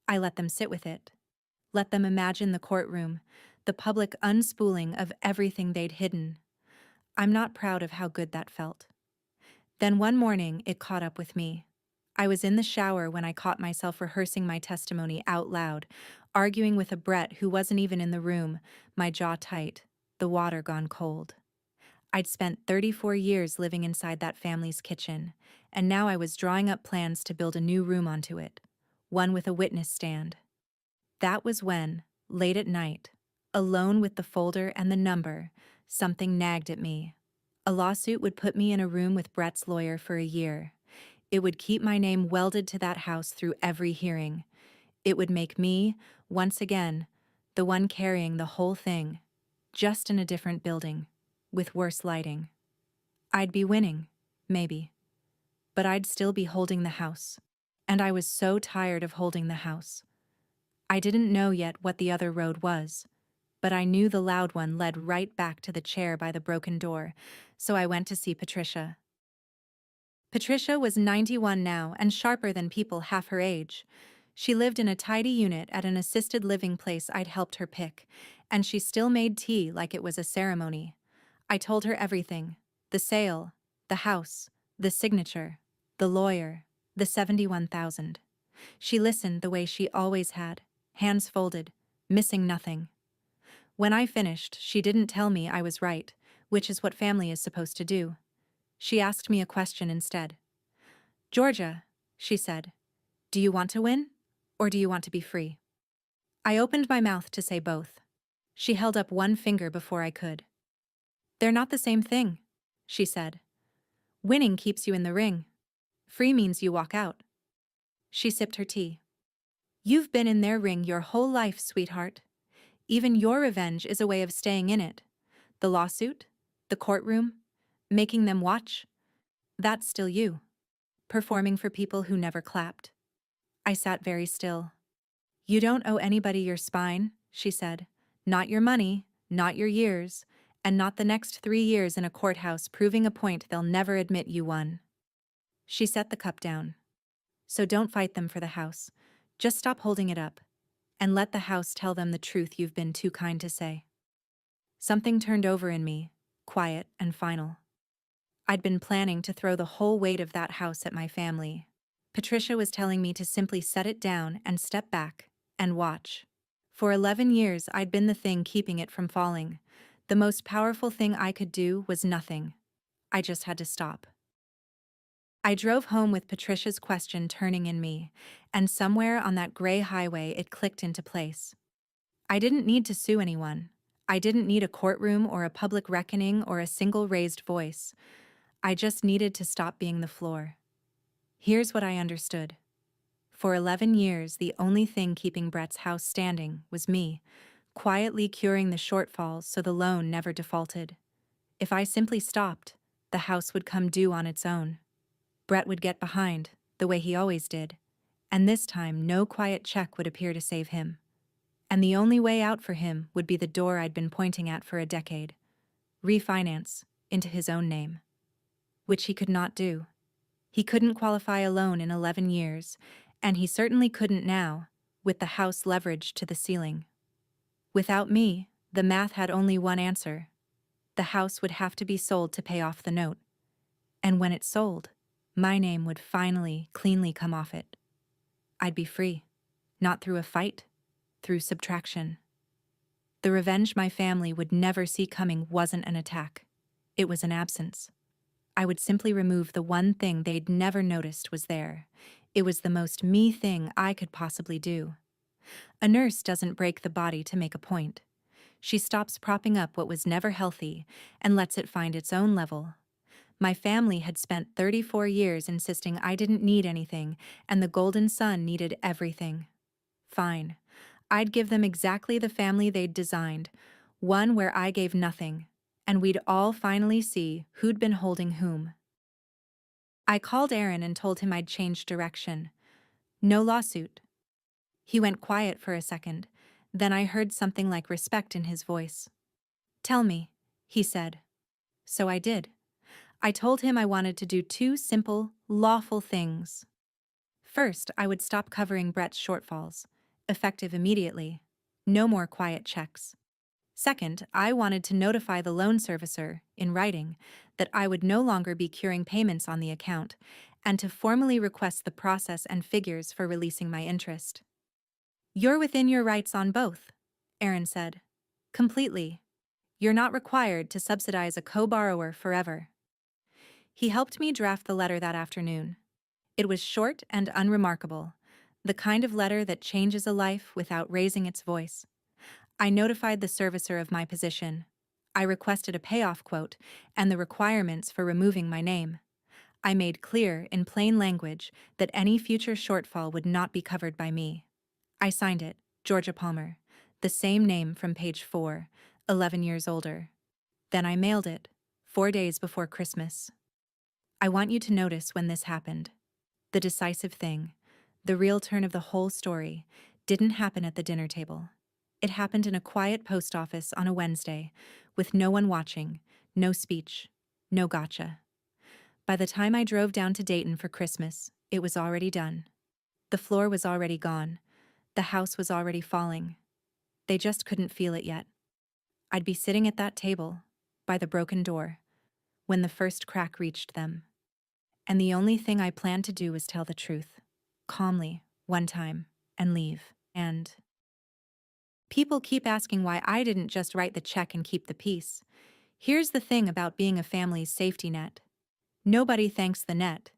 I let them sit with it. Let them imagine the courtroom, the public unspooling of everything they'd hidden. I'm not proud of how good that felt. Then one morning, it caught up with me. I was in the shower when I caught myself rehearsing my testimony out loud, arguing with a Brett who wasn't even in the room, my jaw tight, the water gone cold. I'd spent 34 years living inside that family's kitchen, and now I was drawing up plans to build a new room onto it, one with a witness stand. That was when, late at night, alone with the folder and the number, something nagged at me. A lawsuit would put me in a room with Brett's lawyer for a year. It would keep my name welded to that house through every hearing. It would make me, once again, the one carrying the whole thing, just in a different building, with worse lighting. I'd be winning, maybe, but I'd still be holding the house. And I was so tired of holding the house. I didn't know yet what the other road was, but I knew the loud one led right back to the chair by the broken door, so I went to see Patricia. Patricia was 91 now and sharper than people half her age. She lived in a tidy unit at an assisted living place I'd helped her pick, and she still made tea like it was a ceremony. I told her everything: the sale, the house, the signature, the lawyer, the 71,000. She listened the way she always had, hands folded, missing nothing. When I finished, she didn't tell me I was right, which is what family is supposed to do. She asked me a question instead. "Georgia," she said, "do you want to win, or do you want to be free?" I opened my mouth to say both. She held up one finger before I could. "They're not the same thing," she said. "Winning keeps you in the ring. Free means you walk out." She sipped her tea. "You've been in their ring your whole life, sweetheart. Even your revenge is a way of staying in it. The lawsuit, the courtroom, making them watch, that's still you, performing for people who never clapped." I sat very still. "You don't owe anybody your spine," she said. "Not your money, not your years, and not the next 3 years in a courthouse proving a point they'll never admit you won." She set the cup down. "So don't fight them for the house. Just stop holding it up, and let the house tell them the truth you've been too kind to say." Something turned over in me, quiet and final. I'd been planning to throw the whole weight of that house at my family. Patricia was telling me to simply set it down and step back and watch. For 11 years, I'd been the thing keeping it from falling. The most powerful thing I could do was nothing. I just had to stop. I drove home with Patricia's question turning in me, and somewhere on that gray highway it clicked into place. I didn't need to sue anyone. I didn't need a courtroom or a public reckoning or a single raised voice. I just needed to stop being the floor. Here's what I understood. For 11 years, the only thing keeping Brett's house standing was me, quietly curing the shortfalls so the loan never defaulted. If I simply stopped, the house would come due on its own. Brett would get behind, the way he always did, and this time no quiet check would appear to save him. And the only way out for him would be the door I'd been pointing at for a decade: refinance, into his own name. Which he could not do. He couldn't qualify a loan in 11 years, and he certainly couldn't now, with the house leveraged to the ceiling. Without me, the math had only one answer. The house would have to be sold to pay off the note. And when it sold, my name would finally, cleanly come off it. I'd be free, not through a fight, through subtraction. The revenge my family would never see coming wasn't an attack. It was an absence. I would simply remove the one thing they'd never noticed was there. It was the most me thing I could possibly do. A nurse doesn't break the body to make a point. She stops propping up what was never healthy and lets it find its own level. My family had spent 34 years insisting I didn't need anything, and the golden son needed everything. Fine. I'd give them exactly the family they'd designed, one where I gave nothing, and we'd all finally see who'd been holding whom. I called Aaron and told him I'd changed direction. No lawsuit. He went quiet for a second, then I heard something like respect in his voice. Tell me, he said. So I did. I told him I wanted to do two simple, lawful things. First, I would stop covering Brett's shortfalls, effective immediately. No more quiet checks. Second, I wanted to notify the loan servicer, in writing, that I would no longer be curing payments on the account, and to formally request the process and figures for releasing my interest. You're within your rights on both, Aaron said. Completely. You're not required to subsidize a co-borrower forever. He helped me draft the letter that afternoon. It was short and unremarkable, the kind of letter that changes a life without raising its voice. I notified the servicer of my position. I requested a payoff quote and the requirements for removing my name. I made clear, in plain language, that any future shortfall would not be covered by me. I signed it, Georgia Palmer, the same name from page 4, 11 years older. Then I mailed it, 4 days before Christmas. I want you to notice when this happened. The decisive thing, the real turn of the whole story, didn't happen at the dinner table. It happened in a quiet post office on a Wednesday, with no one watching, no speech, no gotcha. By the time I drove down to Dayton for Christmas, it was already done. The floor was already gone. The house was already falling. They just couldn't feel it yet. I'd be sitting at that table, by the broken door, when the first crack reached them. And the only thing I planned to do was tell the truth, calmly, one time, and leave. And people keep asking why I didn't just write the check and keep the peace. Here's the thing about being a family's safety net. Nobody thanks the net.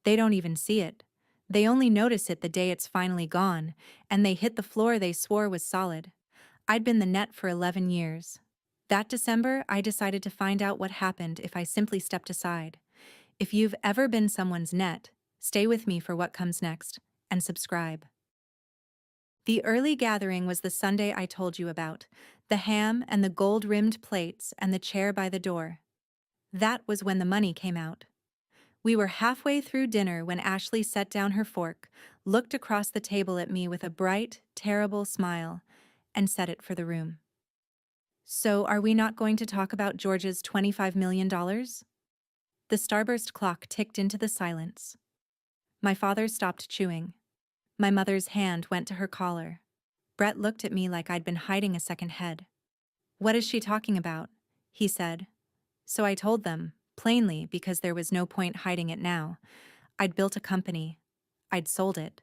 They don't even see it. They only notice it the day it's finally gone, and they hit the floor they swore was solid. I'd been the net for 11 years. That December, I decided to find out what happened if I simply stepped aside. If you've ever been someone's net, stay with me for what comes next, and subscribe. The early gathering was the Sunday I told you about, the ham and the gold-rimmed plates and the chair by the door. That was when the money came out. We were halfway through dinner when Ashley set down her fork, looked across the table at me with a bright, terrible smile, and set it for the room. So are we not going to talk about George's $25 million? The starburst clock ticked into the silence. My father stopped chewing. My mother's hand went to her collar. Brett looked at me like I'd been hiding a second head. What is she talking about? He said. So I told them, plainly, because there was no point hiding it now. I'd built a company. I'd sold it.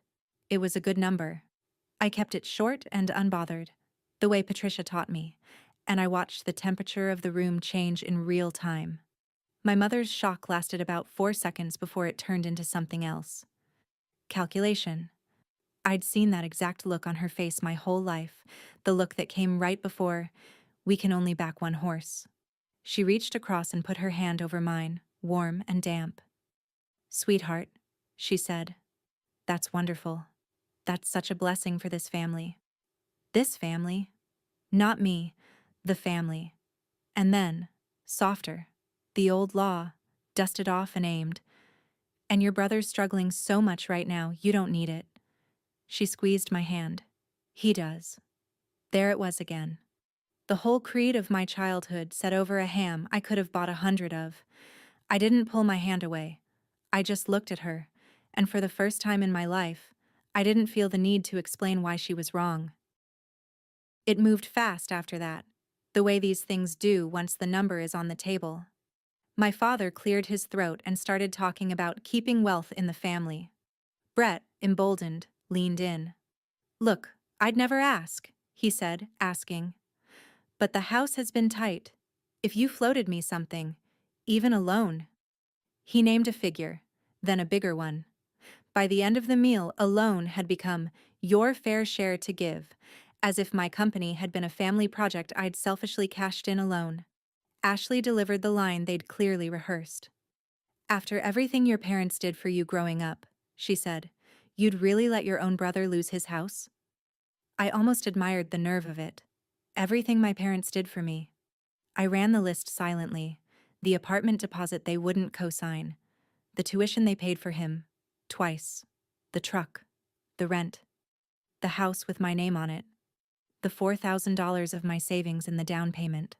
It was a good number. I kept it short and unbothered, the way Patricia taught me, and I watched the temperature of the room change in real time. My mother's shock lasted about 4 seconds before it turned into something else. Calculation. I'd seen that exact look on her face my whole life, the look that came right before, "We can only back one horse." She reached across and put her hand over mine, warm and damp. "Sweetheart," she said, "that's wonderful. That's such a blessing for this family." This family. Not me, the family. And then, softer, the old law, dusted off and aimed. "And your brother's struggling so much right now, you don't need it." She squeezed my hand. "He does." There it was again. The whole creed of my childhood set over a ham I could have bought 100 of. I didn't pull my hand away. I just looked at her, and for the first time in my life, I didn't feel the need to explain why she was wrong. It moved fast after that, the way these things do once the number is on the table. My father cleared his throat and started talking about keeping wealth in the family. Brett, emboldened, leaned in. "Look, I'd never ask," he said, asking. "But the house has been tight. If you floated me something, even a loan." He named a figure, then a bigger one. By the end of the meal, a loan had become, Your fair share to give, as if my company had been a family project I'd selfishly cashed in alone. Ashley delivered the line they'd clearly rehearsed. After everything your parents did for you growing up, she said, you'd really let your own brother lose his house? I almost admired the nerve of it. Everything my parents did for me. I ran the list silently. The apartment deposit they wouldn't co-sign. The tuition they paid for him. Twice. The truck. The rent. The house with my name on it. The $4,000 of my savings in the down payment.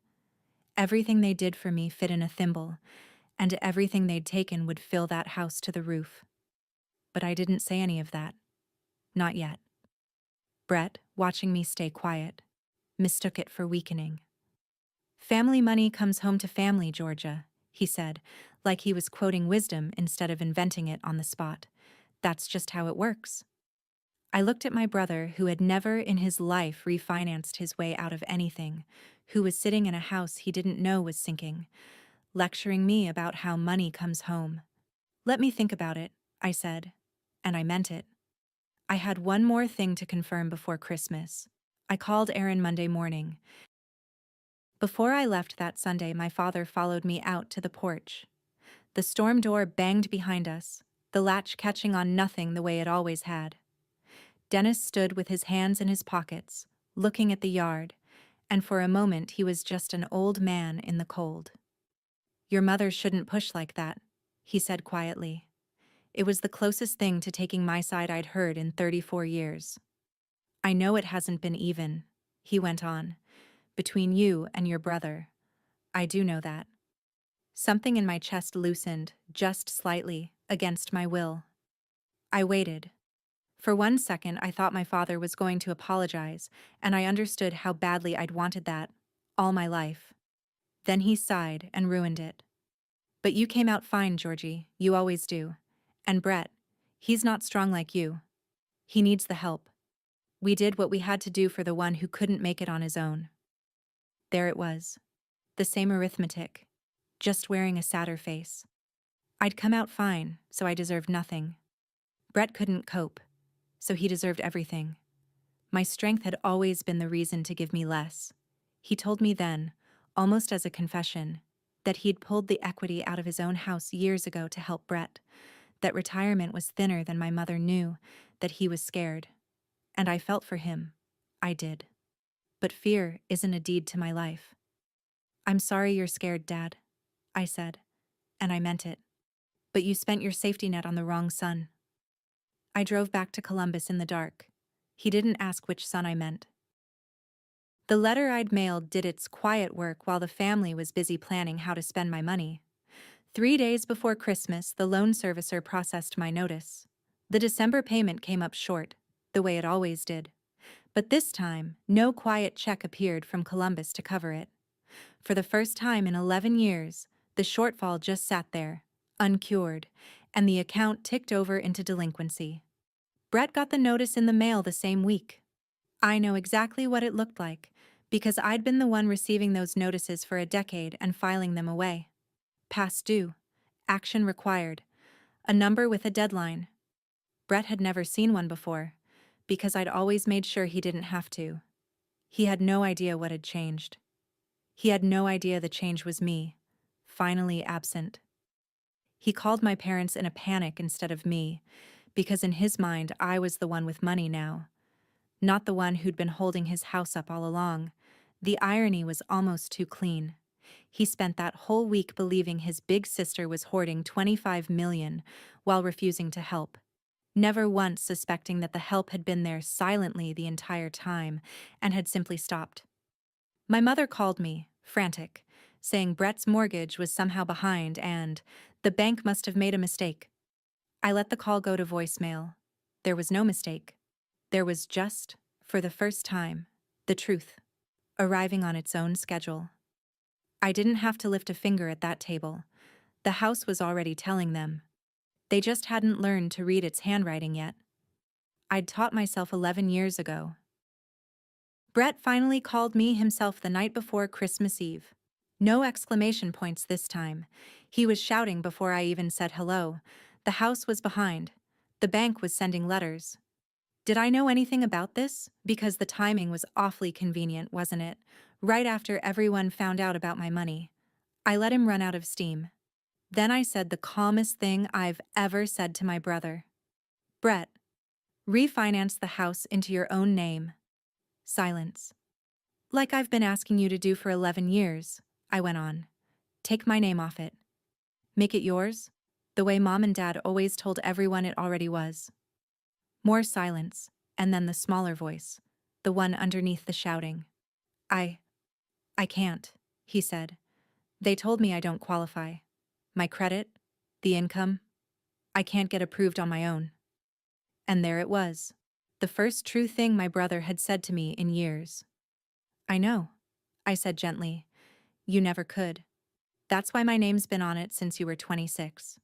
Everything they did for me fit in a thimble, and everything they'd taken would fill that house to the roof. But I didn't say any of that. Not yet. Brett, watching me stay quiet, mistook it for weakening. Family money comes home to family, Georgia, he said, like he was quoting wisdom instead of inventing it on the spot. That's just how it works. I looked at my brother, who had never in his life refinanced his way out of anything, who was sitting in a house he didn't know was sinking, lecturing me about how money comes home. Let me think about it, I said, and I meant it. I had one more thing to confirm before Christmas. I called Aaron Monday morning. Before I left that Sunday, my father followed me out to the porch. The storm door banged behind us, the latch catching on nothing the way it always had. Dennis stood with his hands in his pockets, looking at the yard, and for a moment he was just an old man in the cold. Your mother shouldn't push like that, he said quietly. It was the closest thing to taking my side I'd heard in 34 years. I know it hasn't been even, he went on, between you and your brother. I do know that. Something in my chest loosened, just slightly, against my will. I waited. For 1 second, I thought my father was going to apologize, and I understood how badly I'd wanted that, all my life. Then he sighed and ruined it. But you came out fine, Georgie, you always do. And Brett, he's not strong like you. He needs the help. We did what we had to do for the one who couldn't make it on his own. There it was. The same arithmetic, just wearing a sadder face. I'd come out fine, so I deserved nothing. Brett couldn't cope, so he deserved everything. My strength had always been the reason to give me less. He told me then, almost as a confession, that he'd pulled the equity out of his own house years ago to help Brett, that retirement was thinner than my mother knew, that he was scared. And I felt for him. I did. But fear isn't a deed to my life. I'm sorry you're scared, Dad, I said, and I meant it. But you spent your safety net on the wrong son. I drove back to Columbus in the dark. He didn't ask which son I meant. The letter I'd mailed did its quiet work while the family was busy planning how to spend my money. 3 days before Christmas, the loan servicer processed my notice. The December payment came up short, the way it always did. But this time, no quiet check appeared from Columbus to cover it. For the first time in 11 years, the shortfall just sat there, uncured, and the account ticked over into delinquency. Brett got the notice in the mail the same week. I know exactly what it looked like, because I'd been the one receiving those notices for a decade and filing them away. Past due. Action required. A number with a deadline. Brett had never seen one before, because I'd always made sure he didn't have to. He had no idea what had changed. He had no idea the change was me, finally absent. He called my parents in a panic instead of me, because in his mind I was the one with money now, not the one who'd been holding his house up all along. The irony was almost too clean. He spent that whole week believing his big sister was hoarding $25 million while refusing to help, never once suspecting that the help had been there silently the entire time and had simply stopped. My mother called me, frantic, saying Brett's mortgage was somehow behind and the bank must have made a mistake. I let the call go to voicemail. There was no mistake. There was just, for the first time, the truth, arriving on its own schedule. I didn't have to lift a finger at that table. The house was already telling them. They just hadn't learned to read its handwriting yet. I'd taught myself 11 years ago. Brett finally called me himself the night before Christmas Eve. No exclamation points this time. He was shouting before I even said hello. The house was behind. The bank was sending letters. Did I know anything about this? Because the timing was awfully convenient, wasn't it? Right after everyone found out about my money. I let him run out of steam. Then I said the calmest thing I've ever said to my brother. Brett, refinance the house into your own name. Silence. Like I've been asking you to do for 11 years, I went on. Take my name off it. Make it yours, the way Mom and Dad always told everyone it already was. More silence, and then the smaller voice, the one underneath the shouting. I I can't, he said. They told me I don't qualify. My credit, the income, I can't get approved on my own. And there it was. The first true thing my brother had said to me in years. I know, I said gently. You never could. That's why my name's been on it since you were 26.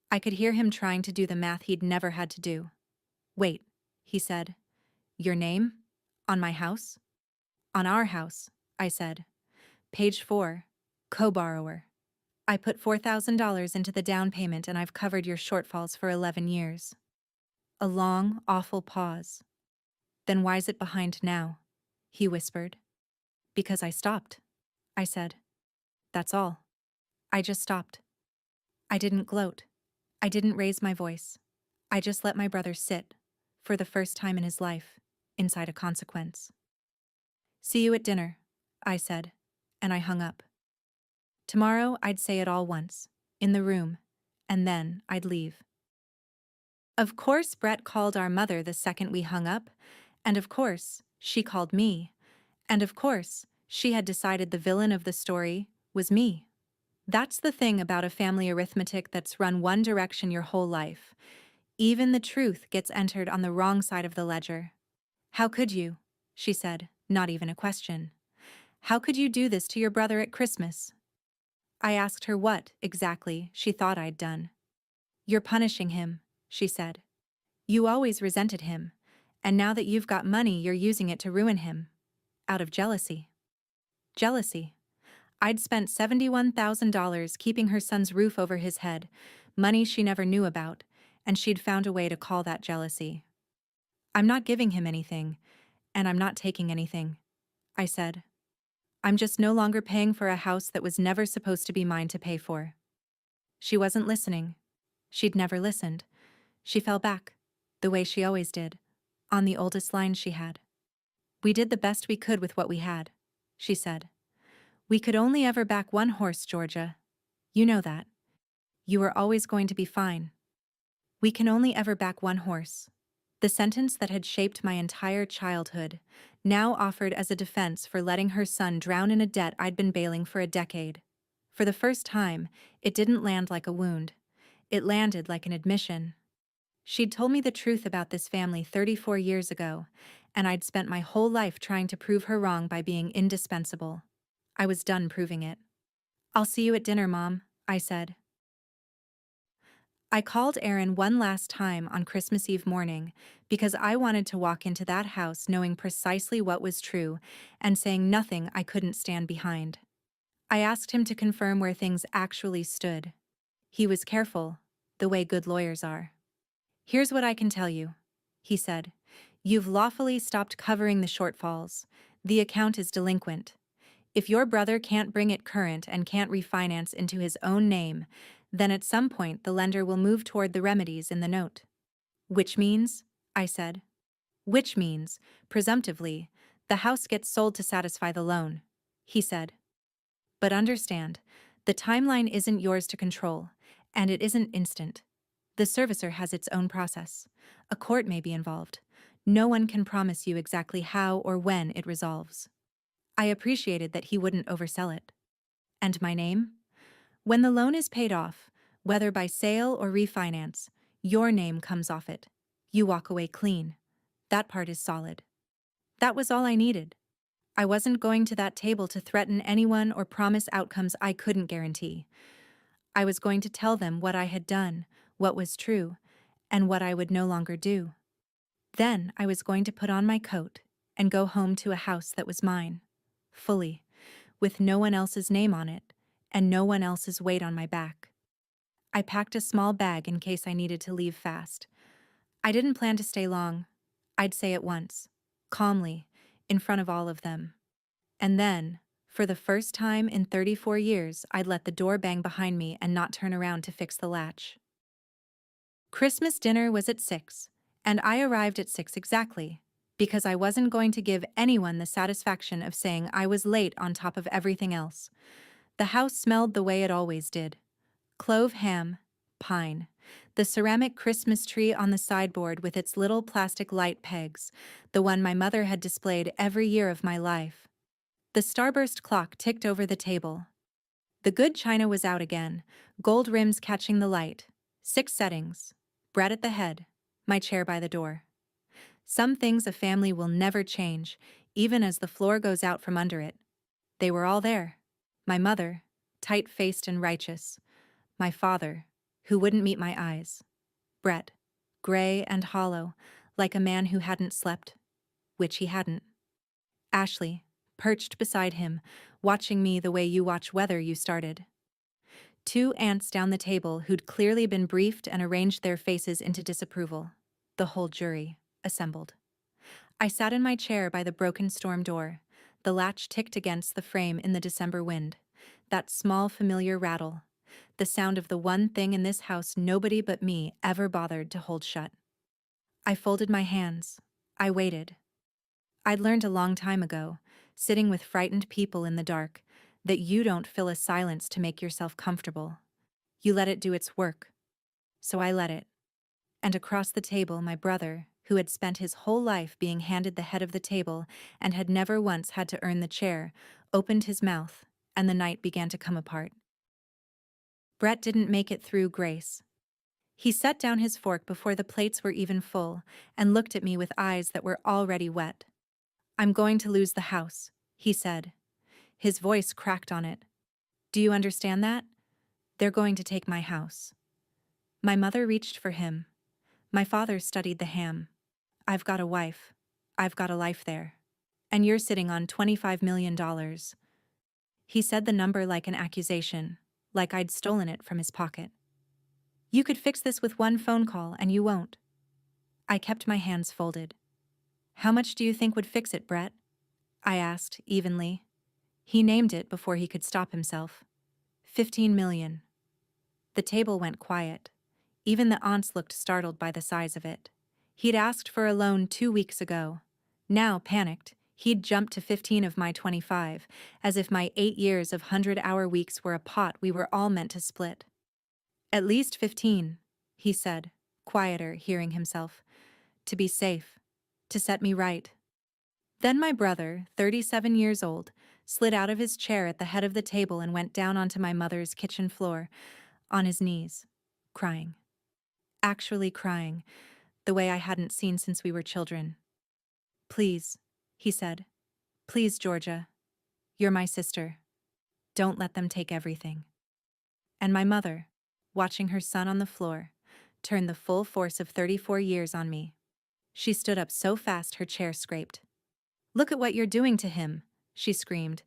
I could hear him trying to do the math he'd never had to do. Wait, he said. Your name? On my house? On our house, I said. Page 4. Co-borrower. I put $4,000 into the down payment and I've covered your shortfalls for 11 years. A long, awful pause. Then why's it behind now? He whispered. Because I stopped, I said. That's all. I just stopped. I didn't gloat. I didn't raise my voice. I just let my brother sit, for the first time in his life, inside a consequence. See you at dinner, I said, and I hung up. Tomorrow I'd say it all once, in the room, and then I'd leave. Of course Brett called our mother the second we hung up, and of course she called me, and of course she had decided the villain of the story was me. That's the thing about a family arithmetic that's run one direction your whole life. Even the truth gets entered on the wrong side of the ledger. How could you? She said, not even a question. How could you do this to your brother at Christmas? I asked her what, exactly, she thought I'd done. You're punishing him, she said. You always resented him, and now that you've got money you're using it to ruin him. Out of jealousy. Jealousy. I'd spent $71,000 keeping her son's roof over his head, money she never knew about, and she'd found a way to call that jealousy. I'm not giving him anything, and I'm not taking anything, I said. I'm just no longer paying for a house that was never supposed to be mine to pay for. She wasn't listening. She'd never listened. She fell back, the way she always did, on the oldest line she had. We did the best we could with what we had, she said. We could only ever back one horse, Georgia. You know that. You were always going to be fine. We can only ever back one horse. The sentence that had shaped my entire childhood, now offered as a defense for letting her son drown in a debt I'd been bailing for a decade. For the first time, it didn't land like a wound. It landed like an admission. She'd told me the truth about this family 34 years ago, and I'd spent my whole life trying to prove her wrong by being indispensable. I was done proving it. I'll see you at dinner, Mom, I said. I called Aaron one last time on Christmas Eve morning because I wanted to walk into that house knowing precisely what was true and saying nothing I couldn't stand behind. I asked him to confirm where things actually stood. He was careful, the way good lawyers are. Here's what I can tell you, he said. You've lawfully stopped covering the shortfalls. The account is delinquent. If your brother can't bring it current and can't refinance into his own name, then at some point the lender will move toward the remedies in the note. Which means, I said. Which means, presumptively, the house gets sold to satisfy the loan, he said. But understand, the timeline isn't yours to control, and it isn't instant. The servicer has its own process. A court may be involved. No one can promise you exactly how or when it resolves. I appreciated that he wouldn't oversell it. And my name? When the loan is paid off, whether by sale or refinance, your name comes off it. You walk away clean. That part is solid. That was all I needed. I wasn't going to that table to threaten anyone or promise outcomes I couldn't guarantee. I was going to tell them what I had done, what was true, and what I would no longer do. Then I was going to put on my coat and go home to a house that was mine, fully, with no one else's name on it and no one else's weight on my back. I packed a small bag in case I needed to leave fast. I didn't plan to stay long. I'd say it once, calmly, in front of all of them. And then, for the first time in 34 years, I'd let the door bang behind me and not turn around to fix the latch. Christmas dinner was at 6, and I arrived at 6 exactly, because I wasn't going to give anyone the satisfaction of saying I was late on top of everything else. The house smelled the way it always did: clove ham, pine, the ceramic Christmas tree on the sideboard with its little plastic light pegs, the one my mother had displayed every year of my life. The starburst clock ticked over the table. The good china was out again, gold rims catching the light. 6 settings. Brett at the head, my chair by the door. Some things a family will never change, even as the floor goes out from under it. They were all there. My mother, tight-faced and righteous. My father, who wouldn't meet my eyes. Brett, gray and hollow, like a man who hadn't slept, which he hadn't. Ashley, perched beside him, watching me the way you watch weather you started. 2 aunts down the table who'd clearly been briefed and arranged their faces into disapproval. The whole jury, assembled. I sat in my chair by the broken storm door. The latch ticked against the frame in the December wind. That small familiar rattle. The sound of the one thing in this house nobody but me ever bothered to hold shut. I folded my hands. I waited. I'd learned a long time ago, sitting with frightened people in the dark, that you don't fill a silence to make yourself comfortable. You let it do its work. So I let it. And across the table, my brother, who had spent his whole life being handed the head of the table and had never once had to earn the chair, opened his mouth, and the night began to come apart. Brett didn't make it through grace. He set down his fork before the plates were even full and looked at me with eyes that were already wet. "I'm going to lose the house," he said. His voice cracked on it. "Do you understand that? They're going to take my house." My mother reached for him. My father studied the ham. "I've got a wife. I've got a life there. And you're sitting on $25 million." He said the number like an accusation, like I'd stolen it from his pocket. "You could fix this with one phone call, and you won't." I kept my hands folded. "How much do you think would fix it, Brett?" I asked, evenly. He named it before he could stop himself. 15 million. The table went quiet. Even the aunts looked startled by the size of it. He'd asked for a loan 2 weeks ago. Now, panicked, he'd jumped to 15 of my 25, as if my 8 years of 100-hour weeks were a pot we were all meant to split. "At least 15, he said, quieter, hearing himself. "To be safe. To set me right." Then my brother, 37 years old, slid out of his chair at the head of the table and went down onto my mother's kitchen floor, on his knees, crying. Actually crying, the way I hadn't seen since we were children. "Please," he said. "Please, Georgia. You're my sister. Don't let them take everything." And my mother, watching her son on the floor, turned the full force of 34 years on me. She stood up so fast her chair scraped. "Look at what you're doing to him," she screamed.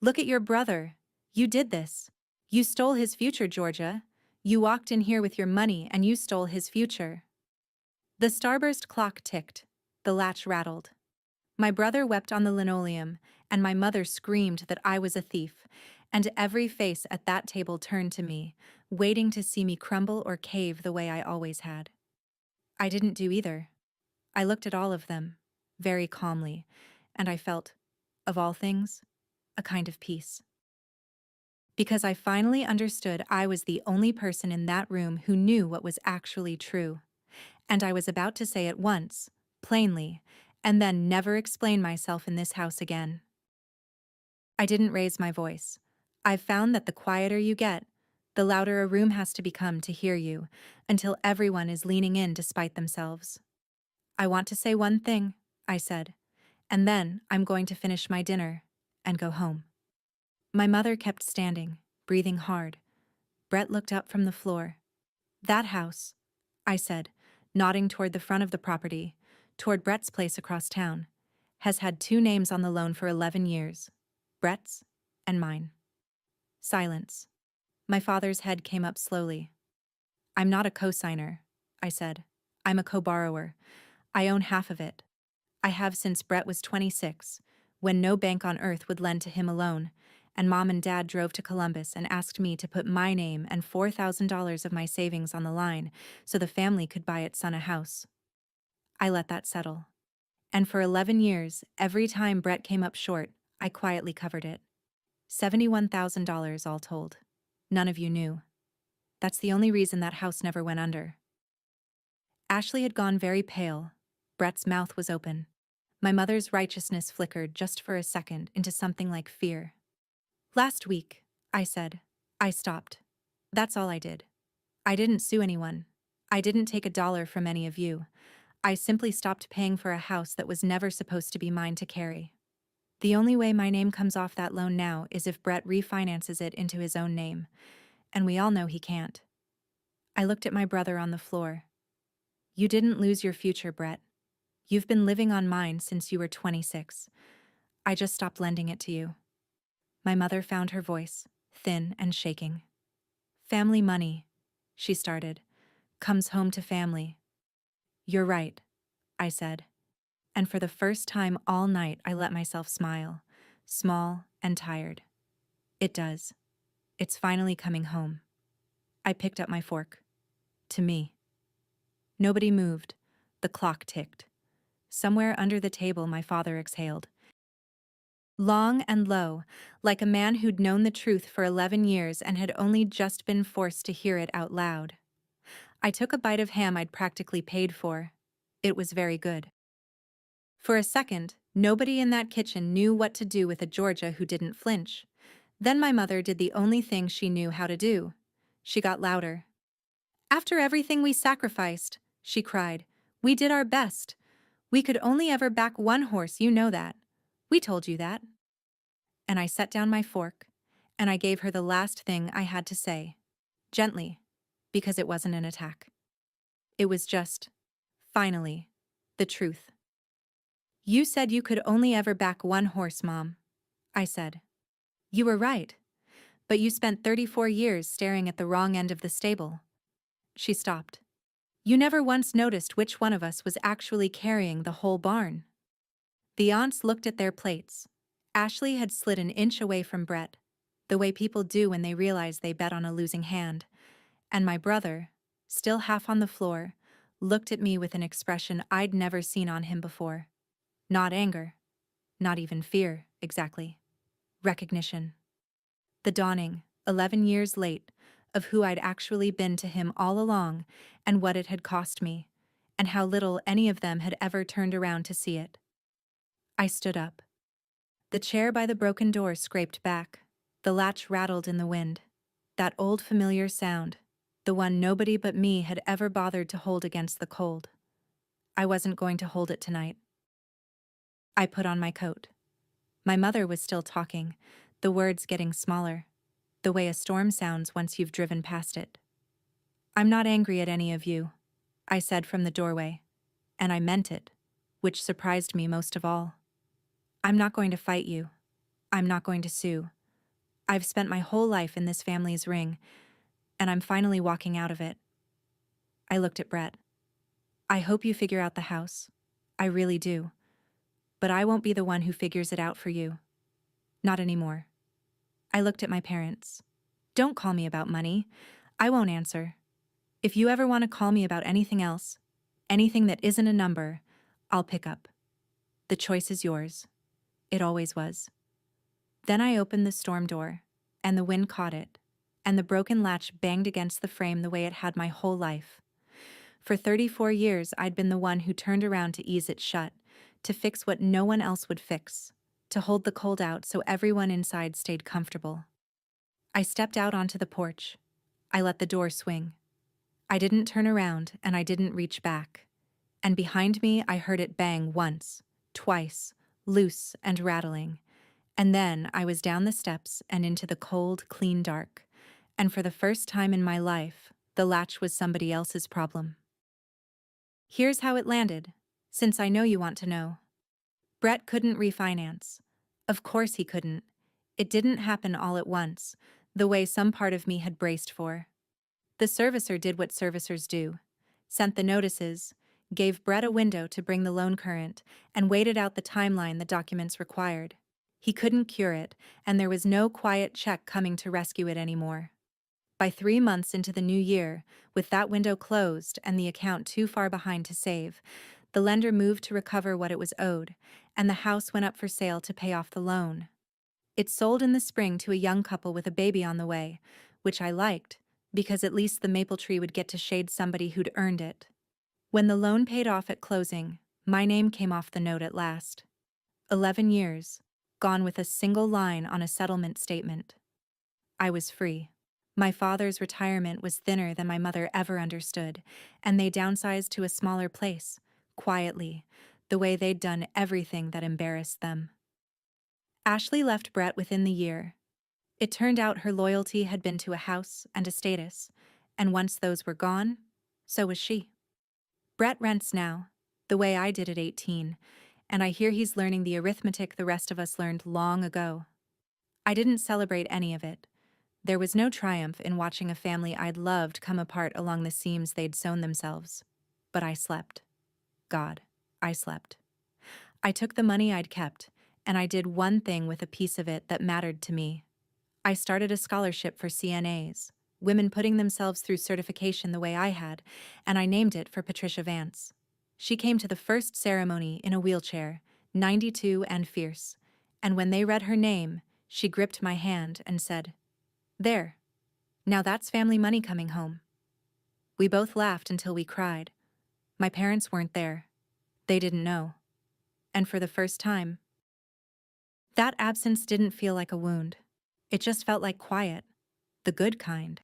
"Look at your brother. You did this. You stole his future, Georgia. You walked in here with your money and you stole his future." The starburst clock ticked. The latch rattled. My brother wept on the linoleum, and my mother screamed that I was a thief, and every face at that table turned to me, waiting to see me crumble or cave the way I always had. I didn't do either. I looked at all of them, very calmly, and I felt, of all things, a kind of peace. Because I finally understood I was the only person in that room who knew what was actually true. And I was about to say it once, plainly, and then never explain myself in this house again. I didn't raise my voice. I've found that the quieter you get, the louder a room has to become to hear you, until everyone is leaning in despite themselves. "I want to say one thing," I said, "and then I'm going to finish my dinner and go home." My mother kept standing, breathing hard. Brett looked up from the floor. "That house," I said, nodding toward the front of the property, toward Brett's place across town, "has had 2 names on the loan for 11 years. Brett's and mine." Silence. My father's head came up slowly. "I'm not a co-signer," I said. "I'm a co-borrower. I own half of it, I have since Brett was 26, when no bank on earth would lend to him alone, and Mom and Dad drove to Columbus and asked me to put my name and $4,000 of my savings on the line so the family could buy its son a house. I let that settle. And for 11 years, every time Brett came up short, I quietly covered it. $71,000 all told. None of you knew. That's the only reason that house never went under. Ashley had gone very pale. Brett's mouth was open. My mother's righteousness flickered just for a second into something like fear. Last week, I said. I stopped. That's all I did. I didn't sue anyone. I didn't take a dollar from any of you. I simply stopped paying for a house that was never supposed to be mine to carry. The only way my name comes off that loan now is if Brett refinances it into his own name, and we all know he can't. I looked at my brother on the floor. You didn't lose your future, Brett. You've been living on mine since you were 26. I just stopped lending it to you. My mother found her voice, thin and shaking. Family money, she started, comes home to family. You're right, I said. And for the first time all night I let myself smile, small and tired. It does. It's finally coming home. I picked up my fork. To me. Nobody moved. The clock ticked. Somewhere under the table my father exhaled. Long and low, like a man who'd known the truth for 11 years and had only just been forced to hear it out loud. I took a bite of ham I'd practically paid for. It was very good. For a second, nobody in that kitchen knew what to do with a Georgia who didn't flinch. Then my mother did the only thing she knew how to do. She got louder. After everything we sacrificed, she cried, we did our best. We could only ever back one horse, you know that. We told you that. And I set down my fork, and I gave her the last thing I had to say. Gently, because it wasn't an attack. It was just, finally, the truth. You said you could only ever back one horse, Mom, I said. You were right, but you spent 34 years staring at the wrong end of the stable. She stopped. You never once noticed which one of us was actually carrying the whole barn. The aunts looked at their plates. Ashley had slid an inch away from Brett, the way people do when they realize they bet on a losing hand, and my brother, still half on the floor, looked at me with an expression I'd never seen on him before. Not anger, not even fear, exactly. Recognition. The dawning, 11 years late, of who I'd actually been to him all along and what it had cost me, and how little any of them had ever turned around to see it. I stood up. The chair by the broken door scraped back. The latch rattled in the wind. That old familiar sound, the one nobody but me had ever bothered to hold against the cold. I wasn't going to hold it tonight. I put on my coat. My mother was still talking, the words getting smaller, the way a storm sounds once you've driven past it. I'm not angry at any of you, I said from the doorway, and I meant it, which surprised me most of all. I'm not going to fight you. I'm not going to sue. I've spent my whole life in this family's ring, and I'm finally walking out of it. I looked at Brett. I hope you figure out the house. I really do. But I won't be the one who figures it out for you. Not anymore. I looked at my parents. Don't call me about money. I won't answer. If you ever want to call me about anything else, anything that isn't a number, I'll pick up. The choice is yours. It always was. Then I opened the storm door, and the wind caught it, and the broken latch banged against the frame the way it had my whole life. For 34 years, I'd been the one who turned around to ease it shut, to fix what no one else would fix, to hold the cold out so everyone inside stayed comfortable. I stepped out onto the porch. I let the door swing. I didn't turn around, and I didn't reach back. And behind me, I heard it bang once, twice, loose and rattling. And then I was down the steps and into the cold, clean dark. And for the first time in my life, the latch was somebody else's problem. Here's how it landed, since I know you want to know. Brett couldn't refinance. Of course he couldn't. It didn't happen all at once, the way some part of me had braced for. The servicer did what servicers do. Sent the notices, gave Brett a window to bring the loan current, and waited out the timeline the documents required. He couldn't cure it, and there was no quiet check coming to rescue it anymore. By 3 months into the new year, with that window closed and the account too far behind to save, the lender moved to recover what it was owed, and the house went up for sale to pay off the loan. It sold in the spring to a young couple with a baby on the way, which I liked, because at least the maple tree would get to shade somebody who'd earned it. When the loan paid off at closing, my name came off the note at last. 11 years, gone with a single line on a settlement statement. I was free. My father's retirement was thinner than my mother ever understood, and they downsized to a smaller place, quietly, the way they'd done everything that embarrassed them. Ashley left Brett within the year. It turned out her loyalty had been to a house and a status, and once those were gone, so was she. Brett rents now, the way I did at 18, and I hear he's learning the arithmetic the rest of us learned long ago. I didn't celebrate any of it. There was no triumph in watching a family I'd loved come apart along the seams they'd sown themselves. But I slept. God, I slept. I took the money I'd kept, and I did one thing with a piece of it that mattered to me. I started a scholarship for CNAs, women putting themselves through certification the way I had, and I named it for Patricia Vance. She came to the first ceremony in a wheelchair, 92 and fierce, and when they read her name, she gripped my hand and said, "There. Now that's family money coming home." We both laughed until we cried. My parents weren't there. They didn't know. And for the first time, that absence didn't feel like a wound. It just felt like quiet, the good kind.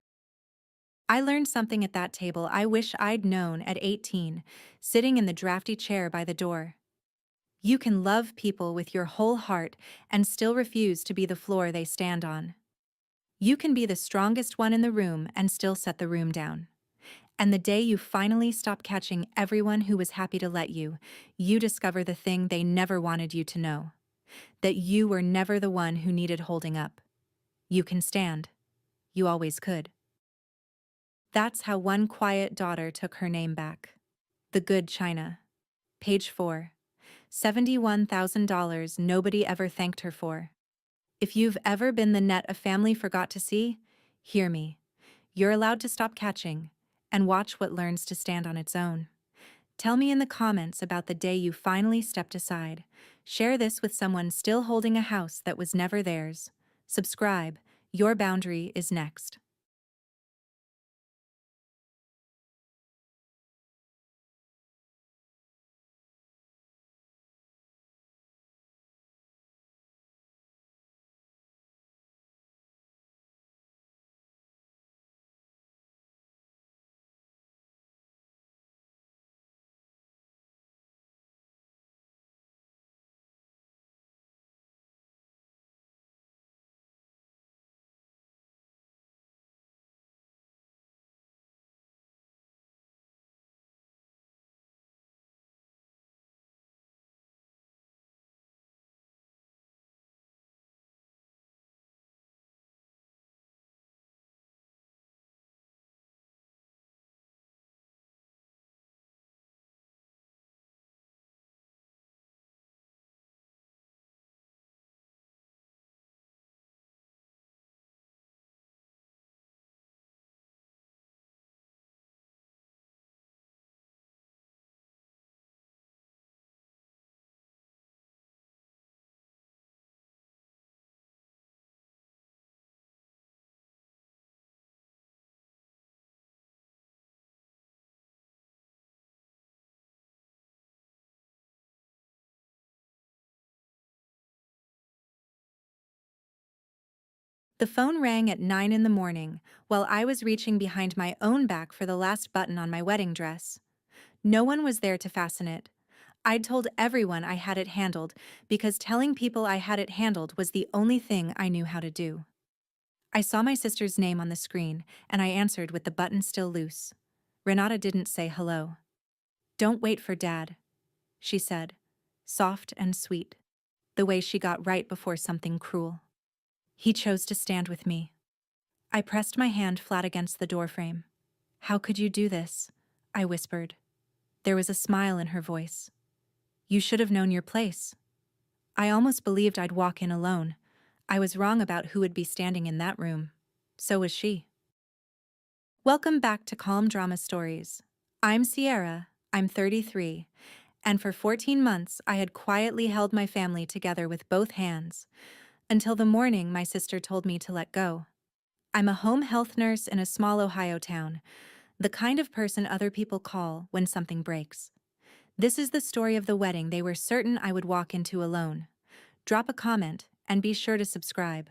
I learned something at that table I wish I'd known at 18, sitting in the drafty chair by the door. You can love people with your whole heart and still refuse to be the floor they stand on. You can be the strongest one in the room and still set the room down. And the day you finally stop catching everyone who was happy to let you, you discover the thing they never wanted you to know. That you were never the one who needed holding up. You can stand. You always could. That's how one quiet daughter took her name back. The Good China. Page 4. $71,000 nobody ever thanked her for. If you've ever been the net a family forgot to see, hear me. You're allowed to stop catching and watch what learns to stand on its own. Tell me in the comments about the day you finally stepped aside. Share this with someone still holding a house that was never theirs. Subscribe. Your boundary is next. The phone rang at 9 in the morning while I was reaching behind my own back for the last button on my wedding dress. No one was there to fasten it. I'd told everyone I had it handled because telling people I had it handled was the only thing I knew how to do. I saw my sister's name on the screen, and I answered with the button still loose. Renata didn't say hello. "Don't wait for Dad," she said, soft and sweet, the way she got right before something cruel. He chose to stand with me. I pressed my hand flat against the doorframe. "How could you do this?" I whispered. There was a smile in her voice. You should have known your place. I almost believed I'd walk in alone. I was wrong about who would be standing in that room. So was she. Welcome back to Calm Drama Stories. I'm Sierra, I'm 33, and for 14 months I had quietly held my family together with both hands, until the morning my sister told me to let go. I'm a home health nurse in a small Ohio town, the kind of person other people call when something breaks. This is the story of the wedding they were certain I would walk into alone. Drop a comment and be sure to subscribe.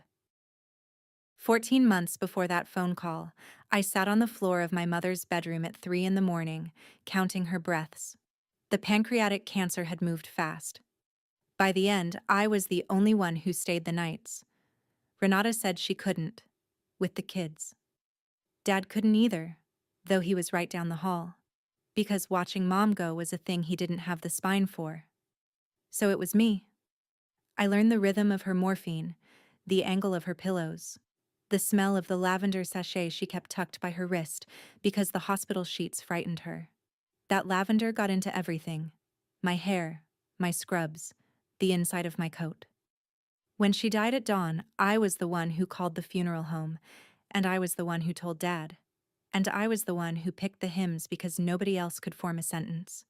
14 months before that phone call, I sat on the floor of my mother's bedroom at 3 in the morning, counting her breaths. The pancreatic cancer had moved fast. By the end, I was the only one who stayed the nights. Renata said she couldn't, with the kids. Dad couldn't either, though he was right down the hall, because watching Mom go was a thing he didn't have the spine for. So it was me. I learned the rhythm of her morphine, the angle of her pillows, the smell of the lavender sachet she kept tucked by her wrist because the hospital sheets frightened her. That lavender got into everything: my hair, my scrubs, the inside of my coat. When she died at dawn, I was the one who called the funeral home, and I was the one who told Dad, and I was the one who picked the hymns because nobody else could form a sentence.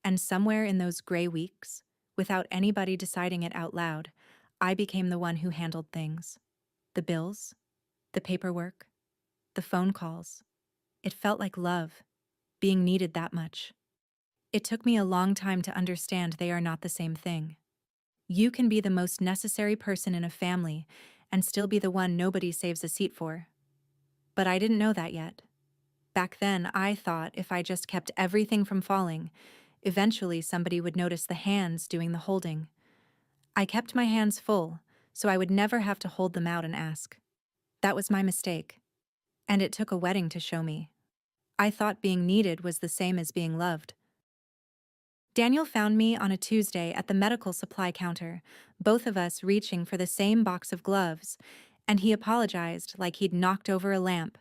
And somewhere in those gray weeks, without anybody deciding it out loud, I became the one who handled things. The bills, the paperwork, the phone calls. It felt like love, being needed that much. It took me a long time to understand they are not the same thing. You can be the most necessary person in a family and still be the one nobody saves a seat for. But I didn't know that yet. Back then, I thought if I just kept everything from falling, eventually somebody would notice the hands doing the holding. I kept my hands full, so I would never have to hold them out and ask. That was my mistake. And it took a wedding to show me. I thought being needed was the same as being loved. Daniel found me on a Tuesday at the medical supply counter, both of us reaching for the same box of gloves, and he apologized like he'd knocked over a lamp.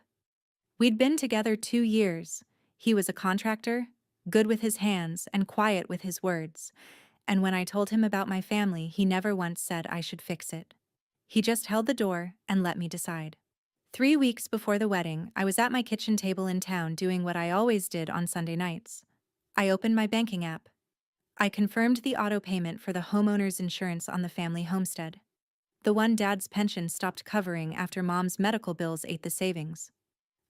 We'd been together 2 years. He was a contractor, good with his hands and quiet with his words, and when I told him about my family, he never once said I should fix it. He just held the door and let me decide. 3 weeks before the wedding, I was at my kitchen table in town doing what I always did on Sunday nights. I opened my banking app. I confirmed the auto payment for the homeowner's insurance on the family homestead, the one Dad's pension stopped covering after Mom's medical bills ate the savings.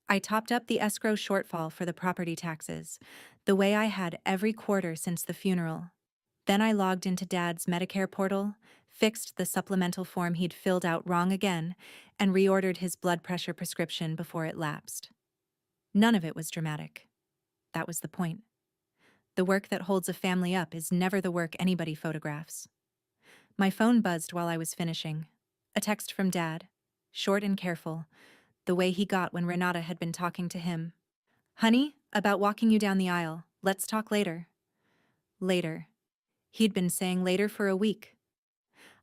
I topped up the escrow shortfall for the property taxes, the way I had every quarter since the funeral. Then I logged into Dad's Medicare portal, fixed the supplemental form he'd filled out wrong again, and reordered his blood pressure prescription before it lapsed. None of it was dramatic. That was the point. The work that holds a family up is never the work anybody photographs. My phone buzzed while I was finishing. A text from Dad, short and careful, the way he got when Renata had been talking to him. Honey, about walking you down the aisle. Let's talk later. Later. He'd been saying later for a week.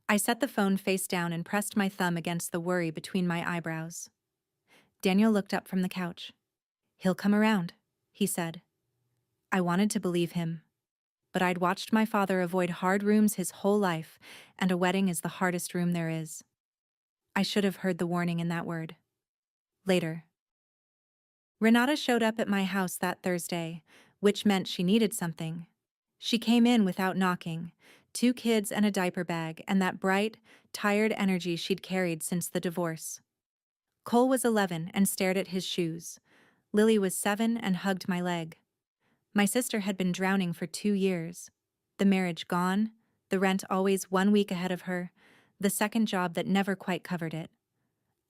I set the phone face down and pressed my thumb against the worry between my eyebrows. Daniel looked up from the couch. He'll come around, he said. I wanted to believe him. But I'd watched my father avoid hard rooms his whole life, and a wedding is the hardest room there is. I should have heard the warning in that word. Later. Renata showed up at my house that Thursday, which meant she needed something. She came in without knocking, 2 kids and a diaper bag and that bright, tired energy she'd carried since the divorce. Cole was 11 and stared at his shoes. Lily was 7 and hugged my leg. My sister had been drowning for 2 years. The marriage gone, the rent always 1 week ahead of her, the second job that never quite covered it.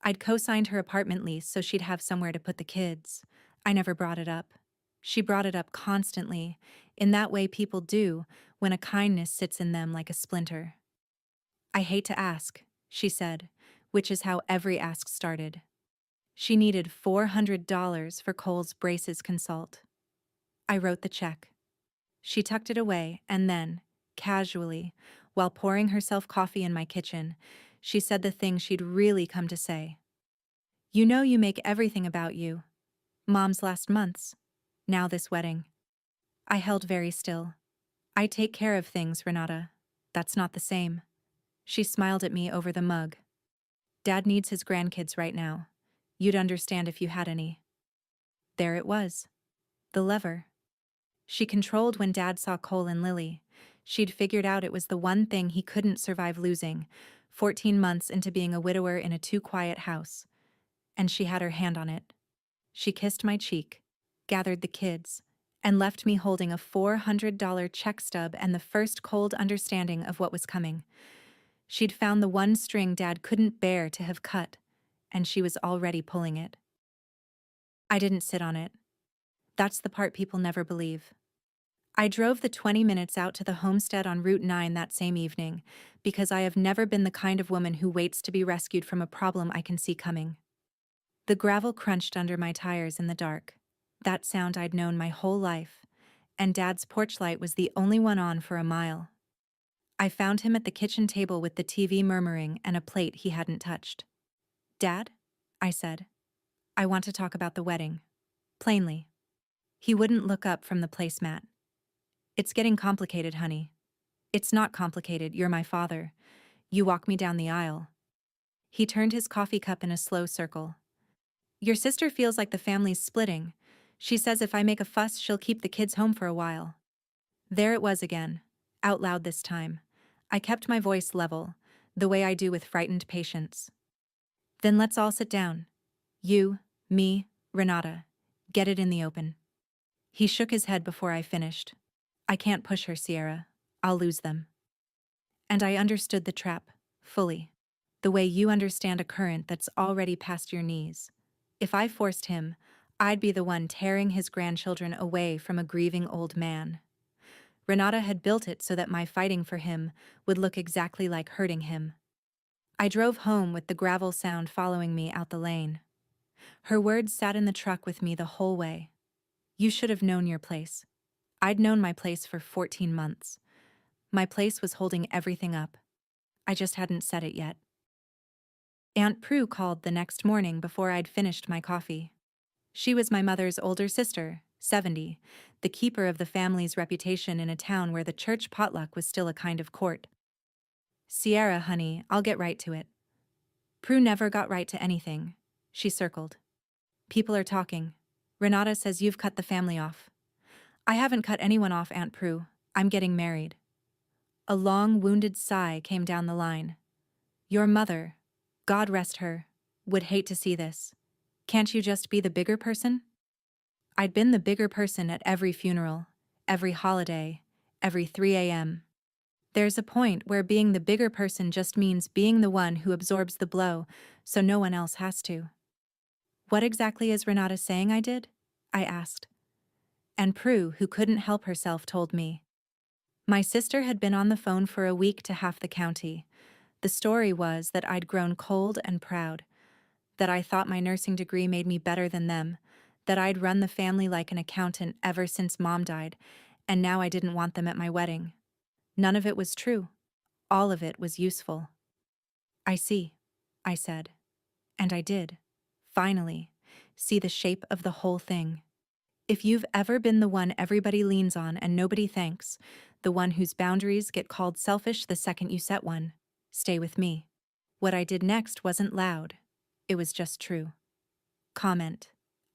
I'd co-signed her apartment lease so she'd have somewhere to put the kids. I never brought it up. She brought it up constantly, in that way people do when a kindness sits in them like a splinter. I hate to ask, she said, which is how every ask started. She needed $400 for Cole's braces consult. I wrote the check. She tucked it away and then, casually, while pouring herself coffee in my kitchen, she said the thing she'd really come to say. You know you make everything about you. Mom's last months. Now this wedding. I held very still. I take care of things, Renata. That's not the same. She smiled at me over the mug. Dad needs his grandkids right now. You'd understand if you had any. There it was. The lever. She controlled when Dad saw Cole and Lily. She'd figured out it was the one thing he couldn't survive losing, 14 months into being a widower in a too-quiet house. And she had her hand on it. She kissed my cheek, gathered the kids, and left me holding a $400 check stub and the first cold understanding of what was coming. She'd found the one string Dad couldn't bear to have cut, and she was already pulling it. I didn't sit on it. That's the part people never believe. I drove the 20 minutes out to the homestead on Route 9 that same evening, because I have never been the kind of woman who waits to be rescued from a problem I can see coming. The gravel crunched under my tires in the dark, that sound I'd known my whole life, and Dad's porch light was the only one on for a mile. I found him at the kitchen table with the TV murmuring and a plate he hadn't touched. "Dad?" I said. "I want to talk about the wedding." Plainly. He wouldn't look up from the placemat. "It's getting complicated, honey." "It's not complicated, you're my father. You walk me down the aisle." He turned his coffee cup in a slow circle. "Your sister feels like the family's splitting. She says if I make a fuss, she'll keep the kids home for a while." There it was again, out loud this time. I kept my voice level, the way I do with frightened patients. "Then let's all sit down. You, me, Renata. Get it in the open." He shook his head before I finished. "I can't push her, Sierra. I'll lose them." And I understood the trap, fully. The way you understand a current that's already past your knees. If I forced him, I'd be the one tearing his grandchildren away from a grieving old man. Renata had built it so that my fighting for him would look exactly like hurting him. I drove home with the gravel sound following me out the lane. Her words sat in the truck with me the whole way. "You should have known your place." I'd known my place for 14 months. My place was holding everything up. I just hadn't said it yet. Aunt Prue called the next morning before I'd finished my coffee. She was my mother's older sister, 70, the keeper of the family's reputation in a town where the church potluck was still a kind of court. "Sierra, honey, I'll get right to it." Prue never got right to anything. She circled. "People are talking. Renata says you've cut the family off." "I haven't cut anyone off, Aunt Prue. I'm getting married." A long, wounded sigh came down the line. "Your mother, God rest her, would hate to see this. Can't you just be the bigger person?" I'd been the bigger person at every funeral, every holiday, every 3 a.m. There's a point where being the bigger person just means being the one who absorbs the blow so no one else has to. "What exactly is Renata saying I did?" I asked. And Prue, who couldn't help herself, told me. My sister had been on the phone for a week to half the county. The story was that I'd grown cold and proud, that I thought my nursing degree made me better than them, that I'd run the family like an accountant ever since Mom died, and now I didn't want them at my wedding. None of it was true. All of it was useful. "I see," I said. And I did, finally, see the shape of the whole thing. If you've ever been the one everybody leans on and nobody thanks, the one whose boundaries get called selfish the second you set one, stay with me. What I did next wasn't loud. It was just true. Comment.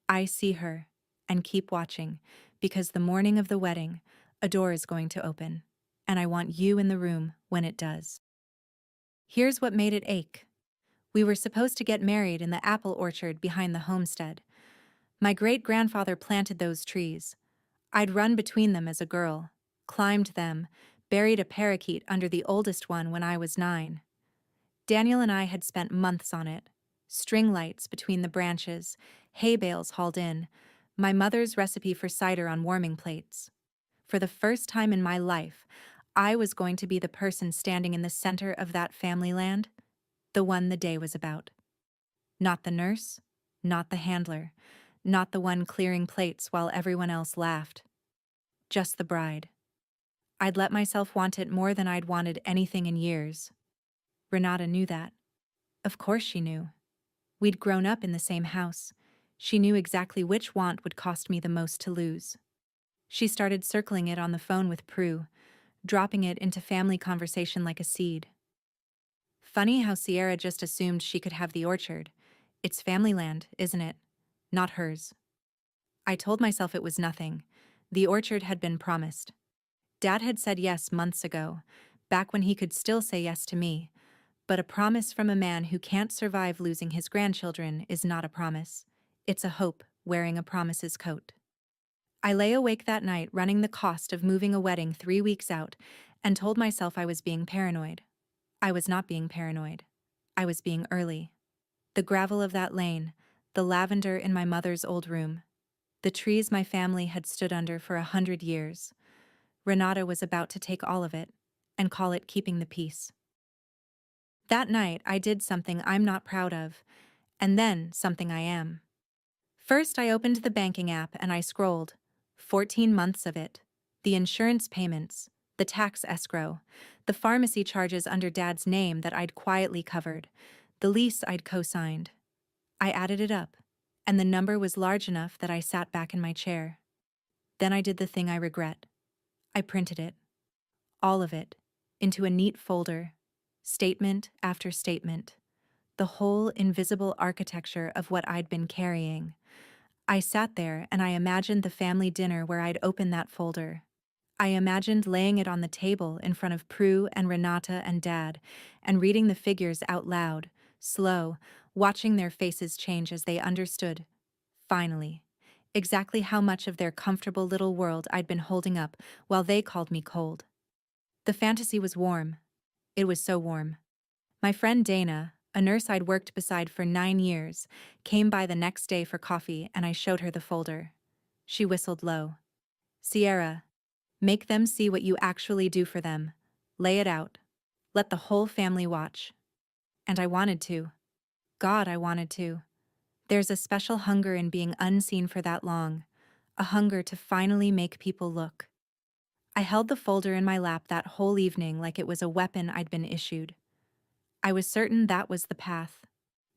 "I see her," and keep watching, because the morning of the wedding, a door is going to open, and I want you in the room when it does. Here's what made it ache. We were supposed to get married in the apple orchard behind the homestead. My great-grandfather planted those trees. I'd run between them as a girl, climbed them, buried a parakeet under the oldest one when I was 9. Daniel and I had spent months on it. String lights between the branches, hay bales hauled in, my mother's recipe for cider on warming plates. For the first time in my life, I was going to be the person standing in the center of that family land, the one the day was about. Not the nurse, not the handler, not the one clearing plates while everyone else laughed. Just the bride. I'd let myself want it more than I'd wanted anything in years. Renata knew that. Of course she knew. We'd grown up in the same house. She knew exactly which want would cost me the most to lose. She started circling it on the phone with Prue, dropping it into family conversation like a seed. Funny how Sierra just assumed she could have the orchard. It's family land, isn't it? Not hers. I told myself it was nothing. The orchard had been promised. Dad had said yes months ago, back when he could still say yes to me. But a promise from a man who can't survive losing his grandchildren is not a promise. It's a hope wearing a promise's coat. I lay awake that night running the cost of moving a wedding 3 weeks out and told myself I was being paranoid. I was not being paranoid. I was being early. The gravel of that lane, the lavender in my mother's old room, the trees my family had stood under for 100 years. Renata was about to take all of it and call it keeping the peace. That night, I did something I'm not proud of, and then something I am. First, I opened the banking app and I scrolled. 14 months of it. The insurance payments, the tax escrow, the pharmacy charges under Dad's name that I'd quietly covered, the lease I'd co-signed. I added it up, and the number was large enough that I sat back in my chair. Then I did the thing I regret. I printed it. All of it. Into a neat folder. Statement after statement. The whole invisible architecture of what I'd been carrying. I sat there and I imagined the family dinner where I'd open that folder. I imagined laying it on the table in front of Prue and Renata and Dad, and reading the figures out loud, slow, watching their faces change as they understood, finally, exactly how much of their comfortable little world I'd been holding up while they called me cold. The fantasy was warm. It was so warm. My friend Dana, a nurse I'd worked beside for 9 years, came by the next day for coffee and I showed her the folder. She whistled low. Sierra, make them see what you actually do for them. Lay it out. Let the whole family watch. And I wanted to. God, I wanted to. There's a special hunger in being unseen for that long, a hunger to finally make people look. I held the folder in my lap that whole evening like it was a weapon I'd been issued. I was certain that was the path.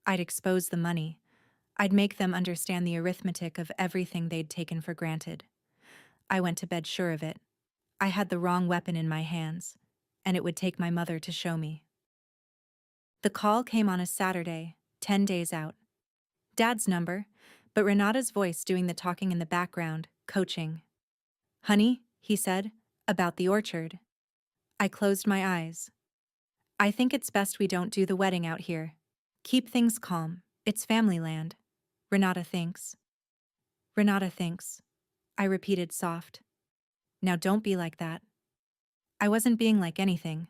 I'd expose the money. I'd make them understand the arithmetic of everything they'd taken for granted. I went to bed sure of it. I had the wrong weapon in my hands, and it would take my mother to show me. The call came on a Saturday, 10 days out. Dad's number, but Renata's voice doing the talking in the background, coaching. Honey, he said, about the orchard. I closed my eyes. I think it's best we don't do the wedding out here. Keep things calm. It's family land. Renata thinks. Renata thinks. I repeated soft. Now don't be like that. I wasn't being like anything.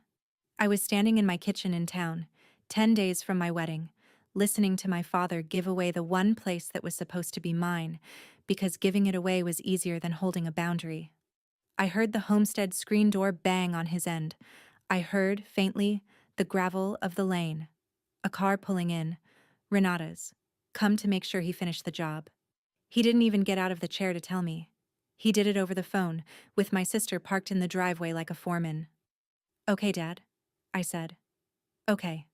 I was standing in my kitchen in town, 10 days from my wedding, listening to my father give away the one place that was supposed to be mine, because giving it away was easier than holding a boundary. I heard the homestead screen door bang on his end. I heard, faintly, the gravel of the lane. A car pulling in. Renata's. Come to make sure he finished the job. He didn't even get out of the chair to tell me. He did it over the phone, with my sister parked in the driveway like a foreman. Okay, Dad, I said. Okay.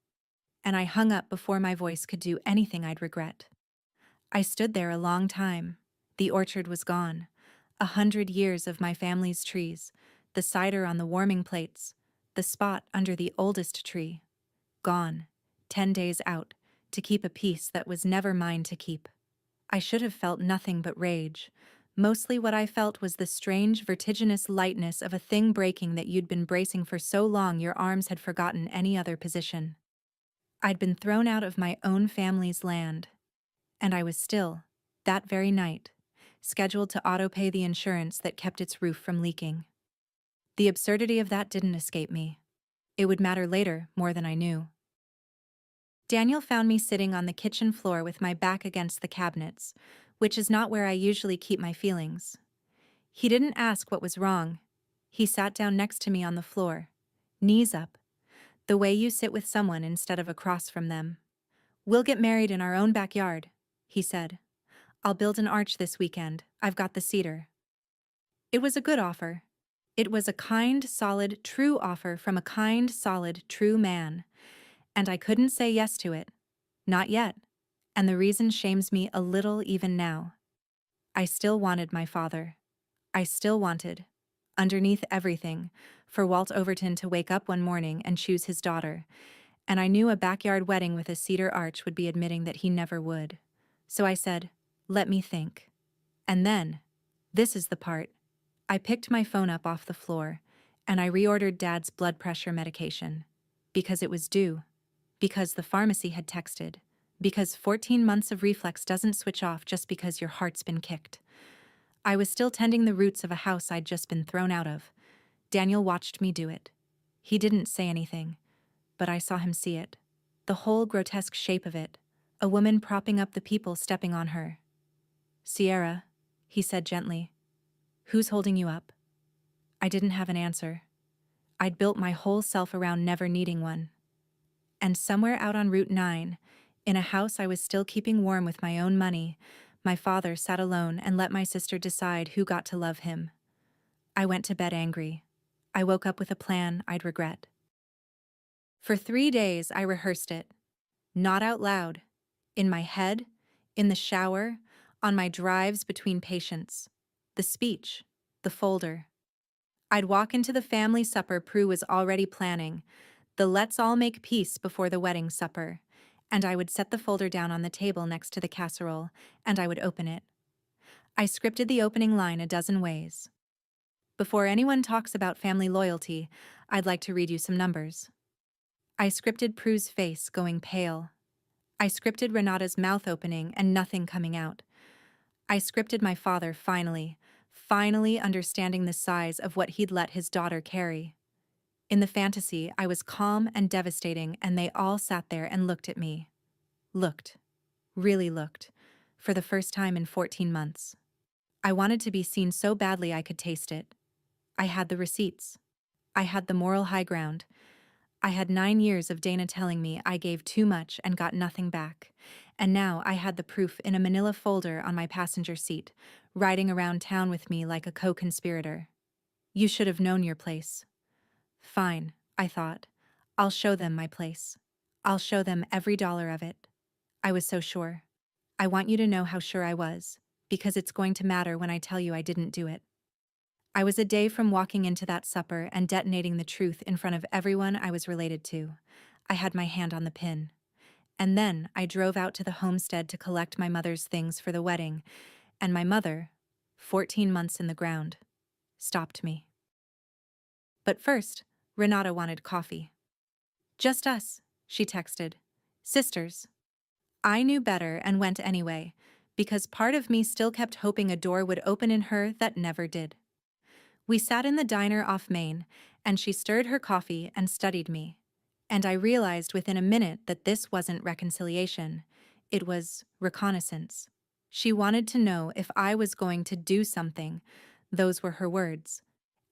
And I hung up before my voice could do anything I'd regret. I stood there a long time. The orchard was gone. 100 years of my family's trees, the cider on the warming plates, the spot under the oldest tree. Gone, 10 days out, to keep a peace that was never mine to keep. I should have felt nothing but rage. Mostly what I felt was the strange, vertiginous lightness of a thing breaking that you'd been bracing for so long your arms had forgotten any other position. I'd been thrown out of my own family's land, and I was still, that very night, scheduled to auto-pay the insurance that kept its roof from leaking. The absurdity of that didn't escape me. It would matter later more than I knew. Daniel found me sitting on the kitchen floor with my back against the cabinets, which is not where I usually keep my feelings. He didn't ask what was wrong. He sat down next to me on the floor, knees up, the way you sit with someone instead of across from them. We'll get married in our own backyard, he said. I'll build an arch this weekend. I've got the cedar. It was a good offer. It was a kind, solid, true offer from a kind, solid, true man. And I couldn't say yes to it. Not yet. And the reason shames me a little even now. I still wanted my father. I still wanted, underneath everything, for Walt Overton to wake up one morning and choose his daughter, and I knew a backyard wedding with a cedar arch would be admitting that he never would. So I said, let me think. And then, this is the part, I picked my phone up off the floor, and I reordered Dad's blood pressure medication. Because it was due. Because the pharmacy had texted. Because 14 months of reflex doesn't switch off just because your heart's been kicked. I was still tending the roots of a house I'd just been thrown out of. Daniel watched me do it. He didn't say anything, but I saw him see it. The whole grotesque shape of it. A woman propping up the people stepping on her. Sierra, he said gently. Who's holding you up? I didn't have an answer. I'd built my whole self around never needing one. And somewhere out on Route 9, in a house I was still keeping warm with my own money, my father sat alone and let my sister decide who got to love him. I went to bed angry. I woke up with a plan I'd regret. For 3 days I rehearsed it. Not out loud. In my head, in the shower, on my drives between patients. The speech, the folder. I'd walk into the family supper Prue was already planning, the let's all make peace before the wedding supper, and I would set the folder down on the table next to the casserole, and I would open it. I scripted the opening line a dozen ways. Before anyone talks about family loyalty, I'd like to read you some numbers. I scripted Prue's face going pale. I scripted Renata's mouth opening and nothing coming out. I scripted my father finally understanding the size of what he'd let his daughter carry. In the fantasy, I was calm and devastating, and they all sat there and looked at me. Looked. Really looked. For the first time in 14 months. I wanted to be seen so badly I could taste it. I had the receipts. I had the moral high ground. I had 9 years of Dana telling me I gave too much and got nothing back. And now I had the proof in a manila folder on my passenger seat, riding around town with me like a co-conspirator. You should have known your place. Fine, I thought. I'll show them my place. I'll show them every dollar of it. I was so sure. I want you to know how sure I was, because it's going to matter when I tell you I didn't do it. I was a day from walking into that supper and detonating the truth in front of everyone I was related to. I had my hand on the pin. And then I drove out to the homestead to collect my mother's things for the wedding, and my mother, 14 months in the ground, stopped me. But first, Renata wanted coffee. Just us, she texted. Sisters. I knew better and went anyway, because part of me still kept hoping a door would open in her that never did. We sat in the diner off Main, and she stirred her coffee and studied me. And I realized within a minute that this wasn't reconciliation. It was reconnaissance. She wanted to know if I was going to do something, those were her words,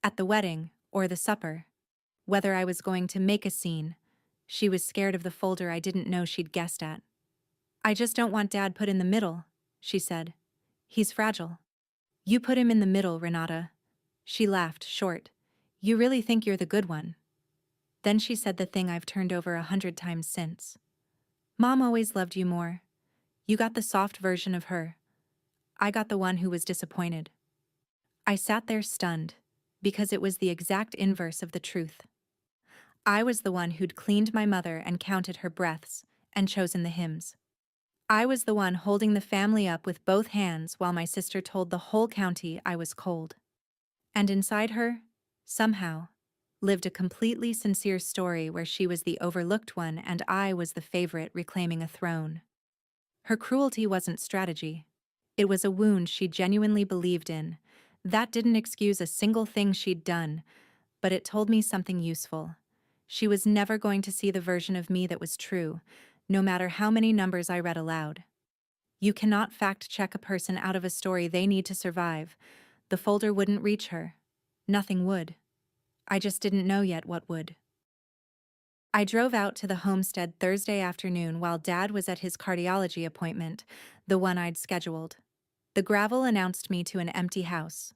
at the wedding or the supper. Whether I was going to make a scene. She was scared of the folder I didn't know she'd guessed at. I just don't want Dad put in the middle, she said. He's fragile. You put him in the middle, Renata. She laughed, short. You really think you're the good one? Then she said the thing I've turned over 100 times since. Mom always loved you more. You got the soft version of her. I got the one who was disappointed. I sat there stunned, because it was the exact inverse of the truth. I was the one who'd cleaned my mother and counted her breaths, and chosen the hymns. I was the one holding the family up with both hands while my sister told the whole county I was cold. And inside her, somehow, lived a completely sincere story where she was the overlooked one and I was the favorite reclaiming a throne. Her cruelty wasn't strategy. It was a wound she genuinely believed in. That didn't excuse a single thing she'd done, but it told me something useful. She was never going to see the version of me that was true, no matter how many numbers I read aloud. You cannot fact-check a person out of a story they need to survive. The folder wouldn't reach her. Nothing would. I just didn't know yet what would. I drove out to the homestead Thursday afternoon while Dad was at his cardiology appointment, the one I'd scheduled. The gravel announced me to an empty house.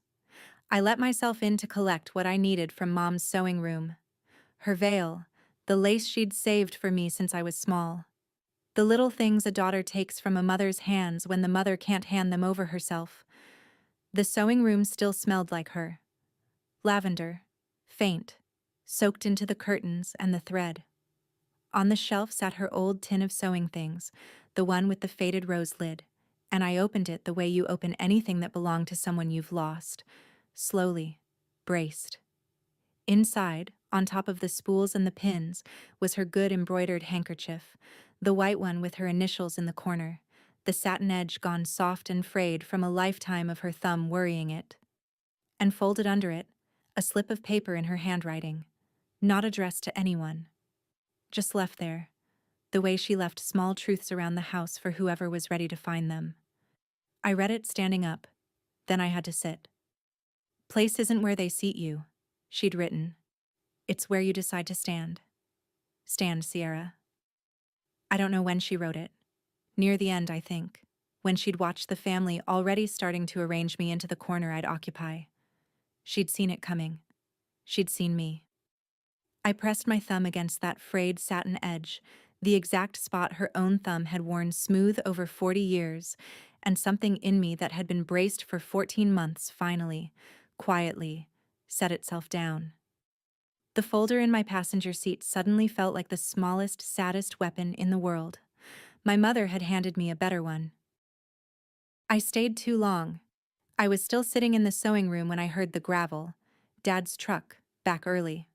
I let myself in to collect what I needed from Mom's sewing room. Her veil, the lace she'd saved for me since I was small. The little things a daughter takes from a mother's hands when the mother can't hand them over herself. The sewing room still smelled like her. Lavender, faint, soaked into the curtains and the thread. On the shelf sat her old tin of sewing things, the one with the faded rose lid, and I opened it the way you open anything that belonged to someone you've lost, slowly, braced. Inside, on top of the spools and the pins, was her good embroidered handkerchief, the white one with her initials in the corner, the satin edge gone soft and frayed from a lifetime of her thumb worrying it. And folded under it, a slip of paper in her handwriting, not addressed to anyone, just left there, the way she left small truths around the house for whoever was ready to find them. I read it standing up, then I had to sit. Place isn't where they seat you, she'd written. It's where you decide to stand. Stand, Sierra. I don't know when she wrote it. Near the end, I think, when she'd watched the family already starting to arrange me into the corner I'd occupy. She'd seen it coming. She'd seen me. I pressed my thumb against that frayed satin edge, the exact spot her own thumb had worn smooth over 40 years, and something in me that had been braced for 14 months finally, quietly, set itself down. The folder in my passenger seat suddenly felt like the smallest, saddest weapon in the world. My mother had handed me a better one. I stayed too long. I was still sitting in the sewing room when I heard the gravel, Dad's truck, back early.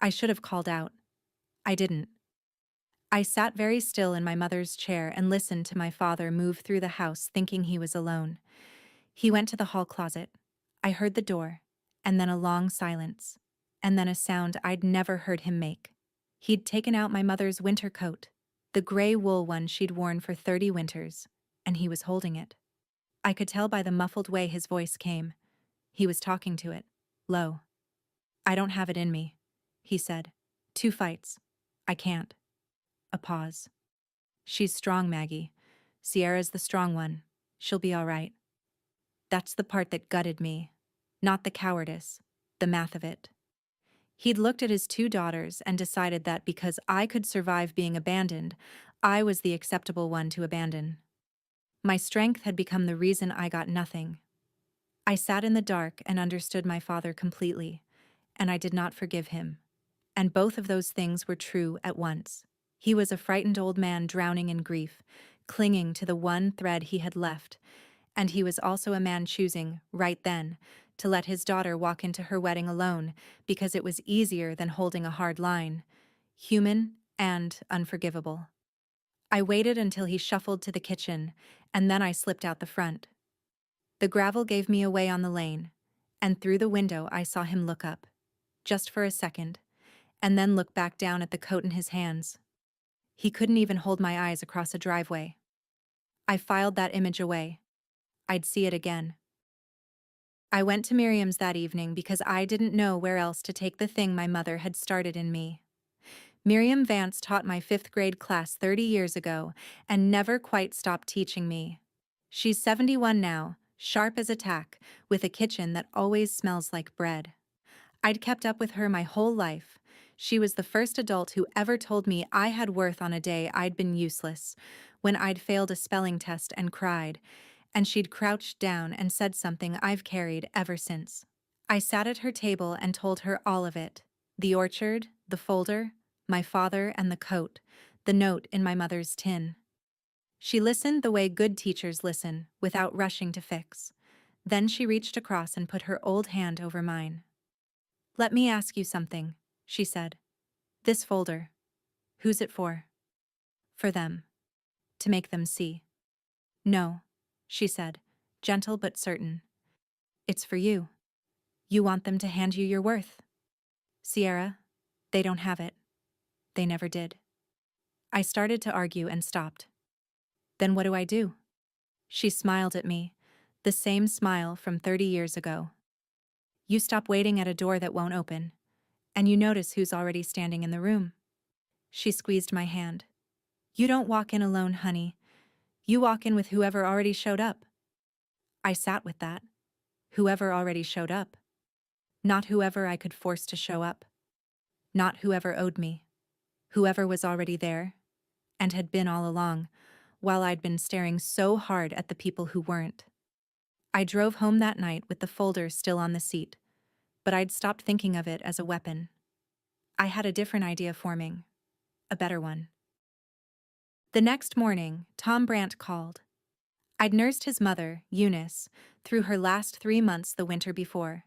I should have called out. I didn't. I sat very still in my mother's chair and listened to my father move through the house thinking he was alone. He went to the hall closet. I heard the door, and then a long silence, and then a sound I'd never heard him make. He'd taken out my mother's winter coat, the gray wool one she'd worn for 30 winters, and he was holding it. I could tell by the muffled way his voice came. He was talking to it, low. I don't have it in me, he said. 2 fights. I can't. A pause. She's strong, Maggie. Sierra's the strong one. She'll be all right. That's the part that gutted me. Not the cowardice, the math of it. He'd looked at his 2 daughters and decided that because I could survive being abandoned, I was the acceptable one to abandon. My strength had become the reason I got nothing. I sat in the dark and understood my father completely, and I did not forgive him. And both of those things were true at once. He was a frightened old man drowning in grief, clinging to the one thread he had left, and he was also a man choosing, right then, to let his daughter walk into her wedding alone because it was easier than holding a hard line, human and unforgivable. I waited until he shuffled to the kitchen, and then I slipped out the front. The gravel gave me away on the lane, and through the window I saw him look up, just for a second, and then look back down at the coat in his hands. He couldn't even hold my eyes across a driveway. I filed that image away. I'd see it again. I went to Miriam's that evening because I didn't know where else to take the thing my mother had started in me. Miriam Vance taught my 5th grade class 30 years ago and never quite stopped teaching me. She's 71 now, sharp as a tack, with a kitchen that always smells like bread. I'd kept up with her my whole life. She was the first adult who ever told me I had worth on a day I'd been useless, when I'd failed a spelling test and cried, and she'd crouched down and said something I've carried ever since. I sat at her table and told her all of it. The orchard, the folder, my father and the coat, the note in my mother's tin. She listened the way good teachers listen, without rushing to fix. Then she reached across and put her old hand over mine. "Let me ask you something," she said. "This folder, who's it for?" "For them. To make them see." "No," she said, gentle but certain. "It's for you. You want them to hand you your worth. Sierra, they don't have it. They never did." I started to argue and stopped. "Then what do I do?" She smiled at me, the same smile from 30 years ago. "You stop waiting at a door that won't open, and you notice who's already standing in the room." She squeezed my hand. "You don't walk in alone, honey. You walk in with whoever already showed up." I sat with that. Whoever already showed up. Not whoever I could force to show up. Not whoever owed me. Whoever was already there, and had been all along, while I'd been staring so hard at the people who weren't. I drove home that night with the folder still on the seat, but I'd stopped thinking of it as a weapon. I had a different idea forming, a better one. The next morning, Tom Brandt called. I'd nursed his mother, Eunice, through her last 3 months the winter before.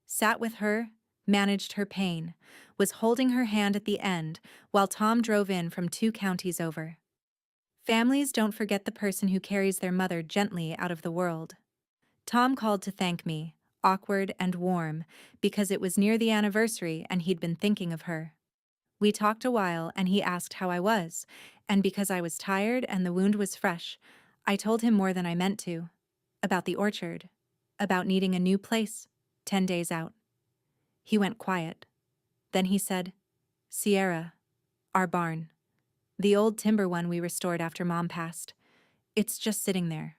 Sat with her, managed her pain, was holding her hand at the end while Tom drove in from 2 counties over. Families don't forget the person who carries their mother gently out of the world. Tom called to thank me, awkward and warm, because it was near the anniversary and he'd been thinking of her. We talked a while and he asked how I was, and because I was tired and the wound was fresh, I told him more than I meant to. About the orchard. About needing a new place, 10 days out. He went quiet. Then he said, Sierra, our barn. The old timber one we restored after Mom passed. It's just sitting there.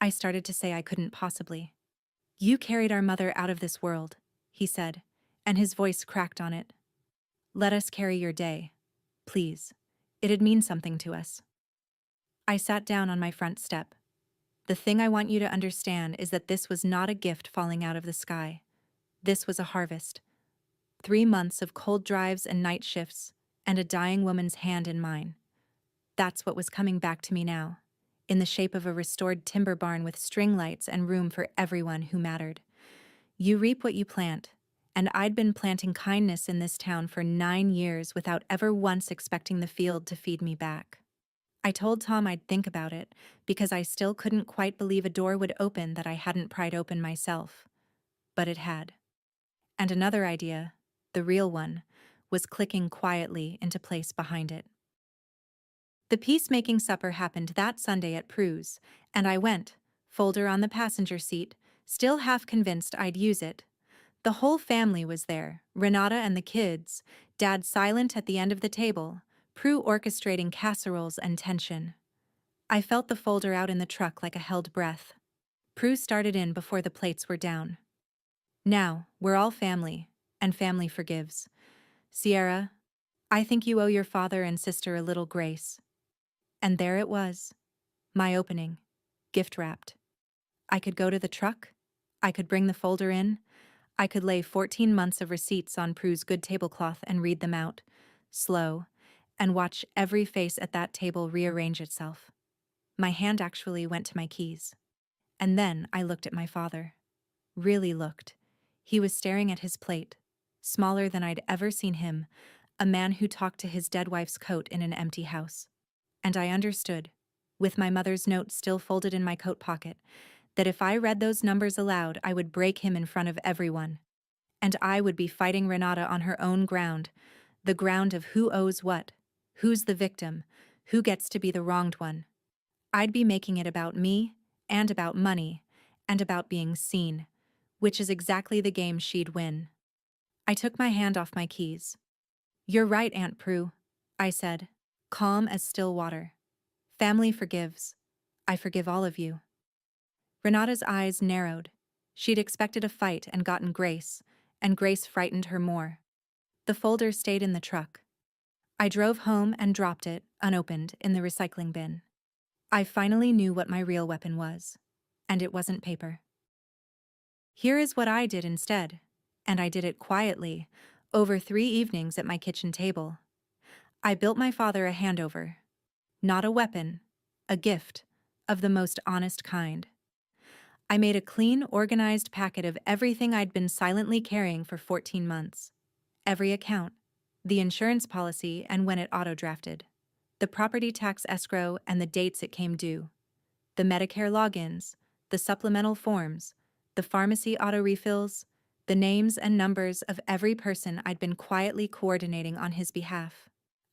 I started to say I couldn't possibly. You carried our mother out of this world, he said, and his voice cracked on it. Let us carry your day. Please. It'd mean something to us. I sat down on my front step. The thing I want you to understand is that this was not a gift falling out of the sky. This was a harvest. 3 months of cold drives and night shifts, and a dying woman's hand in mine. That's what was coming back to me now, in the shape of a restored timber barn with string lights and room for everyone who mattered. You reap what you plant, and I'd been planting kindness in this town for 9 years without ever once expecting the field to feed me back. I told Tom I'd think about it, because I still couldn't quite believe a door would open that I hadn't pried open myself. But it had. And another idea, the real one, was clicking quietly into place behind it. The peacemaking supper happened that Sunday at Prue's, and I went, folder on the passenger seat, still half convinced I'd use it. The whole family was there, Renata and the kids, Dad silent at the end of the table, Prue orchestrating casseroles and tension. I felt the folder out in the truck like a held breath. Prue started in before the plates were down. Now, we're all family, and family forgives. Sierra, I think you owe your father and sister a little grace. And there it was, my opening, gift-wrapped. I could go to the truck, I could bring the folder in, I could lay 14 months of receipts on Prue's good tablecloth and read them out, slow, and watch every face at that table rearrange itself. My hand actually went to my keys. And then I looked at my father. Really looked. He was staring at his plate, smaller than I'd ever seen him, a man who talked to his dead wife's coat in an empty house. And I understood, with my mother's note still folded in my coat pocket, that if I read those numbers aloud, I would break him in front of everyone. And I would be fighting Renata on her own ground, the ground of who owes what, who's the victim, who gets to be the wronged one. I'd be making it about me, and about money, and about being seen, which is exactly the game she'd win. I took my hand off my keys. You're right, Aunt Prue, I said, calm as still water. Family forgives. I forgive all of you. Renata's eyes narrowed. She'd expected a fight and gotten Grace, and Grace frightened her more. The folder stayed in the truck. I drove home and dropped it, unopened, in the recycling bin. I finally knew what my real weapon was, and it wasn't paper. Here is what I did instead, and I did it quietly, over 3 evenings at my kitchen table. I built my father a handover. Not a weapon, a gift, of the most honest kind. I made a clean, organized packet of everything I'd been silently carrying for 14 months. Every account, the insurance policy and when it auto-drafted, the property tax escrow and the dates it came due, the Medicare logins, the supplemental forms, the pharmacy auto-refills, the names and numbers of every person I'd been quietly coordinating on his behalf.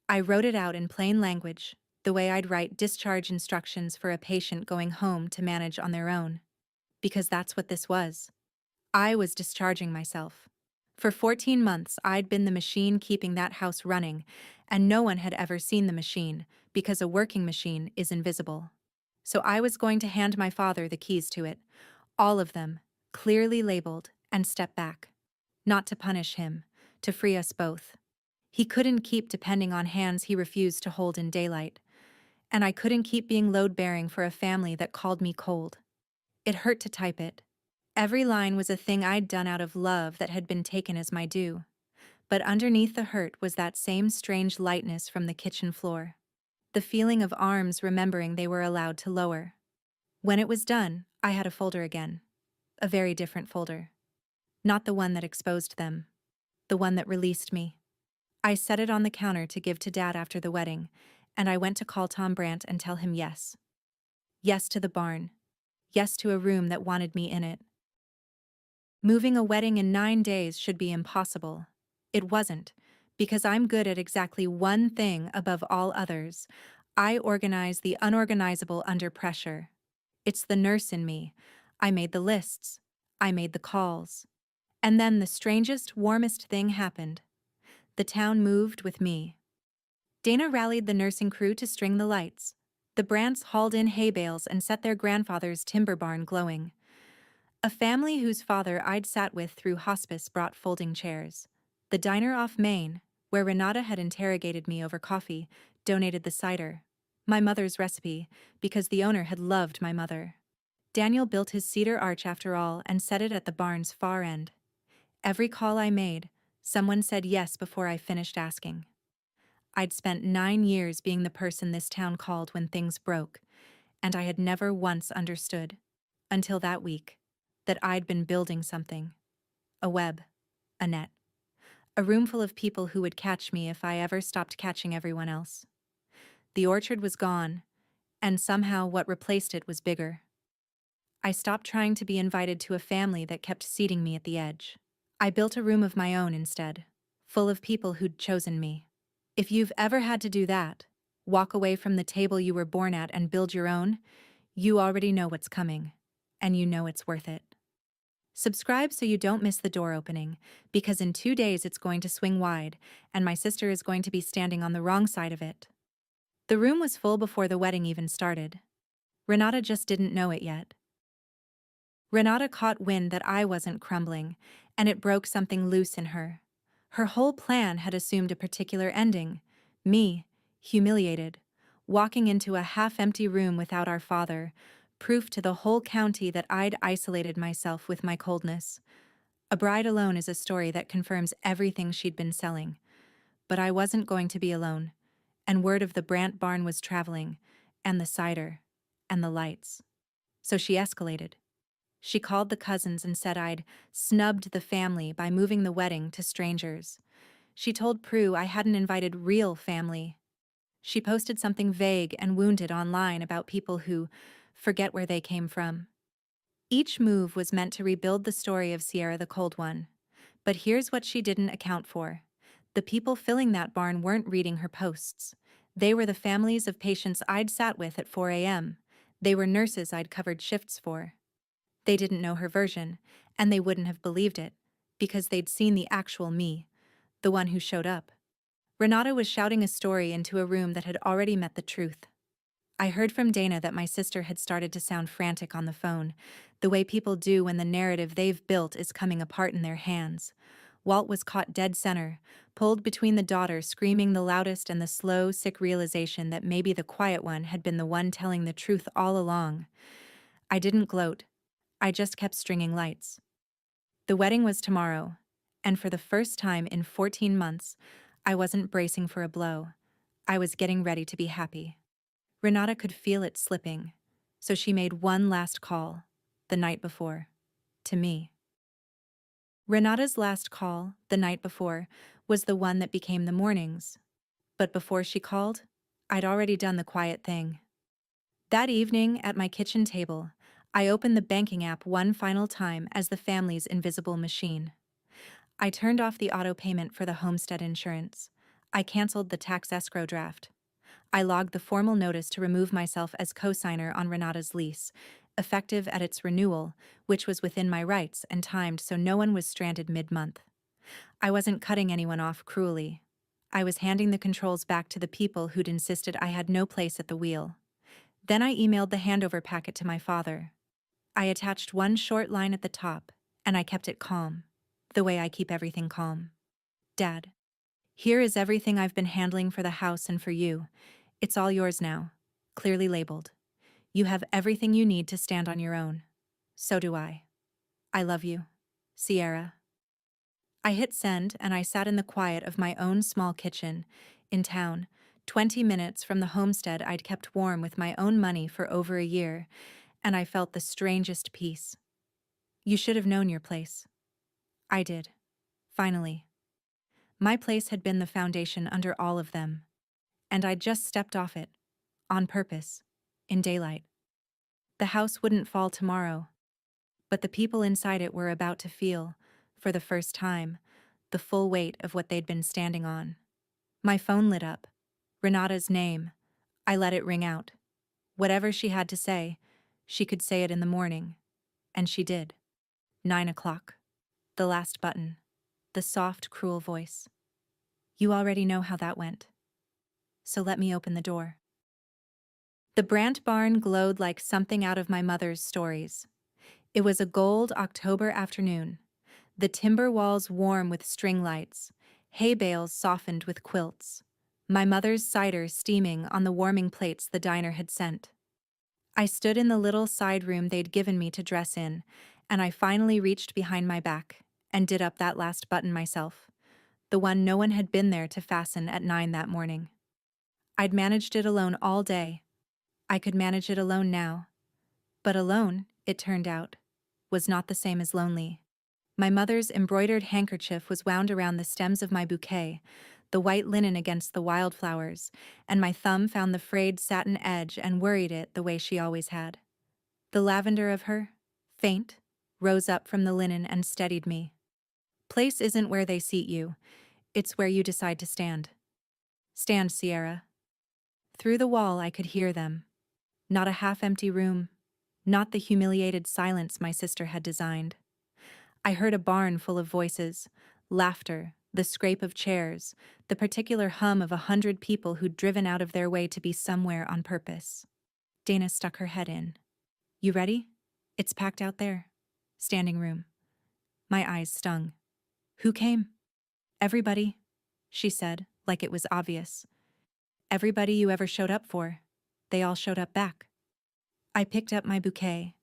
I wrote it out in plain language, the way I'd write discharge instructions for a patient going home to manage on their own. Because that's what this was. I was discharging myself. For 14 months, I'd been the machine keeping that house running, and no one had ever seen the machine, because a working machine is invisible. So I was going to hand my father the keys to it, all of them, clearly labeled, and step back. Not to punish him, to free us both. He couldn't keep depending on hands he refused to hold in daylight, and I couldn't keep being load-bearing for a family that called me cold. It hurt to type it. Every line was a thing I'd done out of love that had been taken as my due. But underneath the hurt was that same strange lightness from the kitchen floor. The feeling of arms remembering they were allowed to lower. When it was done, I had a folder again. A very different folder. Not the one that exposed them. The one that released me. I set it on the counter to give to Dad after the wedding, and I went to call Tom Brandt and tell him yes. Yes to the barn. Yes to a room that wanted me in it. Moving a wedding in 9 days should be impossible. It wasn't, because I'm good at exactly one thing above all others. I organize the unorganizable under pressure. It's the nurse in me. I made the lists. I made the calls. And then the strangest, warmest thing happened. The town moved with me. Dana rallied the nursing crew to string the lights. The Brandts hauled in hay bales and set their grandfather's timber barn glowing. A family whose father I'd sat with through hospice brought folding chairs. The diner off Main, where Renata had interrogated me over coffee, donated the cider. My mother's recipe, because the owner had loved my mother. Daniel built his cedar arch after all and set it at the barn's far end. Every call I made, someone said yes before I finished asking. I'd spent 9 years being the person this town called when things broke, and I had never once understood, until that week, that I'd been building something. A web. A net. A room full of people who would catch me if I ever stopped catching everyone else. The orchard was gone, and somehow what replaced it was bigger. I stopped trying to be invited to a family that kept seating me at the edge. I built a room of my own instead, full of people who'd chosen me. If you've ever had to do that, walk away from the table you were born at and build your own, you already know what's coming, and you know it's worth it. Subscribe so you don't miss the door opening, because in 2 days it's going to swing wide, and my sister is going to be standing on the wrong side of it. The room was full before the wedding even started. Renata just didn't know it yet. Renata caught wind that I wasn't crumbling, and it broke something loose in her. Her whole plan had assumed a particular ending. Me, humiliated, walking into a half-empty room without our father, proof to the whole county that I'd isolated myself with my coldness. A Bride Alone is a story that confirms everything she'd been selling. But I wasn't going to be alone, and word of the Brandt barn was traveling, and the cider, and the lights. So she escalated. She called the cousins and said I'd snubbed the family by moving the wedding to strangers. She told Prue I hadn't invited real family. She posted something vague and wounded online about people who forget where they came from. Each move was meant to rebuild the story of Sierra the Cold One. But here's what she didn't account for. The people filling that barn weren't reading her posts. They were the families of patients I'd sat with at 4 a.m. They were nurses I'd covered shifts for. They didn't know her version, and they wouldn't have believed it, because they'd seen the actual me, the one who showed up. Renata was shouting a story into a room that had already met the truth. I heard from Dana that my sister had started to sound frantic on the phone, the way people do when the narrative they've built is coming apart in their hands. Walt was caught dead center, pulled between the daughter screaming the loudest and the slow, sick realization that maybe the quiet one had been the one telling the truth all along. I didn't gloat. I just kept stringing lights. The wedding was tomorrow, and for the first time in 14 months, I wasn't bracing for a blow. I was getting ready to be happy. Renata could feel it slipping, so she made one last call, the night before, to me. Renata's last call, the night before, was the one that became the morning's. But before she called, I'd already done the quiet thing. That evening, at my kitchen table, I opened the banking app one final time as the family's invisible machine. I turned off the auto payment for the homestead insurance. I canceled the tax escrow draft. I logged the formal notice to remove myself as co-signer on Renata's lease, effective at its renewal, which was within my rights and timed so no one was stranded mid-month. I wasn't cutting anyone off cruelly. I was handing the controls back to the people who'd insisted I had no place at the wheel. Then I emailed the handover packet to my father. I attached one short line at the top, and I kept it calm, the way I keep everything calm. Dad, here is everything I've been handling for the house and for you. It's all yours now, clearly labeled. You have everything you need to stand on your own. So do I. I love you. Sierra. I hit send and I sat in the quiet of my own small kitchen, in town, 20 minutes from the homestead I'd kept warm with my own money for over a year, and I felt the strangest peace. You should have known your place. I did. Finally. My place had been the foundation under all of them, and I'd just stepped off it, on purpose, in daylight. The house wouldn't fall tomorrow, but the people inside it were about to feel, for the first time, the full weight of what they'd been standing on. My phone lit up. Renata's name. I let it ring out. Whatever she had to say, she could say it in the morning. And she did. 9 o'clock. The last button. The soft, cruel voice. You already know how that went. So let me open the door. The Brant barn glowed like something out of my mother's stories. It was a gold October afternoon. The timber walls warm with string lights, hay bales softened with quilts. My mother's cider steaming on the warming plates the diner had sent. I stood in the little side room they'd given me to dress in, and I finally reached behind my back and did up that last button myself, the one no one had been there to fasten at 9 that morning. I'd managed it alone all day. I could manage it alone now. But alone, it turned out, was not the same as lonely. My mother's embroidered handkerchief was wound around the stems of my bouquet, the white linen against the wildflowers, and my thumb found the frayed satin edge and worried it the way she always had. The lavender of her, faint, rose up from the linen and steadied me. Place isn't where they seat you, it's where you decide to stand. Stand, Sierra. Through the wall I could hear them. Not a half-empty room, not the humiliated silence my sister had designed. I heard a barn full of voices, laughter, the scrape of chairs, the particular hum of 100 people who'd driven out of their way to be somewhere on purpose. Dana stuck her head in. You ready? It's packed out there. Standing room. My eyes stung. Who came? Everybody, she said, like it was obvious. Everybody you ever showed up for. They all showed up back. I picked up my bouquet,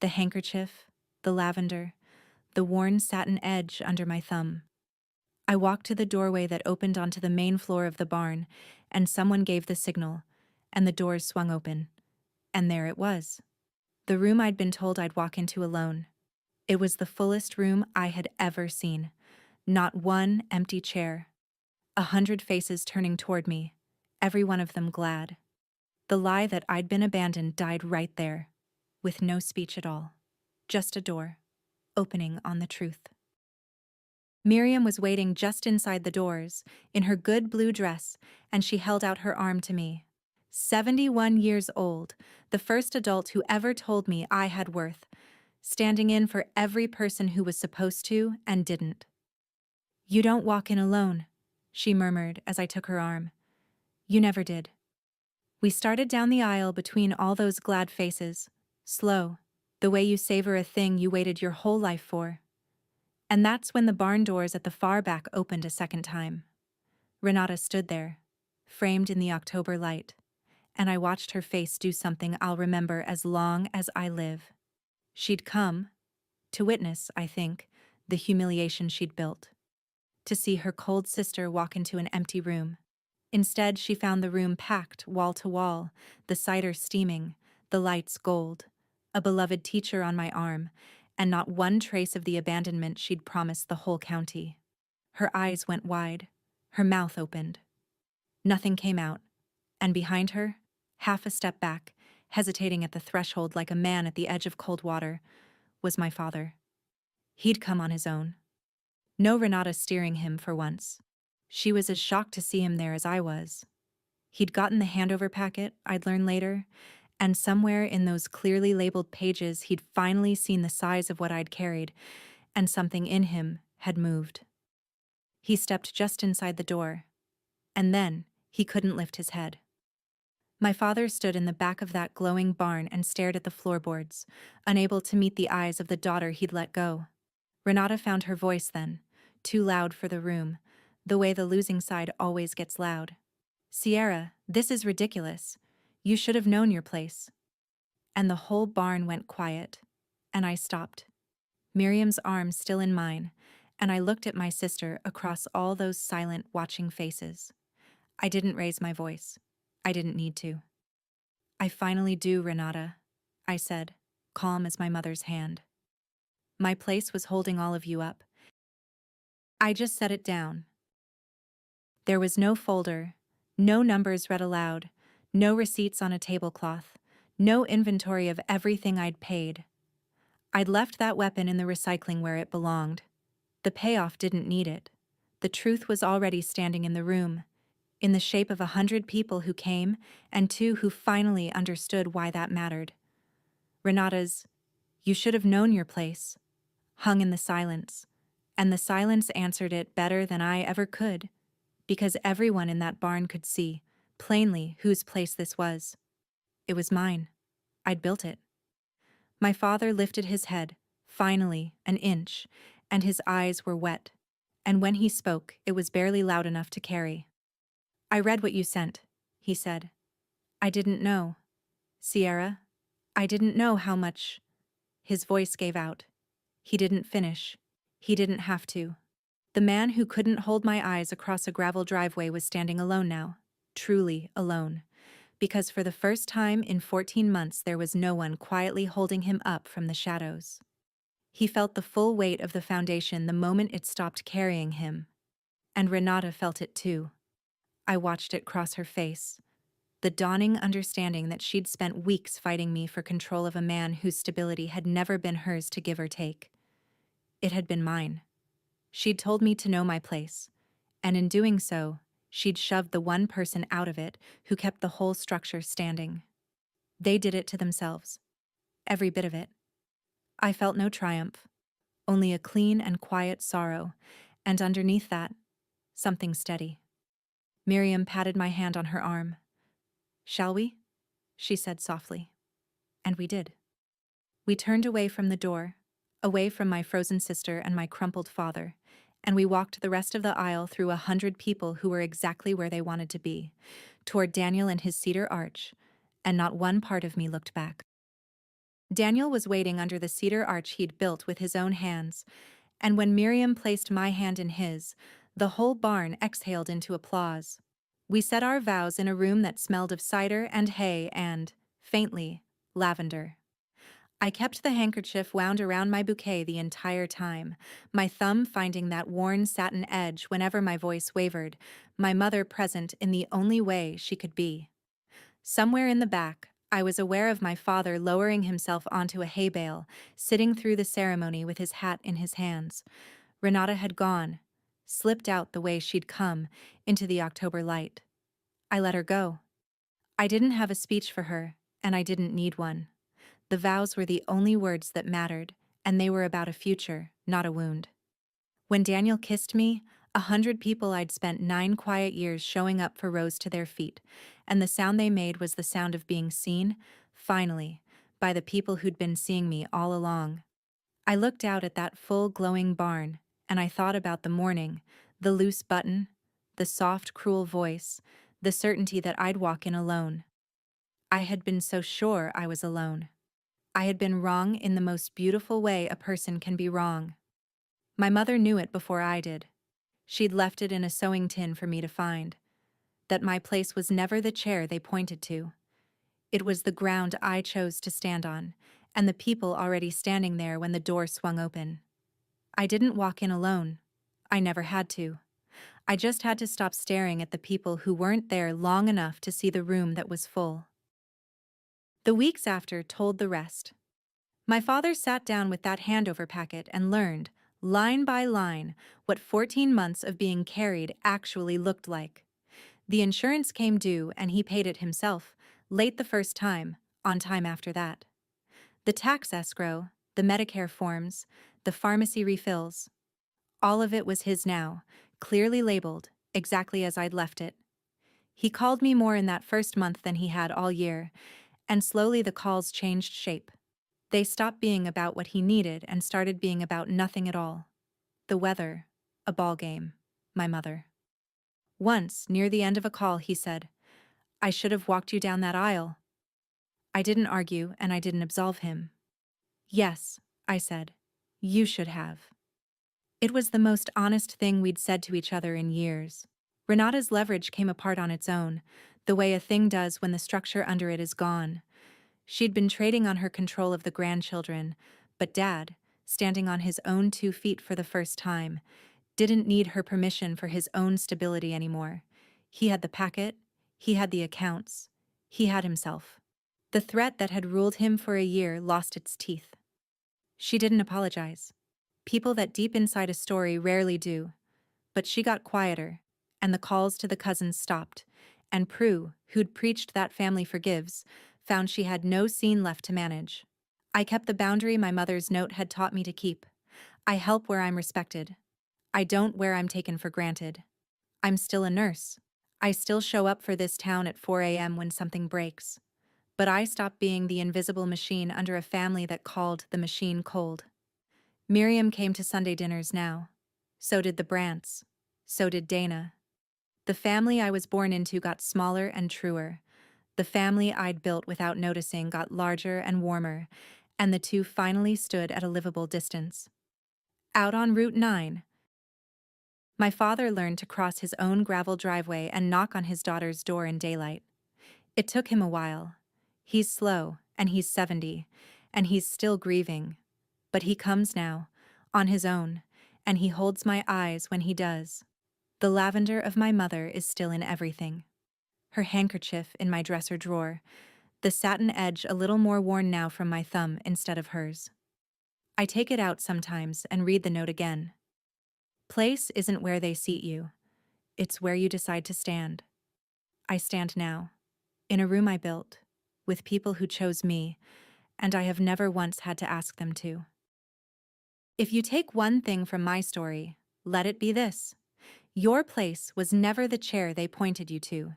the handkerchief, the lavender, the worn satin edge under my thumb. I walked to the doorway that opened onto the main floor of the barn, and someone gave the signal, and the doors swung open. And there it was. The room I'd been told I'd walk into alone. It was the fullest room I had ever seen. Not one empty chair. 100 faces turning toward me, every one of them glad. The lie that I'd been abandoned died right there, with no speech at all. Just a door, opening on the truth. Miriam was waiting just inside the doors, in her good blue dress, and she held out her arm to me. 71 years old, the first adult who ever told me I had worth, standing in for every person who was supposed to and didn't. You don't walk in alone, she murmured as I took her arm. You never did. We started down the aisle between all those glad faces, slow, the way you savor a thing you waited your whole life for. And that's when the barn doors at the far back opened a second time. Renata stood there, framed in the October light, and I watched her face do something I'll remember as long as I live. She'd come, to witness, I think, the humiliation she'd built. To see her cold sister walk into an empty room. Instead, she found the room packed wall to wall, the cider steaming, the lights gold, a beloved teacher on my arm, and not one trace of the abandonment she'd promised the whole county. Her eyes went wide, her mouth opened. Nothing came out, and behind her, half a step back, hesitating at the threshold like a man at the edge of cold water, was my father. He'd come on his own. No Renata steering him for once. She was as shocked to see him there as I was. He'd gotten the handover packet, I'd learn later, and somewhere in those clearly labeled pages he'd finally seen the size of what I'd carried, and something in him had moved. He stepped just inside the door, and then he couldn't lift his head. My father stood in the back of that glowing barn and stared at the floorboards, unable to meet the eyes of the daughter he'd let go. Renata found her voice then, too loud for the room, the way the losing side always gets loud. Sierra, this is ridiculous. You should have known your place. And the whole barn went quiet. And I stopped, Miriam's arm still in mine, and I looked at my sister across all those silent, watching faces. I didn't raise my voice. I didn't need to. I finally do, Renata, I said, calm as my mother's hand. My place was holding all of you up. I just set it down. There was no folder, no numbers read aloud, no receipts on a tablecloth, no inventory of everything I'd paid. I'd left that weapon in the recycling where it belonged. The payoff didn't need it. The truth was already standing in the room, in the shape of 100 people who came and 2 who finally understood why that mattered. Renata's, "You should have known your place," hung in the silence, and the silence answered it better than I ever could, because everyone in that barn could see, plainly, whose place this was. It was mine. I'd built it. My father lifted his head, finally, an inch, and his eyes were wet. And when he spoke, it was barely loud enough to carry. "I read what you sent," he said. "I didn't know. Sierra, I didn't know how much—" His voice gave out. He didn't finish. He didn't have to. The man who couldn't hold my eyes across a gravel driveway was standing alone now. Truly alone. Because for the first time in 14 months there was no one quietly holding him up from the shadows. He felt the full weight of the foundation the moment it stopped carrying him. And Renata felt it too. I watched it cross her face, the dawning understanding that she'd spent weeks fighting me for control of a man whose stability had never been hers to give or take. It had been mine. She'd told me to know my place, and in doing so, she'd shoved the one person out of it who kept the whole structure standing. They did it to themselves. Every bit of it. I felt no triumph, only a clean and quiet sorrow, and underneath that, something steady. Miriam patted my hand on her arm. "Shall we?" she said softly. And we did. We turned away from the door, away from my frozen sister and my crumpled father, and we walked the rest of the aisle through 100 people who were exactly where they wanted to be, toward Daniel and his cedar arch, and not one part of me looked back. Daniel was waiting under the cedar arch he'd built with his own hands, and when Miriam placed my hand in his, the whole barn exhaled into applause. We said our vows in a room that smelled of cider and hay and, faintly, lavender. I kept the handkerchief wound around my bouquet the entire time, my thumb finding that worn satin edge whenever my voice wavered, my mother present in the only way she could be. Somewhere in the back, I was aware of my father lowering himself onto a hay bale, sitting through the ceremony with his hat in his hands. Renata had gone, slipped out the way she'd come, into the October light. I let her go. I didn't have a speech for her, and I didn't need one. The vows were the only words that mattered, and they were about a future, not a wound. When Daniel kissed me, 100 people I'd spent 9 quiet years showing up for rose to their feet, and the sound they made was the sound of being seen, finally, by the people who'd been seeing me all along. I looked out at that full, glowing barn, and I thought about the morning, the loose button, the soft, cruel voice, the certainty that I'd walk in alone. I had been so sure I was alone. I had been wrong in the most beautiful way a person can be wrong. My mother knew it before I did. She'd left it in a sewing tin for me to find. That my place was never the chair they pointed to. It was the ground I chose to stand on, and the people already standing there when the door swung open. I didn't walk in alone. I never had to. I just had to stop staring at the people who weren't there long enough to see the room that was full. The weeks after told the rest. My father sat down with that handover packet and learned, line by line, what 14 months of being carried actually looked like. The insurance came due and he paid it himself, late the first time, on time after that. The tax escrow, the Medicare forms, the pharmacy refills. All of it was his now, clearly labeled, exactly as I'd left it. He called me more in that first month than he had all year, and slowly the calls changed shape. They stopped being about what he needed and started being about nothing at all. The weather, a ball game, my mother. Once, near the end of a call, he said, "I should have walked you down that aisle." I didn't argue and I didn't absolve him. Yes, I said. You should have. It was the most honest thing we'd said to each other in years. Renata's leverage came apart on its own, the way a thing does when the structure under it is gone. She'd been trading on her control of the grandchildren, but Dad, standing on his own 2 feet for the first time, didn't need her permission for his own stability anymore. He had the packet, he had the accounts, he had himself. The threat that had ruled him for a year lost its teeth. She didn't apologize. People that deep inside a story rarely do. But she got quieter, and the calls to the cousins stopped, and Prue, who'd preached that family forgives, found she had no scene left to manage. I kept the boundary my mother's note had taught me to keep. I help where I'm respected. I don't where I'm taken for granted. I'm still a nurse. I still show up for this town at 4 a.m. when something breaks. But I stopped being the invisible machine under a family that called the machine cold. Miriam came to Sunday dinners now. So did the Brants. So did Dana. The family I was born into got smaller and truer. The family I'd built without noticing got larger and warmer, and the two finally stood at a livable distance. Out on Route 9, my father learned to cross his own gravel driveway and knock on his daughter's door in daylight. It took him a while. He's slow, and he's 70, and he's still grieving. But he comes now, on his own, and he holds my eyes when he does. The lavender of my mother is still in everything. Her handkerchief in my dresser drawer, the satin edge a little more worn now from my thumb instead of hers. I take it out sometimes and read the note again. Place isn't where they seat you. It's where you decide to stand. I stand now, in a room I built, with people who chose me, and I have never once had to ask them to. If you take one thing from my story, let it be this. Your place was never the chair they pointed you to.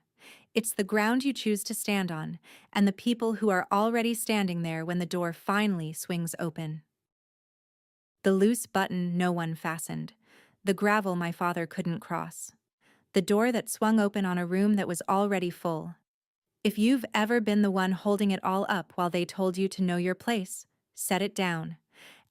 It's the ground you choose to stand on, and the people who are already standing there when the door finally swings open. The loose button no one fastened. The gravel my father couldn't cross. The door that swung open on a room that was already full. If you've ever been the one holding it all up while they told you to know your place, set it down,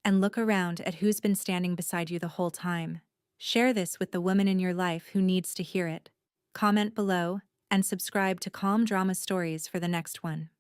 and look around at who's been standing beside you the whole time. Share this with the woman in your life who needs to hear it. Comment below, and subscribe to Calm Drama Stories for the next one.